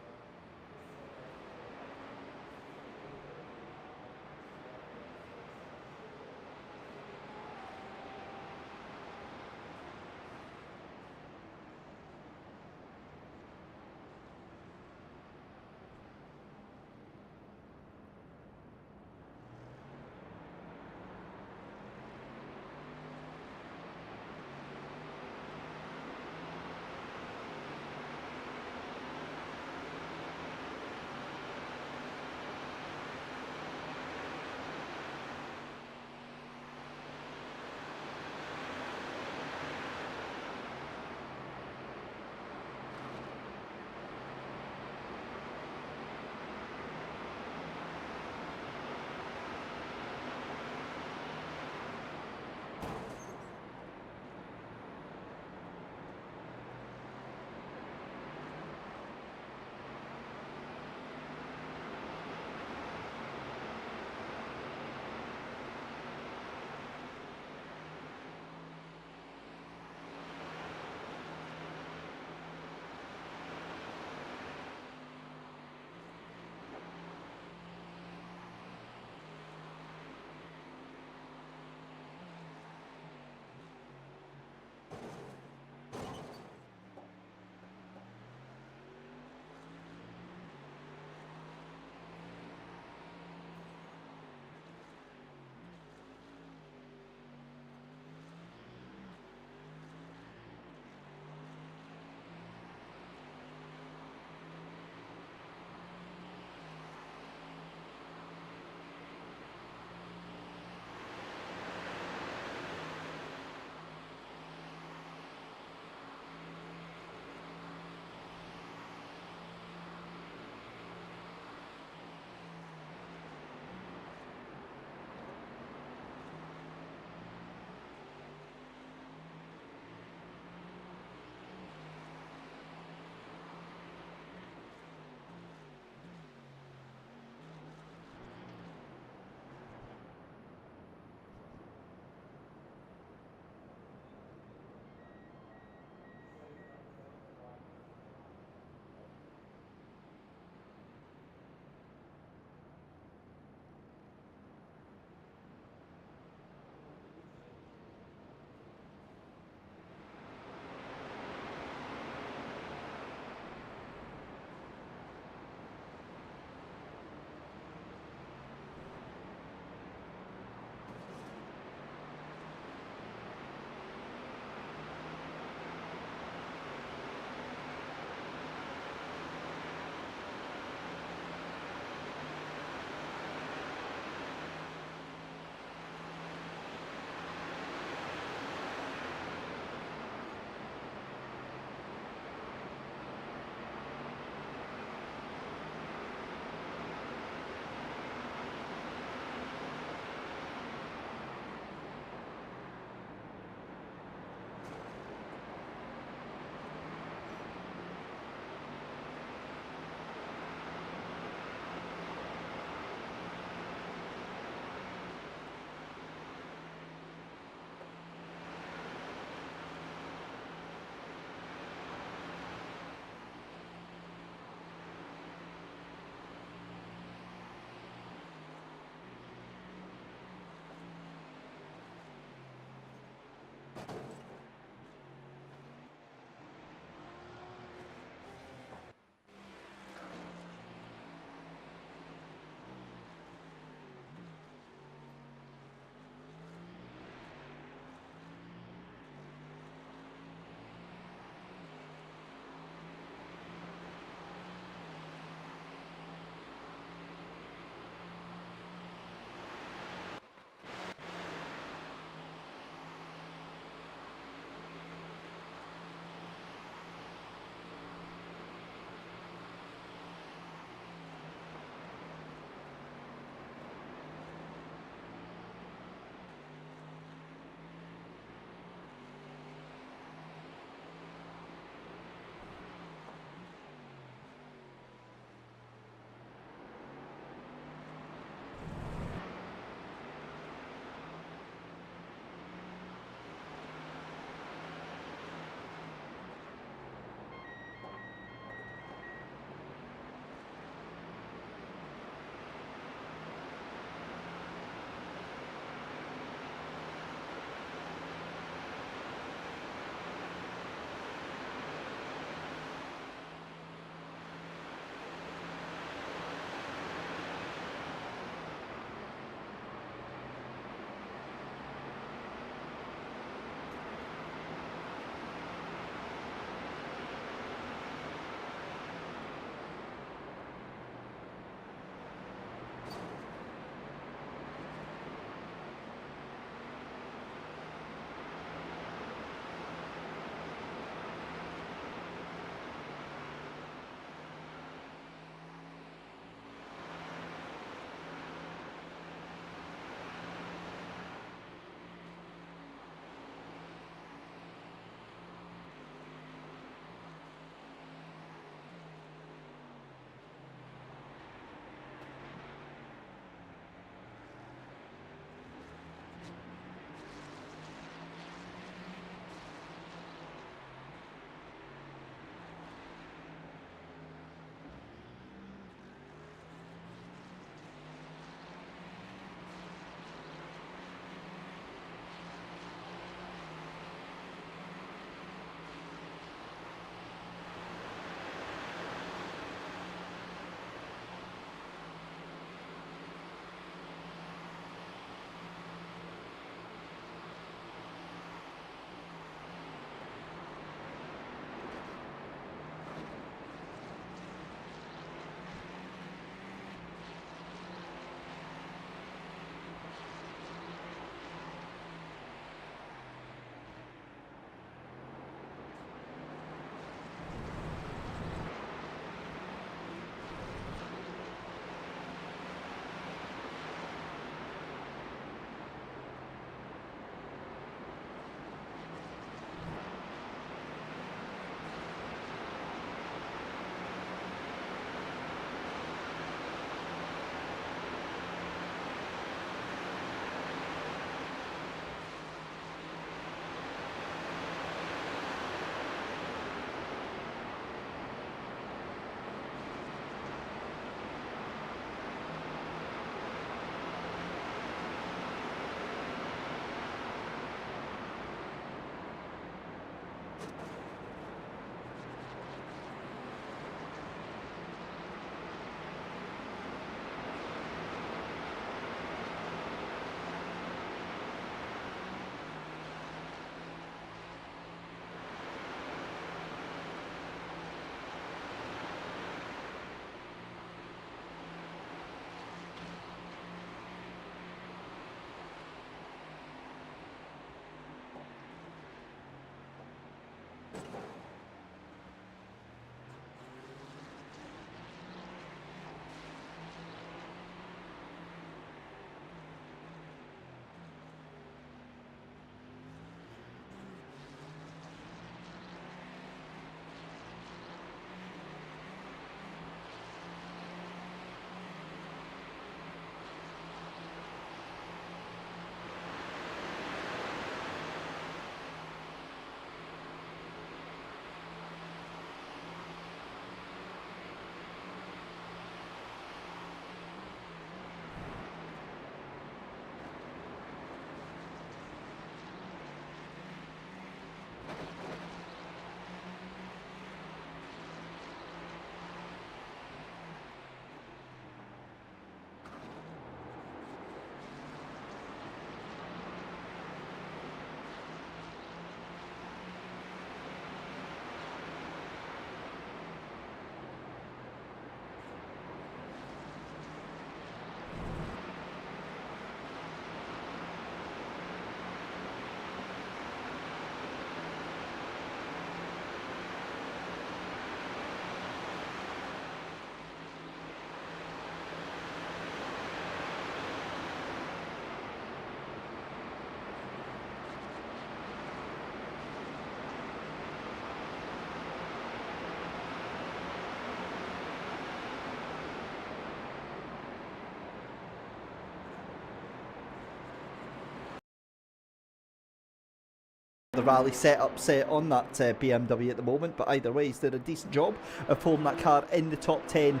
the rally set on that BMW at the moment, but either way he's done a decent job of pulling that car in the top 10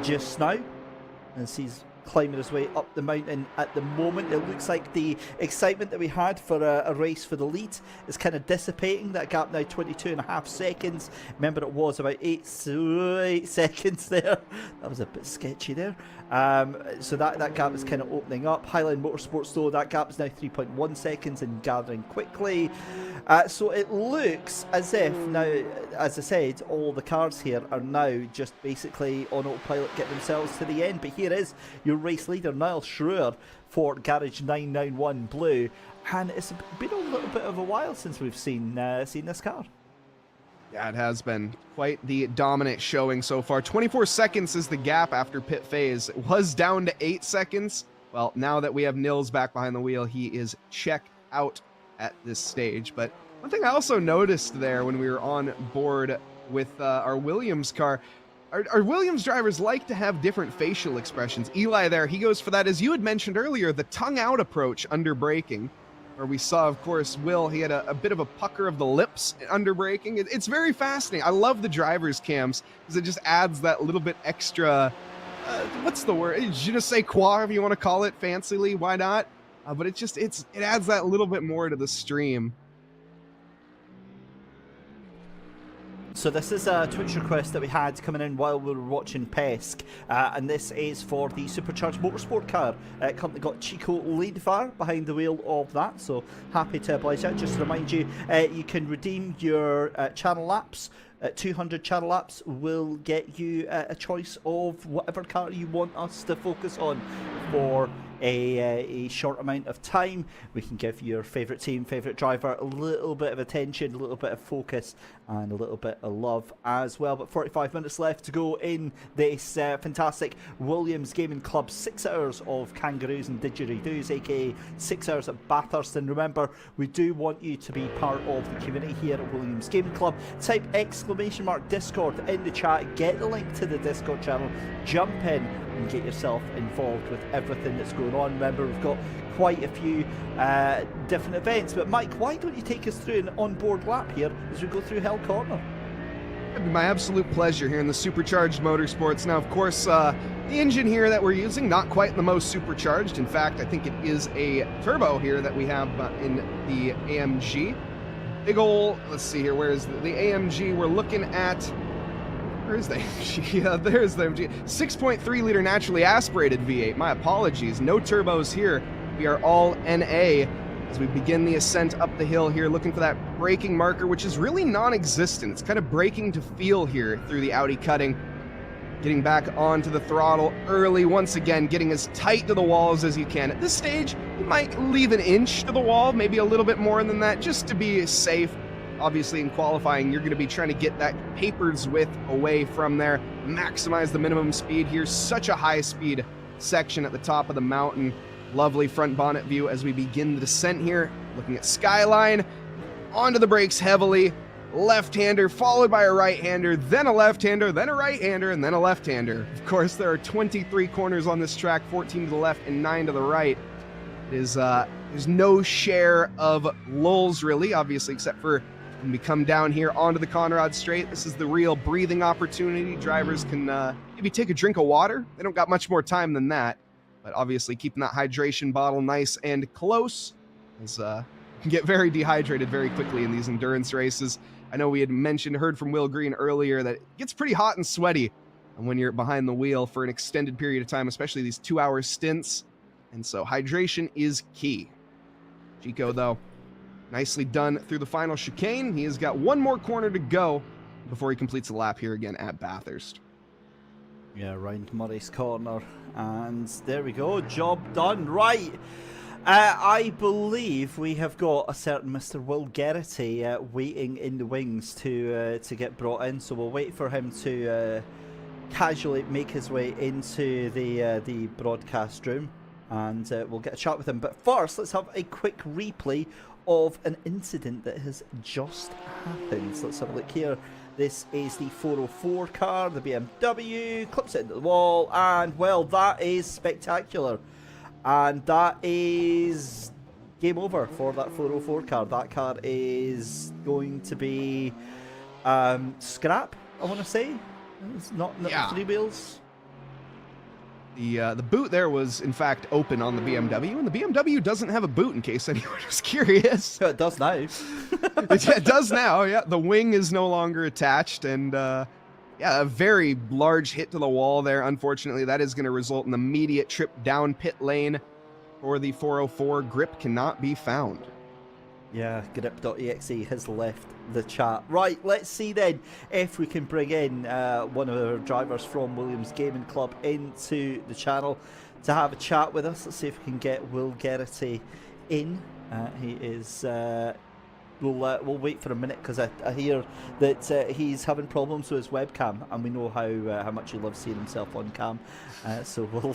just now, as he's climbing his way up the mountain at the moment. It looks like the excitement that we had for a race for the lead is kind of dissipating. That gap now 22.5 seconds. Remember, it was about 8 seconds there. That was a bit sketchy there. So that gap is kind of opening up. Highline Motorsports, though, that gap is now 3.1 seconds and gathering quickly. So it looks as if now, as I said, all the cars here are now just basically on autopilot, get themselves to the end. But here is your race leader, Niall Schroer, for Garage 991 Blue. And it's been a little bit of a while since we've seen this car. Yeah, it has been quite the dominant showing so far. 24 seconds is the gap after pit phase. It was down to 8 seconds. Well, now that we have Nils back behind the wheel, he is checked out at this stage. But one thing I also noticed there when we were on board with our Williams car, our Williams drivers like to have different facial expressions. Eli there, he goes for that, as you had mentioned earlier, the tongue out approach under braking, where we saw, of course, Will, he had a bit of a pucker of the lips under braking. It's very fascinating. I love the driver's cams because it just adds that little bit extra, what's the word? Je ne sais quoi, if you want to call it fancily, why not? But it adds that little bit more to the stream. So this is a Twitch request that we had coming in while we were watching Pesk, and this is for the Supercharged Motorsport car. Currently got Chico Leadvar behind the wheel of that, so happy to oblige that. Just to remind you, you can redeem your channel laps. 200 channel laps will get you a choice of whatever car you want us to focus on for a short amount of time. We can give your favourite team, favourite driver a little bit of attention, a little bit of focus, and a little bit of love as well. But 45 minutes left to go in this fantastic Williams Gaming Club 6Hr's of Kangaroos and Didgeridoos, aka 6Hr's at Bathurst. And remember, we do want you to be part of the community here at Williams Gaming Club. Type !Discord in the chat, get the link to the Discord channel, jump in and get yourself involved with everything that's going on. Remember, we've got quite a few different events, but Mike, why don't you take us through an onboard lap here as we go through Hell Corner? It'd be my absolute pleasure here in the Supercharged Motorsports. Now, of course, the engine here that we're using, not quite the most supercharged. In fact, I think it is a turbo here that we have in the AMG. Big ol', let's see here, where is the AMG? We're looking at, where is the AMG? Yeah, there's the AMG. 6.3 liter naturally aspirated V8. My apologies, no turbos here. We are all NA as we begin the ascent up the hill here, looking for that braking marker, which is really non-existent. It's kind of braking to feel here through the Audi cutting. Getting back onto the throttle early, once again, getting as tight to the walls as you can. At this stage, you might leave an inch to the wall, maybe a little bit more than that, just to be safe. Obviously, in qualifying, you're going to be trying to get that paper's width away from there, maximize the minimum speed here. Such a high-speed section at the top of the mountain. Lovely front bonnet view as we begin the descent here. Looking at skyline, onto the brakes heavily. Left-hander followed by a right-hander, then a left-hander, then a right-hander, and then a left-hander. Of course, there are 23 corners on this track, 14 to the left and 9 to the right. It is there's no share of lulls really, obviously, except for when we come down here onto the Conrad Straight. This is the real breathing opportunity. Drivers can maybe take a drink of water. They don't got much more time than that, but obviously keeping that hydration bottle nice and close, as you can get very dehydrated very quickly in these endurance races. I know we had heard from Will Green earlier that it gets pretty hot and sweaty when you're behind the wheel for an extended period of time, especially these 2-hour stints. And so hydration is key. Chico, though, nicely done through the final chicane. He has got one more corner to go before he completes the lap here again at Bathurst. Yeah, round Murray's Corner. And there we go. Job done. Right. I believe we have got a certain Mr. Will Geraghty waiting in the wings to get brought in, so we'll wait for him to casually make his way into the broadcast room, and we'll get a chat with him. But first, let's have a quick replay of an incident that has just happened. So let's have a look here. This is the 404 car, the BMW, clips it into the wall, and well, that is spectacular. And that is game over for that 404 car. That car is going to be scrap, I want to say. It's not Yeah. 3 wheels. The boot there was in fact open on the BMW, and the BMW doesn't have a boot in case anyone was curious. So it does now. It does now, yeah. The wing is no longer attached, and yeah, a very large hit to the wall there. Unfortunately, that is going to result in immediate trip down pit lane for the 404. Grip cannot be found. Yeah, grip.exe has left the chat. Right, let's see then if we can bring in one of our drivers from Williams Gaming Club into the channel to have a chat with us. Let's see if we can get Will Geraghty in. He is... We'll wait for a minute because I hear that he's having problems with his webcam, and we know how much he loves seeing himself on cam. So we'll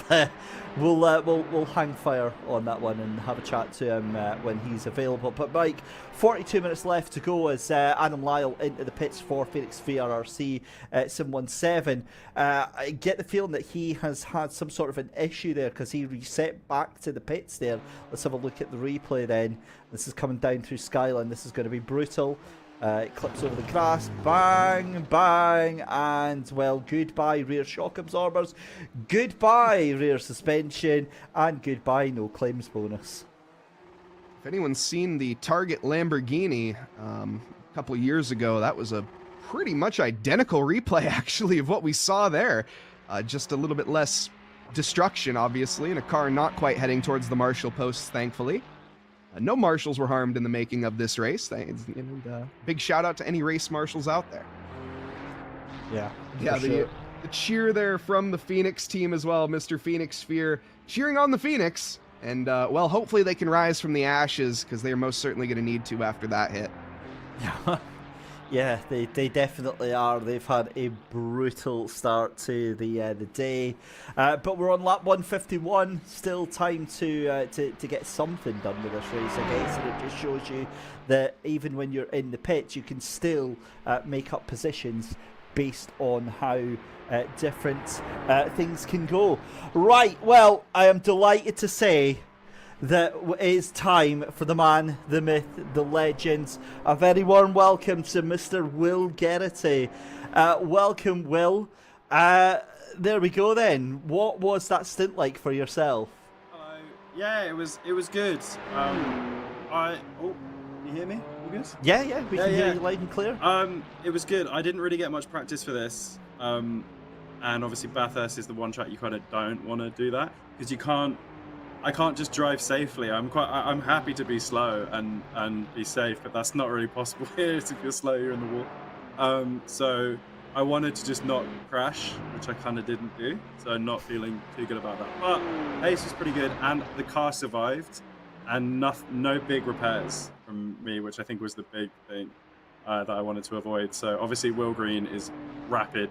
hang fire on that one and have a chat to him when he's available. But Mike, 42 minutes left to go as Adam Lyall into the pits for Phoenix VRRC 717. I get the feeling that he has had some sort of an issue there because he reset back to the pits there. Let's have a look at the replay then. This is coming down through Skyline. This is going to be brutal. It clips over the grass. Bang, bang, and, well, goodbye rear shock absorbers. Goodbye rear suspension. And goodbye no claims bonus. If anyone's seen the Target Lamborghini a couple of years ago, that was a pretty much identical replay, actually, of what we saw there. Just a little bit less destruction, obviously, and a car not quite heading towards the Marshall posts, thankfully. No marshals were harmed in the making of this race. And big shout out to any race marshals out there. Yeah, yeah. The cheer there from the Phoenix team as well, Mr. Phoenix Sphere, cheering on the Phoenix. And well, hopefully they can rise from the ashes because they are most certainly going to need to after that hit. Yeah. Yeah, they definitely are. They've had a brutal start to the day, but we're on lap 151. Still time to get something done with this race, I guess, and it just shows you that even when you're in the pits, you can still make up positions based on how different things can go. Right. Well, I am delighted to say that it is time for the man, the myth, the legend. A very warm welcome to Mr. Will Geraghty. Welcome, Will. There we go then. What was that stint like for yourself? Hello. Yeah, it was good. You hear me? All good? Yeah, we can hear you loud and clear. It was good. I didn't really get much practice for this. And obviously Bathurst is the one track you kind of don't want to do that because I can't just drive safely. I'm happy to be slow and be safe, but that's not really possible here. If you're slow, you're in the wall. So I wanted to just not crash, which I kind of didn't do. So not feeling too good about that. But pace was pretty good, and the car survived, and no big repairs from me, which I think was the big thing that I wanted to avoid. So obviously Will Green is rapid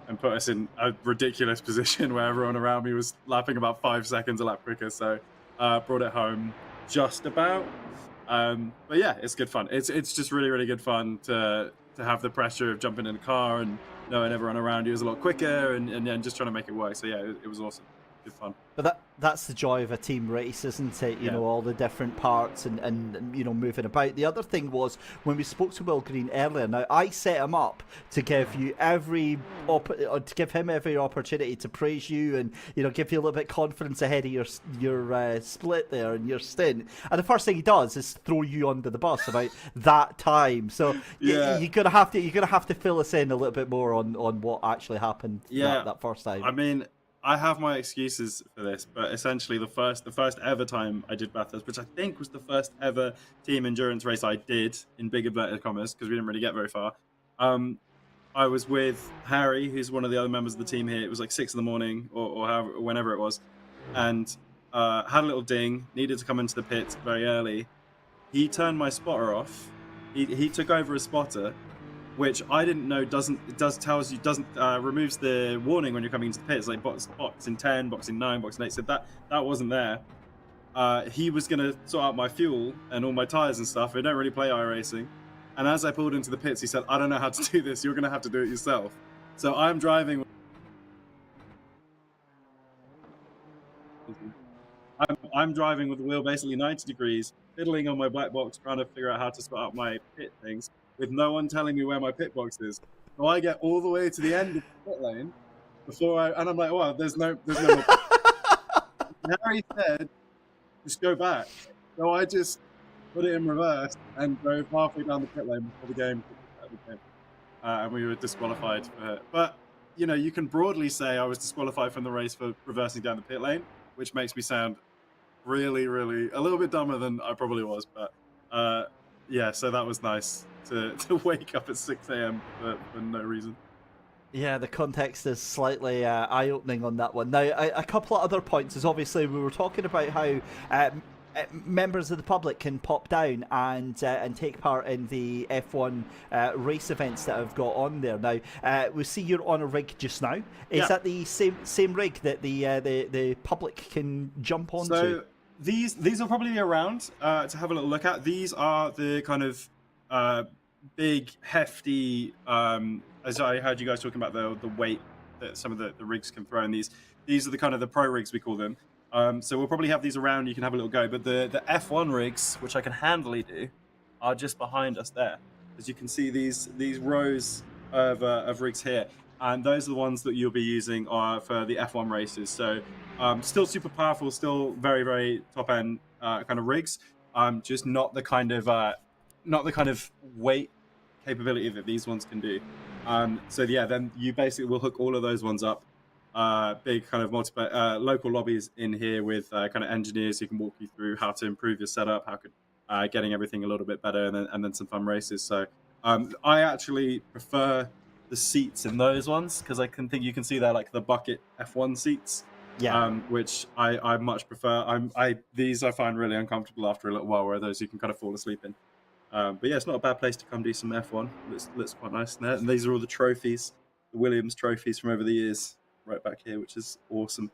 and put us in a ridiculous position where everyone around me was lapping about 5 seconds a lap quicker. So brought it home just about. But yeah, it's good fun. It's just really, really good fun to have the pressure of jumping in a car and knowing everyone around you is a lot quicker and just trying to make it work. So yeah, it was awesome. Good fun. But that's the joy of a team race, isn't it? You know, all the different parts and you know, moving about. The other thing was when we spoke to Will Green earlier. Now I set him up to give you to give him every opportunity to praise you and give you a little bit of confidence ahead of your split there and your stint. And the first thing he does is throw you under the bus about that time. So you're gonna have to fill us in a little bit more on what actually happened that first time. I mean, I have my excuses for this, but essentially the first ever time I did Bathurst, which I think was the first ever team endurance race I did in big inverted commas, because we didn't really get very far. I was with Harry, who's one of the other members of the team here. It was like 6 a.m. or whenever it was, and had a little ding, needed to come into the pits very early. He turned my spotter off. He took over a spotter, which I didn't know removes the warning when you're coming into the pits, like box in 10, box in 9, box in 8. So that wasn't there. He was going to sort out my fuel and all my tires and stuff. I don't really play iRacing. And as I pulled into the pits, he said, I don't know how to do this. You're going to have to do it yourself. So I'm driving. I'm driving with the wheel basically 90 degrees, fiddling on my black box, trying to figure out how to spot out my pit things, with no one telling me where my pit box is. So I get all the way to the end of the pit lane and I'm like, well, there's no more. Harry said, just go back. So I just put it in reverse and drove halfway down the pit lane before the game. And we were disqualified for it. But, you know, you can broadly say I was disqualified from the race for reversing down the pit lane, which makes me sound really, really a little bit dumber than I probably was. But, yeah, so that was nice to wake up at 6 a.m. for no reason. Yeah, the context is slightly eye-opening on that one. Now, a couple of other points is obviously we were talking about how members of the public can pop down and take part in the F1 race events that I've got on there. Now, we see you're on a rig just now. Is that the same rig that the public can jump onto? So these are probably around to have a little look at. These are the kind of big, hefty. As I heard you guys talking about the weight that some of the rigs can throw in these are the kind of the pro rigs, we call them. So we'll probably have these around. You can have a little go. But the F1 rigs, which I can handily do, are just behind us there. As you can see, these rows of rigs here, and those are the ones that you'll be using for the F1 races. So still super powerful, still very, very top end kind of rigs. Just not the kind of weight capability that these ones can do. So yeah, then you basically will hook all of those ones up. Big kind of local lobbies in here with kind of engineers who can walk you through how to improve your setup, getting everything a little bit better, and then some fun races. So I actually prefer the seats in those ones because you can see they're like the bucket F1 seats. Yeah. Which I much prefer. These I find really uncomfortable after a little while, where those you can kind of fall asleep in. But yeah, it's not a bad place to come do some F1. Looks quite nice in there. And these are all the trophies, the Williams trophies from over the years, right back here, which is awesome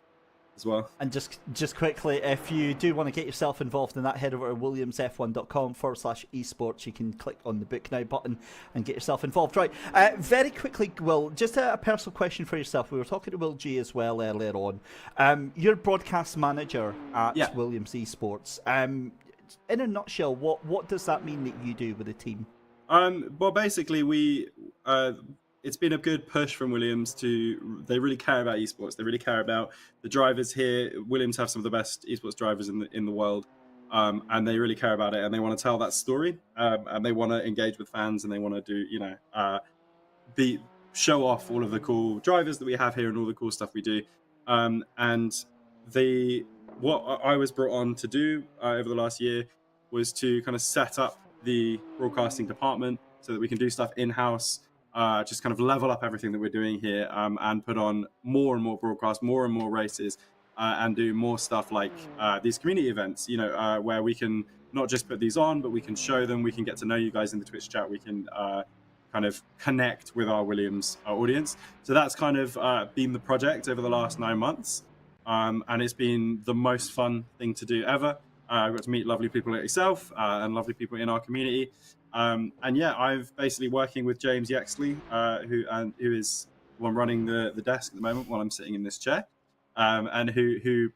as well. And just quickly, if you do want to get yourself involved in that, head over to williamsf1.com/esports. You can click on the Book Now button and get yourself involved. Right, very quickly, Will, just a personal question for yourself. We were talking to Will G as well earlier on. You're broadcast manager at Williams Esports. In a nutshell, what does that mean that you do with the team? Well, basically, it's been a good push from Williams they really care about esports. They really care about the drivers here. Williams have some of the best esports drivers in the world, and they really care about it. And they want to tell that story, and they want to engage with fans, and they want to do, show off all of the cool drivers that we have here and all the cool stuff we do. What I was brought on to do over the last year was to kind of set up the broadcasting department so that we can do stuff in-house, just kind of level up everything that we're doing here, and put on more and more broadcasts, more and more races, and do more stuff like these community events, where we can not just put these on, but we can show them, we can get to know you guys in the Twitch chat, we can kind of connect with our Williams audience. So that's kind of been the project over the last 9 months. And it's been the most fun thing to do ever. I've got to meet lovely people like yourself and lovely people in our community. And yeah, I've basically working with James Yaxley, who is the one running the desk at the moment while I'm sitting in this chair, and who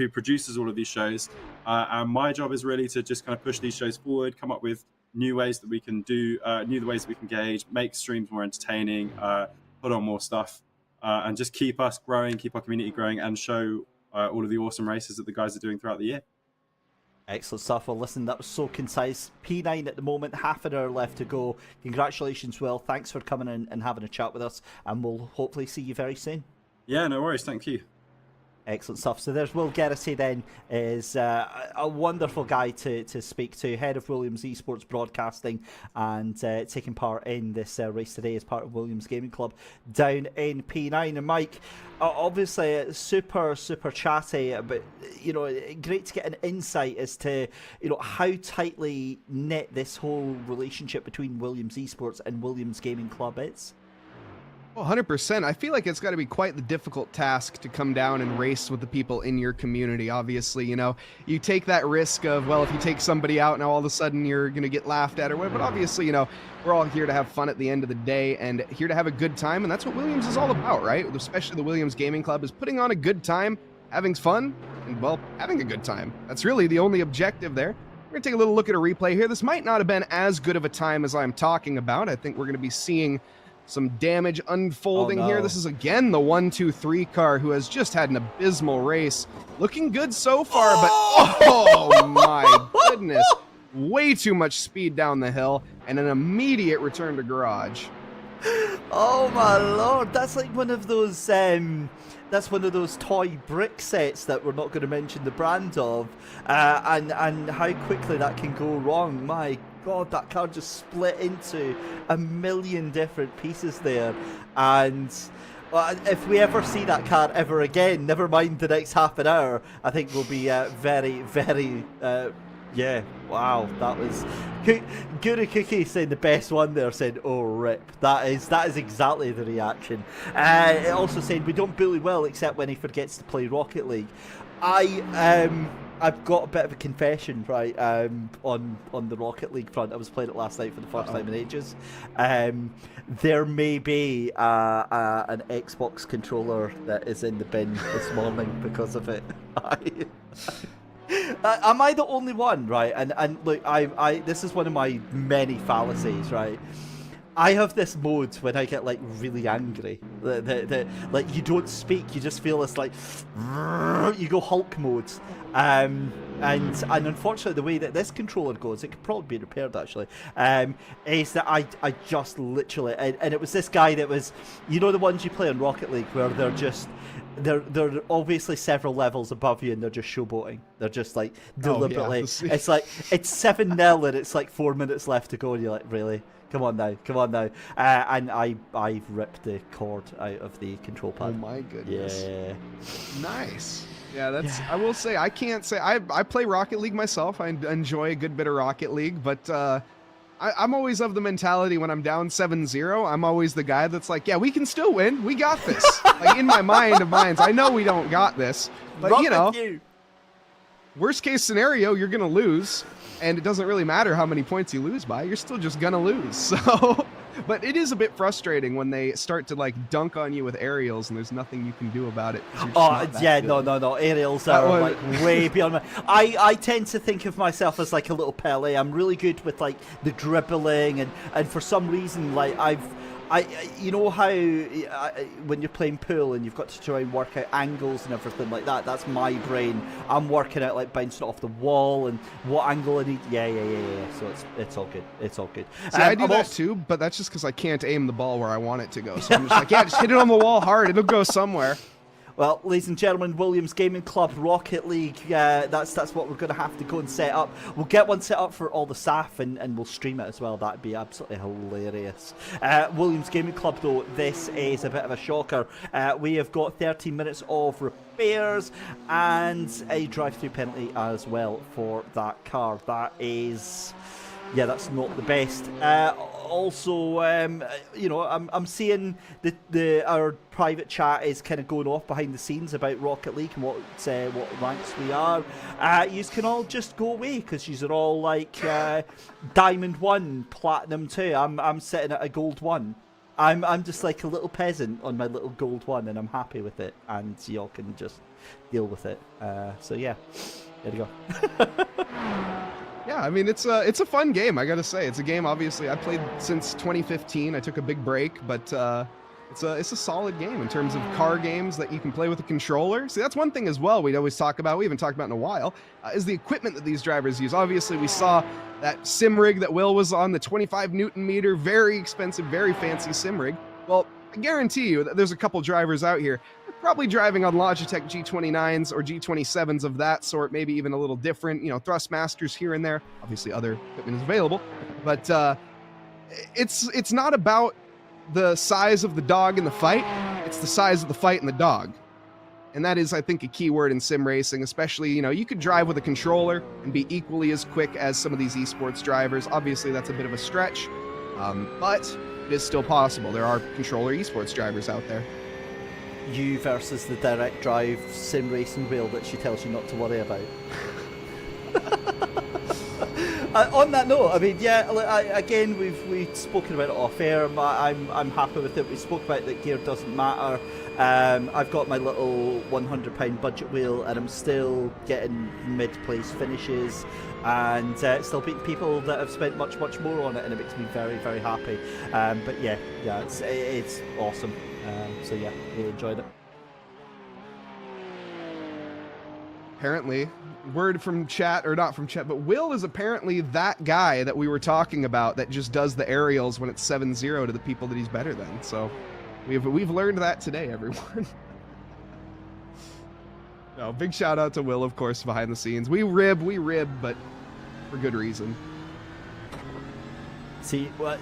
produces all of these shows. And my job is really to just kind of push these shows forward, come up with new ways that we can do, new ways that we can engage, make streams more entertaining, put on more stuff. And just keep us growing, keep our community growing, and show all of the awesome races that the guys are doing throughout the year. Excellent stuff. Well, listen, that was so concise. P9 at the moment, half an hour left to go. Congratulations, Will. Thanks for coming in and having a chat with us, and we'll hopefully see you very soon. Yeah, no worries. Thank you. Excellent stuff. So there's Will Gerrity then, is a wonderful guy to speak to, head of Williams Esports Broadcasting, and taking part in this race today as part of Williams Gaming Club down in P9. And Mike, obviously super chatty, but great to get an insight as to how tightly knit this whole relationship between Williams Esports and Williams Gaming Club is. Well, 100%. I feel like it's got to be quite the difficult task to come down and race with the people in your community. Obviously, you take that risk of, well, if you take somebody out, now all of a sudden you're going to get laughed at or whatever. But obviously, we're all here to have fun at the end of the day and here to have a good time. And that's what Williams is all about, right? Especially the Williams Gaming Club is putting on a good time, having fun, and, well, having a good time. That's really the only objective there. We're going to take a little look at a replay here. This might not have been as good of a time as I'm talking about. I think we're going to be seeing some damage unfolding here. This is again the 1-2-3 car who has just had an abysmal race. Looking good so far, but oh my goodness. Way too much speed down the hill and an immediate return to garage. Oh my lord, that's like one of those toy brick sets that we're not going to mention the brand of, and how quickly that can go wrong. My god, that car just split into a million different pieces there, and if we ever see that car ever again, never mind the next half an hour, I think we'll be very, very yeah, wow, that was Guru Cookie saying the best one there, said, "Oh rip." That is exactly the reaction. It also said we don't bully well except when he forgets to play Rocket League. I've got a bit of a confession, right, on the Rocket League front. I was playing it last night for the first time in ages. There may be an Xbox controller that is in the bin this morning because of it. Am I the only one, right? And look, I this is one of my many fallacies, right? I have this mode when I get like really angry. Like you don't speak, you just feel this like you go Hulk mode. And unfortunately the way that this controller goes, it could probably be repaired actually, is that I just literally, and it was this guy that was, you know, the ones you play on Rocket League where they're obviously several levels above you and they're just showboating. They're just like deliberately, it's like it's 7-0 and it's like 4 minutes left to go and you're like, really? Come on now. And I ripped the cord out of the control pad. Oh my goodness. Yeah. Nice. Yeah, that's. I will say I can't say I play Rocket League myself. I enjoy a good bit of Rocket League, but I'm always of the mentality when I'm down 7-0, I'm always the guy that's like, yeah, we can still win. We got this. Like in my mind of minds, I know we don't got this, but you know, worst case scenario, you're gonna lose. And it doesn't really matter how many points you lose by, you're still just gonna lose. So, but it is a bit frustrating when they start to like dunk on you with aerials and there's nothing you can do about it. Oh yeah, no, aerials are like way beyond my... I tend to think of myself as like a little Pele. I'm really good with like the dribbling and for some reason like you know how when you're playing pool and you've got to try and work out angles and everything like that, that's my brain. I'm working out like bouncing off the wall and what angle I need. Yeah. So it's all good. It's all good. See, I do that too, but that's just because I can't aim the ball where I want it to go. So I'm just like, yeah, just hit it on the wall hard. It'll go somewhere. Well, ladies and gentlemen, Williams Gaming Club Rocket League, that's what we're going to have to go and set up. We'll get one set up for all the staff and we'll stream it as well. That'd be absolutely hilarious. Williams Gaming Club, though, this is a bit of a shocker. We have got 13 minutes of repairs and a drive-through penalty as well for that car. That is... yeah, that's not the best. Also, you know, I'm seeing our private chat is kind of going off behind the scenes about Rocket League and what ranks we are. You can all just go away because you're all like Diamond 1, Platinum 2. I'm sitting at a Gold 1. I'm just like a little peasant on my little Gold 1, and I'm happy with it. And y'all can just deal with it. So yeah, there you go. Yeah, I mean, it's a fun game, I gotta say. It's a game, obviously, I played since 2015. I took a big break, but it's a solid game in terms of car games that you can play with a controller. See, that's one thing as well we'd always talk about, we haven't talked about in a while, is the equipment that these drivers use. Obviously, we saw that sim rig that Will was on, the 25 Newton meter, very expensive, very fancy sim rig. Well, I guarantee you that there's a couple drivers out here probably driving on Logitech G29s or G27s of that sort, maybe even a little different, you know, Thrustmasters here and there. Obviously other equipment is available, but it's not about the size of the dog in the fight, it's the size of the fight in the dog. And that is, I think, a key word in sim racing, especially, you know, you could drive with a controller and be equally as quick as some of these esports drivers. Obviously, that's a bit of a stretch, but it is still possible. There are controller esports drivers out there. You versus the direct drive sim racing wheel that she tells you not to worry about. On that note, I mean, yeah, again, we've spoken about it off air. I'm happy with it. We spoke about that gear doesn't matter. I've got my little £100 budget wheel, and I'm still getting mid-place finishes, and still beating people that have spent much more on it, and it makes me very, very happy. But yeah, it's awesome. So yeah, really enjoyed it. Apparently, word from chat, or not from chat, but Will is apparently that guy that we were talking about that just does the aerials when it's 7-0 to the people that he's better than. So we've learned that today, everyone. No, big shout out to Will, of course, behind the scenes. We rib, but for good reason. See, well,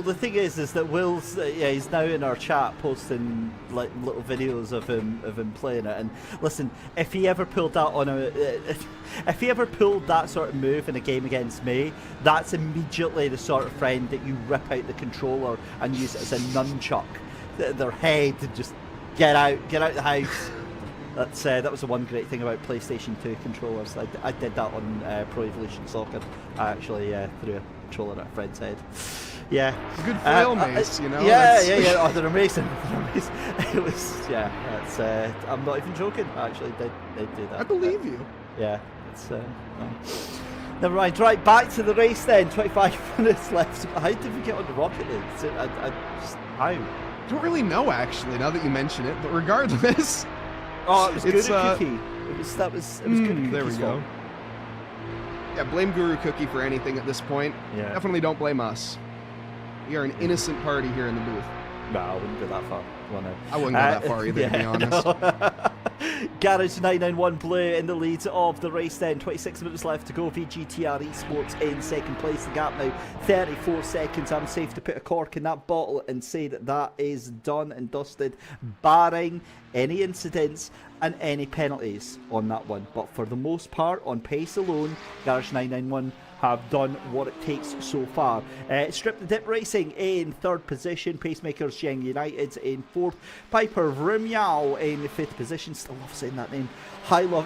the thing is that Will's, he's now in our chat posting like little videos of him playing it. And listen, if he ever pulled that on if he ever pulled that sort of move in a game against me, that's immediately the sort of friend that you rip out the controller and use it as a nunchuck, their head, and just get out the house. That was the one great thing about PlayStation 2 controllers. I did that on Pro Evolution Soccer. I actually threw a controller at a friend's head. Yeah. It's a good flail mace, you know? Yeah. Oh, they're amazing. It was, it's, I'm not even joking, actually. They do that. I believe you. Yeah, it's, never mind. Right, back to the race then. 25 minutes left. How did we get on the Rocket League? How? I don't really know, actually, now that you mention it, but regardless... Oh, it was Guru Cookie. It was Guru Cookie's there we go. fault. Yeah, blame Guru Cookie for anything at this point. Yeah. Definitely don't blame us. We are an innocent party here in the booth. No, I wouldn't go that far. Well, no. I wouldn't go that far either, to be honest. Garage 991 Blue in the lead of the race then. 26 minutes left to go. VGTR Esports in second place. The gap now 34 seconds. I'm safe to put a cork in that bottle and say that is done and dusted, barring any incidents and any penalties on that one. But for the most part, on pace alone, Garage 991 have done what it takes so far. Strip the Dip Racing in third position. Pacemakers Young United in fourth. Piper Ryao in fifth position. Still love saying that name. Highline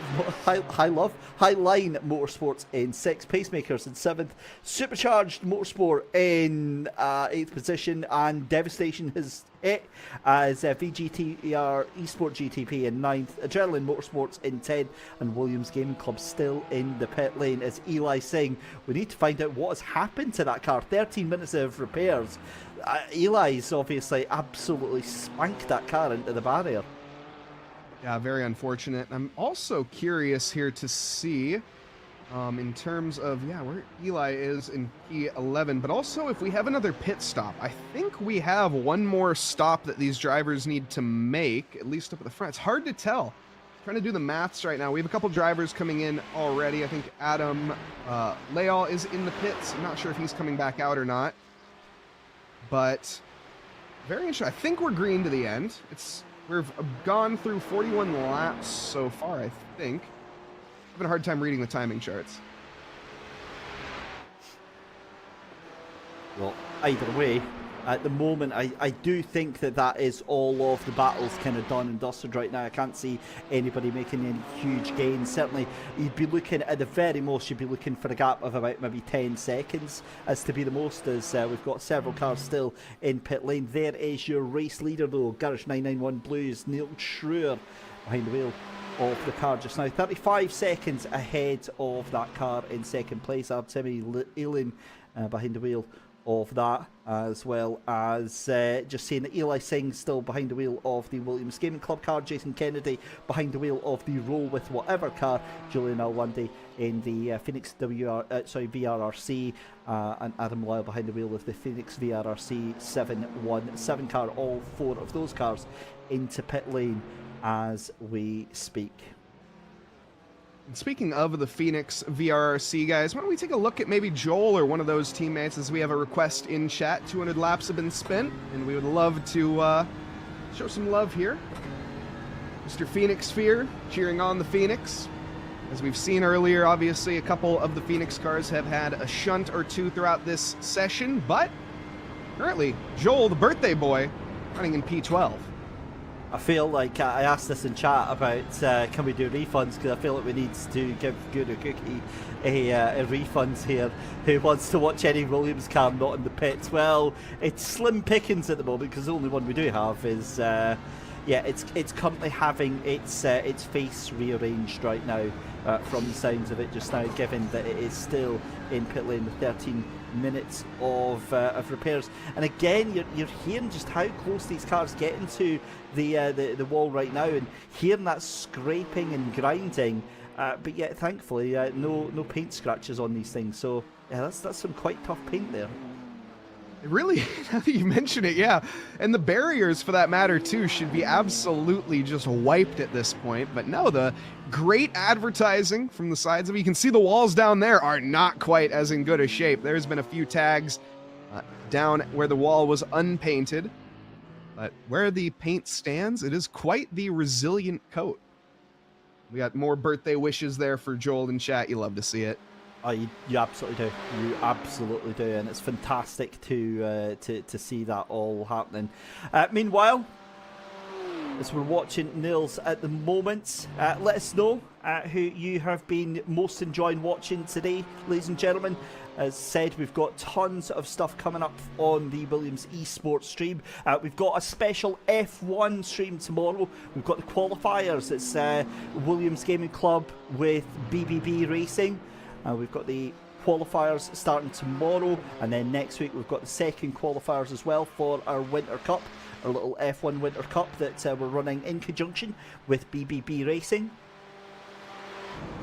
Motorsports in sixth. Pacemakers in seventh. Supercharged Motorsport in eighth position. And Devastation has it as VGTR Esport GTP in 9th, Adrenaline Motorsports in 10th, and Williams Gaming Club still in the pit lane as Eli Singh. We need to find out what has happened to that car. 13 minutes of repairs. Eli's obviously absolutely spanked that car into the barrier. Yeah, very unfortunate. I'm also curious here to see in terms of, where Eli is in P11, but also if we have another pit stop. I think we have one more stop that these drivers need to make, at least up at the front. It's hard to tell. I'm trying to do the maths right now. We have a couple drivers coming in already. I think Adam Lyall is in the pits. I'm not sure if he's coming back out or not, but very interesting. I think we're green to the end. We've gone through 41 laps so far, I think. Having a hard time reading the timing charts. Well, either way, at the moment, I do think that is all of the battles kind of done and dusted right now. I can't see anybody making any huge gains. Certainly, you'd be looking, at the very most, you'd be looking for a gap of about maybe 10 seconds as to be the most, as we've got several cars still in pit lane. There is your race leader, though. Garage 991 Blues, Neil Schruer behind the wheel of the car just now. 35 seconds ahead of that car in second place. Artemi Ilin behind the wheel of that, as well as just saying that Eli Singh still behind the wheel of the Williams Gaming Club car. Jason Kennedy behind the wheel of the Roll With Whatever car. Julian Alwandy in the Phoenix VRRC, and Adam Lyall behind the wheel of the Phoenix VRRC 717 car. All four of those cars into pit lane as we speak. And speaking of the Phoenix VRRC guys, why don't we take a look at maybe Joel or one of those teammates, as we have a request in chat. 200 laps have been spent, and we would love to show some love here. Mr. Phoenix Sphere cheering on the Phoenix. As we've seen earlier, obviously a couple of the Phoenix cars have had a shunt or two throughout this session, but currently Joel, the birthday boy, running in P12. I feel like I asked this in chat about can we do refunds, because I feel like we need to give Good a Cookie a refund here. Who wants to watch any Williams car not in the pits? Well, it's slim pickings at the moment, because the only one we do have is it's currently having its face rearranged right now, from the sounds of it just now, given that it is still in pit lane with 13 minutes of repairs. And again, you're hearing just how close these cars get into the wall right now, and hearing that scraping and grinding, but yet thankfully no paint scratches on these things. So yeah, that's some quite tough paint there. Really, now that you mention it, yeah. And the barriers, for that matter, too, should be absolutely just wiped at this point. But no, the great advertising from the sides of it. You can see the walls down there are not quite as in good a shape. There's been a few tags down where the wall was unpainted. But where the paint stands, it is quite the resilient coat. We got more birthday wishes there for Joel in chat. You love to see it. Oh, you absolutely do. You absolutely do, and it's fantastic to see that all happening. Meanwhile, as we're watching Nils at the moment, let us know who you have been most enjoying watching today, ladies and gentlemen. As said, we've got tons of stuff coming up on the Williams eSports stream. We've got a special F1 stream tomorrow. We've got the qualifiers. It's Williams Gaming Club with BBB Racing. We've got the qualifiers starting tomorrow, and then next week we've got the second qualifiers as well for our Winter Cup, our little F1 Winter Cup that we're running in conjunction with BBB Racing.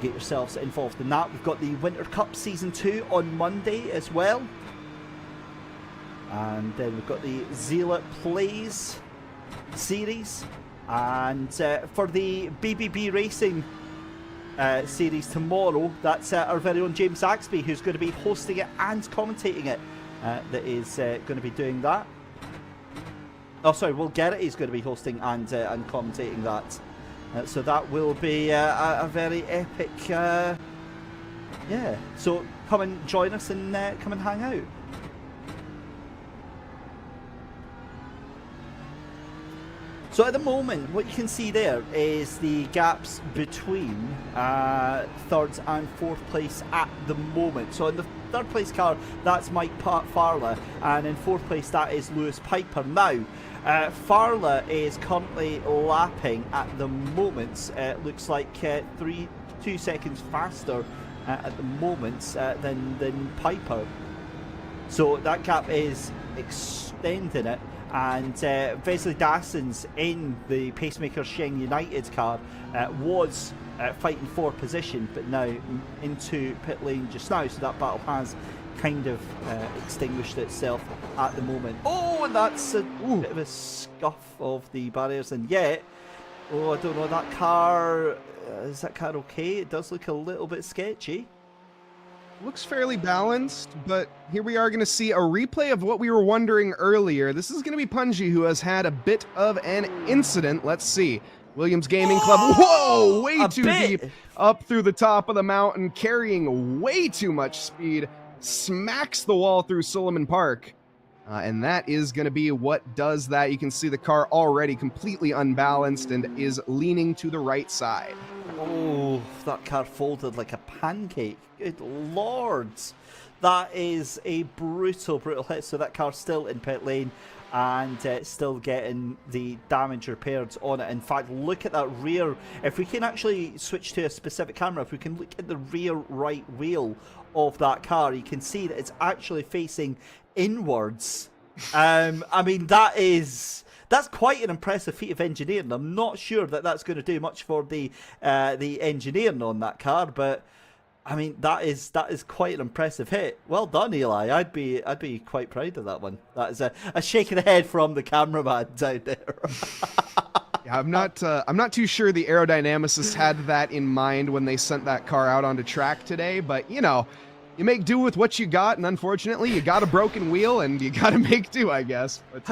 Get yourselves involved in that. We've got the Winter Cup Season 2 on Monday as well. And then we've got the Zealot Plays series. And for the BBB Racing series tomorrow, that's our very own James Axby, who's going to be hosting it and commentating it, that is going to be doing that. Oh, sorry, Will Garrett is going to be hosting and commentating that. So that will be a very epic, yeah. So come and join us and come and hang out. So at the moment, what you can see there is the gaps between third and fourth place at the moment. So in the third place car, that's Mike Farla, and in fourth place, that is Lewis Piper. Now, Farla is currently lapping at the moment. Looks like 2 seconds faster at the moment than Piper. So that gap is extending it. And Vesley Dassens in the Pacemaker Sheng United car was fighting for position, but now into pit lane just now, so that battle has kind of extinguished itself at the moment. Oh, and that's a bit of a scuff of the barriers, and yet, I don't know, that car, is that car okay? It does look a little bit sketchy. Looks fairly balanced, but here we are going to see a replay of what we were wondering earlier. This is going to be Punji, who has had a bit of an incident. Let's see. Williams Gaming Club. Whoa! Way too deep. Up through the top of the mountain, carrying way too much speed. Smacks the wall through Suleiman Park. And that is going to be what does that. You can see the car already completely unbalanced and is leaning to the right side. Oh, that car folded like a pancake. Good lord. That is a brutal hit. So that car's still in pit lane and still getting the damage repaired on it. In fact, look at that rear. If we can actually switch to a specific camera, if we can look at the rear right wheel of that car, you can see that it's actually facing inwards. I mean, that's quite an impressive feat of engineering. I'm not sure that that's going to do much for the engineering on that car, but I mean that is quite an impressive hit. Well done, Eli. I'd be quite proud of that one. That is a shake of the head from the cameraman down there. Yeah, I'm not too sure the aerodynamicists had that in mind when they sent that car out onto track today, but you know, you make do with what you got, and unfortunately, you got a broken wheel, and you got to make do, I guess. But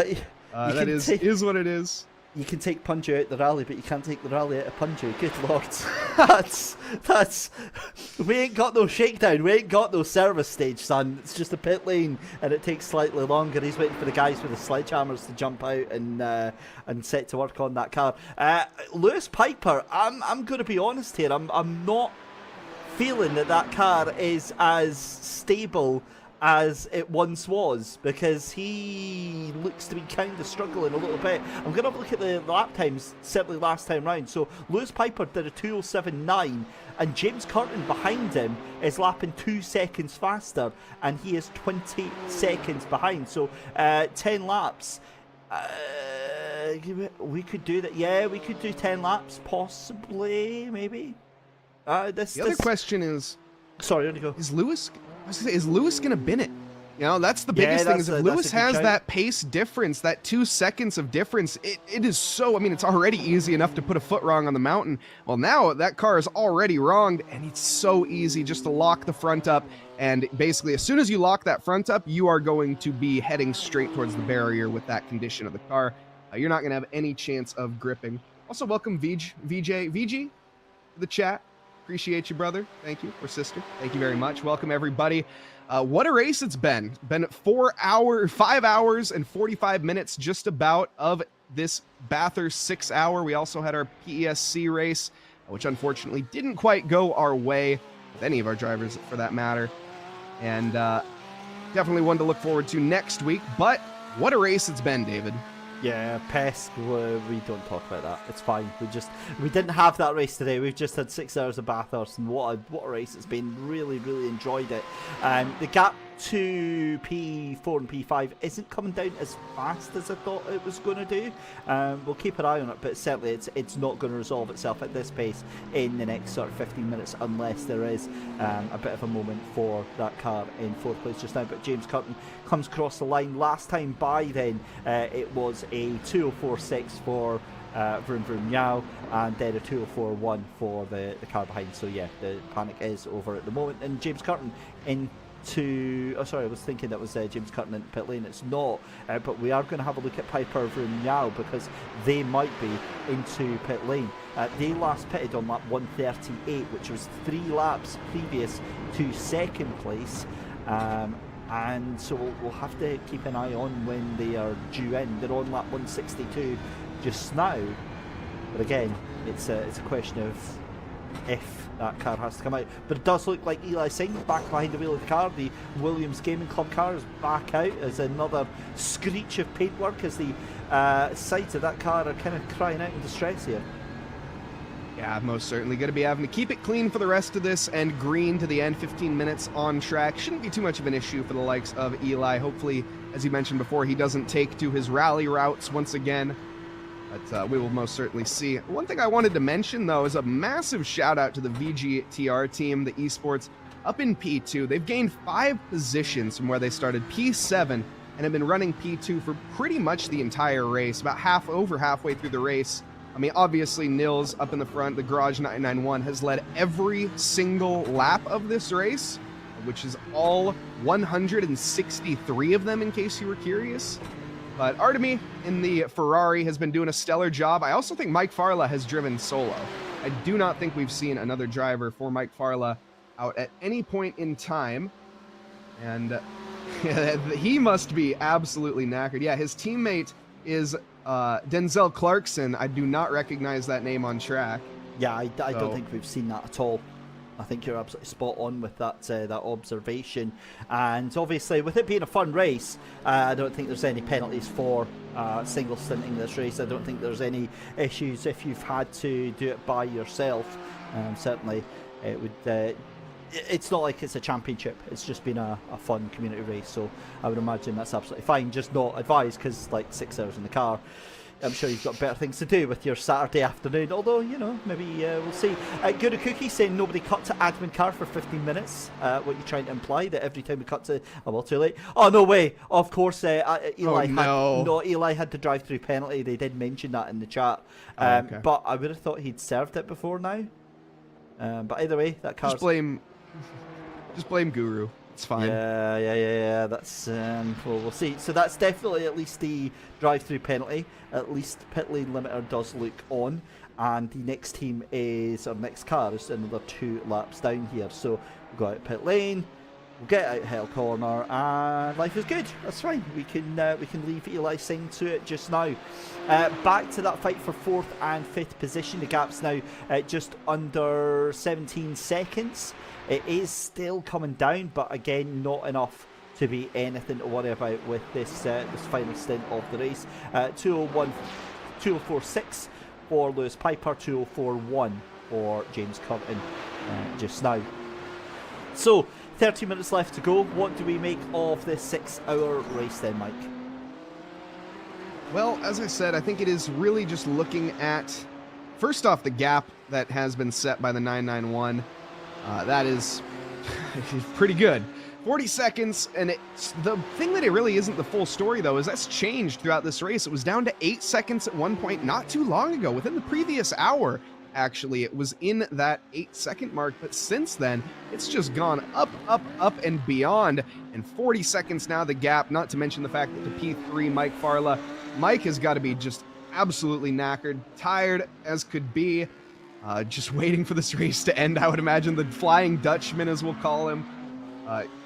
that is what it is. you can take Punju out the rally, but you can't take the rally out of Punju. Good lord. that's we ain't got no shakedown, we ain't got no service stage, son. It's just a pit lane and it takes slightly longer. He's waiting for the guys with the sledgehammers to jump out and set to work on that car. Lewis Piper, I'm gonna be honest here, I'm not feeling that car is as stable as it once was, because he looks to be kind of struggling a little bit. I'm going to have a look at the lap times, certainly last time round. So Lewis Piper did a 2:07.9, and James Curtin behind him is lapping 2 seconds faster, and he is 20 seconds behind. So 10 laps. We could do that. Yeah, we could do 10 laps, possibly, maybe. The other question is, sorry, on you go. Is Lewis going to bin it? You know, that's the biggest thing, is if Lewis has that pace difference, that 2 seconds of difference, it is so, I mean, it's already easy enough to put a foot wrong on the mountain. Well, now that car is already wronged, and it's so easy just to lock the front up. And basically, as soon as you lock that front up, you are going to be heading straight towards the barrier with that condition of the car. You're not going to have any chance of gripping. Also, welcome VG to the chat. Appreciate you, brother. Thank you. Or sister. Thank you very much. Welcome, everybody. What a race it's been. Been 5 hours and 45 minutes just about of this Bathurst 6 hour. We also had our PESC race, which unfortunately didn't quite go our way with any of our drivers for that matter. And definitely one to look forward to next week. But what a race it's been, David. Yeah, PESC, we don't talk about that. It's fine. We didn't have that race today. We've just had 6 hours of Bathurst, and what a race it's been. Really enjoyed it. The gap to P4 and P5 isn't coming down as fast as I thought it was going to do. We'll keep an eye on it, but certainly it's not going to resolve itself at this pace in the next sort of 15 minutes, unless there is a bit of a moment for that car in 4th place just now. But James Curtin comes across the line. Last time by then, it was a 2:04.6 for Vroom Vroom Lyall, and then a 2:04.1 for the car behind. So yeah, the panic is over at the moment, and James Curtin I was thinking that was James Curtin in pit lane. It's not, but we are going to have a look at Piper Vroom Lyall, because they might be into pit lane. They last pitted on lap 138, which was 3 laps previous to 2nd place. And so we'll have to keep an eye on when they are due in. They're on lap 162 just now, but again, it's a question of if that car has to come out. But it does look like Eli Singh back behind the wheel of the car. The Williams Gaming Club car is back out as another screech of paintwork, as the sides of that car are kind of crying out in distress here. Yeah, most certainly going to be having to keep it clean for the rest of this, and green to the end, 15 minutes on track. Shouldn't be too much of an issue for the likes of Eli. Hopefully, as you mentioned before, he doesn't take to his rally routes once again. But we will most certainly see. One thing I wanted to mention, though, is a massive shout out to the VGTR team, the esports, up in P2. They've gained 5 positions from where they started P7 and have been running P2 for pretty much the entire race, about over halfway through the race. I mean, obviously, Nils up in the front, the Garage 991, has led every single lap of this race, which is all 163 of them, in case you were curious. But Artemi in the Ferrari has been doing a stellar job. I also think Mike Farla has driven solo. I do not think we've seen another driver for Mike Farla out at any point in time. And he must be absolutely knackered. Yeah, his teammate is Denzel Clarkson. I do not recognize that name on track. Yeah, I don't think we've seen that at all. I think you're absolutely spot on with that observation. And obviously, with it being a fun race, I don't think there's any penalties for single stinting this race. I don't think there's any issues if you've had to do it by yourself. Certainly, it would. It's not like it's a championship. It's just been a fun community race. So I would imagine that's absolutely fine. Just not advised, because like 6 hours in the car, I'm sure you've got better things to do with your Saturday afternoon, although, you know, maybe we'll see. Guru Cookie saying nobody cut to admin car for 15 minutes. What you're trying to imply, that every time we cut to... Oh, well, too late. Oh, no way. Of course, Eli had to drive through penalty. They did mention that in the chat. Okay. But I would have thought he'd served it before now. But either way, that car's... Just blame Guru. It's fine. Yeah. That's well, we'll see. So that's definitely at least the drive-through penalty. At least pit lane limiter does look on, and the next team is, or next car is another 2 laps down here. So we'll go out pit lane, we'll get out hell corner, and life is good. That's fine. We can leave Eli Singh to it just now. Back to that fight for 4th and 5th position. The gap's now just under 17 seconds. It is still coming down, but again, not enough to be anything to worry about with this this final stint of the race. 204.6 for Lewis Piper, 204.1 for James Curtin just now. So, 30 minutes left to go. What do we make of this 6-hour race then, Mike? Well, as I said, I think it is really just looking at, first off, the gap that has been set by the 991. That is pretty good. 40 seconds, and the thing that it really isn't the full story, though, is that's changed throughout this race. It was down to 8 seconds at one point not too long ago, within the previous hour. Actually, it was in that 8-second mark, but since then, it's just gone up, and beyond. And 40 seconds now, the gap, not to mention the fact that the P3, Mike Farla, Mike has got to be just absolutely knackered, tired as could be, just waiting for this race to end. I would imagine the Flying Dutchman, as we'll call him.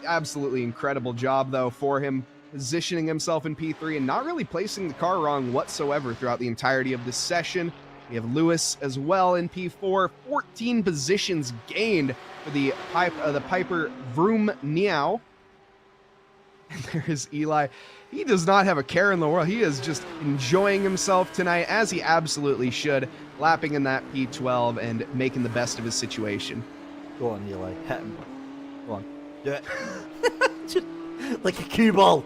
Absolutely incredible job, though, for him, positioning himself in P3 and not really placing the car wrong whatsoever throughout the entirety of this session. We have Lewis as well in P4, 14 positions gained for the Piper Vroom Niao. And there is Eli. He does not have a care in the world. He is just enjoying himself tonight, as he absolutely should, lapping in that P12 and making the best of his situation. Go on, Eli. Hit him. Go on. Do it. Just like a cue ball.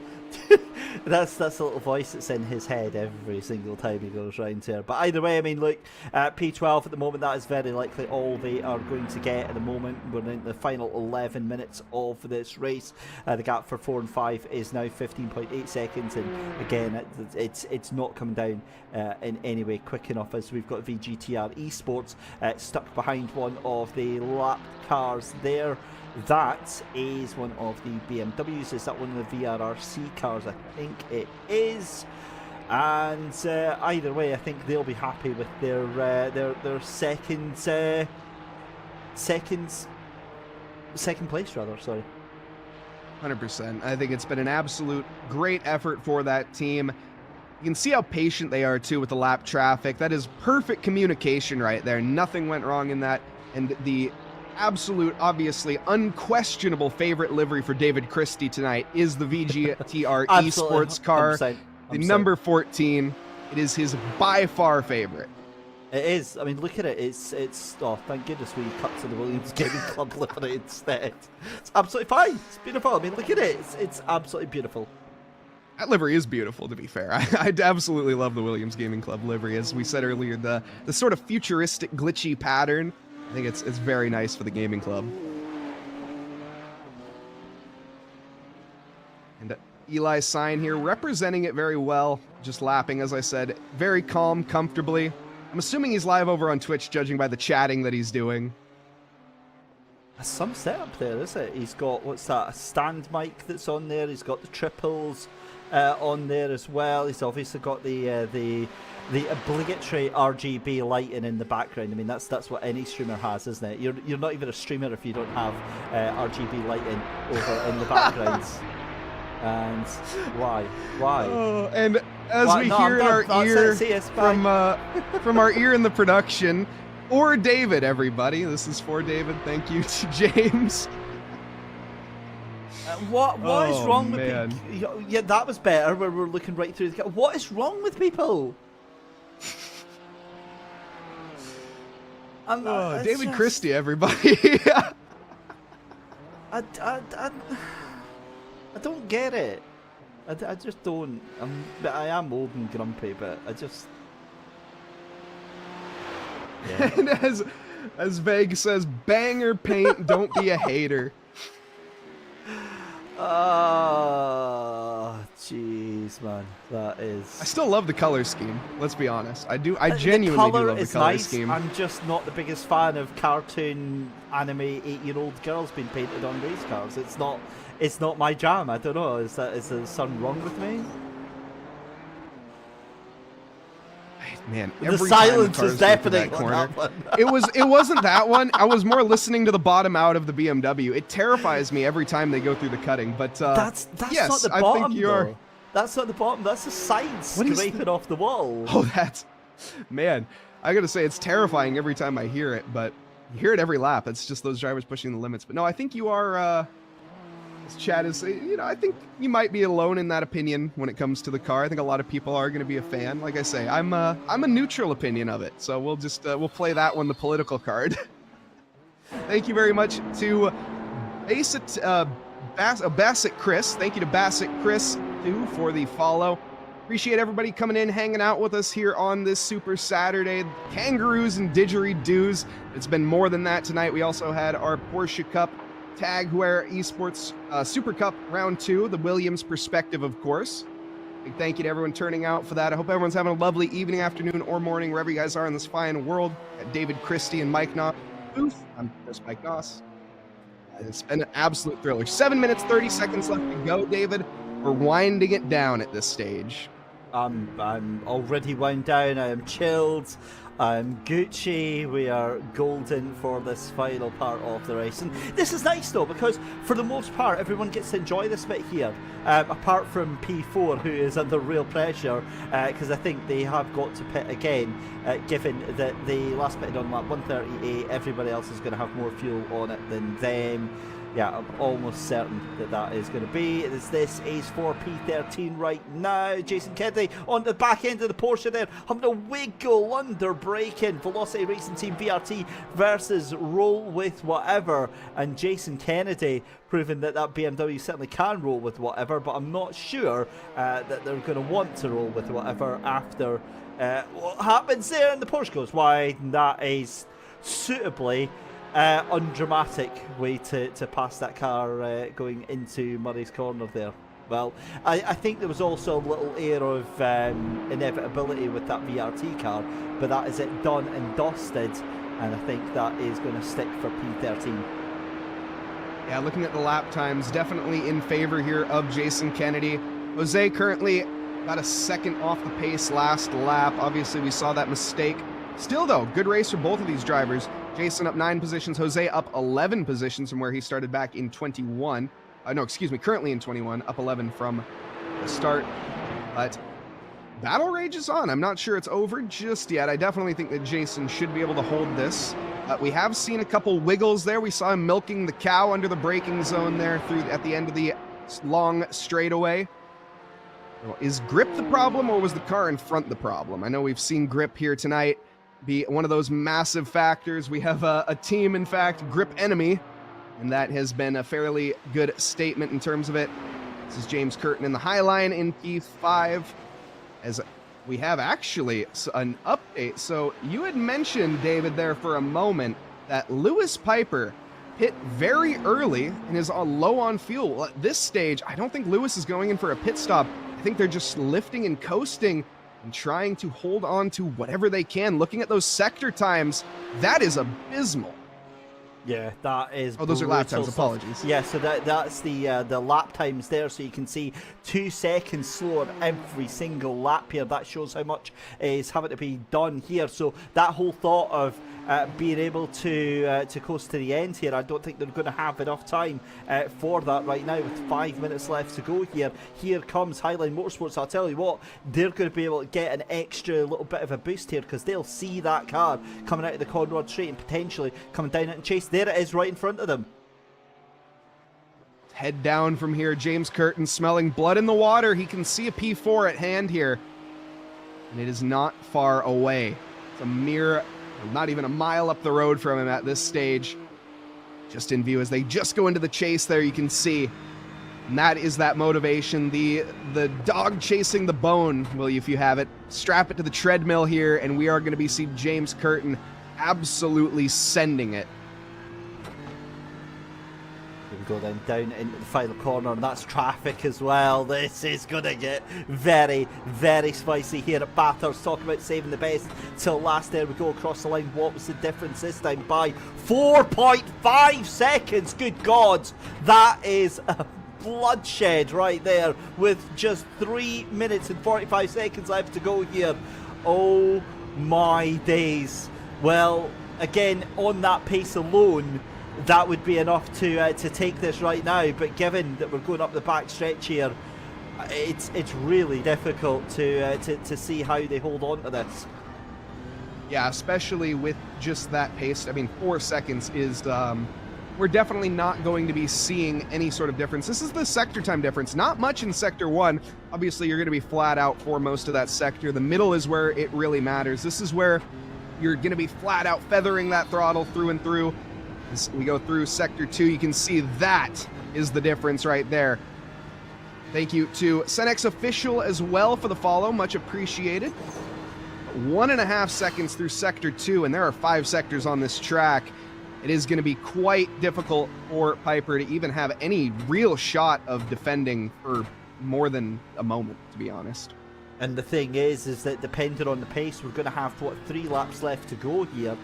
That's the little voice that's in his head every single time he goes round here. But either way, I mean, look, P12 at the moment, that is very likely all they are going to get at the moment. We're in the final 11 minutes of this race. The gap for 4 and 5 is now 15.8 seconds, and again, it's not coming down in any way quick enough, as we've got VGTR Esports stuck behind one of the lap cars there. That is one of the BMWs. Is that one of the VRRC cars? I think it is. And either way, I think they'll be happy with their second place, rather. Sorry. 100%. I think it's been an absolute great effort for that team. You can see how patient they are too with the lap traffic. That is perfect communication right there. Nothing went wrong in that, and the absolute, obviously, unquestionable favorite livery for David Christie tonight is the VGTR Esports car, 100%. the number 14. It is his by far favorite. It is. I mean, look at it. It's. Oh, thank goodness we cut to the Williams Gaming Club livery instead. It's absolutely fine. It's beautiful. I mean, look at it. It's absolutely beautiful. That livery is beautiful, to be fair. I absolutely love the Williams Gaming Club livery. As we said earlier, the sort of futuristic, glitchy pattern. I think it's very nice for the gaming club. And Eli's sign here representing it very well, just lapping, as I said, very calm, comfortably. I'm assuming he's live over on Twitch, judging by the chatting that he's doing. There's some setup there, is it? He's got, what's that, a stand mic that's on there. He's got the triples on there as well. He's obviously got the obligatory RGB lighting in the background. I mean, that's what any streamer has, isn't it? You're not even a streamer if you don't have RGB lighting over in the background. And why? Oh, and as we hear in our ear from our ear in the production, or David, everybody. This is for David. Thank you to James. What is wrong with people? Yeah, that was better. Where we're looking right through the. What is wrong with people? David Christie, everybody. I don't get it. I just don't. I am old and grumpy, but I just. Yeah. And as Veg says, banger paint, don't be a hater. Oh, jeez, man, that is. I still love the color scheme. Let's be honest. I genuinely do love the color nice. scheme. I'm just not the biggest fan of cartoon anime 8-year-old girls being painted on race cars. It's not it's not my jam. I don't know. Is there something wrong with me? Man, The every time silence cars is go through deafening that on corner. that one. It wasn't that one. I was more listening to the bottom out of the BMW. It terrifies me every time they go through the cutting. But That's yes, not the I bottom, think you're. though. That's not the bottom. That's the side What is scraping off the wall. Oh, that's man. I gotta say it's terrifying every time I hear it. But you hear it every lap. It's just those drivers pushing the limits. But no, I think you are. This chat is, I think you might be alone in that opinion when it comes to the car. I think a lot of people are going to be a fan. Like I say, I'm a neutral opinion of it. So we'll just we'll play that one, the political card. Thank you very much to Bassett Chris. Thank you to Bassett Chris too for the follow. Appreciate everybody coming in, hanging out with us here on this Super Saturday. Kangaroos and didgeridoos. It's been more than that tonight. We also had our Porsche Cup Tagware Esports Super Cup Round 2, the Williams perspective, of course. Big thank you to everyone turning out for that. I hope everyone's having a lovely evening, afternoon, or morning, wherever you guys are in this fine world. Got David Christie and Mike Noss. I'm just Mike Noss. It's been an absolute thriller. 7 minutes, 30 seconds left to go, David. We're winding it down at this stage. I'm already wound down. I am chilled. I'm Gucci. We are golden for this final part of the race. And this is nice though, because for the most part, everyone gets to enjoy this bit here. Apart from P4, who is under real pressure, because I think they have got to pit again, given that they last pitted on lap 138. Everybody else is going to have more fuel on it than them. Yeah, I'm almost certain that that is going to be. This is for P13 right now. Jason Kennedy on the back end of the Porsche there, having a wiggle under braking. Velocity Racing Team VRT versus Roll with Whatever. And Jason Kennedy proving that that BMW certainly can roll with whatever, but I'm not sure that they're going to want to roll with whatever after what happens there. And the Porsche goes wide, and that is suitably undramatic way to pass that car going into Murray's Corner there. Well, I think there was also a little air of inevitability with that VRT car, but that is it done and dusted, and I think that is going to stick for P13. Yeah, looking at the lap times, definitely in favor here of Jason Kennedy. Jose currently got a second off the pace last lap. Obviously, we saw that mistake. Still, though, good race for both of these drivers. Jason up 9 positions, Jose up 11 positions from where he started back in 21. Currently in 21, up 11 from the start. But battle rage is on. I'm not sure it's over just yet. I definitely think that Jason should be able to hold this. We have seen a couple wiggles there. We saw him milking the cow under the braking zone there at the end of the long straightaway. Is grip the problem, or was the car in front the problem? I know we've seen grip here tonight be one of those massive factors. We have a team, in fact, grip enemy, and that has been a fairly good statement in terms of it. This is James Curtin in the high line in P5, as we have actually an update. So you had mentioned, David, there for a moment that Lewis Piper hit very early and is low on fuel. Well, at this stage, I don't think Lewis is going in for a pit stop. I think they're just lifting and coasting and trying to hold on to whatever they can. Looking at those sector times, that is abysmal. Yeah, that is. Oh, those are lap times. stuff. Apologies. Yeah, so that's the lap times there. So you can see 2 seconds slower every single lap here. That shows how much is having to be done here. So that whole thought of being able to coast to the end here, I don't think they're going to have enough time for that right now. With 5 minutes left to go here, here comes Highline Motorsports. I'll tell you what, they're going to be able to get an extra little bit of a boost here, because they'll see that car coming out of the Conrod Straight and potentially coming down it and chase. There it is, right in front of them. Head down from here. James Curtin smelling blood in the water. He can see a P4 at hand here, and it is not far away. It's a mere, not even a mile up the road from him at this stage. Just in view as they just go into the chase there, you can see. And that is that motivation, the dog chasing the bone, will you, if you have it. Strap it to the treadmill here, and we are going to be seeing James Curtin absolutely sending it. Go down into the final corner, and that's traffic as well. This is going to get very, very spicy here at Bathurst. Talk about saving the best till last. There we go across the line. What was the difference this time? By 4.5 seconds. Good God, that is bloodshed right there with just 3 minutes and 45 seconds left to go here. Oh my days. Well, again, on that pace alone, that would be enough to take this right now, but given that we're going up the back stretch here, it's really difficult to see how they hold on to this. Yeah, especially with just that pace. I mean, 4 seconds is, we're definitely not going to be seeing any sort of difference. This is the sector time difference. Not much in Sector 1. Obviously, you're going to be flat out for most of that sector. The middle is where it really matters. This is where you're going to be flat out feathering that throttle through and through. As we go through Sector 2, you can see that is the difference right there. Thank you to Senex Official as well for the follow. Much appreciated. 1.5 seconds through Sector 2, and there are 5 sectors on this track. It is going to be quite difficult for Piper to even have any real shot of defending for more than a moment, to be honest. And the thing is that depending on the pace, we're going to have, 3 laps left to go here.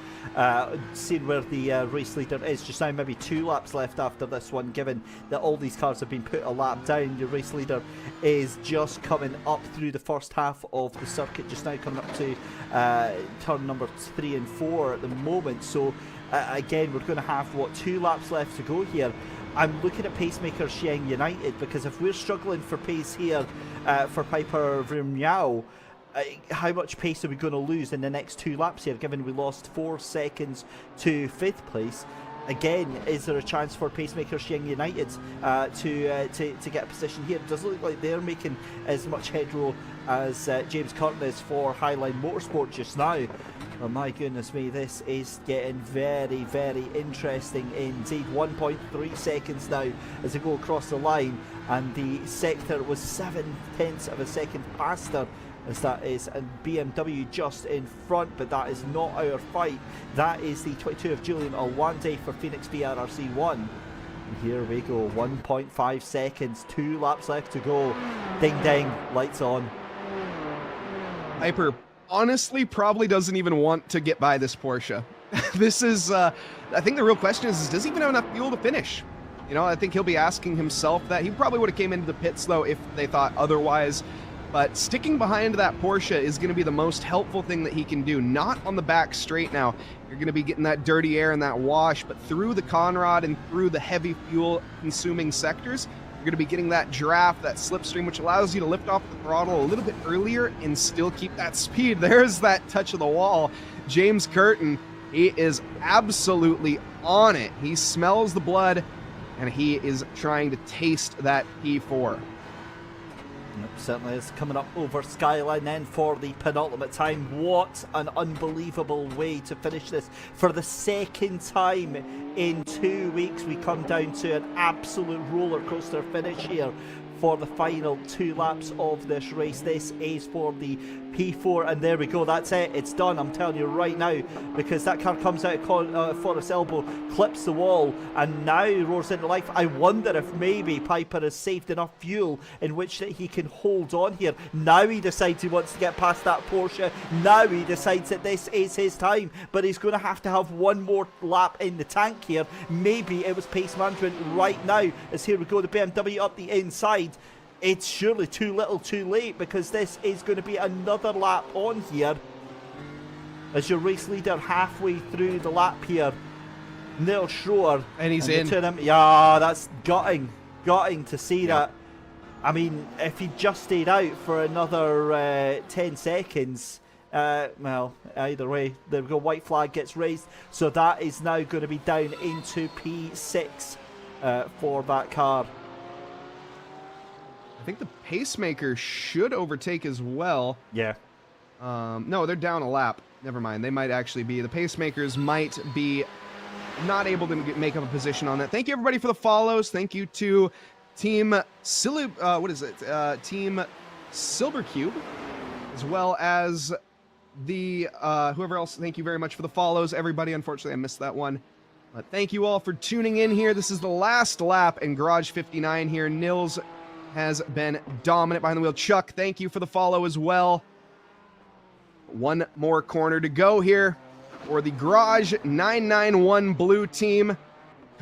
Seeing where the race leader is just now, maybe 2 laps left after this one, given that all these cars have been put a lap down. The race leader is just coming up through the first half of the circuit, just now coming up to turn number 3 and 4 at the moment. So again, we're going to have, 2 laps left to go here. I'm looking at pacemakers Xiang United, because if we're struggling for pace here for Piper Vrumyao, how much pace are we going to lose in the next 2 laps here, given we lost 4 seconds to 5th place? Again, is there a chance for pacemakers Xiang United to get a position here? It doesn't look like they're making as much headrow as James Curtin is for Highline Motorsport just now. Oh my goodness me, this is getting very, very interesting indeed. 1.3 seconds now as they go across the line, and the sector was 0.7 of a second faster, as that is, and BMW just in front, but that is not our fight. That is the 22 of Julian Alwandy for Phoenix VRRC 1. And here we go, 1.5 seconds, 2 laps left to go. Ding ding, lights on. Piper honestly probably doesn't even want to get by this Porsche. This is, I think the real question is does he even have enough fuel to finish? You know, I think he'll be asking himself that. He probably would have came into the pits, though, if they thought otherwise. But sticking behind that Porsche is going to be the most helpful thing that he can do. Not on the back straight now. You're going to be getting that dirty air and that wash, but through the Conrod and through the heavy fuel-consuming sectors, you're going to be getting that draft, that slipstream, which allows you to lift off the throttle a little bit earlier and still keep that speed. There's that touch of the wall. James Curtin, he is absolutely on it. He smells the blood, and he is trying to taste that P4. Yep, certainly is. Coming up over Skyline then for the penultimate time. What an unbelievable way to finish this. For the second time in 2 weeks, we come down to an absolute roller coaster finish here for the final 2 laps of this race. This is for the P4, and there we go, that's it, it's done, I'm telling you right now, because that car comes out of Forest Elbow, clips the wall, and now roars into life. I wonder if maybe Piper has saved enough fuel in which that he can hold on here. Now he decides he wants to get past that Porsche. Now he decides that this is his time, but he's going to have one more lap in the tank here. Maybe it was pace management right now, as here we go, the BMW up the inside. It's surely too little too late, because this is going to be another lap on here as your race leader halfway through the lap here. Neil Schroer. And he's in. Yeah, that's gutting to see that. I mean, if he just stayed out for another 10 seconds, well, either way, there we go, white flag gets raised. So that is now going to be down into P6 for that car. I think the pacemaker should overtake as well. Yeah. No, they're down a lap. Never mind. They might actually be. The pacemakers might be not able to make up a position on that. Thank you, everybody, for the follows. Thank you to Team Team Silvercube, as well as the whoever else. Thank you very much for the follows, everybody. Unfortunately, I missed that one. But thank you all for tuning in here. This is the last lap in Garage 59 here. Nils has been dominant behind the wheel. Chuck, thank you for the follow as well. One more corner to go here for the Garage 991 blue team.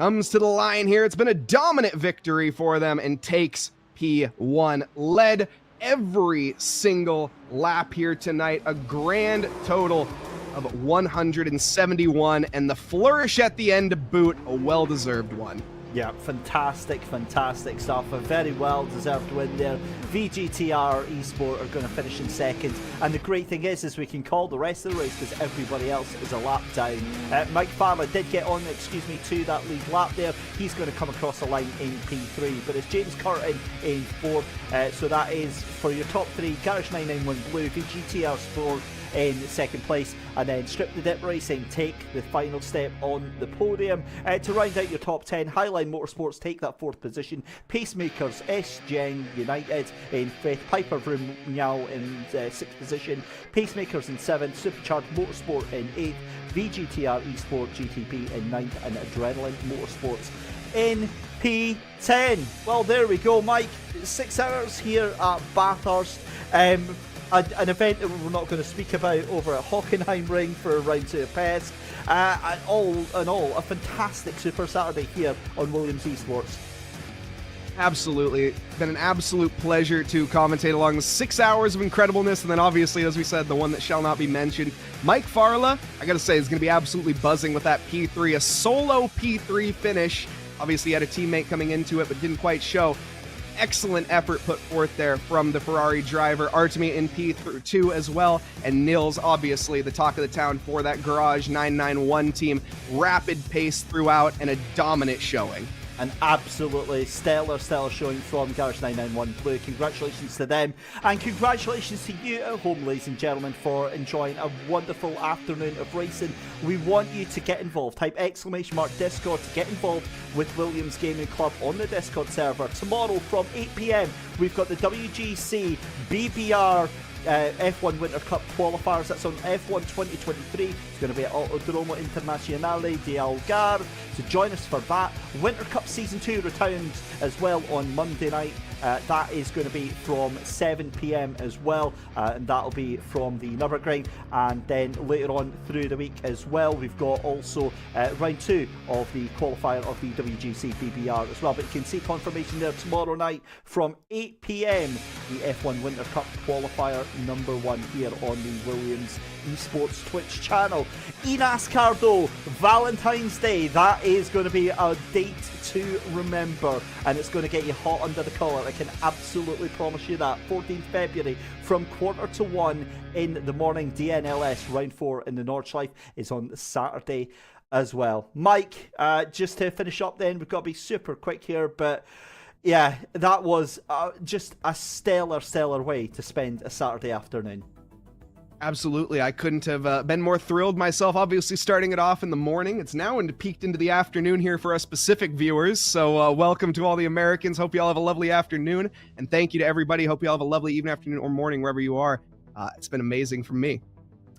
comes to the line here. It's been a dominant victory for them and takes P1. Led every single lap here tonight, a grand total of 171, and the flourish at the end to boot, a well-deserved one. Yeah, fantastic stuff. A very well-deserved win there. VGTR Esport are going to finish in second. And the great thing is we can call the rest of the race because everybody else is a lap down. Mike Farmer did get on, to that lead lap there. He's going to come across the line in P3. But it's James Curtin in fourth. So that is for your top three. Garage 991 Blue, VGTR Sport in second place, and then Strip the Dip Racing take the final step on the podium. To round out your top 10, Highline Motorsports take that fourth position, Pacemakers SGen United in fifth, Piper Vroom Lyall in sixth position, Pacemakers in seventh, Supercharged Motorsport in eighth, VGTR Esport GTP in ninth, and Adrenaline Motorsports in P10. Well, there we go, Mike. 6 hours here at Bathurst. An event that we're not going to speak about over at Hockenheim Ring for round 2 of PES. All in all, a fantastic Super Saturday here on Williams Esports. Absolutely. Been an absolute pleasure to commentate along the 6 hours of incredibleness, and then obviously, as we said, the one that shall not be mentioned. Mike Farla, I gotta say, is going to be absolutely buzzing with that P3, a solo P3 finish. Obviously, he had a teammate coming into it, but didn't quite show. Excellent effort put forth there from the Ferrari driver. Artemi in P2 as well, and Nils, obviously the talk of the town for that Garage 991 team. Rapid pace throughout and a dominant showing. An absolutely stellar showing from Garage 991 Blue. Congratulations to them, and congratulations to you at home, ladies and gentlemen, for enjoying a wonderful afternoon of racing. We want you to get involved. Type !Discord to get involved with Williams Gaming Club on the Discord server. Tomorrow from 8 PM, we've got the WGC BBR F1 Winter Cup qualifiers. That's on F1 2023. It's going to be at Autodromo Internazionale di Iyengar. So join us for that. Winter Cup Season 2 returns as well on Monday night. That is going to be from 7 PM as well, and that'll be from the Nürburgring. And then later on through the week as well, we've got also round 2 of the qualifier of the WGC BBR as well. But you can see confirmation there tomorrow night from 8 PM, the F1 Winter Cup qualifier number 1 here on the Williams Esports Twitch channel. eNASCAR though, Valentine's Day, that is going to be a date to remember, and it's going to get you hot under the collar. I can absolutely promise you that. 14th February from 1:45 in the morning. DNLS round 4 in the Nordschleife is on Saturday as well. Mike, just to finish up then, we've got to be super quick here, but yeah, that was just a stellar way to spend a Saturday afternoon. Absolutely. I couldn't have been more thrilled myself. Obviously, starting it off in the morning. It's now peaked into the afternoon here for us Pacific viewers. So welcome to all the Americans. Hope you all have a lovely afternoon. And thank you to everybody. Hope you all have a lovely evening, afternoon, or morning, wherever you are. It's been amazing from me.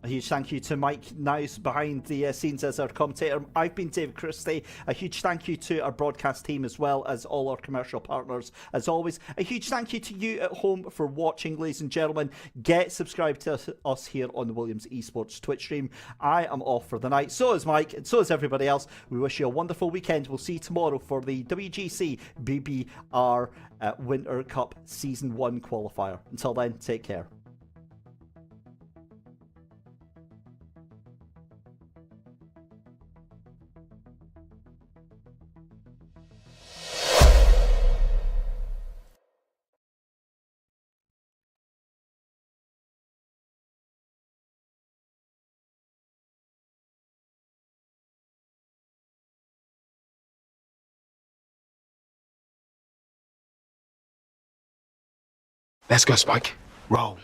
A huge thank you to Mike Nice behind the scenes as our commentator. I've been David Christie. A huge thank you to our broadcast team as well as all our commercial partners. As always, a huge thank you to you at home for watching, ladies and gentlemen. Get subscribed to us here on the Williams Esports Twitch stream. I am off for the night. So is Mike, and so is everybody else. We wish you a wonderful weekend. We'll see you tomorrow for the WGC BBR Winter Cup Season 1 qualifier. Until then, take care. Let's go, Spike. Roll.